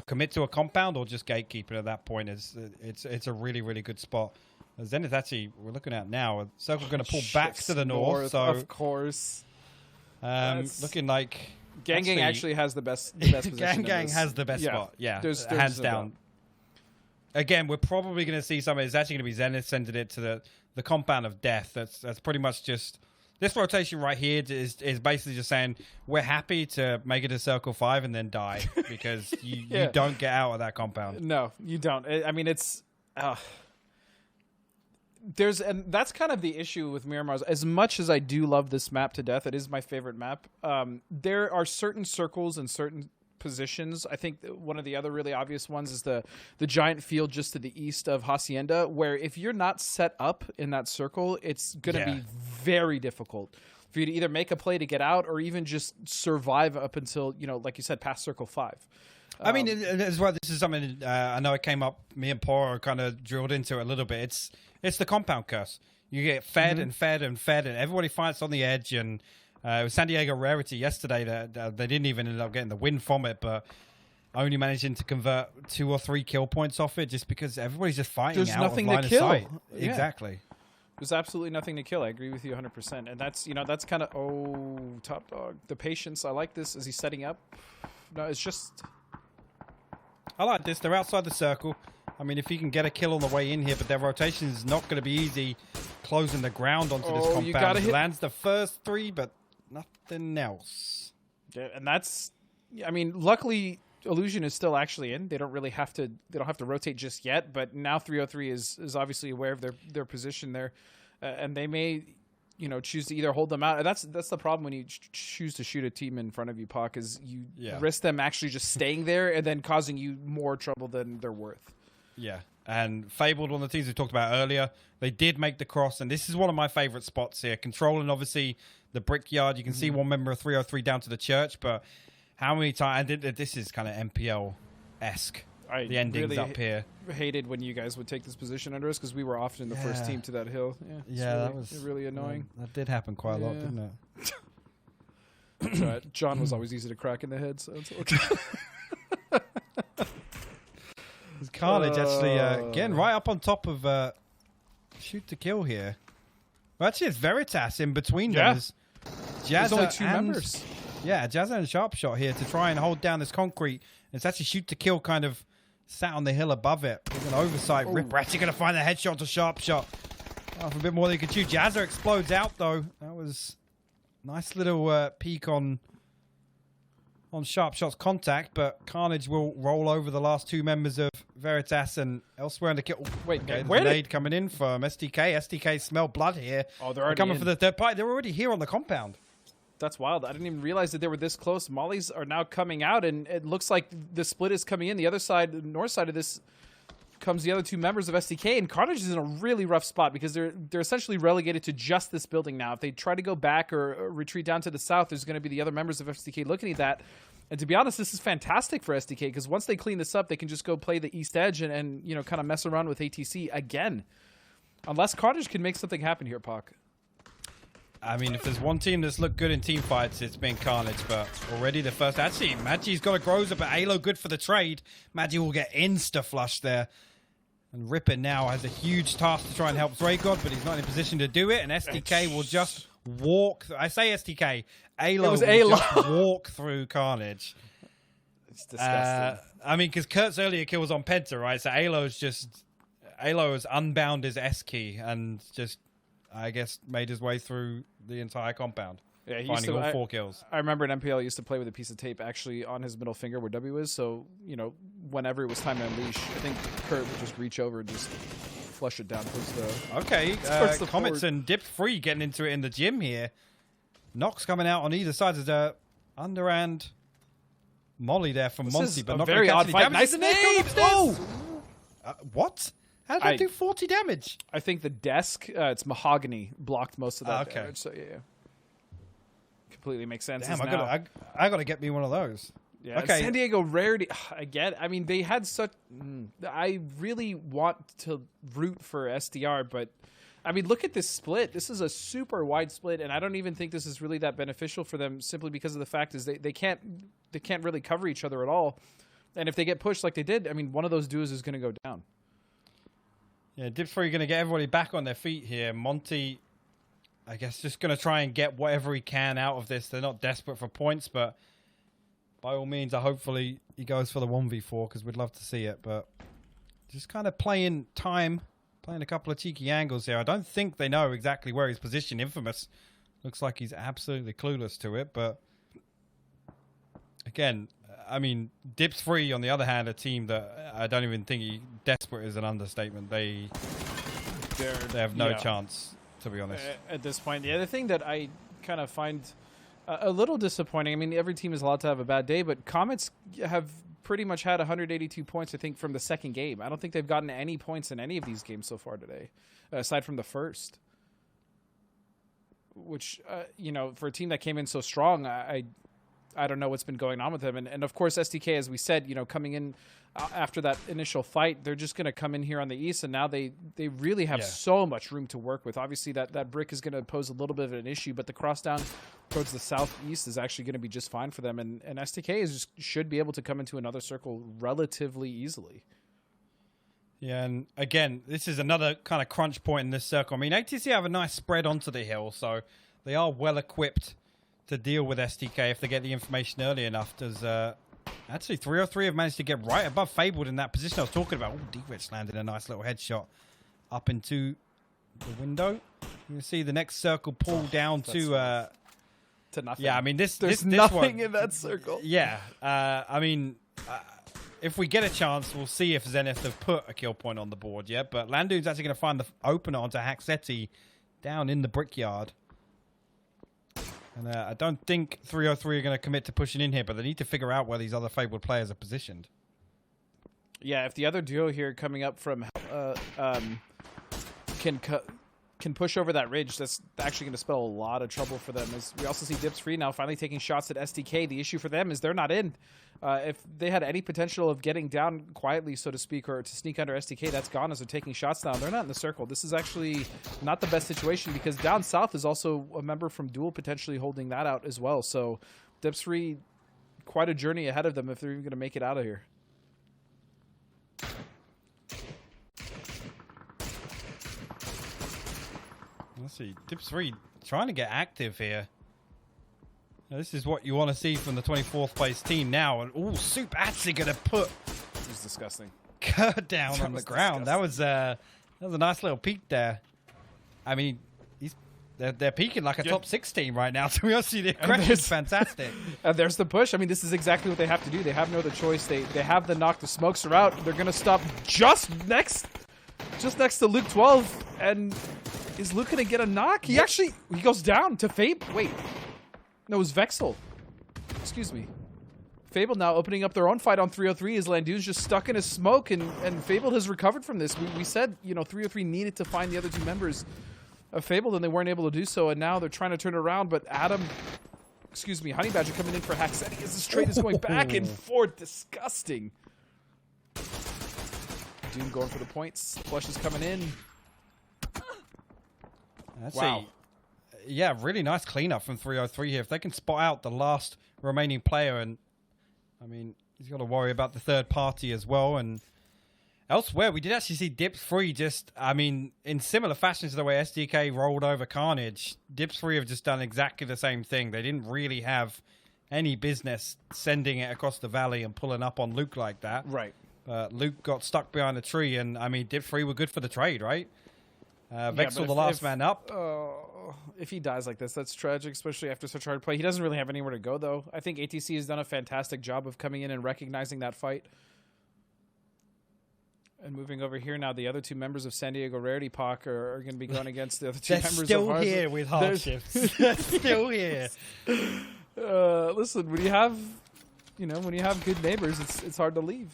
commit to a compound or just gatekeeping at that point, it's a really, really good spot. Zenith actually, we're looking at now. Circle going to pull back to the north. So of course. Looking like Gang actually has the best position. Gang has the best spot. Yeah, there's hands down. Again, we're probably going to see something. It's actually going to be Zenith sending it to the compound of death. That's pretty much just this rotation right here is basically just saying we're happy to make it to Circle 5 and then die because you don't get out of that compound. No, you don't. I mean, it's. And that's kind of the issue with Miramar's. As much as I do love this map to death, it is my favorite map. There are certain circles and certain positions. I think one of the other really obvious ones is the giant field just to the east of Hacienda, where if you're not set up in that circle, it's going to be very difficult for you to either make a play to get out or even just survive up until, like you said, past Circle 5. I mean, as well, this is something I know it came up, me and Paul kind of drilled into it a little bit. It's the compound curse. You get fed and fed and fed, and everybody fights on the edge. And it was San Diego Rarity yesterday that they didn't even end up getting the win from it, but only managing to convert 2 or 3 kill points off it just because everybody's just fighting There's out nothing of line to of kill. sight. Yeah. Exactly. There's absolutely nothing to kill. I agree with you 100%. And that's, that's kind of, top dog. The patience. I like this. Is he setting up? No, it's just... I like this. They're outside the circle. I mean, if you can get a kill on the way in here, but their rotation is not going to be easy closing the ground onto this compound. You gotta hit... lands the first 3, but nothing else. Yeah, and that's... I mean, luckily, Illusion is still actually in. They don't really have to... They don't have to rotate just yet, but now 303 is obviously aware of their position there. And they may... choose to either hold them out. That's the problem when you choose to shoot a team in front of you, Pac, is you risk them actually just staying there and then causing you more trouble than they're worth. Yeah, and Fabled, one of the teams we talked about earlier, they did make the cross, and this is one of my favorite spots here. Controlling, obviously, the brickyard. You can see one member of 303 down to the church, but how many times... This is kind of MPL-esque. The endings really up here. Hated when you guys would take this position under us because we were often the first team to that hill. That was really annoying. That did happen quite a lot, didn't it? John was always easy to crack in the head, so it's okay. Carnage actually getting right up on top of shoot to kill here. Well, actually, it's Veritas in between them. There's only 2 members. Yeah, Jazza and Sharpshot here to try and hold down this concrete. It's actually shoot to kill kind of sat on the hill above it. With an oversight. Rip actually going to find the headshot to Sharpshot. Oh, for a bit more than he could shoot. Jazza explodes out, though. That was nice little peek on Sharpshot's contact, but Carnage will roll over the last 2 members of Veritas and elsewhere in the kill. Wait, okay, where there's a nade coming in from SDK. SDK smell blood here. Oh, they're already coming in. for the third party. They're already here on the compound. That's wild. I didn't even realize that they were this close. Mollies are now coming out, and it looks like the split is coming in. The other side, the north side of this, comes the other 2 members of SDK, and Carnage is in a really rough spot because they're essentially relegated to just this building now. If they try to go back or retreat down to the south, there's going to be the other members of SDK looking at that. And to be honest, this is fantastic for SDK because once they clean this up, they can just go play the east edge and kind of mess around with ATC again. Unless Carnage can make something happen here, Pac. I mean, if there's one team that's looked good in team fights, it's been Carnage, but already the first... Actually, Magi's got a Groza, but Halo good for the trade. Magi will get insta-flush there. And Ripper now has a huge task to try and help Draygod, but he's not in a position to do it. And SDK will just walk. I say SDK. Alo will just walk through Carnage. It's disgusting. I mean, because Kurt's earlier kill was on Penta, right? So Alo has unbound his S key and just, I guess, made his way through the entire compound. Yeah, he finding all 4 kills. I remember in MPL, he used to play with a piece of tape actually on his middle finger where W is. So, whenever it was time to unleash, I think Kurt would just reach over and just flush it down towards the... Okay, Comets and Dip Free getting into it in the gym here. Nox coming out on either side. There's a underhand molly there from Monty, but not very odd fight. Nice nade! Oh! What? How did I do 40 damage? I think the desk, it's mahogany, blocked most of that damage. So, yeah. Completely makes sense. Damn, I gotta get me one of those. Yeah, okay. San Diego rarity again. I mean, they had such. I really want to root for SDR, but I mean, look at this split. This is a super wide split, and I don't even think this is really that beneficial for them. Simply because of the fact is they can't really cover each other at all, and if they get pushed like they did, I mean, one of those duos is going to go down. Yeah, Dipsfree going to get everybody back on their feet here. Monty, I guess, just going to try and get whatever he can out of this. They're not desperate for points, but by all means, hopefully he goes for the 1v4 because we'd love to see it. But just kind of playing time, playing a couple of cheeky angles here. I don't think they know exactly where he's positioned. Infamous looks like he's absolutely clueless to it. But again, I mean, Dips Free, on the other hand, a team that I don't even think desperate is an understatement. They have no chance, to be honest. At this point, the other thing that I kind of find a little disappointing, I mean, every team is allowed to have a bad day, but Comets have pretty much had 182 points, I think, from the second game. I don't think they've gotten any points in any of these games so far today, aside from the first. Which, for a team that came in so strong, I don't know what's been going on with them. And of course, SDK, as we said, coming in after that initial fight, they're just going to come in here on the East, and now they really have so much room to work with. Obviously, that brick is going to pose a little bit of an issue, but the cross down towards the southeast is actually going to be just fine for them. And SDK should be able to come into another circle relatively easily. Yeah, and again, this is another kind of crunch point in this circle. I mean, ATC have a nice spread onto the hill, so they are well equipped to deal with SDK if they get the information early enough. Does actually 303 have managed to get right above Fabled in that position I was talking about. Oh, D-Rich landed a nice little headshot up into the window. You can see the next circle pull down to nothing. Yeah, I mean there's nothing in that circle. Yeah, I mean if we get a chance, we'll see if Zenith have put a kill point on the board yet. But Landune's actually going to find the opener onto Haxetti down in the brickyard. And I don't think 303 are going to commit to pushing in here, but they need to figure out where these other Fabled players are positioned. Yeah, if the other duo here coming up from can push over that ridge, that's actually going to spell a lot of trouble for them. As we also see Dips Free now finally taking shots at SDK. The issue for them is they're not in. If they had any potential of getting down quietly, so to speak, or to sneak under SDK, that's gone as they're taking shots now. They're not in the circle. This is actually not the best situation because down south is also a member from Duel potentially holding that out as well. So Dips Free, quite a journey ahead of them if they're even going to make it out of here. Let's see. Dips 3 trying to get active here. Now, this is what you want to see from the 24th place team now. And Soup actually going to put It was disgusting. Kurt down on the ground. That was a nice little peek there. I mean, they're peaking like a top 6 team right now. To be honest, the aggression's fantastic. And there's the push. I mean, this is exactly what they have to do. They have no other choice. They have the knock. The smokes are out. They're going to stop just next to Luke 12. And is Luke going to get a knock? He goes down to Fabe. Wait. No, it was Vexel. Excuse me. Fable now opening up their own fight on 303 as Landune's just stuck in his smoke, and Fable has recovered from this. We said, 303 needed to find the other 2 members of Fable, and they weren't able to do so, and now they're trying to turn it around, but Honey Badger coming in for Haxetti as this trade is going back and forth. Disgusting. Doom going for the points. Flush is coming in. Wow. Yeah, really nice cleanup from 303 here. If they can spot out the last remaining player, and I mean, he's got to worry about the third party as well. And Elsewhere, we did actually see Dips 3 just, I mean, in similar fashion to the way SDK rolled over Carnage, Dips 3 have just done exactly the same thing. They didn't really have any business sending it across the valley and pulling up on Luke like that. Right. Luke got stuck behind a tree, and, I mean, Dips 3 were good for the trade, right? Vexel, the last man up. If he dies like this, that's tragic, especially after such hard play. He doesn't really have anywhere to go, though. I think ATC has done a fantastic job of coming in and recognizing that fight. And moving over here now, the other two members of San Diego Rarity Pac are going to be going against the other two members of still ours. here with hardships. They're still here. Listen, when you have good neighbors, it's hard to leave.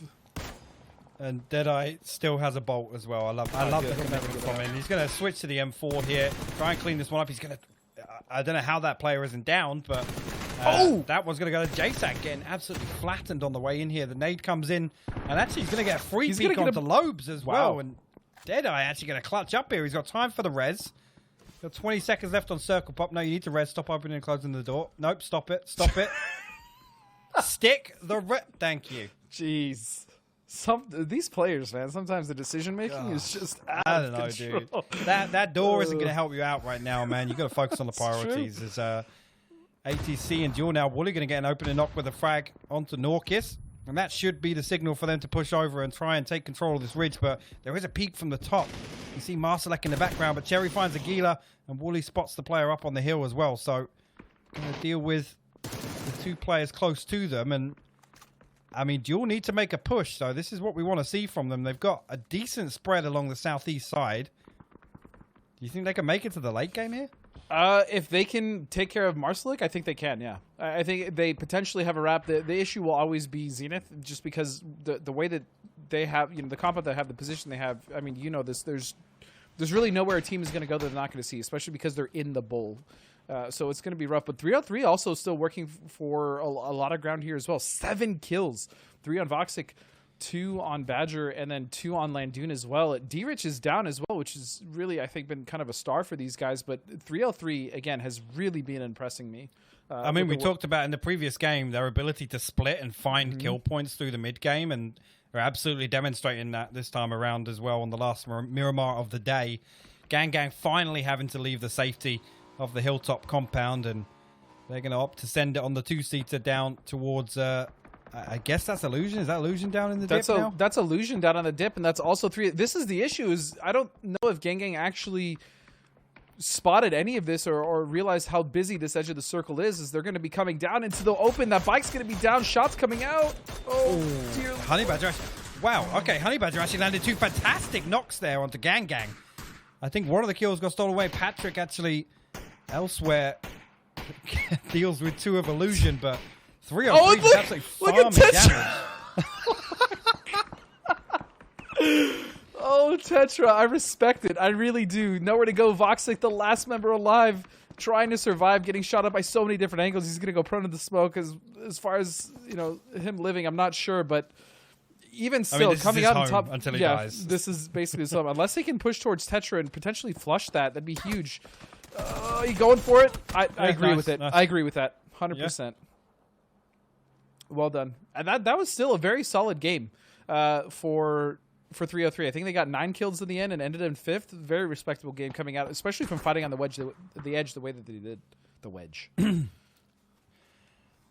And Deadeye still has a bolt as well. I love the commitment from him. He's going to switch to the M4 here, try and clean this one up. He's going to... I don't know how that player isn't down, but that one's going to go to JSAC, getting absolutely flattened on the way in here. The nade comes in, and actually he's going to get a free peek onto Lobes as well. And Deadeye actually going to clutch up here. He's got time for the res. Got 20 seconds left on Circle Pop. No, you need to res. Stop opening and closing the door. Nope, stop it. Stop it. Stick the Thank you. Jeez. These players, man, sometimes the decision making is just out I don't of know, control. dude. That door isn't going to help you out right now, man. You got to focus on the priorities. There's ATC and Duel now. Wooly going to get an opening knock with a frag onto Norkis, and that should be the signal for them to push over and try and take control of this ridge. But there is a peek from the top. You see Marcelek in the background, but Cherry finds a Gila, and Wooly spots the player up on the hill as well. So going to deal with the two players close to them, and I mean, Duel need to make a push, so this is what we want to see from them. They've got a decent spread along the southeast side. Do you think they can make it to the late game here? If they can take care of Marcelik, I think they can, yeah. I think they potentially have a wrap. The issue will always be Zenith, just because the way that they have, the comp they have, the position they have, I mean, this, there's really nowhere a team is going to go that they're not going to see, especially because they're in the bowl. So it's going to be rough. But 303 also still working for a lot of ground here as well. 7 kills. 3 on Voxic, 2 on Badger, and then 2 on Landoon as well. D-Rich is down as well, which has really, I think, been kind of a star for these guys. But 303, again, has really been impressing me. I mean, we talked about in the previous game their ability to split and find kill points through the mid game, and they're absolutely demonstrating that this time around as well on the last Miramar of the day. Gang finally having to leave the safety of the hilltop compound, and they're going to opt to send it on the 2-seater down towards I guess that's Illusion. Is that Illusion down in the dip now? That's Illusion down on the dip, and that's also 3. This is the issue, is I don't know if Gang actually spotted any of this or realized how busy this edge of the circle is they're going to be coming down into the open. That bike's going to be down, shots coming out. Oh, dear. Honey Badger. Wow, okay, Honey Badger actually landed 2 fantastic knocks there onto Gang. I think one of the kills got stolen away. Patrick actually elsewhere deals with 2 of Illusion, but 3 of 3 is absolutely farming damage. Oh, Tetra, I respect it. I really do. Nowhere to go. Voxic, the last member alive, trying to survive, getting shot up by so many different angles. He's going to go prone to the smoke. As far as him living, I'm not sure, but even still, coming out on top until he dies. This is basically something. Unless he can push towards Tetra and potentially flush that'd be huge. You going for it? I agree with it. Nice. I agree with that 100%. Yeah. Well done. And that was still a very solid game for 303. I think they got 9 kills in the end and ended in 5th. Very respectable game coming out, especially from fighting on the edge the way that they did. The wedge.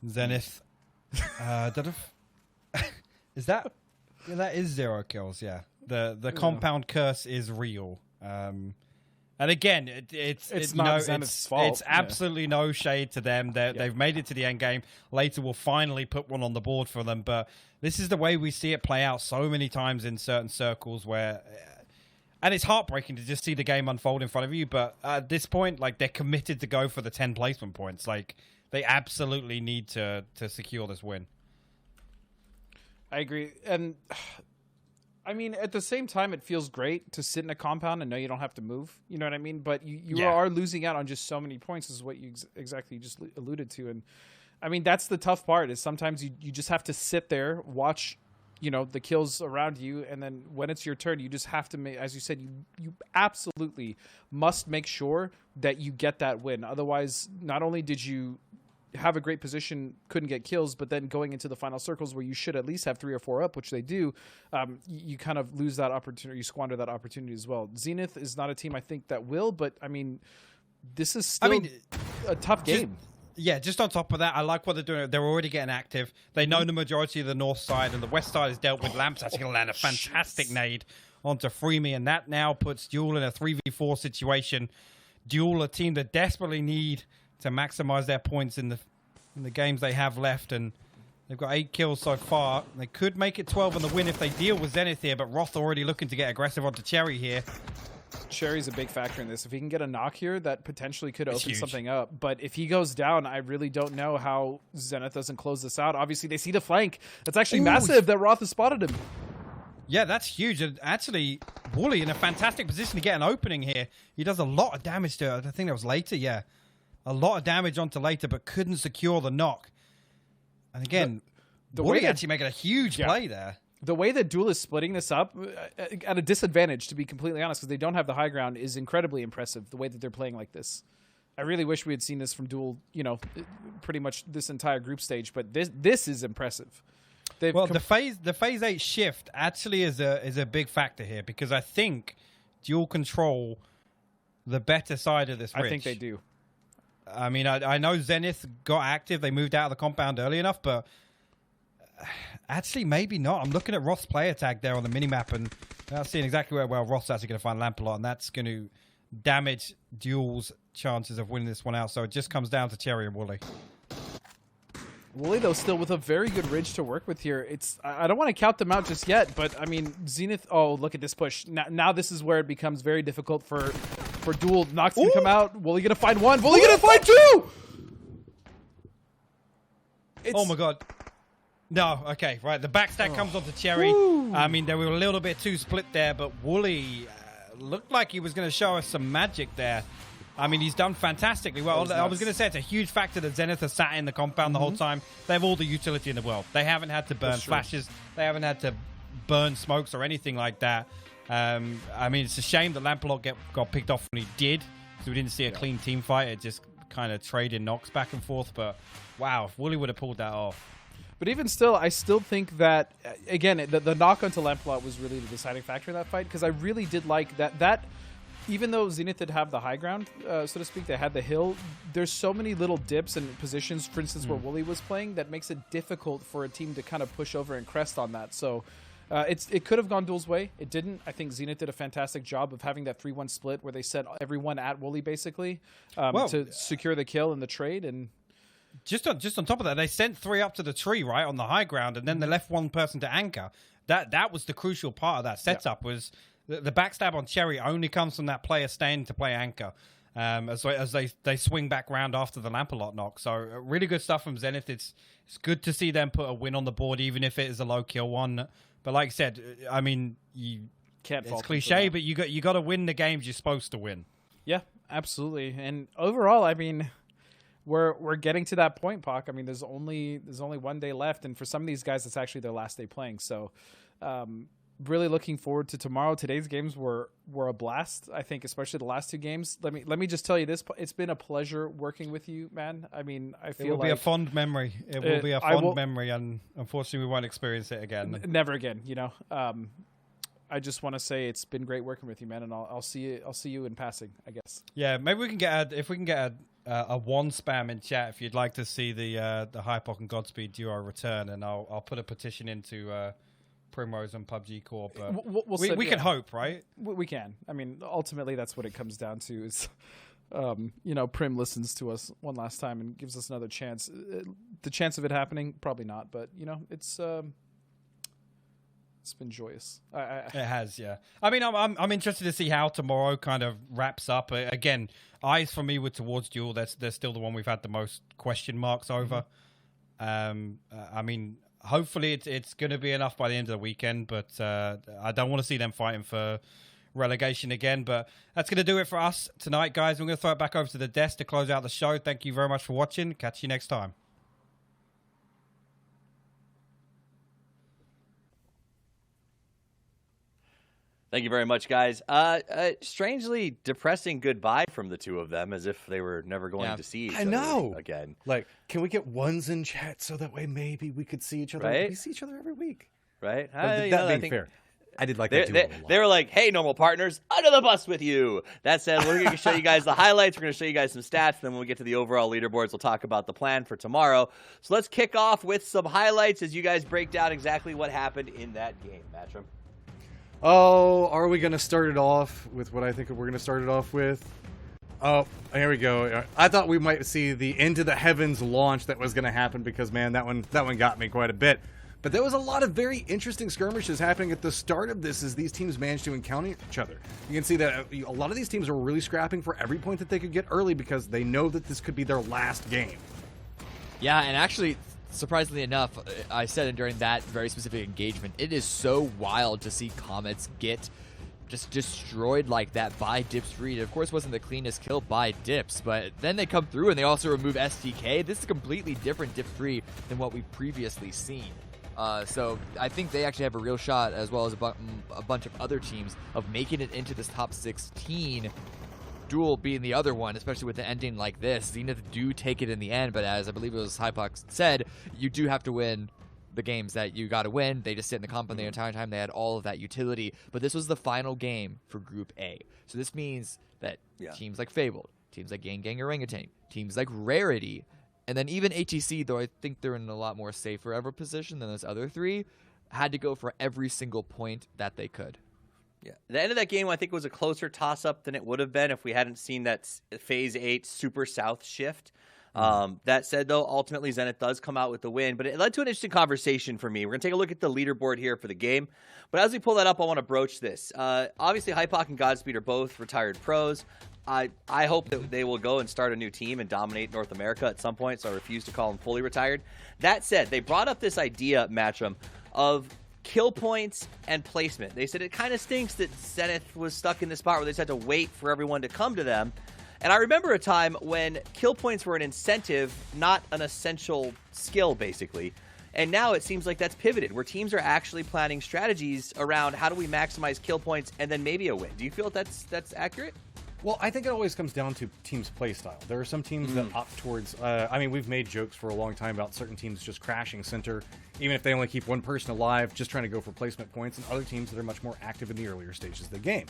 Zenith. Is that? Yeah, that is 0 kills. Yeah. The compound curse is real. And again, it's not Zenith's fault. It's absolutely no shade to them. They've made it to the end game. Later, we'll finally put one on the board for them. But this is the way we see it play out so many times in certain circles where... And it's heartbreaking to just see the game unfold in front of you. But at this point, like, they're committed to go for the 10 placement points. Like, they absolutely need to secure this win. I agree. And... I mean, at the same time, it feels great to sit in a compound and know you don't have to move. You know what I mean? But you are losing out on just so many points, is what you exactly just alluded to. And I mean, that's the tough part, is sometimes you just have to sit there, watch, the kills around you. And then when it's your turn, you just have to make, as you said, you absolutely must make sure that you get that win. Otherwise, not only did you have a great position, couldn't get kills, but then going into the final circles where you should at least have 3 or 4 up, which they do, you kind of lose that opportunity, you squander that opportunity as well. Zenith is not a team I think that will, but I mean, this is still a tough game. Just on top of that, I like what they're doing. They're already getting active. They know the majority of the north side, and the west side is dealt with. Lamp's actually going to land a fantastic nade onto Freemy, and that now puts Duel in a 3v4 situation. Duel, a team that desperately need to maximize their points in the games they have left, and they've got 8 kills so far. They could make it 12 on the win if they deal with Zenith here, but Roth already looking to get aggressive onto Cherry here. Cherry's a big factor in this. If he can get a knock here, that potentially could open something up. But if he goes down, I really don't know how Zenith doesn't close this out. Obviously, they see the flank. That's actually massive that Roth has spotted him. Yeah, that's huge. And actually, Wooly in a fantastic position to get an opening here. He does a lot of damage to, I think that was later, yeah. A lot of damage onto later, but couldn't secure the knock. And again, Wooly actually making a huge play there. The way that Duel is splitting this up at a disadvantage, to be completely honest, because they don't have the high ground, is incredibly impressive, the way that they're playing like this. I really wish we had seen this from Duel, pretty much this entire group stage, but this is impressive. The phase 8 shift actually is a big factor here, because I think Duel control the better side of this ridge. I think they do. I mean, I know Zenith got active. They moved out of the compound early enough, but actually maybe not. I'm looking at Roth's player tag there on the minimap, and I'm seeing exactly where Roth's actually going to find Lampalot, and that's going to damage Duel's chances of winning this one out. So it just comes down to Cherry and Wooly. Wooly, though, still with a very good ridge to work with here. I don't want to count them out just yet, but I mean, Zenith. Oh, look at this push. Now this is where it becomes very difficult for Duel. Nox gonna come out. Wooly gonna find one. Wooly gonna find 2. Oh my god. No, okay, right. The backstab comes onto Cherry. I mean, they were a little bit too split there, but Wooly looked like he was going to show us some magic there. I mean, he's done fantastically well. I was going to say it's a huge factor that Zenith has sat in the compound the whole time. They have all the utility in the world. They haven't had to burn flashes. They haven't had to burn smokes or anything like that. I mean, it's a shame that Lampalot got picked off when he did, so we didn't see a clean team fight. It just kind of traded knocks back and forth. But wow, if Wooly would have pulled that off. But even still, I still think that, again, the knock onto Lampalot was really the deciding factor in that fight, because I really did like that even though Zenith did have the high ground, so to speak, they had the hill, there's so many little dips and positions, for instance, where Wooly was playing, that makes it difficult for a team to kind of push over and crest on that. So it could have gone Duel's way. It didn't. I think Zenith did a fantastic job of having that 3-1 split where they set everyone at Wooly, basically, to secure the kill and the trade. And Just on top of that, they sent 3 up to the tree, right, on the high ground, and then they left 1 person to anchor. That was the crucial part of that setup, was the backstab on Cherry only comes from that player staying to play anchor, as they swing back round after the Lampalot knock. So really good stuff from Zenith. It's good to see them put a win on the board, even if it is a low kill one. But like I said, I mean, you can't. It's cliche, but you got to win the games you're supposed to win. Yeah, absolutely. And overall, I mean, we're getting to that point, Pac. I mean, there's only 1 day left, and for some of these guys, it's actually their last day playing. So, really looking forward to tomorrow. Today's games were a blast. I think, especially the last 2 games. Let me just tell you this: it's been a pleasure working with you, man. I mean, I feel it will be a fond memory. It will be a fond memory, and unfortunately, we won't experience it again. Never again. I just want to say it's been great working with you, man, and I'll see you in passing, I guess. Yeah, maybe we can get a 1 spam in chat if you'd like to see the Hypoc and Godspeed duo return, and I'll put a petition into Primrose and PUBG Corp. But we can hope, right? We can. I mean, ultimately, that's what it comes down to. Is Prim listens to us one last time and gives us another chance. The chance of it happening, probably not, but it's been joyous. It has, yeah. I mean, I'm interested to see how tomorrow kind of wraps up. Again, eyes for me were towards Duel. They're still the one we've had the most question marks over. I mean, hopefully it's going to be enough by the end of the weekend, but I don't want to see them fighting for relegation again. But that's going to do it for us tonight, guys. We're going to throw it back over to the desk to close out the show. Thank you very much for watching. Catch you next time. Thank you very much, guys. Strangely depressing goodbye from the two of them, as if they were never going to see each other again. Like, can we get ones in chat so that way maybe we could see each other? Right? We see each other every week. Right? That being fair. I did like that duo a lot. They were like, hey, normal partners, under the bus with you. That said, we're going to show you guys the highlights. We're going to show you guys some stats. Then when we get to the overall leaderboards, we'll talk about the plan for tomorrow. So let's kick off with some highlights as you guys break down exactly what happened in that game. Matchroom. Oh, are we going to start it off with what I think we're going to start it off with? Oh, here we go. I thought we might see the Into the Heavens launch that was going to happen because, man, that one got me quite a bit. But there was a lot of very interesting skirmishes happening at the start of this as these teams managed to encounter each other. You can see that a lot of these teams are really scrapping for every point that they could get early because they know that this could be their last game. Yeah, and actually, surprisingly enough, I said it during that very specific engagement, it is so wild to see Comets get just destroyed like that by Dips Free. It, of course, wasn't the cleanest kill by Dips, but then they come through and they also remove STK. This is a completely different Dips Free than what we've previously seen. So I think they actually have a real shot, as well as a bunch of other teams, of making it into this top 16. Duel being the other one, especially with the ending like this. Zenith do take it in the end, but as I believe it was Hypox said, you do have to win the games that you got to win. They just sit in the comp the entire time. They had all of that utility, but this was the final game for Group A. So this means that teams like Fabled, teams like Gang Orangutan, teams like Rarity, and then even HEC, though I think they're in a lot more safer of a position than those other three, had to go for every single point that they could. Yeah, the end of that game, I think, was a closer toss-up than it would have been if we hadn't seen that Phase 8 Super South shift. That said, though, ultimately Zenith does come out with the win, but it led to an interesting conversation for me. We're going to take a look at the leaderboard here for the game, but as we pull that up, I want to broach this. Obviously, Hypoc and Godspeed are both retired pros. I hope that they will go and start a new team and dominate North America at some point, so I refuse to call them fully retired. That said, they brought up this idea, Matchroom, of kill points and placement. They said it kind of stinks that Zenith was stuck in this spot where they just had to wait for everyone to come to them. And I remember a time when kill points were an incentive, not an essential skill, basically. And now it seems like that's pivoted, where teams are actually planning strategies around how do we maximize kill points and then maybe a win. Do you feel that's accurate? Well, I think it always comes down to teams' play style. There are some teams that opt towards... I mean, we've made jokes for a long time about certain teams just crashing center, even if they only keep one person alive, just trying to go for placement points, and other teams that are much more active in the earlier stages of the game.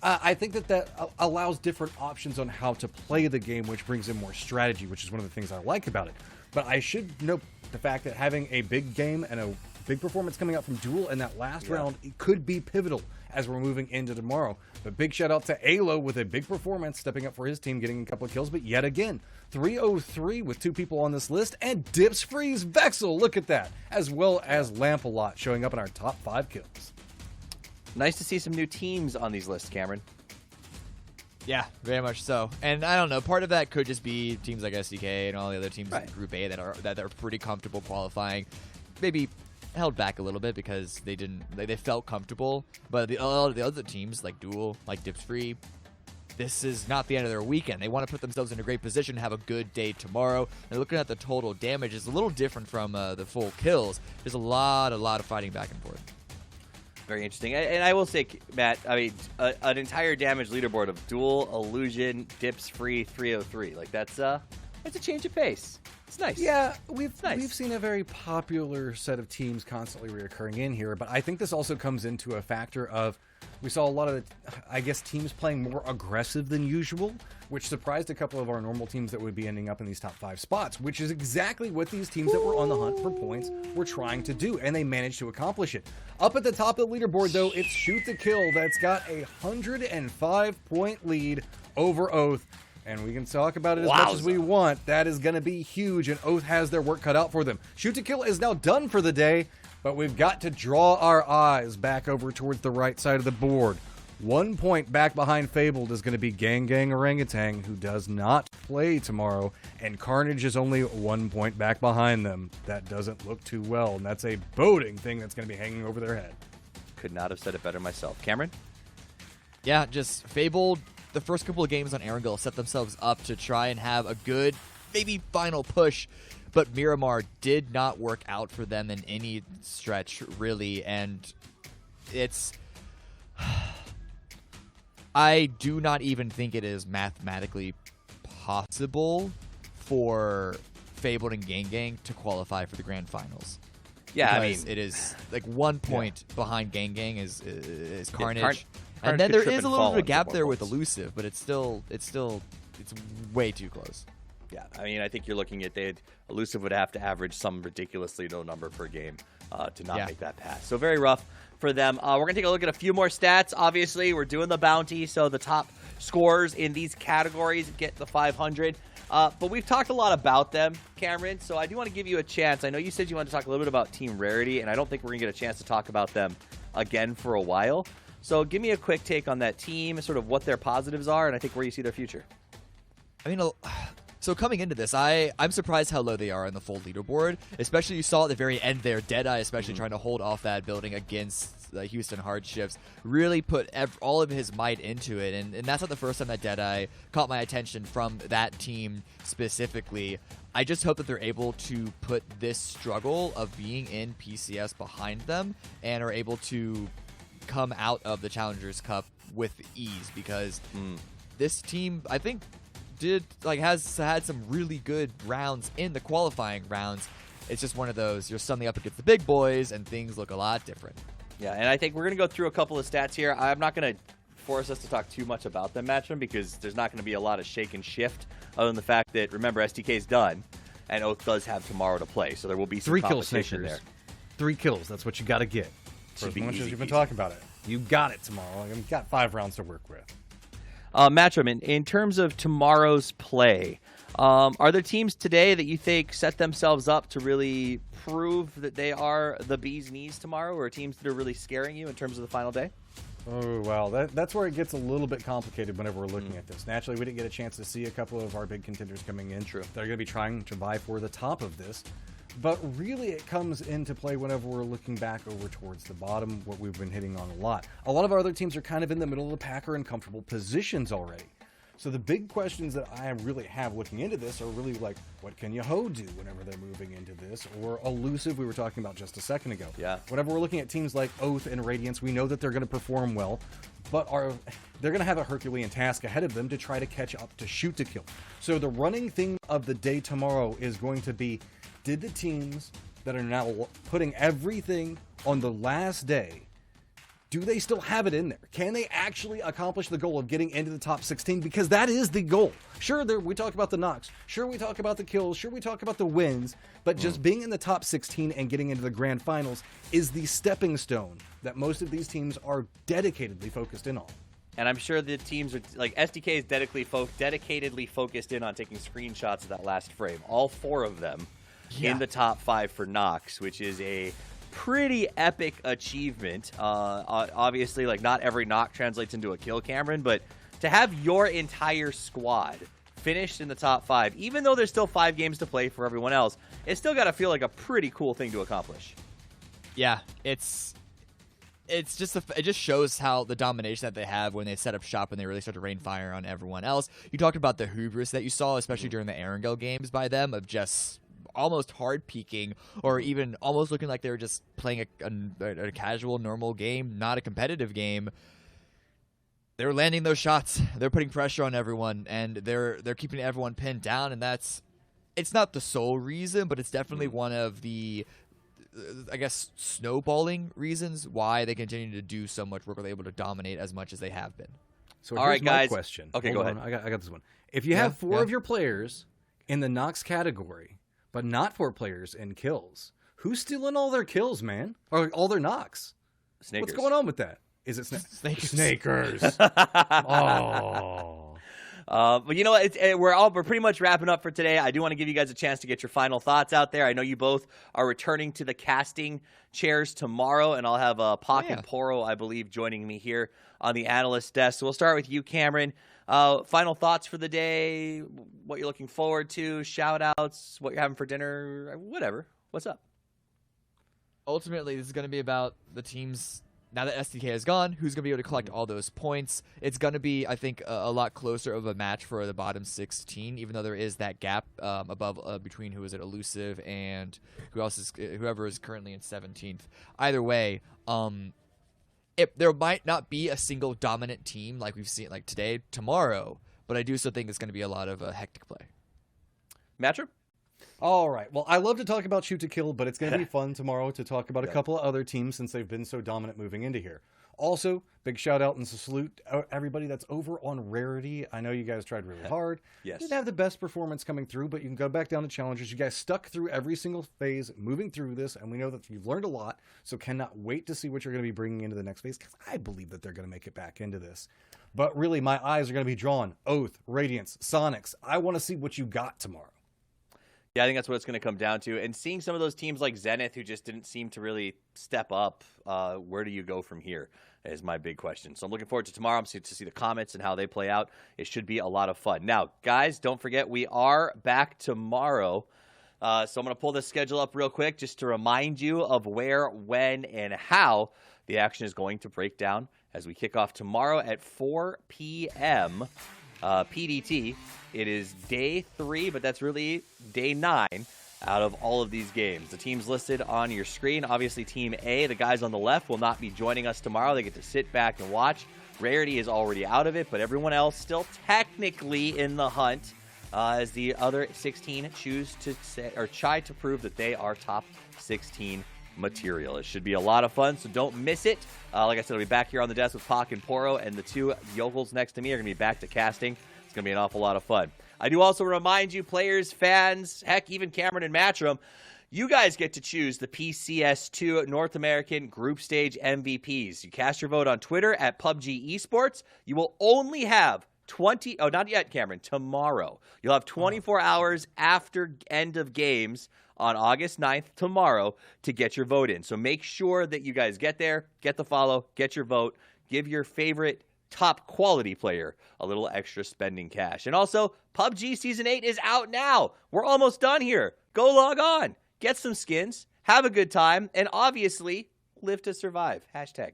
I think that allows different options on how to play the game, which brings in more strategy, which is one of the things I like about it. But I should note the fact that having a big game and a big performance coming out from Duel in that last round, it could be pivotal as we're moving into tomorrow. But big shout out to Alo with a big performance, stepping up for his team, getting a couple of kills. But yet again, 303 with 2 people on this list, and Dips Freeze Vexel, look at that, as well as Lampalot showing up in our top 5 kills. Nice to see some new teams on these lists, Cameron. Yeah, very much so. And I don't know, part of that could just be teams like SDK and all the other teams in Group A that are pretty comfortable qualifying. Maybe held back a little bit because they felt comfortable. But the other teams like Duel, like Dips Free, this is not the end of their weekend. They want to put themselves in a great position, have a good day tomorrow. And looking at the total damage is a little different from the full kills. There's a lot of fighting back and forth. Very interesting. And I will say, Matt, I mean, an entire damage leaderboard of Duel, Illusion, Dips Free, 303. Like, that's a change of pace. It's nice. Yeah, we've seen a very popular set of teams constantly reoccurring in here, but I think this also comes into a factor of we saw a lot of, I guess, teams playing more aggressive than usual, which surprised a couple of our normal teams that would be ending up in these top 5 spots, which is exactly what these teams that were on the hunt for points were trying to do, and they managed to accomplish it. Up at the top of the leaderboard, though, it's Shoot to Kill that's got a 105-point lead over Oath. And we can talk about it as much as we want. That is going to be huge, and Oath has their work cut out for them. Shoot to Kill is now done for the day, but we've got to draw our eyes back over towards the right side of the board. 1 point back behind Fabled is going to be Gang Orangutan, who does not play tomorrow, and Carnage is only 1 point back behind them. That doesn't look too well, and that's a boding thing that's going to be hanging over their head. Could not have said it better myself. Cameron? Yeah, just Fabled, the first couple of games on Erangel set themselves up to try and have a good, maybe final push, but Miramar did not work out for them in any stretch, really, and it's... I do not even think it is mathematically possible for Fabled and Gang Gang to qualify for the grand finals. Yeah, because I mean, it is like 1 point behind Gang Gang is Carnage, Carnage and then could there trip is and a little fall bit of and gap get there more with points. Elusive, but it's way too close. Yeah, I mean, I think you're looking at Elusive would have to average some ridiculously low number per game to not make that pass. So very rough for them. We're going to take a look at a few more stats. Obviously, we're doing the bounty, so the top scorers in these categories get the 500. But we've talked a lot about them, Cameron, so I do want to give you a chance. I know you said you wanted to talk a little bit about Team Rarity, and I don't think we're going to get a chance to talk about them again for a while. So give me a quick take on that team, sort of what their positives are, and I think where you see their future. I mean, so coming into this, I'm surprised how low they are on the full leaderboard. Especially you saw at the very end there, Deadeye especially trying to hold off that building against the Houston Hardships, really put all of his might into it. And that's not the first time that Deadeye caught my attention from that team specifically. I just hope that they're able to put this struggle of being in PCS behind them and are able to come out of the Challengers Cup with ease, because this team, I think, has had some really good rounds in the qualifying rounds. It's just one of those, you're suddenly up against the big boys and things look a lot different. Yeah, and I think we're going to go through a couple of stats here. I'm not going to force us to talk too much about them, Matchroom, because there's not going to be a lot of shake and shift, other than the fact that, remember, SDK's done, and Oath does have tomorrow to play, so there will be some 3 kills, competition Snickers. there. 3 kills, that's what you got to get. For Should as be much easy as you've been peasy. talking about it. You got it tomorrow. You've got 5 rounds to work with. Matchroom, in terms of tomorrow's play, are there teams today that you think set themselves up to really prove that they are the bee's knees tomorrow, or teams that are really scaring you in terms of the final day? Oh, well, that's where it gets a little bit complicated whenever we're looking at this. Naturally, we didn't get a chance to see a couple of our big contenders coming in. True. They're going to be trying to vie for the top of this. But really, it comes into play whenever we're looking back over towards the bottom, what we've been hitting on a lot. A lot of our other teams are kind of in the middle of the pack or in comfortable positions already. So the big questions that I really have looking into this are really like, what can Yahoo do whenever they're moving into this? Or Elusive, we were talking about just a second ago. Yeah. Whenever we're looking at teams like Oath and Radiance, we know that they're going to perform well, but they're going to have a Herculean task ahead of them to try to catch up to shoot to kill. So the running theme of the day tomorrow is going to be, did the teams that are now putting everything on the last day, do they still have it in there? Can they actually accomplish the goal of getting into the top 16? Because that is the goal. Sure, we talk about the knocks. Sure, we talk about the kills. Sure, we talk about the wins. But just being in the top 16 and getting into the grand finals is the stepping stone that most of these teams are dedicatedly focused in on. And I'm sure the teams are, like, SDK is dedicatedly focused in on taking screenshots of that last frame. All 4 of them in the top 5 for knocks, which is a pretty epic achievement. Obviously, like, not every knock translates into a kill, Cameron, but to have your entire squad finished in the top 5, even though there's still 5 games to play for everyone else, it's still got to feel like a pretty cool thing to accomplish. Yeah, it just shows how the domination that they have when they set up shop and they really start to rain fire on everyone else. You talked about the hubris that you saw, especially during the Erangel games by them, of just almost hard peaking, or even almost looking like they were just playing a casual, normal game, not a competitive game. They're landing those shots. They're putting pressure on everyone, and they're keeping everyone pinned down. And it's not the sole reason, but it's definitely one of the, I guess, snowballing reasons why they continue to do so much work, or they're able to dominate as much as they have been. So all here's right, my guys. question. Okay, Hold go on. ahead. I got this one. If you have 4 of your players in the knocks category, but not 4 players in kills, who's stealing all their kills, man? Or all their knocks? Snakers. What's going on with that? Is it Snakers? Snakers. Oh. But you know what? We're pretty much wrapping up for today. I do want to give you guys a chance to get your final thoughts out there. I know you both are returning to the casting chairs tomorrow, and I'll have Pac and Poro, I believe, joining me here on the analyst desk. So we'll start with you, Cameron. Final thoughts for the day, what you're looking forward to, shout-outs, what you're having for dinner, whatever. What's up? Ultimately, this is going to be about the teams. Now that SDK is gone, who's going to be able to collect all those points? It's going to be, I think, a lot closer of a match for the bottom 16, even though there is that gap between Elusive and whoever is currently in 17th. Either way, there might not be a single dominant team like we've seen like today, tomorrow, but I do still think it's going to be a lot of hectic play. Matchup? All right. Well, I love to talk about shoot to kill, but it's going to be fun tomorrow to talk about a couple of other teams since they've been so dominant moving into here. Also, big shout out and salute everybody that's over on Rarity. I know you guys tried really hard. Yes. Didn't have the best performance coming through, but you can go back down to challenges. You guys stuck through every single phase moving through this, and we know that you've learned a lot, so cannot wait to see what you're going to be bringing into the next phase, because I believe that they're going to make it back into this. But really, my eyes are going to be drawn. Oath, Radiance, Sonics. I want to see what you got tomorrow. Yeah, I think that's what it's going to come down to. And seeing some of those teams like Zenith who just didn't seem to really step up, where do you go from here is my big question. So I'm looking forward to tomorrow. I'm to see the comments and how they play out. It should be a lot of fun. Now, guys, don't forget we are back tomorrow. So I'm going to pull this schedule up real quick just to remind you of where, when, and how the action is going to break down as we kick off tomorrow at 4 p.m. PDT. It is day 3, but that's really day 9 out of all of these games. The teams listed on your screen. Obviously, Team A, the guys on the left, will not be joining us tomorrow. They get to sit back and watch. Rarity is already out of it, but everyone else still technically in the hunt as the other 16 choose to say, or try to prove that they are top 16 material. It should be a lot of fun, so don't miss it. Like I said, I'll be back here on the desk with Pac and Poro, and the two yokels next to me are going to be back to casting. It's going to be an awful lot of fun. I do also remind you, players, fans, heck, even Cameron and Matchroom, you guys get to choose the PCS2 North American Group Stage MVPs. You cast your vote on Twitter at PUBG Esports. You will only have not yet, Cameron, tomorrow. You'll have 24 hours after end of games on August 9th, tomorrow, to get your vote in. So make sure that you guys get there, get the follow, get your vote, give your favorite top quality player a little extra spending cash. And also, PUBG Season 8 is out now. We're almost done here. Go log on, get some skins, have a good time, and obviously, live to survive. Hashtag,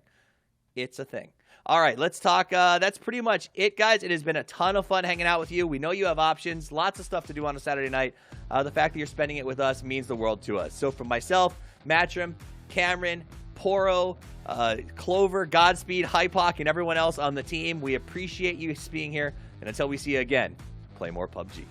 it's a thing. All right, let's talk. That's pretty much it, guys. It has been a ton of fun hanging out with you. We know you have options, lots of stuff to do on a Saturday night. The fact that you're spending it with us means the world to us. So from myself, Matchroom, Cameron, Poro, Clover, Godspeed, Hypoc, and everyone else on the team, we appreciate you being here. And until we see you again, play more PUBG.